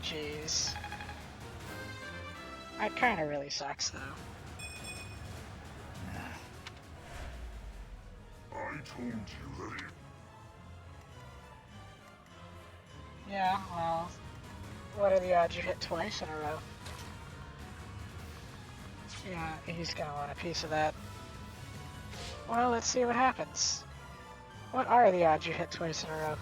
Jeez. That kinda really sucks though. I told you that it... Yeah, well, what are the odds you hit twice in a row? Yeah, he's gonna want a piece of that. Well, let's see what happens. What are the odds you hit twice in a row?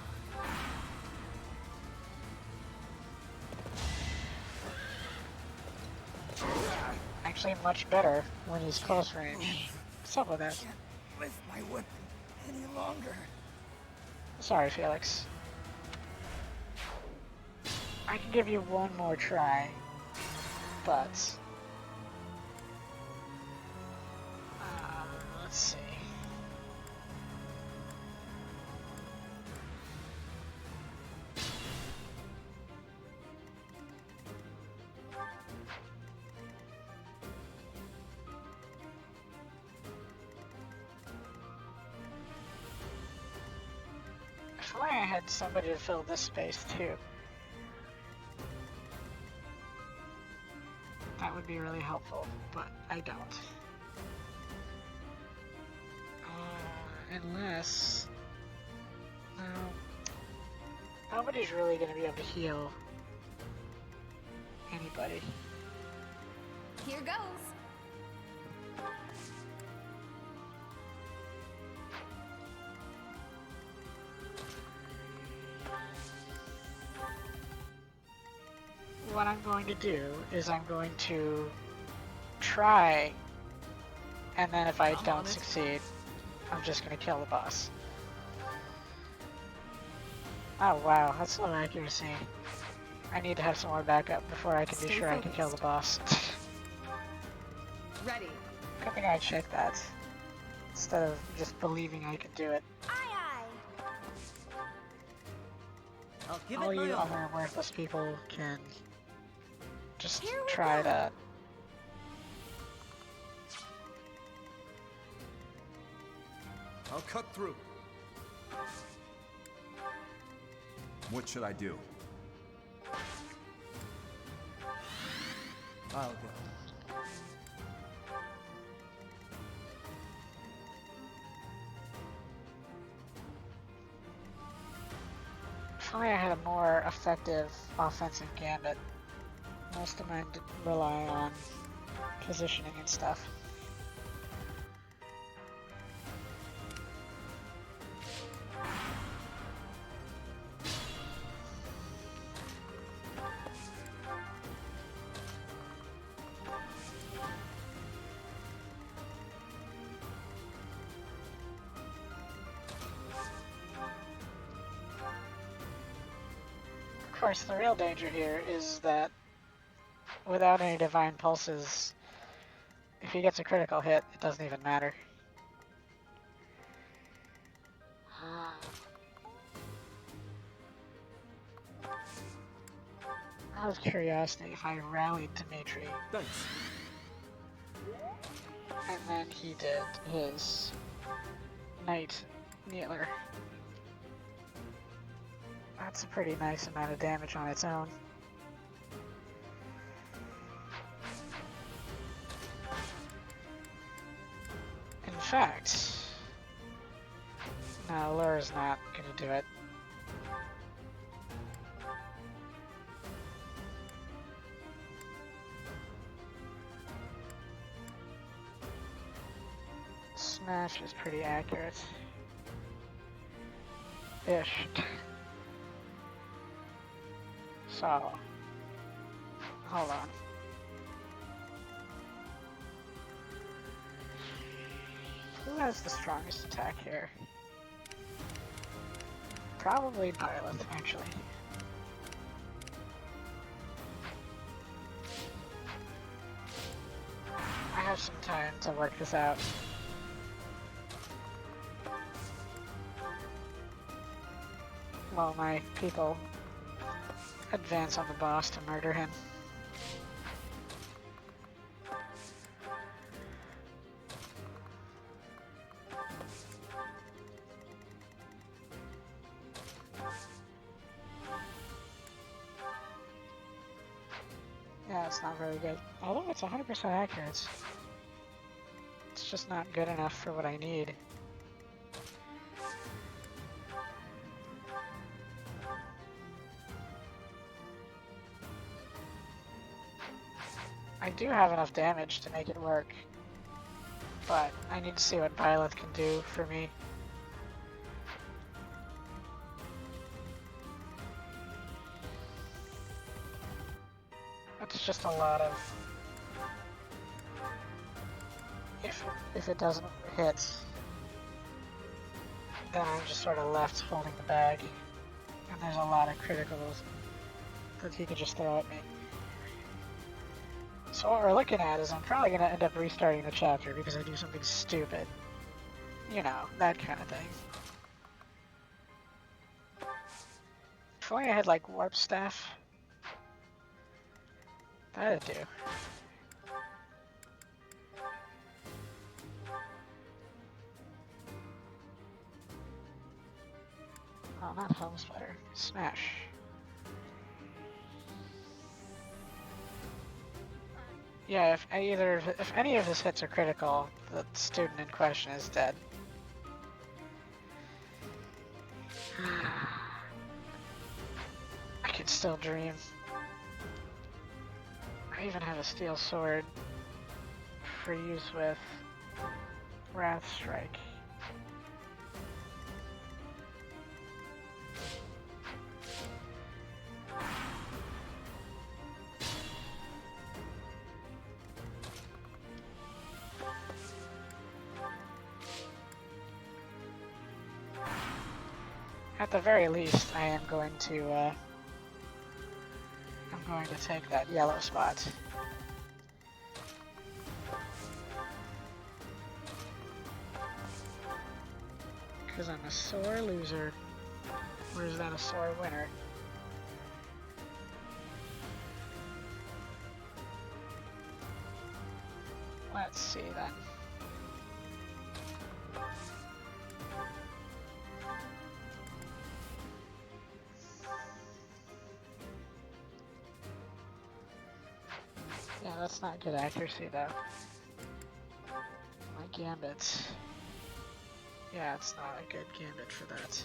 Actually, much better when he's close range. What's up with that? Can't lift my weapon any longer. Sorry, Felix. I can give you one more try, but... let's see. If only I had somebody to fill this space too. That would be really helpful, but I don't. Unless... No. Nobody's really going to be able to heal anybody. Here goes. What I'm going to do is I'm going to try, and then if I don't succeed, I'm just going to kill the boss. Oh wow, that's low accuracy. I need to have some more backup before I can be sure I can kill the boss. Ready. Good thing I checked that, instead of just believing I can do it. I'll give All it my you all. other worthless people can just try that. I'll cut through. What should I do? I'll go. If only I had a more effective offensive gambit. Most of mine rely on positioning and stuff. Of course, the real danger here is that without any divine pulses, if he gets a critical hit, it doesn't even matter. Out of curiosity, if I rallied Dimitri, Thanks. and then he did his Knight Kneeler, that's a pretty nice amount of damage on its own. In fact, no, Lure's not gonna do it. Smash is pretty accurate. Ish. So, hold on. Who has the strongest attack here? Probably Byleth, actually. I have some time to work this out. Well, my people advance on the boss to murder him. Yeah, it's not very good. Although it's 100% accurate. It's just not good enough for what I need. I do have enough damage to make it work, but I need to see what Byleth can do for me. It's just a lot of... If it doesn't hit, then I'm just sort of left holding the bag. And there's a lot of criticals that he could just throw at me. So what we're looking at is I'm probably going to end up restarting the chapter because I do something stupid. You know, that kind of thing. If only I had, like, warp staff. That'd do. Oh, not home spider. Smash. Yeah, if any of his hits are critical, the student in question is dead. I could still dream. I even have a steel sword for use with Wrath Strike. At the very least, I am going to take that yellow spot. Because I'm a sore loser. Or is that a sore winner? Let's see then. Yeah, that's not good accuracy though. My gambit. Yeah, it's not a good gambit for that.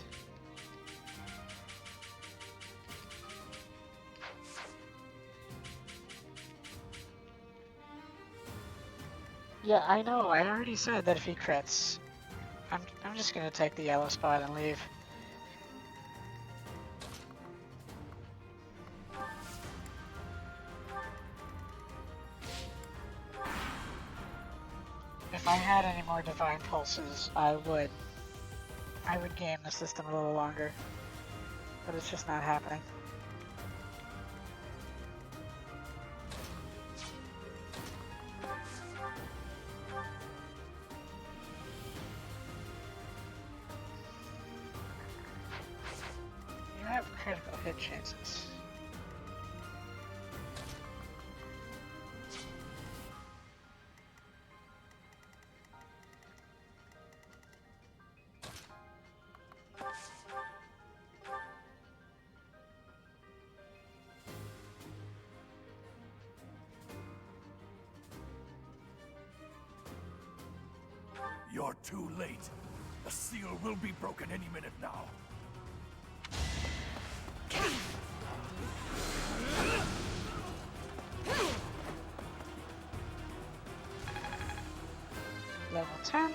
Yeah, I know. I already said that if he crits, I'm just gonna take the yellow spot and leave. If I had any more divine pulses, I would game the system a little longer, but it's just not happening. You have critical hit chances. You're too late. The seal will be broken any minute now. Level 10.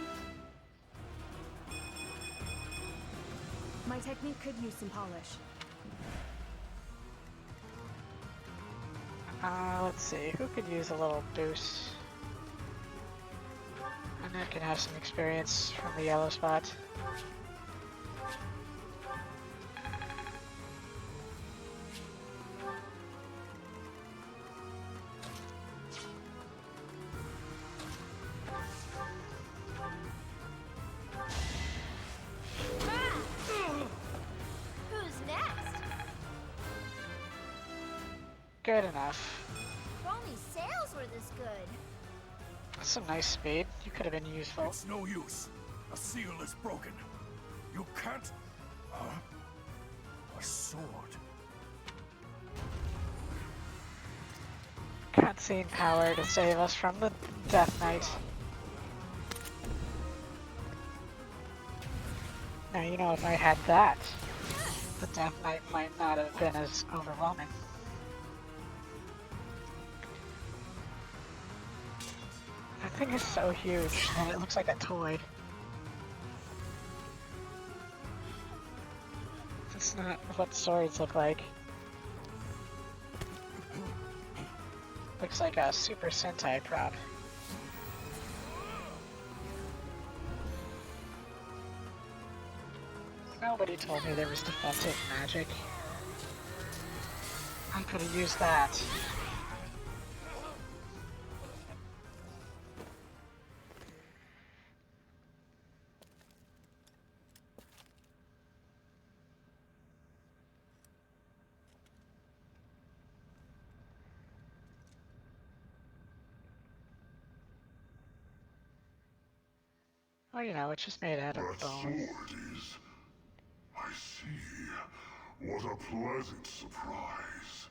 My technique could use some polish. Let's see, who could use a little boost? Annette can have some experience from the yellow spot. Who's next? Good enough. If only sails were this good. That's some nice speed. You could have been useful. It's no use. A seal is broken. You can't... a sword. Cutscene power to save us from the Death Knight. Now, you know, if I had that, the Death Knight might not have been as overwhelming. That thing is so huge, and it looks like a toy. That's not what swords look like. Looks like a Super Sentai prop. Nobody told me there was defensive magic. I could have used that. Well, you know, it's just made out of That bone. sword is... I see. What a pleasant surprise.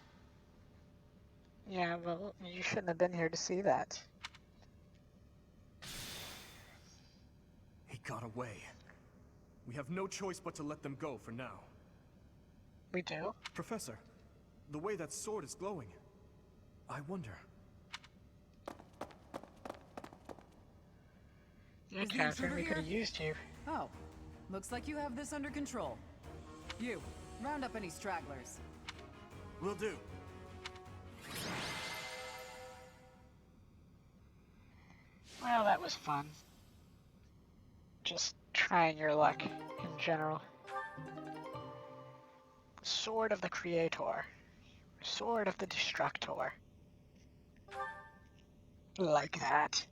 Yeah, well, you shouldn't have been here to see that. He got away. We have no choice but to let them go for now. We do? Professor, the way that sword is glowing, I wonder. Yeah, Catherine, we could have used you. Oh, looks like you have this under control. You, round up any stragglers. Will do. Well, that was fun. Just trying your luck in general. Sword of the Creator. Sword of the Destructor. Like that.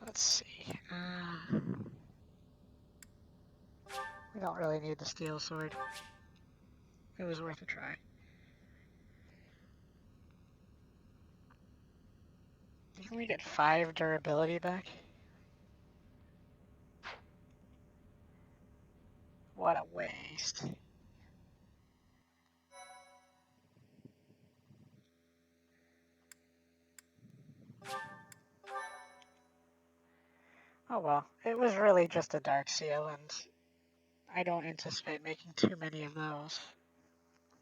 Let's see. We don't really need the steel sword. It was worth a try. Can we get 5 durability back? What a waste. Oh well, it was really just a dark seal, and I don't anticipate making too many of those.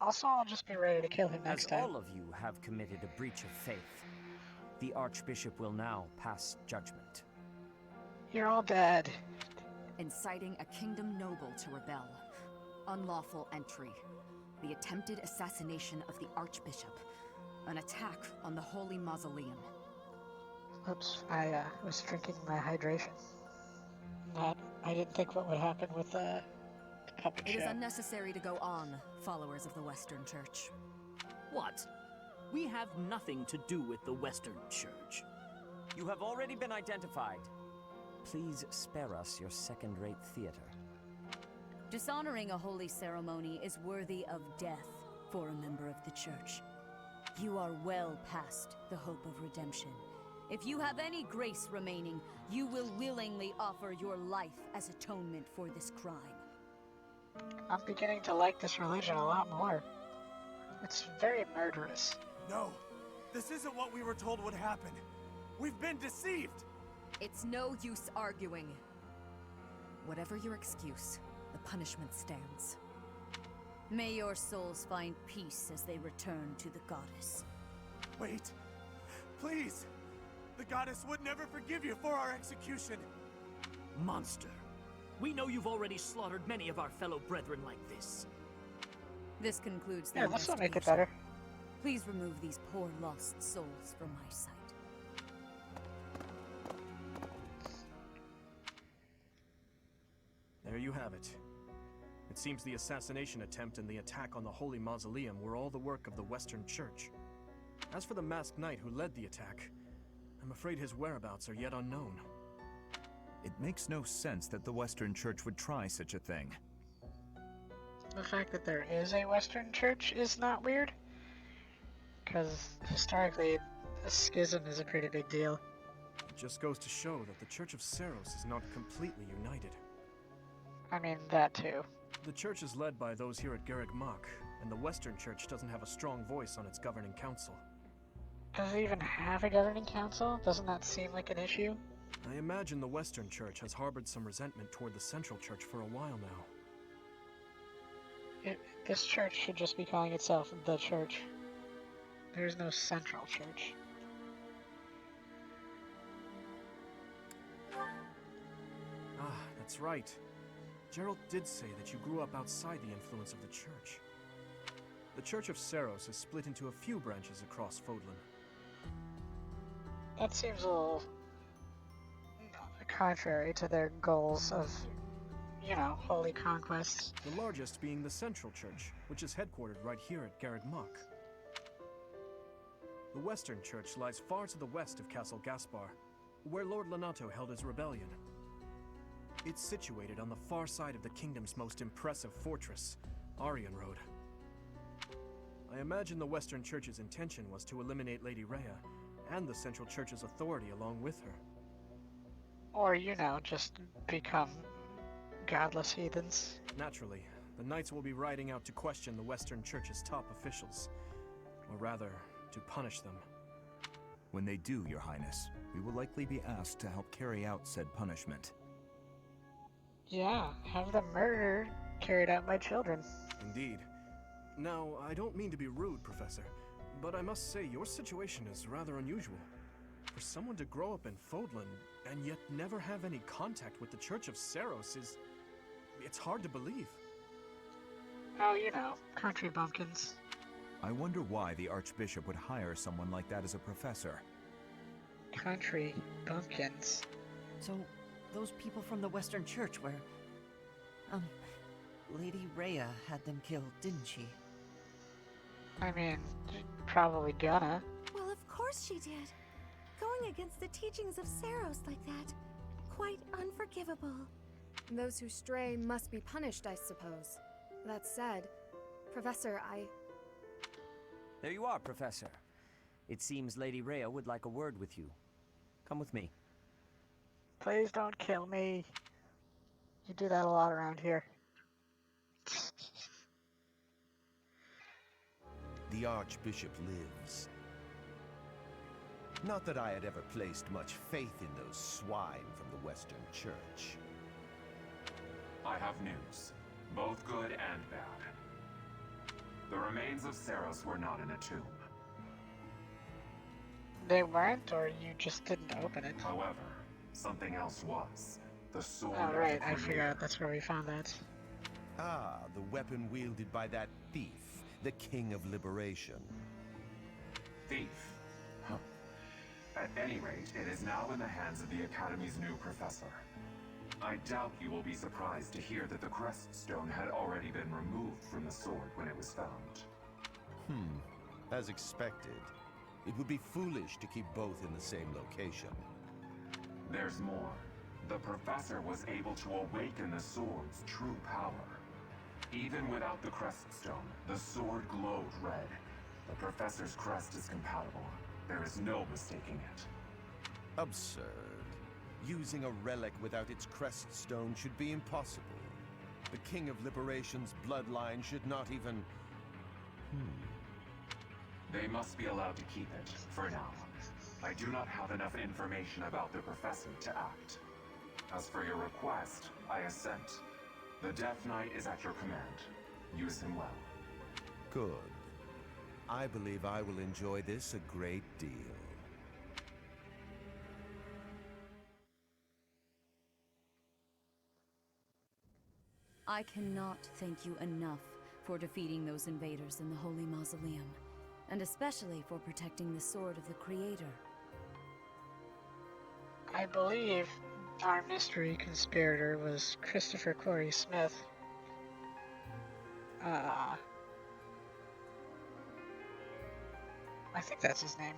Also, I'll just be ready to kill him next As time. all of you have committed a breach of faith, the Archbishop will now pass judgment. You're all dead. Inciting a kingdom noble to rebel. Unlawful entry. The attempted assassination of the Archbishop. An attack on the Holy Mausoleum. Oops, I was drinking my hydration. I didn't think what would happen with the puppet It show. is unnecessary to go on, followers of the Western Church. What? We have nothing to do with the Western Church. You have already been identified. Please spare us your second-rate theater. Dishonoring a holy ceremony is worthy of death for a member of the Church. You are well past the hope of redemption. If you have any grace remaining, you will willingly offer your life as atonement for this crime. I'm beginning to like this religion a lot more. It's very murderous. No, this isn't what we were told would happen. We've been deceived! It's no use arguing. Whatever your excuse, the punishment stands. May your souls find peace as they return to the goddess. Wait, please! The goddess would never forgive you for our execution! Monster. We know you've already slaughtered many of our fellow brethren like this. This concludes the Yeah, this will make it investigation. better. Please remove these poor lost souls from my sight. There you have it. It seems the assassination attempt and the attack on the Holy Mausoleum were all the work of the Western Church. As for the masked knight who led the attack, I'm afraid his whereabouts are yet unknown. It makes no sense that the Western Church would try such a thing. the fact that there is a Western church is not weird. Because historically, a schism is a pretty big deal. It just goes to show that the Church of Seros is not completely united. I mean, that too. The church is led by those here at Garreg Mach, and the Western Church doesn't have a strong voice on its governing council. Does it even have a governing council? Doesn't that seem like an issue? I imagine the Western Church has harbored some resentment toward the Central Church for a while now. This church should just be calling itself the Church. There's no Central Church. Ah, that's right. Gerald did say that you grew up outside the influence of the church. The Church of Seros is split into a few branches across Fodlan. That seems a little contrary to their goals of, you know, holy conquest. The largest being the Central Church, which is headquartered right here at Garreg Mach. The Western Church lies far to the west of Castle Gaspar, where Lord Lonato held his rebellion. It's situated on the far side of the kingdom's most impressive fortress, Aryan Road. I imagine the Western Church's intention was to eliminate Lady Rhea, and the Central Church's authority along with her. Or, you know, just become godless heathens. Naturally, the Knights will be riding out to question the Western Church's top officials. Or rather, to punish them. When they do, Your Highness, we will likely be asked to help carry out said punishment. Yeah, have the murder carried out by children. Indeed. Now, I don't mean to be rude, Professor, but I must say your situation is rather unusual. For someone to grow up in Fodlan and yet never have any contact with the Church of Seros it's hard to believe. Oh, you know, country bumpkins. I wonder why the Archbishop would hire someone like that as a professor. Country bumpkins. So, those people from the Western Church where... Lady Rhea had them killed, didn't she? I mean, probably gonna. Well, of course she did. Going against the teachings of Seros like that. Quite unforgivable. Those who stray must be punished, I suppose. That said, Professor, There you are, Professor. It seems Lady Rhea would like a word with you. Come with me. Please don't kill me. You do that a lot around here. The Archbishop lives. Not that I had ever placed much faith in those swine from the Western Church. I have news, both good and bad. The remains of Seros were not in a tomb. They weren't, or you just didn't open it? However, something else was. The sword Oh, right, of the I Creator. forgot. That's where we found that. Ah, the weapon wielded by that thief, the King of Liberation. Thief? Huh. At any rate, it is now in the hands of the Academy's new professor. I doubt you will be surprised to hear that the crest stone had already been removed from the sword when it was found. As expected. It would be foolish to keep both in the same location. There's more. The professor was able to awaken the sword's true power. Even without the crest stone, the sword glowed red. The professor's crest is compatible. There is no mistaking it. Absurd. Using a relic without its crest stone should be impossible. The King of Liberation's bloodline should not even... They must be allowed to keep it, for now. I do not have enough information about the professor to act. As for your request, I assent. The Death Knight is at your command. Use him well. Good. I believe I will enjoy this a great deal. I cannot thank you enough for defeating those invaders in the Holy Mausoleum, and especially for protecting the sword of the Creator. I believe our mystery conspirator was Christopher Corey Smith. I think that's his name.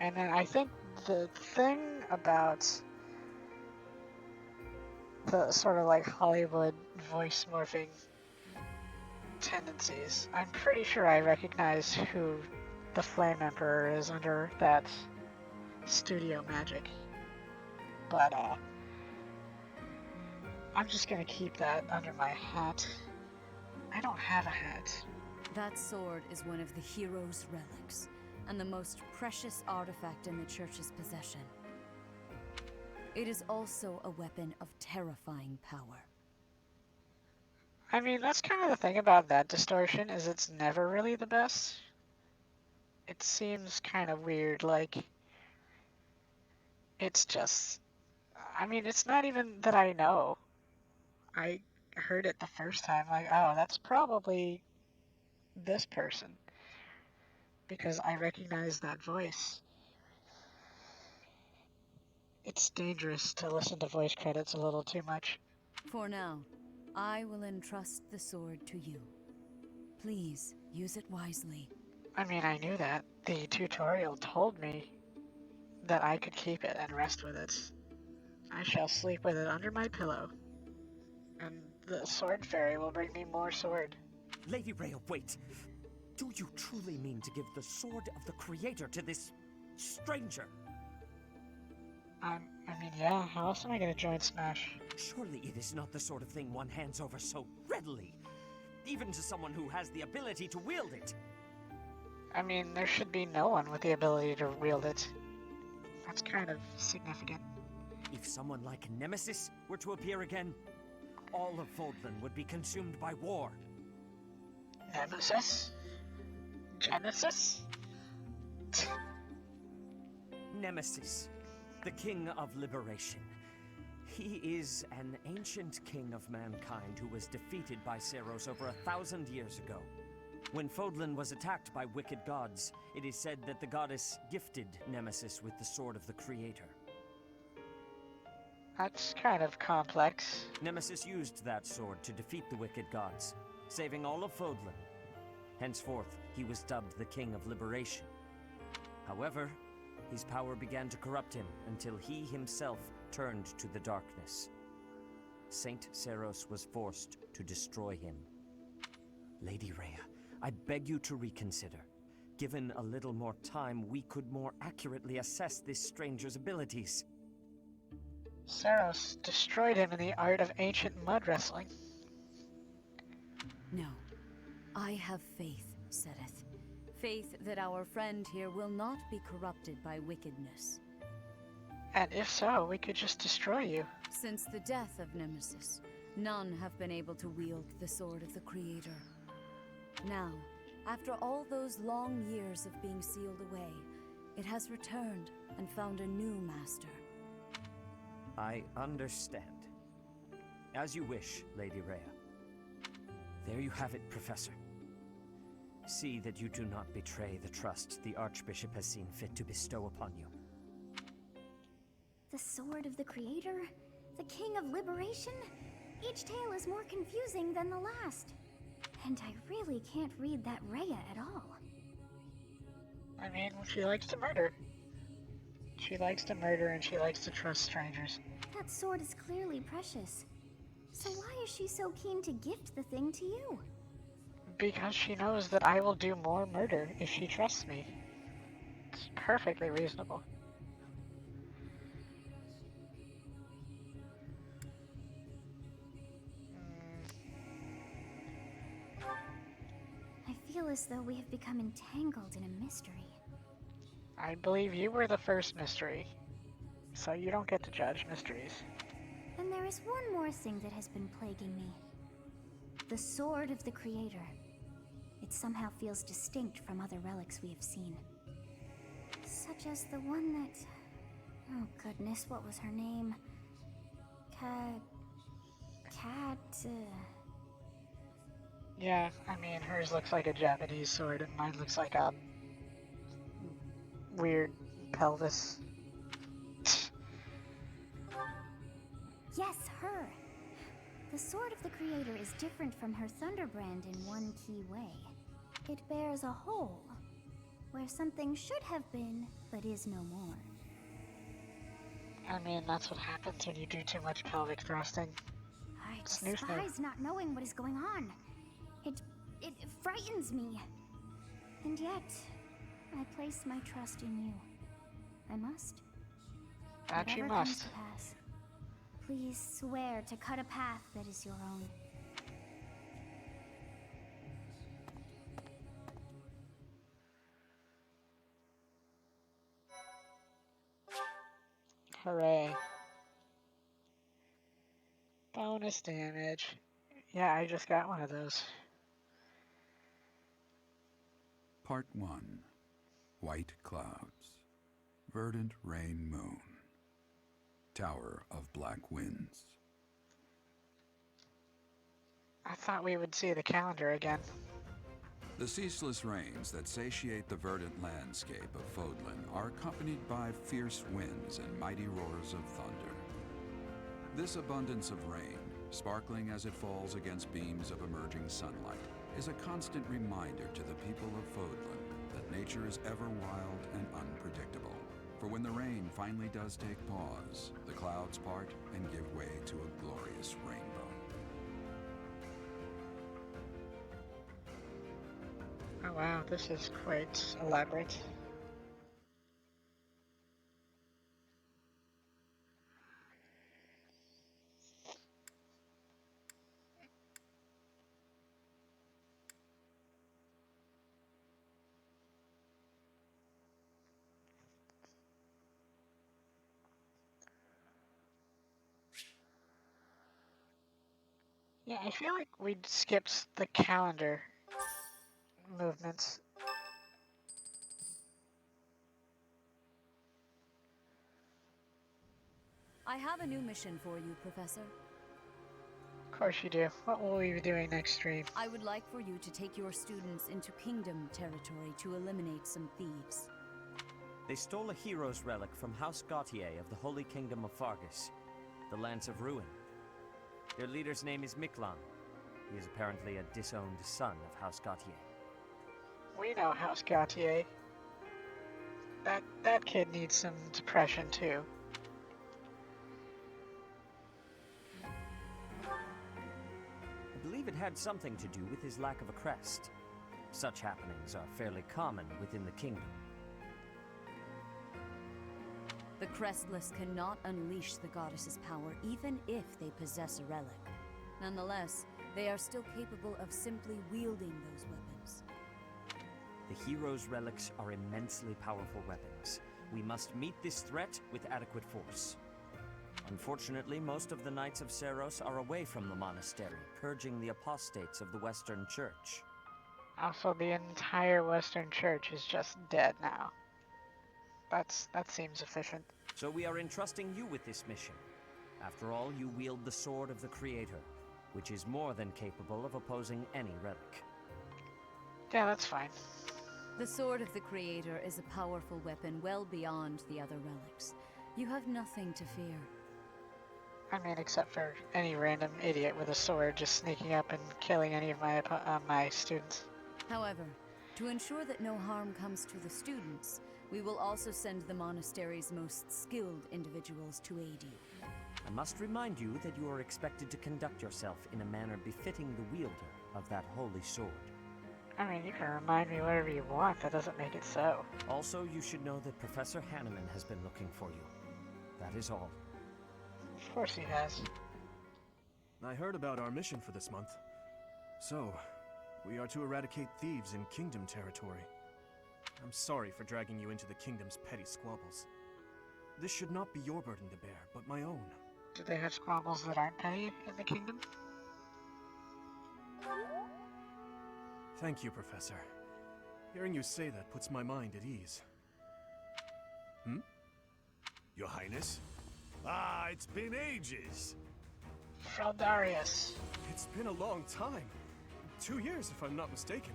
And then I think the thing about the sort of like Hollywood voice morphing tendencies. I'm pretty sure I recognize who the Flame Emperor is under that studio magic. But, I'm just gonna keep that under my hat. I don't have a hat. That sword is one of the hero's relics, and the most precious artifact in the Church's possession. It is also a weapon of terrifying power. I mean, that's kind of the thing about that distortion, is it's never really the best. It seems kind of weird, like... It's just... I mean, it's not even that I know. I heard it the first time, like, oh, that's probably this person. Because I recognize that voice. It's dangerous to listen to voice credits a little too much. For now, I will entrust the sword to you. Please, use it wisely. I mean, I knew that. The tutorial told me that I could keep it and rest with it. I shall sleep with it under my pillow. And the sword fairy will bring me more sword. Lady Rhea, wait. Do you truly mean to give the sword of the creator to this stranger? I mean, yeah, how else am I gonna join Smash? Surely it is not the sort of thing one hands over so readily, even to someone who has the ability to wield it. I mean, there should be no one with the ability to wield it. That's kind of significant. If someone like Nemesis were to appear again, all of Fodlan would be consumed by war. Nemesis? Genesis? Nemesis, the King of Liberation. He is an ancient king of mankind who was defeated by Seros over 1,000 years ago. When Fodlan was attacked by wicked gods, it is said that the goddess gifted Nemesis with the sword of the creator. That's kind of complex. Nemesis used that sword to defeat the wicked gods, saving all of Fodlan. Henceforth, he was dubbed the King of Liberation. However, his power began to corrupt him until he himself turned to the darkness. Saint Seros was forced to destroy him. Lady Rhea, I beg you to reconsider. Given a little more time, we could more accurately assess this stranger's abilities. Seros destroyed him in the art of ancient mud wrestling. No. I have faith, Seteth. Faith that our friend here will not be corrupted by wickedness. And if so, we could just destroy you. Since the death of Nemesis, none have been able to wield the sword of the Creator. Now, after all those long years of being sealed away, it has returned and found a new master. I understand. As you wish, Lady Rhea. There you have it, Professor. See that you do not betray the trust the Archbishop has seen fit to bestow upon you. The sword of the Creator? The King of Liberation? Each tale is more confusing than the last. And I really can't read that Rhea at all. I mean, she likes to murder. She likes to murder and she likes to trust strangers. That sword is clearly precious. So why is she so keen to gift the thing to you? Because she knows that I will do more murder if she trusts me. It's perfectly reasonable. I feel as though we have become entangled in a mystery. I believe you were the first mystery, so you don't get to judge mysteries. And there is one more thing that has been plaguing me. The sword of the Creator. It somehow feels distinct from other relics we have seen. Such as the one that... Oh goodness, what was her name? Yeah, I mean, hers looks like a Japanese sword and mine looks like a... weird pelvis. Yes, her! The sword of the Creator is different from her Thunderbrand in one key way. It bears a hole, where something should have been, but is no more. I mean, that's what happens when you do too much pelvic thrusting. I despise not knowing what is going on. It It frightens me. And yet, I place my trust in you. I must. That you Whatever comes must. to pass, please swear to cut a path that is your own. Hooray. Bonus damage. Yeah, I just got one of those. Part 1. White Clouds. Verdant Rain Moon. Tower of Black Winds. I thought we would see the calendar again. The ceaseless rains that satiate the verdant landscape of Fodlan are accompanied by fierce winds and mighty roars of thunder. This abundance of rain, sparkling as it falls against beams of emerging sunlight, is a constant reminder to the people of Fodlan that nature is ever wild and unpredictable. For when the rain finally does take pause, the clouds part and give way to a glorious rainbow. Oh wow, this is quite elaborate. Yeah, I feel like we skipped the calendar movements. I have a new mission for you, Professor. Of course you do. What will we be doing next stream? I would like for you to take your students into Kingdom territory to eliminate some thieves. They stole a hero's relic from House Gautier of the Holy Kingdom of Fargus, the Lance of Ruin. Their leader's name is Miklan. He is apparently a disowned son of House Gautier. We know House Gautier. That kid needs some depression too. I believe it had something to do with his lack of a crest. Such happenings are fairly common within the kingdom. The Crestless cannot unleash the goddess's power even if they possess a relic. Nonetheless, they are still capable of simply wielding those weapons. The hero's relics are immensely powerful weapons. We must meet this threat with adequate force. Unfortunately, most of the Knights of Seros are away from the monastery, purging the apostates of the Western Church. Also, the entire Western Church is just dead now. That seems efficient. So we are entrusting you with this mission. After all, you wield the Sword of the Creator, which is more than capable of opposing any relic. Yeah, that's fine. The Sword of the Creator is a powerful weapon well beyond the other relics. You have nothing to fear. I mean, except for any random idiot with a sword just sneaking up and killing any of my students. However, to ensure that no harm comes to the students, we will also send the monastery's most skilled individuals to aid you. I must remind you that you are expected to conduct yourself in a manner befitting the wielder of that holy sword. I mean, you can remind me whatever you want, that doesn't make it so. Also, you should know that Professor Hanneman has been looking for you. That is all. Of course he has. I heard about our mission for this month. So, we are to eradicate thieves in Kingdom territory. I'm sorry for dragging you into the Kingdom's petty squabbles. This should not be your burden to bear, but my own. Do they have squabbles that aren't petty in the Kingdom? Thank you, Professor. Hearing you say that puts my mind at ease. Your Highness? Ah, it's been ages. Feldarius. It's been a long time. 2 years, if I'm not mistaken.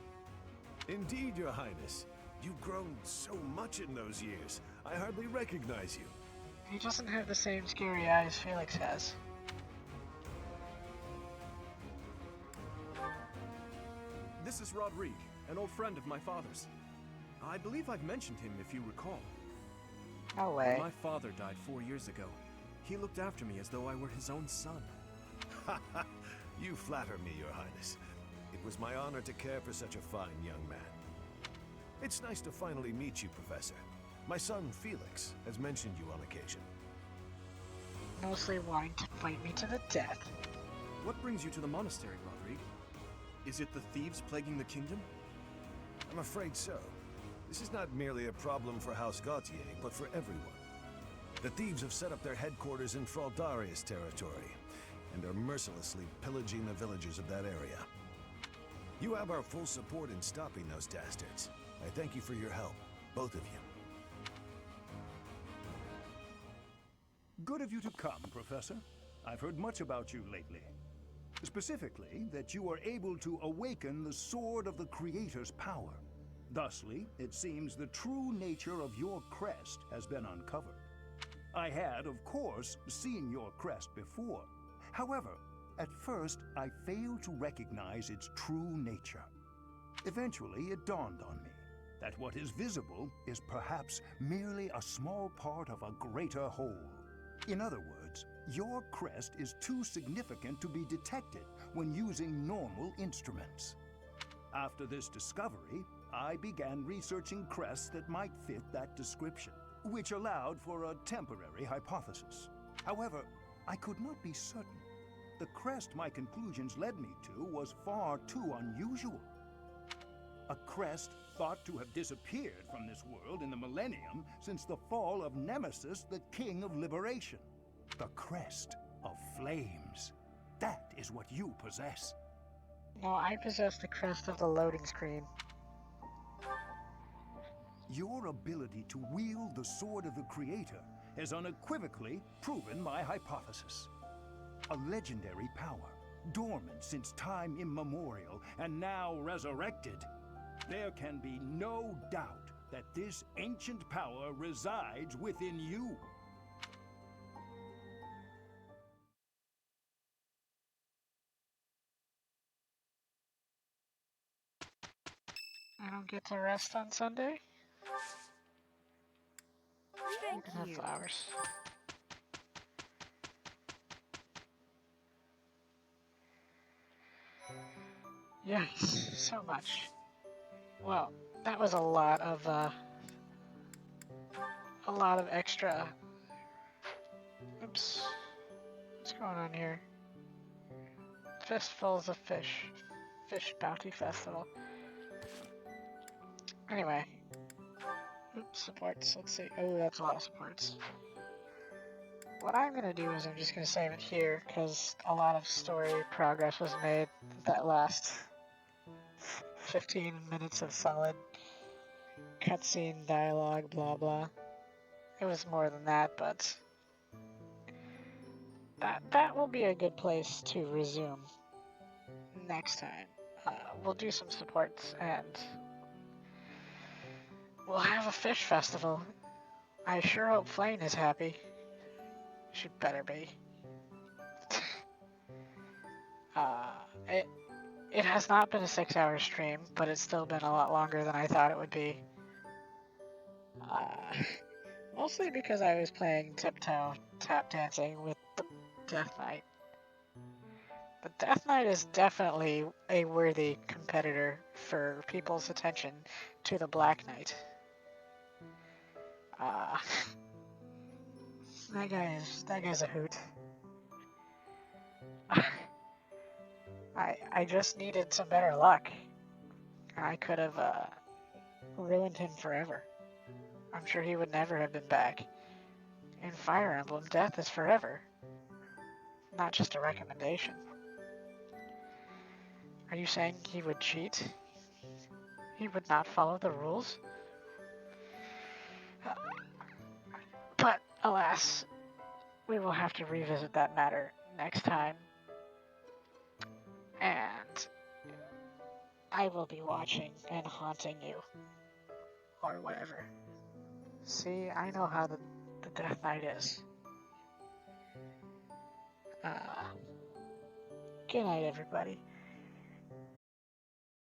Indeed, Your Highness. You've grown so much in those years. I hardly recognize you. He doesn't have the same scary eyes Felix has. This is Rodrigue, an old friend of my father's. I believe I've mentioned him, if you recall. No way. When my father died 4 years ago, he looked after me as though I were his own son. You flatter me, Your Highness. It It was my honor to care for such a fine young man. It's nice to finally meet you, Professor. My son, Felix, has mentioned you on occasion. Mostly wanting to fight me to the death. What brings you to the monastery, Rodrigue? Is it the thieves plaguing the kingdom? I'm afraid so. This is not merely a problem for House Gautier, but for everyone. The thieves have set up their headquarters in Fraldarius territory, and are mercilessly pillaging the villagers of that area. You have our full support in stopping those dastards. I thank you for your help, both of you. Good of you to come, Professor. I've heard much about you lately. Specifically, that you are able to awaken the sword of the Creator's power. Thusly, it seems the true nature of your crest has been uncovered. I had, of course, seen your crest before. However, at first, I failed to recognize its true nature. Eventually, it dawned on me that what is visible is perhaps merely a small part of a greater whole. In other words, your crest is too significant to be detected when using normal instruments. After this discovery, I began researching crests that might fit that description, which allowed for a temporary hypothesis. However, I could not be certain. The crest my conclusions led me to was far too unusual. A crest thought to have disappeared from this world in the millennium since the fall of Nemesis, the King of Liberation. The crest of flames. That is what you possess. No, I possess the crest of the loading screen. Your ability to wield the sword of the Creator has unequivocally proven my hypothesis. A legendary power, dormant since time immemorial, and now resurrected. There can be no doubt that this ancient power resides within you. I don't get to rest on Sunday? Thank can have you. flowers. Yes, so much. Well, that was a lot of extra. Oops. What's going on here? Fistfuls of fish. Fish Bounty Festival. Anyway. Oops, supports. Let's see. Oh, that's a lot of supports. What I'm gonna do is I'm just gonna save it here, because a lot of story progress was made that last 15 minutes of solid cutscene dialogue, blah blah. It was more than that, but that will be a good place to resume next time. We'll do some supports and we'll have a fish festival. I sure hope Flane is happy. She better be. It has not been a 6-hour stream, but it's still been a lot longer than I thought it would be. Mostly because I was playing tiptoe tap dancing with the Death Knight. The Death Knight is definitely a worthy competitor for people's attention to the Black Knight. That guy's a hoot. I just needed some better luck. I could have ruined him forever. I'm sure he would never have been back. In Fire Emblem, death is forever. Not just a recommendation. Are you saying he would cheat? He would not follow the rules? But, alas, we will have to revisit that matter next time. And I will be watching and haunting you. Or whatever. See, I know how the Death Knight is. Good night, everybody.